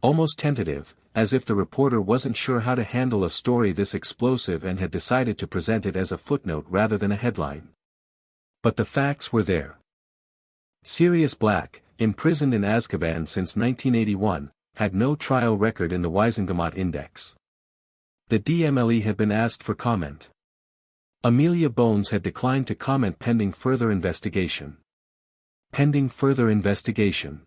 Almost tentative, as if the reporter wasn't sure how to handle a story this explosive and had decided to present it as a footnote rather than a headline. But the facts were there. Sirius Black, imprisoned in Azkaban since 1981, had no trial record in the Wizengamot Index. The DMLE had been asked for comment. Amelia Bones had declined to comment pending further investigation. Pending further investigation.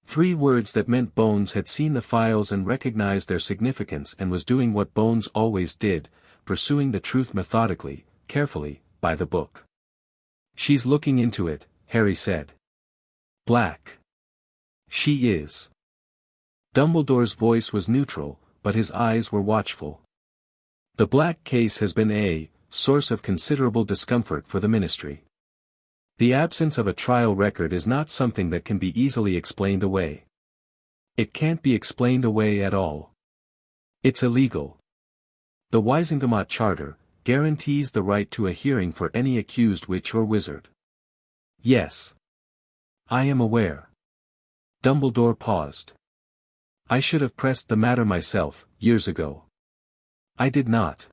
3 words that meant Bones had seen the files and recognized their significance and was doing what Bones always did, pursuing the truth methodically, carefully, by the book. She's looking into it, Harry said. Black. She is. Dumbledore's voice was neutral, but his eyes were watchful. The Black case has been a source of considerable discomfort for the Ministry. The absence of a trial record is not something that can be easily explained away. It can't be explained away at all. It's illegal. The Wizengamot Charter guarantees the right to a hearing for any accused witch or wizard. Yes. I am aware. Dumbledore paused. I should have pressed the matter myself, years ago. I did not.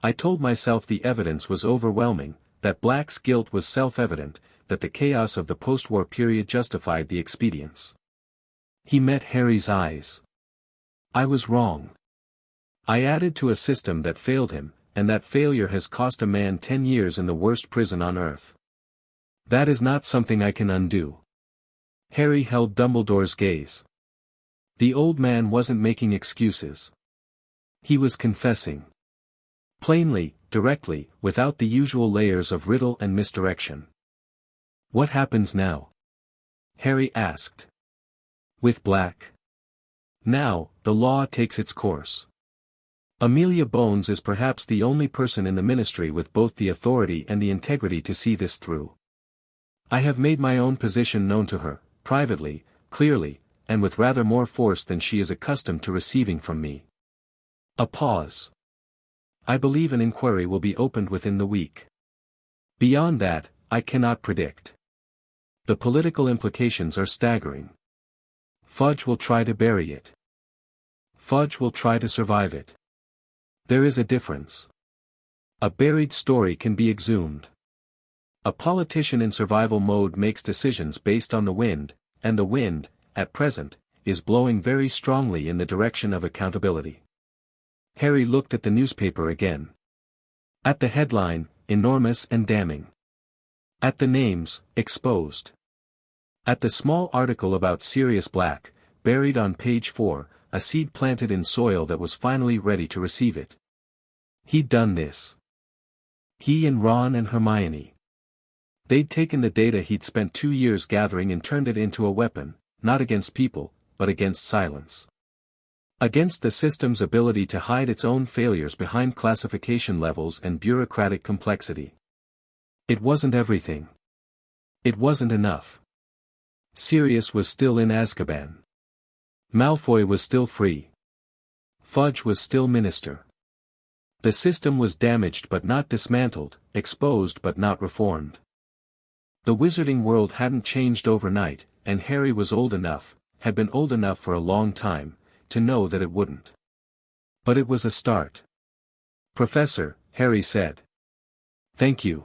I told myself the evidence was overwhelming, that Black's guilt was self-evident, that the chaos of the post-war period justified the expedience. He met Harry's eyes. I was wrong. I added to a system that failed him, and that failure has cost a man 10 years in the worst prison on earth. That is not something I can undo. Harry held Dumbledore's gaze. The old man wasn't making excuses. He was confessing. Plainly, directly, without the usual layers of riddle and misdirection. What happens now? Harry asked. With Black? Now, the law takes its course. Amelia Bones is perhaps the only person in the Ministry with both the authority and the integrity to see this through. I have made my own position known to her, privately, clearly, and with rather more force than she is accustomed to receiving from me. A pause. I believe an inquiry will be opened within the week. Beyond that, I cannot predict. The political implications are staggering. Fudge will try to bury it. Fudge will try to survive it. There is a difference. A buried story can be exhumed. A politician in survival mode makes decisions based on the wind, and the wind, at present, is blowing very strongly in the direction of accountability. Harry looked at the newspaper again. At the headline, enormous and damning. At the names, exposed. At the small article about Sirius Black, buried on page 4, a seed planted in soil that was finally ready to receive it. He'd done this. He and Ron and Hermione. They'd taken the data he'd spent 2 years gathering and turned it into a weapon, not against people, but against silence. Against the system's ability to hide its own failures behind classification levels and bureaucratic complexity. It wasn't everything. It wasn't enough. Sirius was still in Azkaban. Malfoy was still free. Fudge was still minister. The system was damaged but not dismantled, exposed but not reformed. The wizarding world hadn't changed overnight, and Harry was old enough, had been old enough for a long time, to know that it wouldn't. But it was a start. Professor, Harry said. Thank you.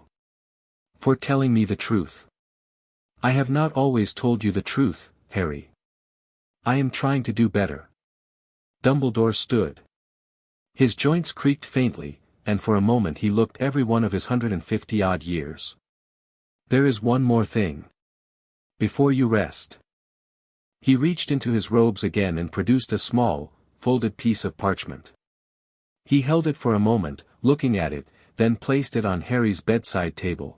For telling me the truth. I have not always told you the truth, Harry. I am trying to do better. Dumbledore stood. His joints creaked faintly, and for a moment he looked every one of his 150-odd years. There is one more thing. Before you rest. He reached into his robes again and produced a small, folded piece of parchment. He held it for a moment, looking at it, then placed it on Harry's bedside table.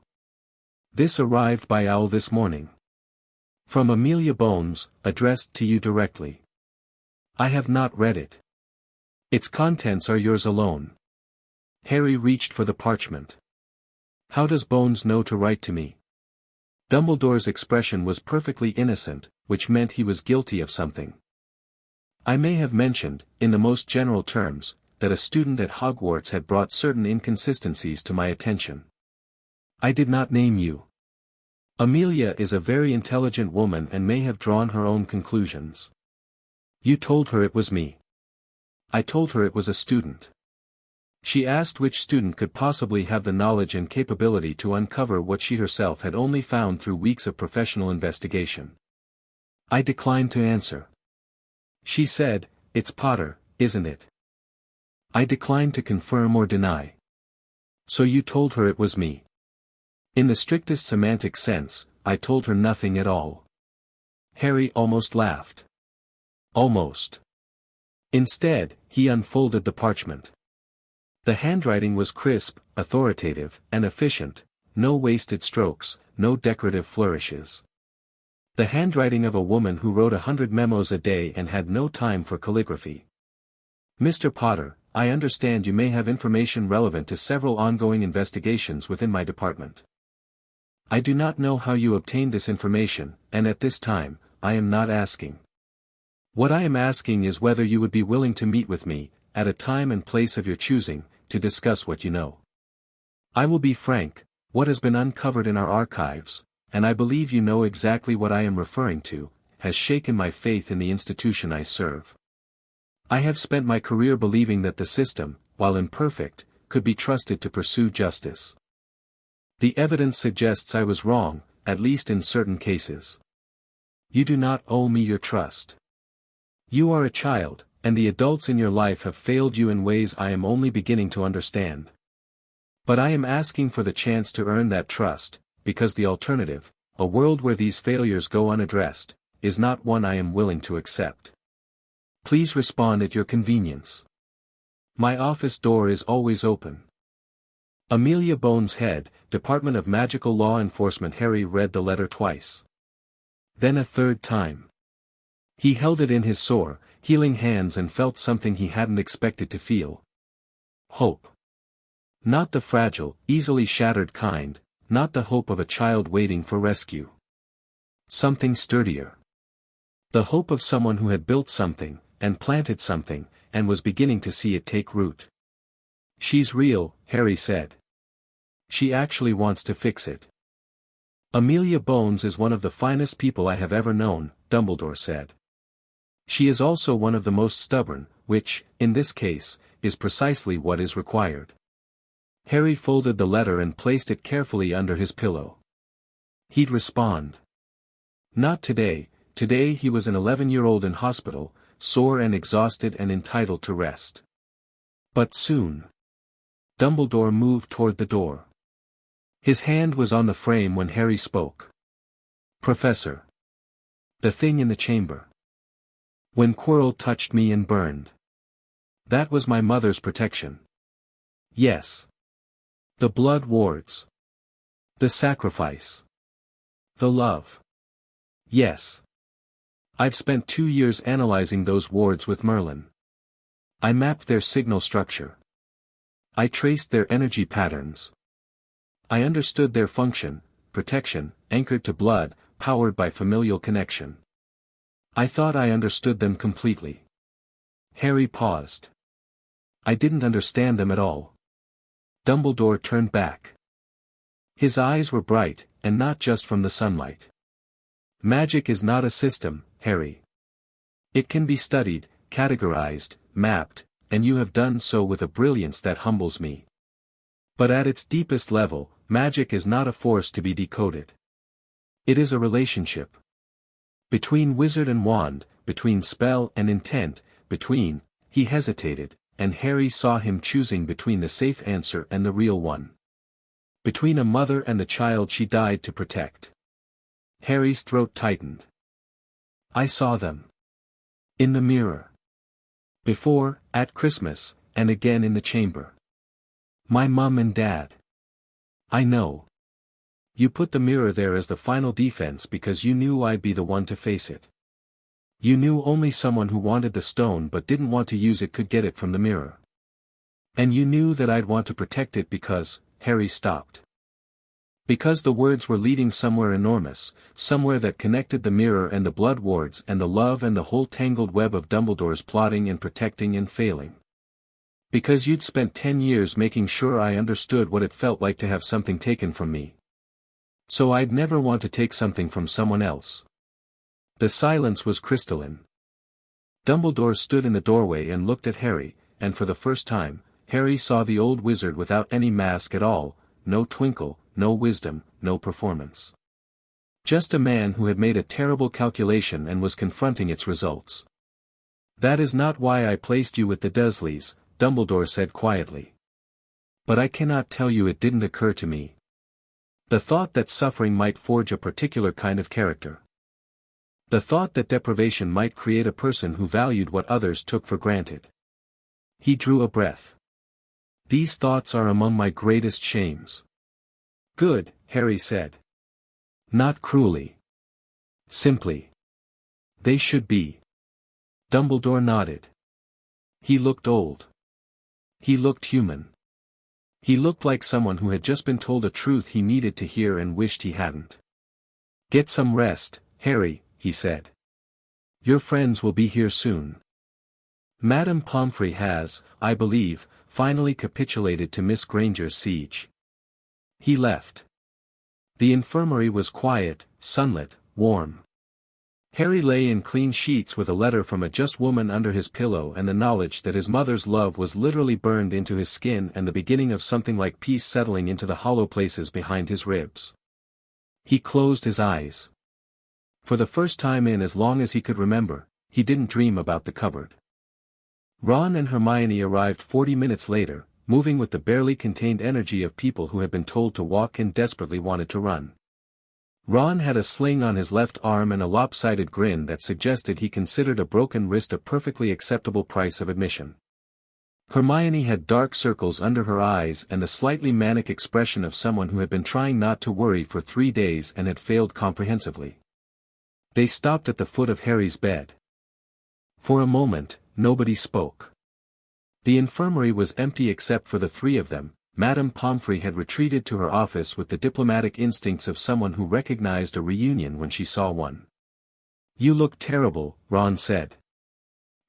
This arrived by owl this morning. From Amelia Bones, addressed to you directly. I have not read it. Its contents are yours alone. Harry reached for the parchment. How does Bones know to write to me? Dumbledore's expression was perfectly innocent, which meant he was guilty of something. I may have mentioned, in the most general terms, that a student at Hogwarts had brought certain inconsistencies to my attention. I did not name you. Amelia is a very intelligent woman and may have drawn her own conclusions. You told her it was me. I told her it was a student. She asked which student could possibly have the knowledge and capability to uncover what she herself had only found through weeks of professional investigation. I declined to answer. She said, "It's Potter, isn't it?" I declined to confirm or deny. So you told her it was me. In the strictest semantic sense, I told her nothing at all. Harry almost laughed. Almost. Instead, he unfolded the parchment. The handwriting was crisp, authoritative, and efficient, no wasted strokes, no decorative flourishes. The handwriting of a woman who wrote 100 memos a day and had no time for calligraphy. Mr. Potter, I understand you may have information relevant to several ongoing investigations within my department. I do not know how you obtained this information, and at this time, I am not asking. What I am asking is whether you would be willing to meet with me, at a time and place of your choosing, to discuss what you know. I will be frank, what has been uncovered in our archives, and I believe you know exactly what I am referring to, has shaken my faith in the institution I serve. I have spent my career believing that the system, while imperfect, could be trusted to pursue justice. The evidence suggests I was wrong, at least in certain cases. You do not owe me your trust. You are a child, and the adults in your life have failed you in ways I am only beginning to understand. But I am asking for the chance to earn that trust, because the alternative, a world where these failures go unaddressed, is not one I am willing to accept. Please respond at your convenience. My office door is always open. Amelia Bones Head, Department of Magical Law Enforcement. Harry read the letter twice. Then a third time. He held it in his sore, healing hands and felt something he hadn't expected to feel. Hope. Not the fragile, easily shattered kind, not the hope of a child waiting for rescue. Something sturdier. The hope of someone who had built something, and planted something, and was beginning to see it take root. She's real, Harry said. She actually wants to fix it. Amelia Bones is one of the finest people I have ever known, Dumbledore said. She is also one of the most stubborn, which, in this case, is precisely what is required. Harry folded the letter and placed it carefully under his pillow. He'd respond. Not today. Today he was an 11-year-old in hospital, sore and exhausted and entitled to rest. But soon. Dumbledore moved toward the door. His hand was on the frame when Harry spoke. Professor. The thing in the chamber. When Quirrell touched me and burned. That was my mother's protection. Yes. The blood wards. The sacrifice. The love. Yes. I've spent 2 years analyzing those wards with Merlin. I mapped their signal structure. I traced their energy patterns. I understood their function, protection, anchored to blood, powered by familial connection. I thought I understood them completely. Harry paused. I didn't understand them at all. Dumbledore turned back. His eyes were bright, and not just from the sunlight. Magic is not a system, Harry. It can be studied, categorized, mapped, and you have done so with a brilliance that humbles me. But at its deepest level, magic is not a force to be decoded. It is a relationship. Between wizard and wand, between spell and intent, between, he hesitated, and Harry saw him choosing between the safe answer and the real one. Between a mother and the child she died to protect. Harry's throat tightened. I saw them. In the mirror. Before, at Christmas, and again in the chamber. My mum and dad. I know. You put the mirror there as the final defense because you knew I'd be the one to face it. You knew only someone who wanted the stone but didn't want to use it could get it from the mirror. And you knew that I'd want to protect it because, Harry stopped. Because the words were leading somewhere enormous, somewhere that connected the mirror and the blood wards and the love and the whole tangled web of Dumbledore's plotting and protecting and failing. Because you'd spent 10 years making sure I understood what it felt like to have something taken from me. So I'd never want to take something from someone else. The silence was crystalline. Dumbledore stood in the doorway and looked at Harry, and for the first time, Harry saw the old wizard without any mask at all, no twinkle, no wisdom, no performance. Just a man who had made a terrible calculation and was confronting its results. That is not why I placed you with the Dursleys, Dumbledore said quietly. But I cannot tell you it didn't occur to me. The thought that suffering might forge a particular kind of character. The thought that deprivation might create a person who valued what others took for granted. He drew a breath. These thoughts are among my greatest shames. Good, Harry said. Not cruelly. Simply. They should be. Dumbledore nodded. He looked old. He looked human. He looked like someone who had just been told a truth he needed to hear and wished he hadn't. Get some rest, Harry, he said. Your friends will be here soon. Madame Pomfrey has, I believe, finally capitulated to Miss Granger's siege. He left. The infirmary was quiet, sunlit, warm. Harry lay in clean sheets with a letter from a just woman under his pillow and the knowledge that his mother's love was literally burned into his skin and the beginning of something like peace settling into the hollow places behind his ribs. He closed his eyes. For the first time in as long as he could remember, he didn't dream about the cupboard. Ron and Hermione arrived 40 minutes later, moving with the barely contained energy of people who had been told to walk and desperately wanted to run. Ron had a sling on his left arm and a lopsided grin that suggested he considered a broken wrist a perfectly acceptable price of admission. Hermione had dark circles under her eyes and a slightly manic expression of someone who had been trying not to worry for 3 days and had failed comprehensively. They stopped at the foot of Harry's bed. For a moment, nobody spoke. The infirmary was empty except for the 3 of them. Madame Pomfrey had retreated to her office with the diplomatic instincts of someone who recognized a reunion when she saw one. "You look terrible," Ron said.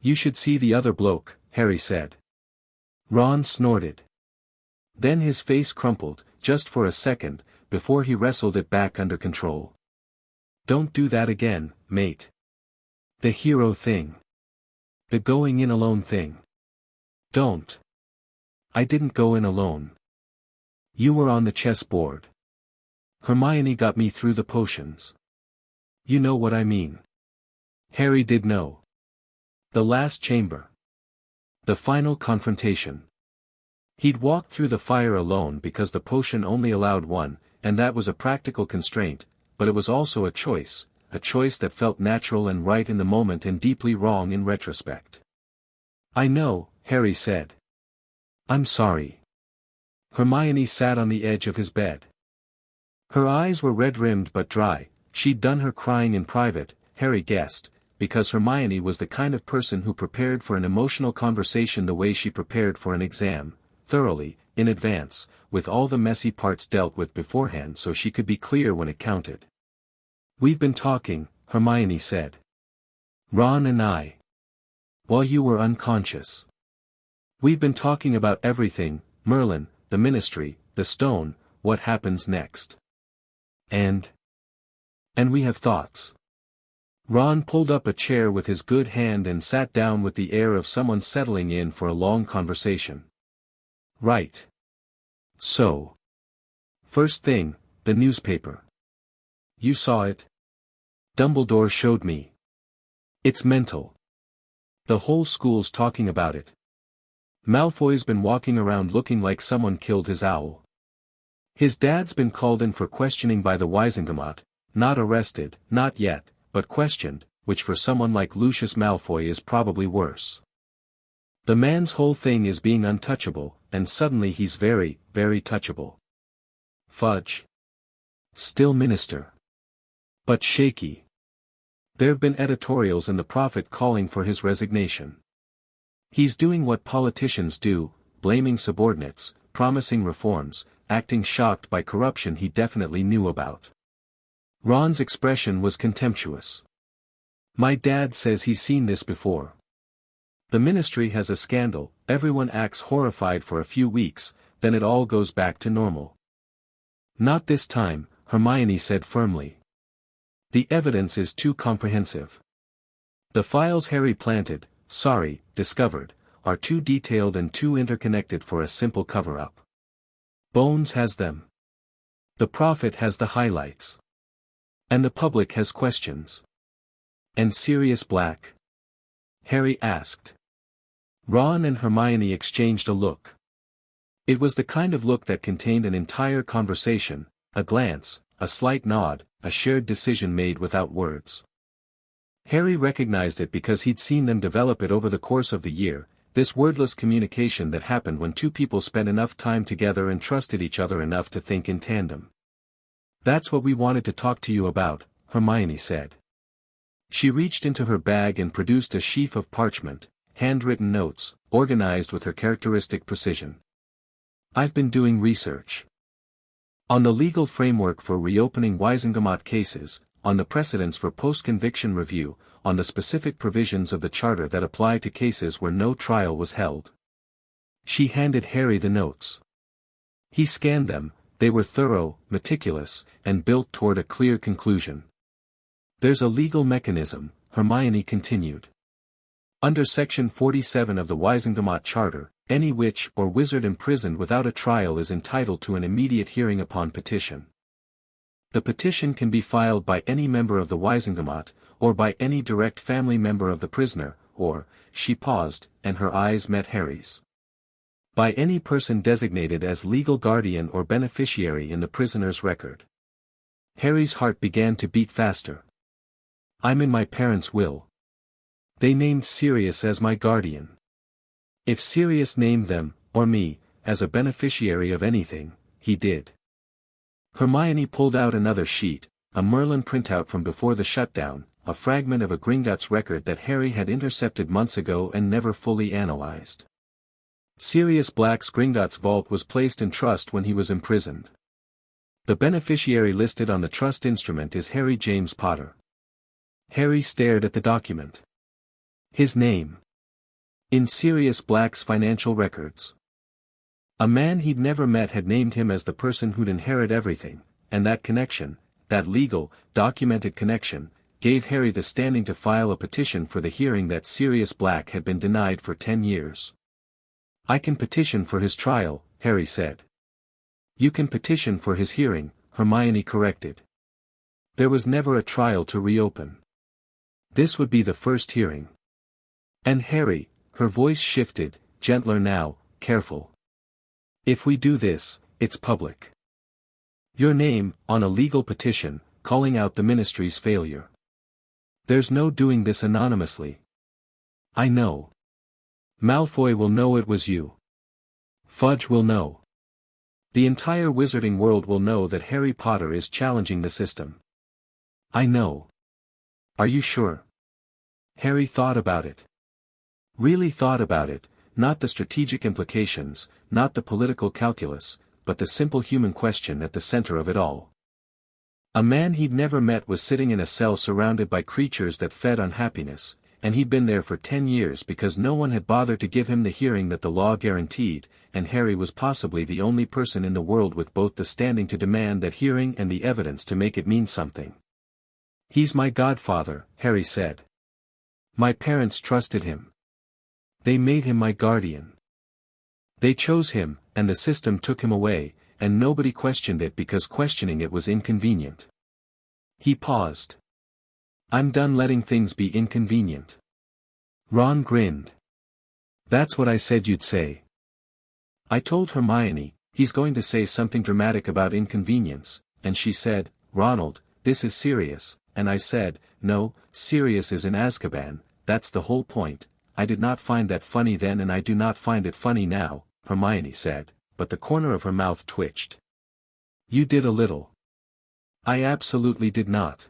"You should see the other bloke," Harry said. Ron snorted. Then his face crumpled, just for a second, before he wrestled it back under control. "Don't do that again, mate. The hero thing. The going in alone thing. Don't. I didn't go in alone. You were on the chessboard. Hermione got me through the potions. You know what I mean." Harry did know. The last chamber. The final confrontation. He'd walked through the fire alone because the potion only allowed one, and that was a practical constraint, but it was also a choice that felt natural and right in the moment and deeply wrong in retrospect. "I know," Harry said. "I'm sorry." Hermione sat on the edge of his bed. Her eyes were red-rimmed but dry. She'd done her crying in private, Harry guessed, because Hermione was the kind of person who prepared for an emotional conversation the way she prepared for an exam, thoroughly, in advance, with all the messy parts dealt with beforehand so she could be clear when it counted. "We've been talking," Hermione said. "Ron and I. While you were unconscious. We've been talking about everything, Merlin, the Ministry, the stone, what happens next. And we have thoughts." Ron pulled up a chair with his good hand and sat down with the air of someone settling in for a long conversation. "Right. So. First thing, the newspaper. You saw it? Dumbledore showed me. It's mental. The whole school's talking about it. Malfoy's been walking around looking like someone killed his owl. His dad's been called in for questioning by the Wizengamot, not arrested, not yet, but questioned, which for someone like Lucius Malfoy is probably worse. The man's whole thing is being untouchable, and suddenly he's very, very touchable. Fudge. Still minister. But shaky. There've been editorials in the Prophet calling for his resignation. He's doing what politicians do, blaming subordinates, promising reforms, acting shocked by corruption he definitely knew about. Ron's expression was contemptuous. "My dad says he's seen this before. The Ministry has a scandal, everyone acts horrified for a few weeks, then it all goes back to normal." "Not this time," Hermione said firmly. "The evidence is too comprehensive. The files Harry discovered, are too detailed and too interconnected for a simple cover-up. Bones has them. The Prophet has the highlights. And the public has questions." "And Sirius Black?" Harry asked. Ron and Hermione exchanged a look. It was the kind of look that contained an entire conversation, a glance, a slight nod, a shared decision made without words. Harry recognized it because he'd seen them develop it over the course of the year, this wordless communication that happened when two people spent enough time together and trusted each other enough to think in tandem. "That's what we wanted to talk to you about," Hermione said. She reached into her bag and produced a sheaf of parchment, handwritten notes, organized with her characteristic precision. "I've been doing research. On the legal framework for reopening Wizengamot cases, on the precedents for post-conviction review, on the specific provisions of the Charter that apply to cases where no trial was held." She handed Harry the notes. He scanned them. They were thorough, meticulous, and built toward a clear conclusion. "There's a legal mechanism," Hermione continued. "Under Section 47 of the Wizengamot Charter, any witch or wizard imprisoned without a trial is entitled to an immediate hearing upon petition. The petition can be filed by any member of the Wizengamot, or by any direct family member of the prisoner, or, she paused, and her eyes met Harry's. By any person designated as legal guardian or beneficiary in the prisoner's record. Harry's heart began to beat faster. I'm in my parents' will. They named Sirius as my guardian. If Sirius named them, or me, as a beneficiary of anything, he did. Hermione pulled out another sheet, a Merlin printout from before the shutdown, a fragment of a Gringotts record that Harry had intercepted months ago and never fully analyzed. Sirius Black's Gringotts vault was placed in trust when he was imprisoned. The beneficiary listed on the trust instrument is Harry James Potter. Harry stared at the document. His name. In Sirius Black's financial records. A man he'd never met had named him as the person who'd inherit everything, and that connection, that legal, documented connection, gave Harry the standing to file a petition for the hearing that Sirius Black had been denied for 10 years. I can petition for his trial, Harry said. You can petition for his hearing, Hermione corrected. There was never a trial to reopen. This would be the first hearing. And Harry, her voice shifted, gentler now, careful. If we do this, it's public. Your name, on a legal petition, calling out the ministry's failure. There's no doing this anonymously. I know. Malfoy will know it was you. Fudge will know. The entire wizarding world will know that Harry Potter is challenging the system. I know. Are you sure? Harry thought about it. Really thought about it, not the strategic implications, not the political calculus, but the simple human question at the center of it all. A man he'd never met was sitting in a cell surrounded by creatures that fed on happiness, and he'd been there for 10 years because no one had bothered to give him the hearing that the law guaranteed, and Harry was possibly the only person in the world with both the standing to demand that hearing and the evidence to make it mean something. He's my godfather, Harry said. My parents trusted him. They made him my guardian. They chose him, and the system took him away, and nobody questioned it because questioning it was inconvenient. He paused. I'm done letting things be inconvenient. Ron grinned. That's what I said you'd say. I told Hermione, he's going to say something dramatic about inconvenience, and she said, Ronald, this is serious, and I said, no, Sirius is in Azkaban, that's the whole point. I did not find that funny then and I do not find it funny now, Hermione said, but the corner of her mouth twitched. You did a little. I absolutely did not.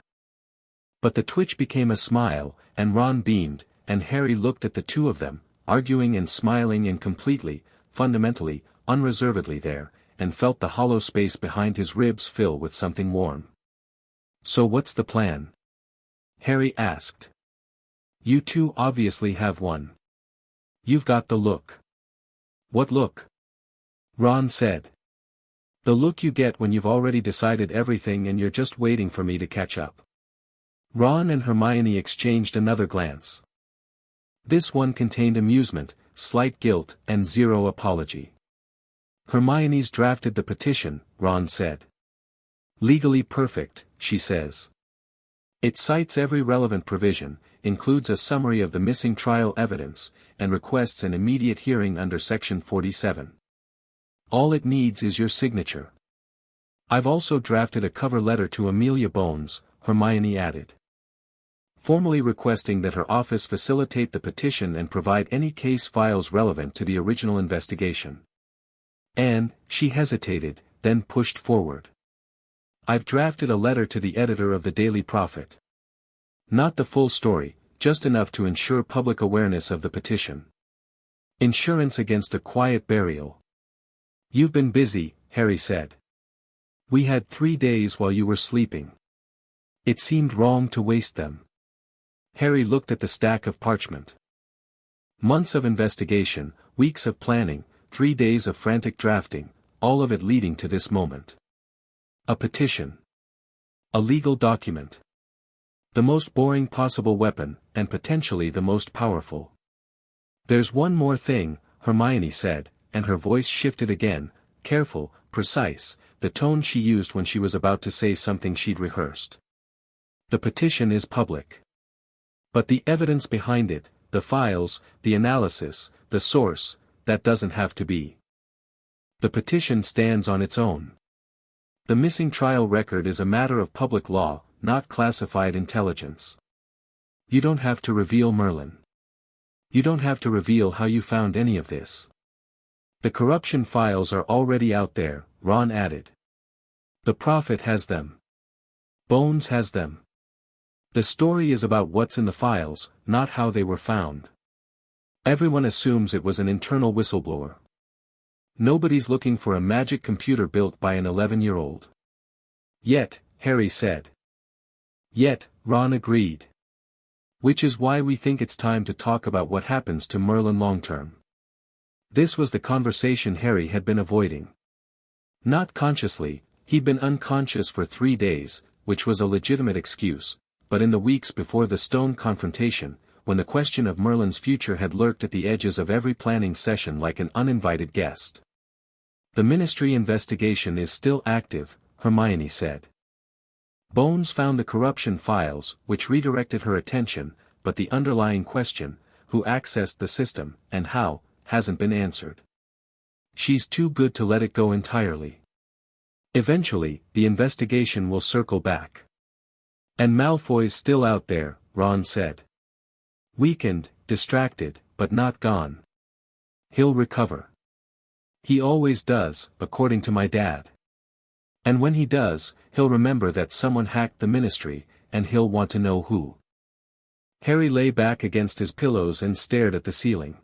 But the twitch became a smile, and Ron beamed, and Harry looked at the two of them, arguing and smiling and completely, fundamentally, unreservedly there, and felt the hollow space behind his ribs fill with something warm. So what's the plan? Harry asked. You two obviously have one. You've got the look. What look? Ron said. The look you get when you've already decided everything and you're just waiting for me to catch up. Ron and Hermione exchanged another glance. This one contained amusement, slight guilt, and zero apology. Hermione's drafted the petition, Ron said. Legally perfect, she says. It cites every relevant provision, includes a summary of the missing trial evidence, and requests an immediate hearing under Section 47. All it needs is your signature. I've also drafted a cover letter to Amelia Bones, Hermione added. Formally requesting that her office facilitate the petition and provide any case files relevant to the original investigation. And, she hesitated, then pushed forward. I've drafted a letter to the editor of the Daily Prophet. Not the full story, just enough to ensure public awareness of the petition. Insurance against a quiet burial. You've been busy, Harry said. We had 3 days while you were sleeping. It seemed wrong to waste them. Harry looked at the stack of parchment. Months of investigation, weeks of planning, 3 days of frantic drafting, all of it leading to this moment. A petition. A legal document. The most boring possible weapon, and potentially the most powerful. There's one more thing, Hermione said, and her voice shifted again, careful, precise, the tone she used when she was about to say something she'd rehearsed. The petition is public. But the evidence behind it, the files, the analysis, the source, that doesn't have to be. The petition stands on its own. The missing trial record is a matter of public law, not classified intelligence. You don't have to reveal Merlin. You don't have to reveal how you found any of this. The corruption files are already out there, Ron added. The Prophet has them. Bones has them. The story is about what's in the files, not how they were found. Everyone assumes it was an internal whistleblower. Nobody's looking for a magic computer built by an 11-year-old. Yet, Harry said. Yet, Ron agreed. Which is why we think it's time to talk about what happens to Merlin long-term. This was the conversation Harry had been avoiding. Not consciously, he'd been unconscious for 3 days, which was a legitimate excuse, but in the weeks before the Stone confrontation, when the question of Merlin's future had lurked at the edges of every planning session like an uninvited guest. The Ministry investigation is still active, Hermione said. Bones found the corruption files, which redirected her attention, but the underlying question, who accessed the system, and how, hasn't been answered. She's too good to let it go entirely. Eventually, the investigation will circle back. And Malfoy's still out there, Ron said. Weakened, distracted, but not gone. He'll recover. He always does, according to my dad. And when he does, he'll remember that someone hacked the Ministry, and he'll want to know who. Harry lay back against his pillows and stared at the ceiling.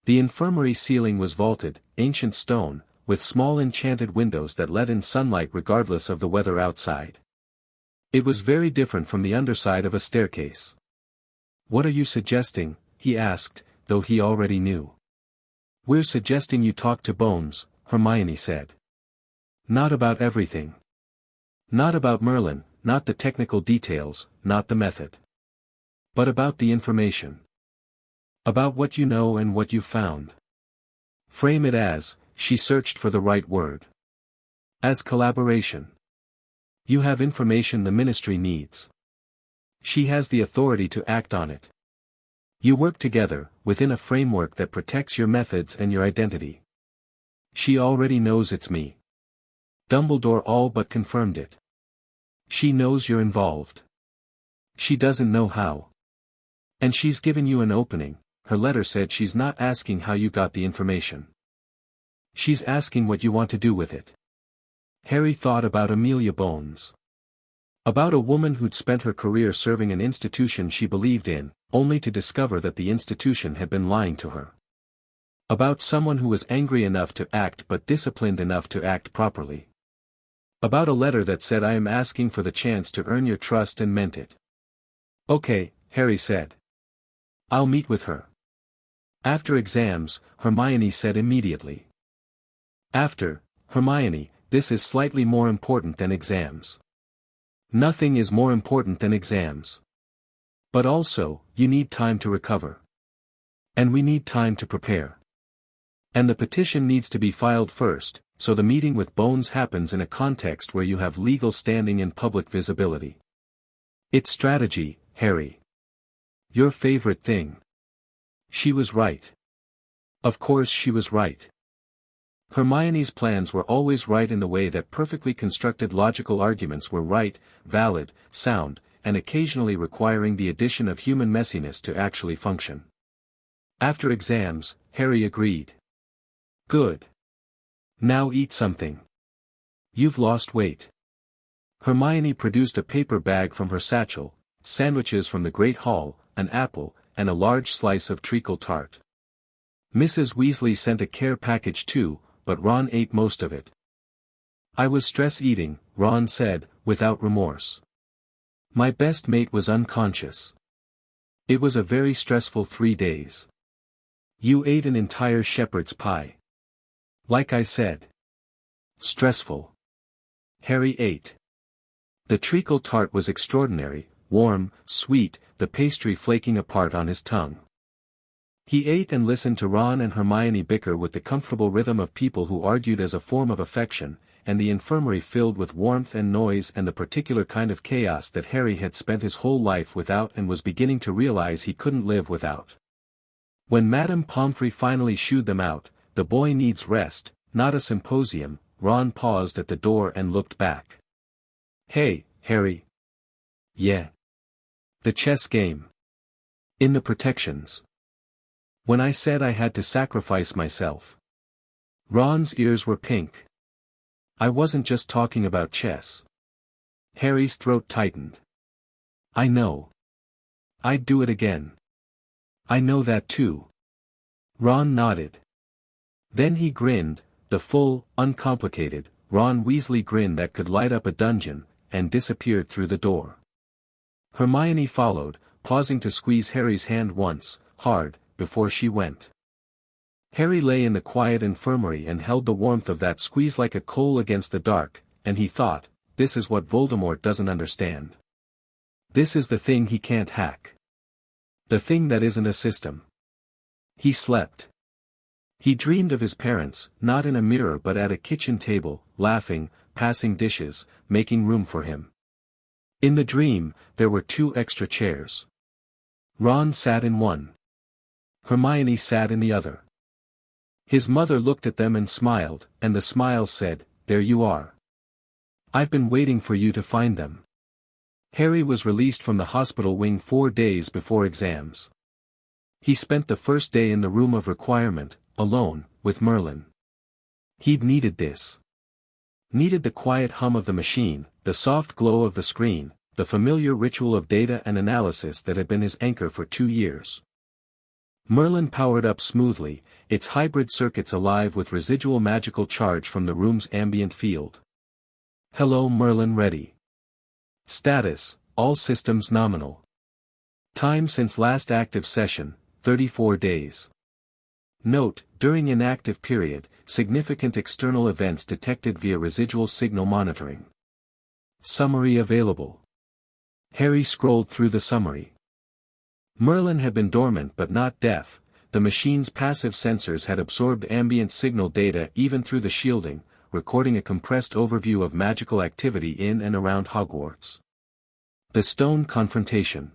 The infirmary ceiling was vaulted, ancient stone, with small enchanted windows that let in sunlight regardless of the weather outside. It was very different from the underside of a staircase. What are you suggesting? He asked, though he already knew. We're suggesting you talk to Bones, Hermione said. Not about everything. Not about Merlin, not the technical details, not the method. But about the information. About what you know and what you found. Frame it as, she searched for the right word. As collaboration. You have information the Ministry needs. She has the authority to act on it. You work together, within a framework that protects your methods and your identity. She already knows it's me. Dumbledore all but confirmed it. She knows you're involved. She doesn't know how. And she's given you an opening. Her letter said she's not asking how you got the information. She's asking what you want to do with it. Harry thought about Amelia Bones. About a woman who'd spent her career serving an institution she believed in, only to discover that the institution had been lying to her. About someone who was angry enough to act but disciplined enough to act properly. About a letter that said I am asking for the chance to earn your trust and meant it. Okay, Harry said. I'll meet with her. After exams, Hermione said immediately. After, Hermione, this is slightly more important than exams. Nothing is more important than exams. But also, you need time to recover. And we need time to prepare. And the petition needs to be filed first, so the meeting with Bones happens in a context where you have legal standing and public visibility. It's strategy, Harry. Your favorite thing. She was right. Of course she was right. Hermione's plans were always right in the way that perfectly constructed logical arguments were right, valid, sound, and occasionally requiring the addition of human messiness to actually function. After exams, Harry agreed. Good. Now eat something. You've lost weight. Hermione produced a paper bag from her satchel, sandwiches from the Great Hall, an apple, and a large slice of treacle tart. Mrs. Weasley sent a care package too, but Ron ate most of it. I was stress eating, Ron said, without remorse. My best mate was unconscious. It was a very stressful 3 days. You ate an entire shepherd's pie. Like I said. Stressful. Harry ate. The treacle tart was extraordinary, warm, sweet, the pastry flaking apart on his tongue. He ate and listened to Ron and Hermione bicker with the comfortable rhythm of people who argued as a form of affection, and the infirmary filled with warmth and noise and the particular kind of chaos that Harry had spent his whole life without and was beginning to realize he couldn't live without. When Madame Pomfrey finally shooed them out, "The boy needs rest, not a symposium." Ron paused at the door and looked back. "Hey, Harry." "Yeah." "The chess game. In the protections. When I said I had to sacrifice myself." Ron's ears were pink. "I wasn't just talking about chess." Harry's throat tightened. "I know. I'd do it again." "I know that too." Ron nodded. Then he grinned, the full, uncomplicated, Ron Weasley grin that could light up a dungeon, and disappeared through the door. Hermione followed, pausing to squeeze Harry's hand once, hard, before she went. Harry lay in the quiet infirmary and held the warmth of that squeeze like a coal against the dark, and he thought, this is what Voldemort doesn't understand. This is the thing he can't hack. The thing that isn't a system. He slept. He dreamed of his parents, not in a mirror but at a kitchen table, laughing, passing dishes, making room for him. In the dream, there were 2 extra chairs. Ron sat in one. Hermione sat in the other. His mother looked at them and smiled, and the smile said, "There you are. I've been waiting for you to find them." Harry was released from the hospital wing 4 days before exams. He spent the first day in the room of requirement, alone, with Merlin. He'd needed this. Needed the quiet hum of the machine, the soft glow of the screen, the familiar ritual of data and analysis that had been his anchor for 2 years. Merlin powered up smoothly, its hybrid circuits alive with residual magical charge from the room's ambient field. "Hello Merlin, ready. Status, all systems nominal. Time since last active session, 34 days. Note, during inactive period, significant external events detected via residual signal monitoring. Summary available." Harry scrolled through the summary. Merlin had been dormant but not deaf. The machine's passive sensors had absorbed ambient signal data even through the shielding, recording a compressed overview of magical activity in and around Hogwarts. The Stone Confrontation.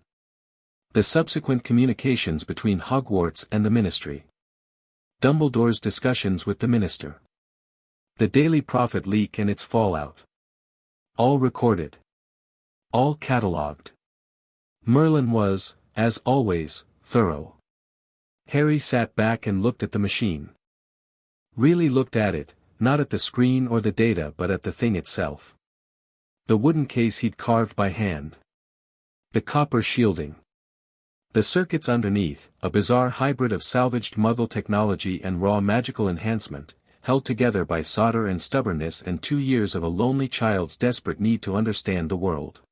The subsequent communications between Hogwarts and the Ministry. Dumbledore's discussions with the Minister. The Daily Prophet leak and its fallout. All recorded. All catalogued. Merlin was, as always, thorough. Harry sat back and looked at the machine. Really looked at it, not at the screen or the data but at the thing itself. The wooden case he'd carved by hand. The copper shielding. The circuits underneath, a bizarre hybrid of salvaged Muggle technology and raw magical enhancement, held together by solder and stubbornness and 2 years of a lonely child's desperate need to understand the world.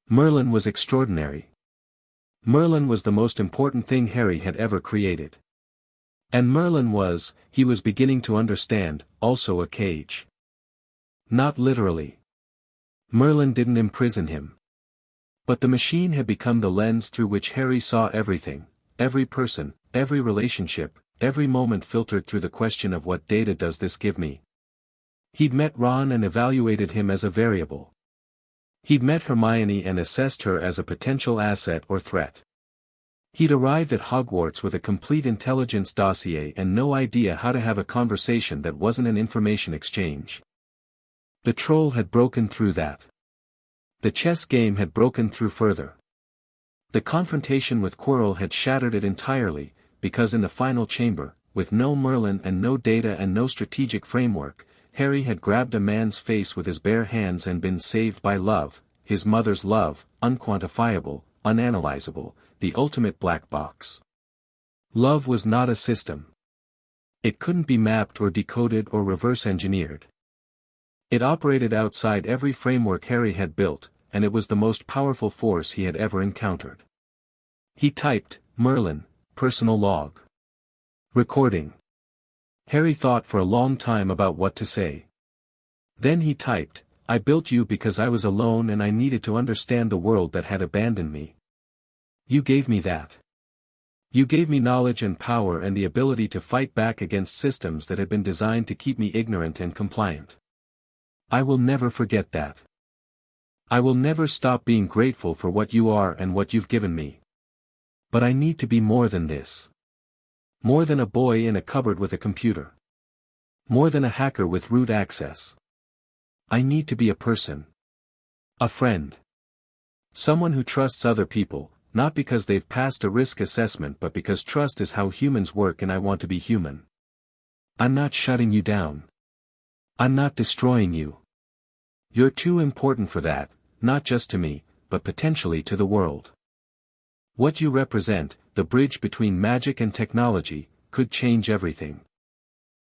Merlin was extraordinary. Merlin was the most important thing Harry had ever created. And Merlin was, he was beginning to understand, also a cage. Not literally. Merlin didn't imprison him. But the machine had become the lens through which Harry saw everything, every person, every relationship, every moment filtered through the question of what data does this give me. He'd met Ron and evaluated him as a variable. He'd met Hermione and assessed her as a potential asset or threat. He'd arrived at Hogwarts with a complete intelligence dossier and no idea how to have a conversation that wasn't an information exchange. The troll had broken through that. The chess game had broken through further. The confrontation with Quirrell had shattered it entirely, because in the final chamber, with no Merlin and no data and no strategic framework, Harry had grabbed a man's face with his bare hands and been saved by love, his mother's love, unquantifiable, unanalyzable, the ultimate black box. Love was not a system. It couldn't be mapped or decoded or reverse engineered. It operated outside every framework Harry had built, and it was the most powerful force he had ever encountered. He typed, "Merlin, personal log. Recording." Harry thought for a long time about what to say. Then he typed, "I built you because I was alone and I needed to understand the world that had abandoned me. You gave me that. You gave me knowledge and power and the ability to fight back against systems that had been designed to keep me ignorant and compliant. I will never forget that. I will never stop being grateful for what you are and what you've given me. But I need to be more than this. More than a boy in a cupboard with a computer. More than a hacker with root access. I need to be a person. A friend. Someone who trusts other people, not because they've passed a risk assessment but because trust is how humans work and I want to be human. I'm not shutting you down. I'm not destroying you. You're too important for that, not just to me, but potentially to the world. What you represent, the bridge between magic and technology, could change everything.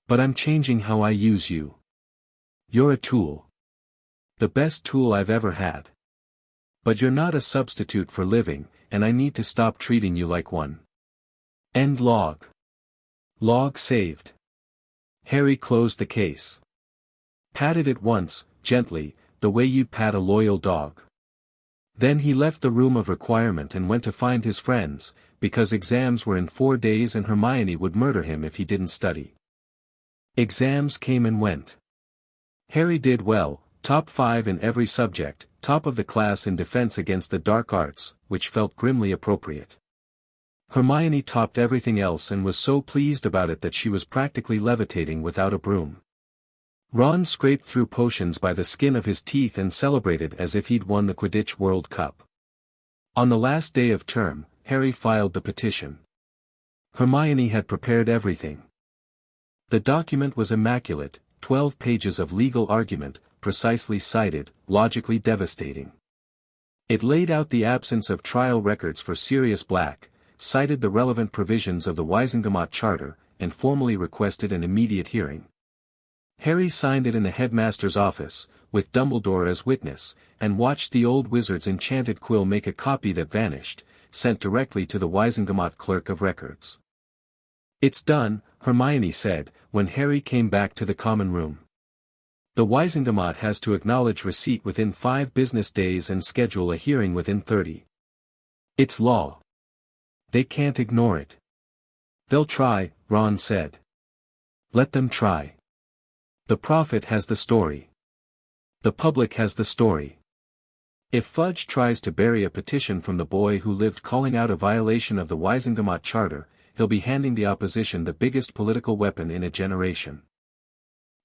But I'm changing how I use you. You're a tool. The best tool I've ever had. But you're not a substitute for living, and I need to stop treating you like one. End log. Log saved. Harry closed the case. Patted it once, gently, the way you'd pat a loyal dog. Then he left the room of requirement and went to find his friends, because exams were in 4 days and Hermione would murder him if he didn't study. Exams came and went. Harry did well, top 5 in every subject, top of the class in defense against the dark arts, which felt grimly appropriate. Hermione topped everything else and was so pleased about it that she was practically levitating without a broom. Ron scraped through potions by the skin of his teeth and celebrated as if he'd won the Quidditch World Cup. On the last day of term, Harry filed the petition. Hermione had prepared everything. The document was immaculate, 12 pages of legal argument, precisely cited, logically devastating. It laid out the absence of trial records for Sirius Black, cited the relevant provisions of the Wisengamot Charter, and formally requested an immediate hearing. Harry signed it in the headmaster's office, with Dumbledore as witness, and watched the old wizard's enchanted quill make a copy that vanished, sent directly to the Wisengamot clerk of records. "It's done," Hermione said, when Harry came back to the common room. "The Wisengamot has to acknowledge receipt within 5 business days and schedule a hearing within 30. It's law. They can't ignore it." "They'll try," Ron said. "Let them try. The prophet has the story. The public has the story. If Fudge tries to bury a petition from the boy who lived calling out a violation of the Wisengamot Charter, he'll be handing the opposition the biggest political weapon in a generation."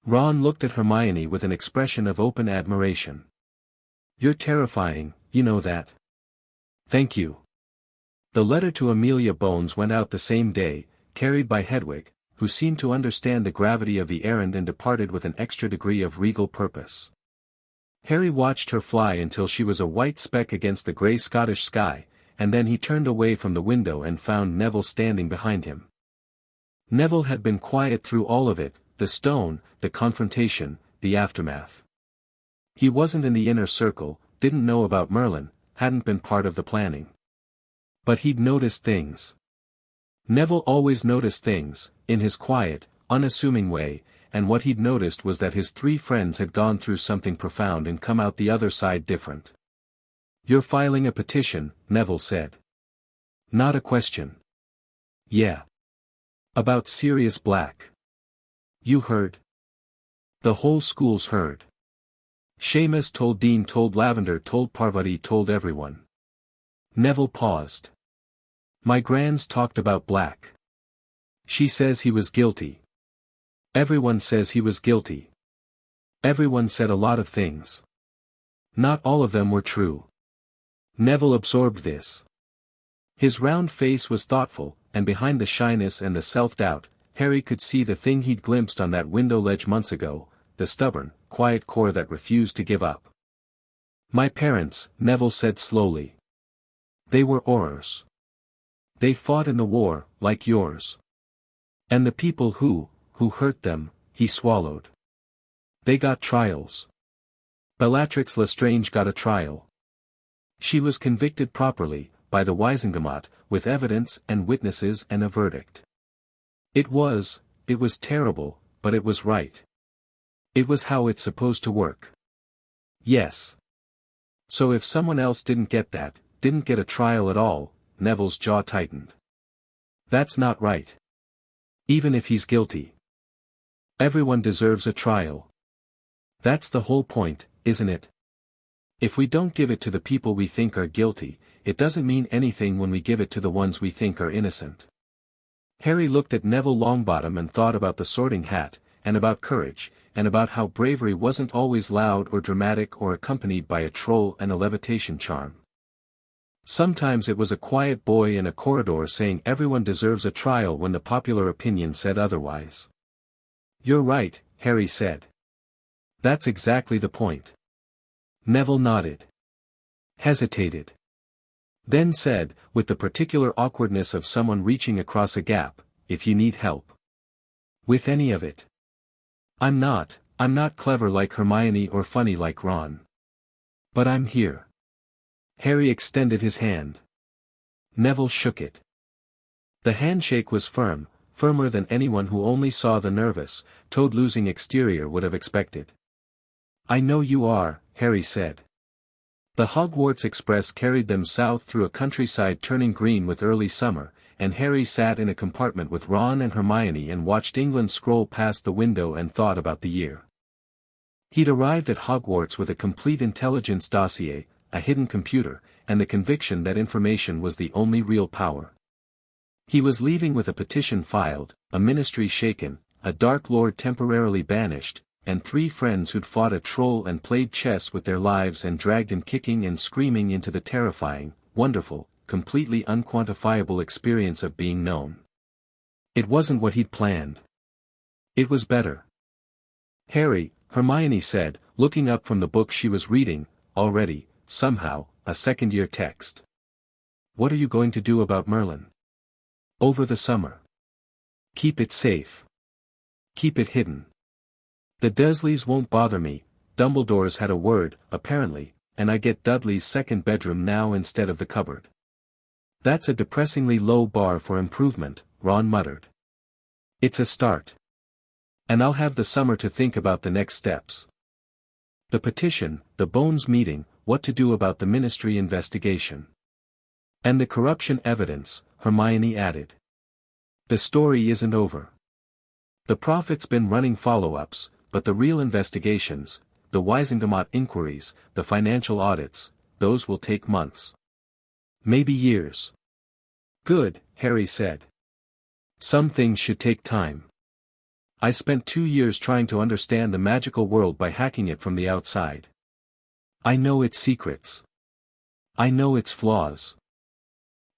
Ron looked at Hermione with an expression of open admiration. "You're terrifying, you know that." "Thank you." The letter to Amelia Bones went out the same day, carried by Hedwig, who seemed to understand the gravity of the errand and departed with an extra degree of regal purpose. Harry watched her fly until she was a white speck against the grey Scottish sky, and then he turned away from the window and found Neville standing behind him. Neville had been quiet through all of it, the stone, the confrontation, the aftermath. He wasn't in the inner circle, didn't know about Merlin, hadn't been part of the planning. But he'd noticed things. Neville always noticed things, in his quiet, unassuming way, and what he'd noticed was that his 3 friends had gone through something profound and come out the other side different. "You're filing a petition," Neville said. "Not a question." "Yeah. About Sirius Black. You heard?" "The whole school's heard. Seamus told Dean, told Lavender, told Parvati, told everyone." Neville paused. "My Gran's talked about Black. She says he was guilty. Everyone says he was guilty. Everyone said a lot of things. Not all of them were true." Neville absorbed this. His round face was thoughtful, and behind the shyness and the self-doubt, Harry could see the thing he'd glimpsed on that window ledge months ago, the stubborn, quiet core that refused to give up. "My parents," Neville said slowly. "They were Aurors. They fought in the war, like yours. And the people who hurt them, he swallowed. They got trials. Bellatrix Lestrange got a trial. She was convicted properly, by the Wisengamot, with evidence and witnesses and a verdict. It was terrible, but it was right. It was how it's supposed to work." "Yes. So if someone else didn't get that, didn't get a trial at all," Neville's jaw tightened. "That's not right. Even if he's guilty. Everyone deserves a trial. That's the whole point, isn't it? If we don't give it to the people we think are guilty, it doesn't mean anything when we give it to the ones we think are innocent. Harry looked at Neville Longbottom and thought about the Sorting Hat, and about courage, and about how bravery wasn't always loud or dramatic or accompanied by a troll and a levitation charm. Sometimes it was a quiet boy in a corridor saying everyone deserves a trial when the popular opinion said otherwise. "You're right," Harry said. "That's exactly the point." Neville nodded. Hesitated. Then said, with the particular awkwardness of someone reaching across a gap, "If you need help with any of it. I'm not clever like Hermione or funny like Ron. But I'm here." Harry extended his hand. Neville shook it. The handshake was firm, firmer than anyone who only saw the nervous, toad-losing exterior would have expected. "I know you are," Harry said. The Hogwarts Express carried them south through a countryside turning green with early summer, and Harry sat in a compartment with Ron and Hermione and watched England scroll past the window and thought about the year. He'd arrived at Hogwarts with a complete intelligence dossier, a hidden computer, and the conviction that information was the only real power. He was leaving with a petition filed, a ministry shaken, a Dark Lord temporarily banished, and 3 friends who'd fought a troll and played chess with their lives and dragged him kicking and screaming into the terrifying, wonderful, completely unquantifiable experience of being known. It wasn't what he'd planned. It was better. "Harry," Hermione said, looking up from the book she was reading, already, somehow, a second-year text. "What are you going to do about Merlin? Over the summer? Keep it safe. Keep it hidden. The Dursleys won't bother me, Dumbledore's had a word, apparently, and I get Dudley's second bedroom now instead of the cupboard." "That's a depressingly low bar for improvement," Ron muttered. "It's a start. And I'll have the summer to think about the next steps. The petition, the Bones meeting, what to do about the ministry investigation. And the corruption evidence," Hermione added. "The story isn't over. The Prophet's been running follow-ups, but the real investigations, the Wizengamot inquiries, the financial audits, those will take months. Maybe years." "Good," Harry said. "Some things should take time. I spent 2 years trying to understand the magical world by hacking it from the outside. I know its secrets. I know its flaws.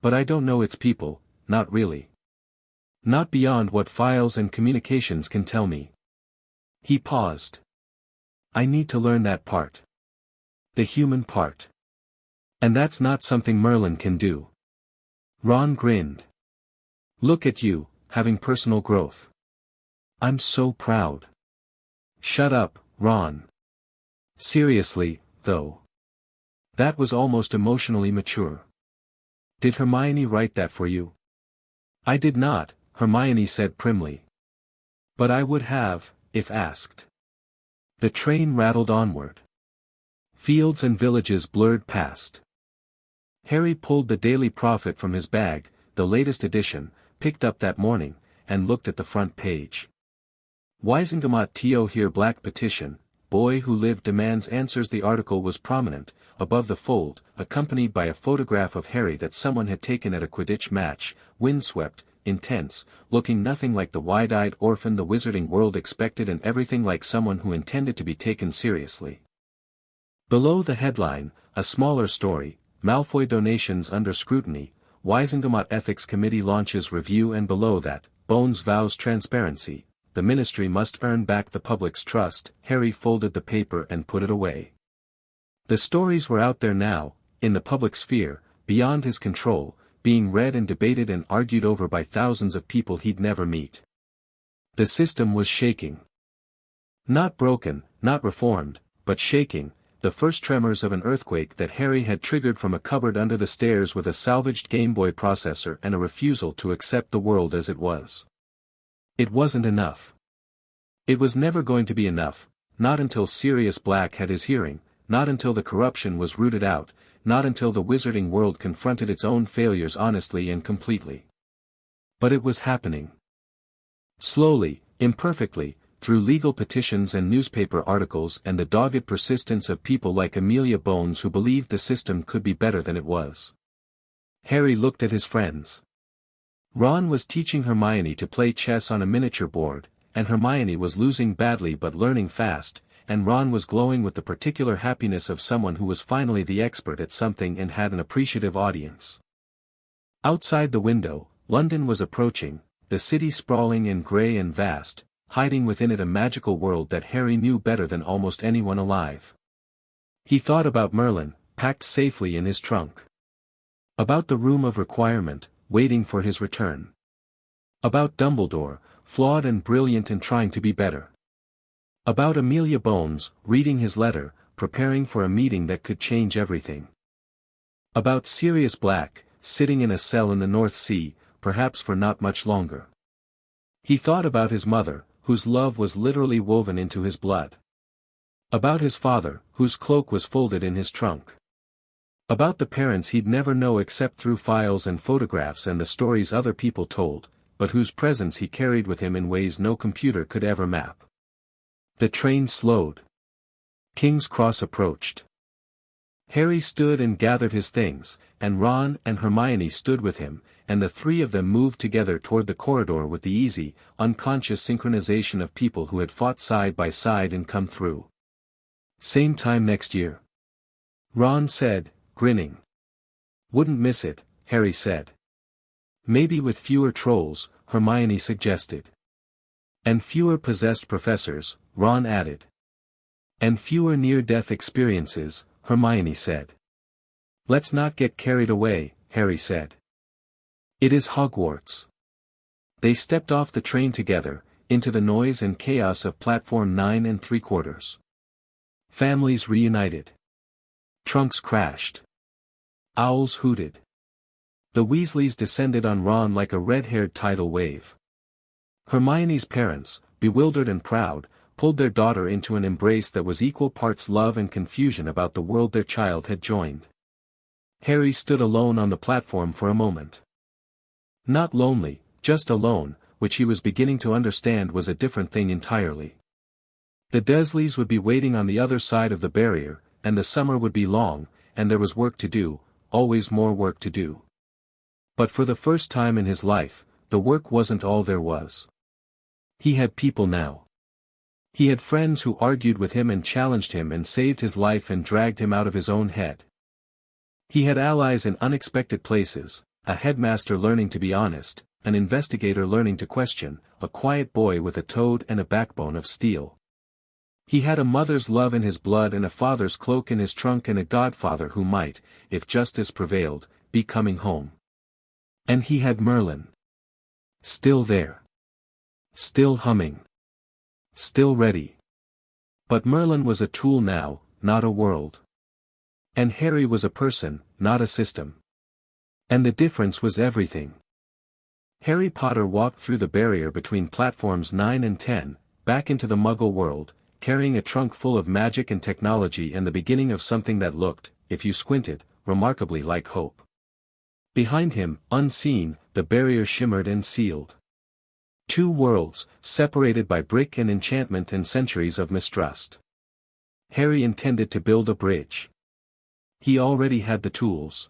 But I don't know its people, not really. Not beyond what files and communications can tell me." He paused. "I need to learn that part. The human part. And that's not something Merlin can do." Ron grinned. "Look at you, having personal growth. I'm so proud." "Shut up, Ron. Seriously, though. That was almost emotionally mature. Did Hermione write that for you?" "I did not," Hermione said primly. "But I would have, if asked." The train rattled onward. Fields and villages blurred past. Harry pulled the Daily Prophet from his bag, the latest edition, picked up that morning, and looked at the front page. Wizengamot to hear black petition, boy who lived demands answers. The article was prominent, above the fold, accompanied by a photograph of Harry that someone had taken at a Quidditch match, windswept, intense, looking nothing like the wide-eyed orphan the Wizarding world expected and everything like someone who intended to be taken seriously. Below the headline, a smaller story, Malfoy donations under scrutiny, Wizengamot Ethics Committee launches review, and below that, Bones vows transparency, the ministry must earn back the public's trust. Harry folded the paper and put it away. The stories were out there now, in the public sphere, beyond his control, being read and debated and argued over by thousands of people he'd never meet. The system was shaking. Not broken, not reformed, but shaking, the first tremors of an earthquake that Harry had triggered from a cupboard under the stairs with a salvaged Game Boy processor and a refusal to accept the world as it was. It wasn't enough. It was never going to be enough, not until Sirius Black had his hearing, not until the corruption was rooted out, not until the Wizarding world confronted its own failures honestly and completely. But it was happening. Slowly, imperfectly, through legal petitions and newspaper articles and the dogged persistence of people like Amelia Bones who believed the system could be better than it was. Harry looked at his friends. Ron was teaching Hermione to play chess on a miniature board, and Hermione was losing badly but learning fast, and Ron was glowing with the particular happiness of someone who was finally the expert at something and had an appreciative audience. Outside the window, London was approaching, the city sprawling and grey and vast, hiding within it a magical world that Harry knew better than almost anyone alive. He thought about Merlin, packed safely in his trunk. About the Room of Requirement, waiting for his return. About Dumbledore, flawed and brilliant and trying to be better. About Amelia Bones, reading his letter, preparing for a meeting that could change everything. About Sirius Black, sitting in a cell in the North Sea, perhaps for not much longer. He thought about his mother, whose love was literally woven into his blood. About his father, whose cloak was folded in his trunk. About the parents he'd never know except through files and photographs and the stories other people told, but whose presence he carried with him in ways no computer could ever map. The train slowed. King's Cross approached. Harry stood and gathered his things, and Ron and Hermione stood with him, and the three of them moved together toward the corridor with the easy, unconscious synchronization of people who had fought side by side and come through. Same time next year. Ron said, grinning. Wouldn't miss it, Harry said. Maybe with fewer trolls, Hermione suggested. And fewer possessed professors, Ron added. And fewer near-death experiences, Hermione said. Let's not get carried away, Harry said. It is Hogwarts. They stepped off the train together, into the noise and chaos of platform 9 3/4. Families reunited. Trunks crashed. Owls hooted. The Weasleys descended on Ron like a red-haired tidal wave. Hermione's parents, bewildered and proud, pulled their daughter into an embrace that was equal parts love and confusion about the world their child had joined. Harry stood alone on the platform for a moment. Not lonely, just alone, which he was beginning to understand was a different thing entirely. The Dursleys would be waiting on the other side of the barrier, and the summer would be long, and there was work to do, always more work to do. But for the first time in his life, the work wasn't all there was. He had people now. He had friends who argued with him and challenged him and saved his life and dragged him out of his own head. He had allies in unexpected places, a headmaster learning to be honest, an investigator learning to question, a quiet boy with a toad and a backbone of steel. He had a mother's love in his blood and a father's cloak in his trunk and a godfather who might, if justice prevailed, be coming home. And he had Merlin. Still there. Still humming. Still ready. But Merlin was a tool now, not a world. And Harry was a person, not a system. And the difference was everything. Harry Potter walked through the barrier between platforms 9 and 10, back into the Muggle world, carrying a trunk full of magic and technology and the beginning of something that looked, if you squinted, remarkably like hope. Behind him, unseen, the barrier shimmered and sealed. Two worlds, separated by brick and enchantment and centuries of mistrust. Harry intended to build a bridge. He already had the tools.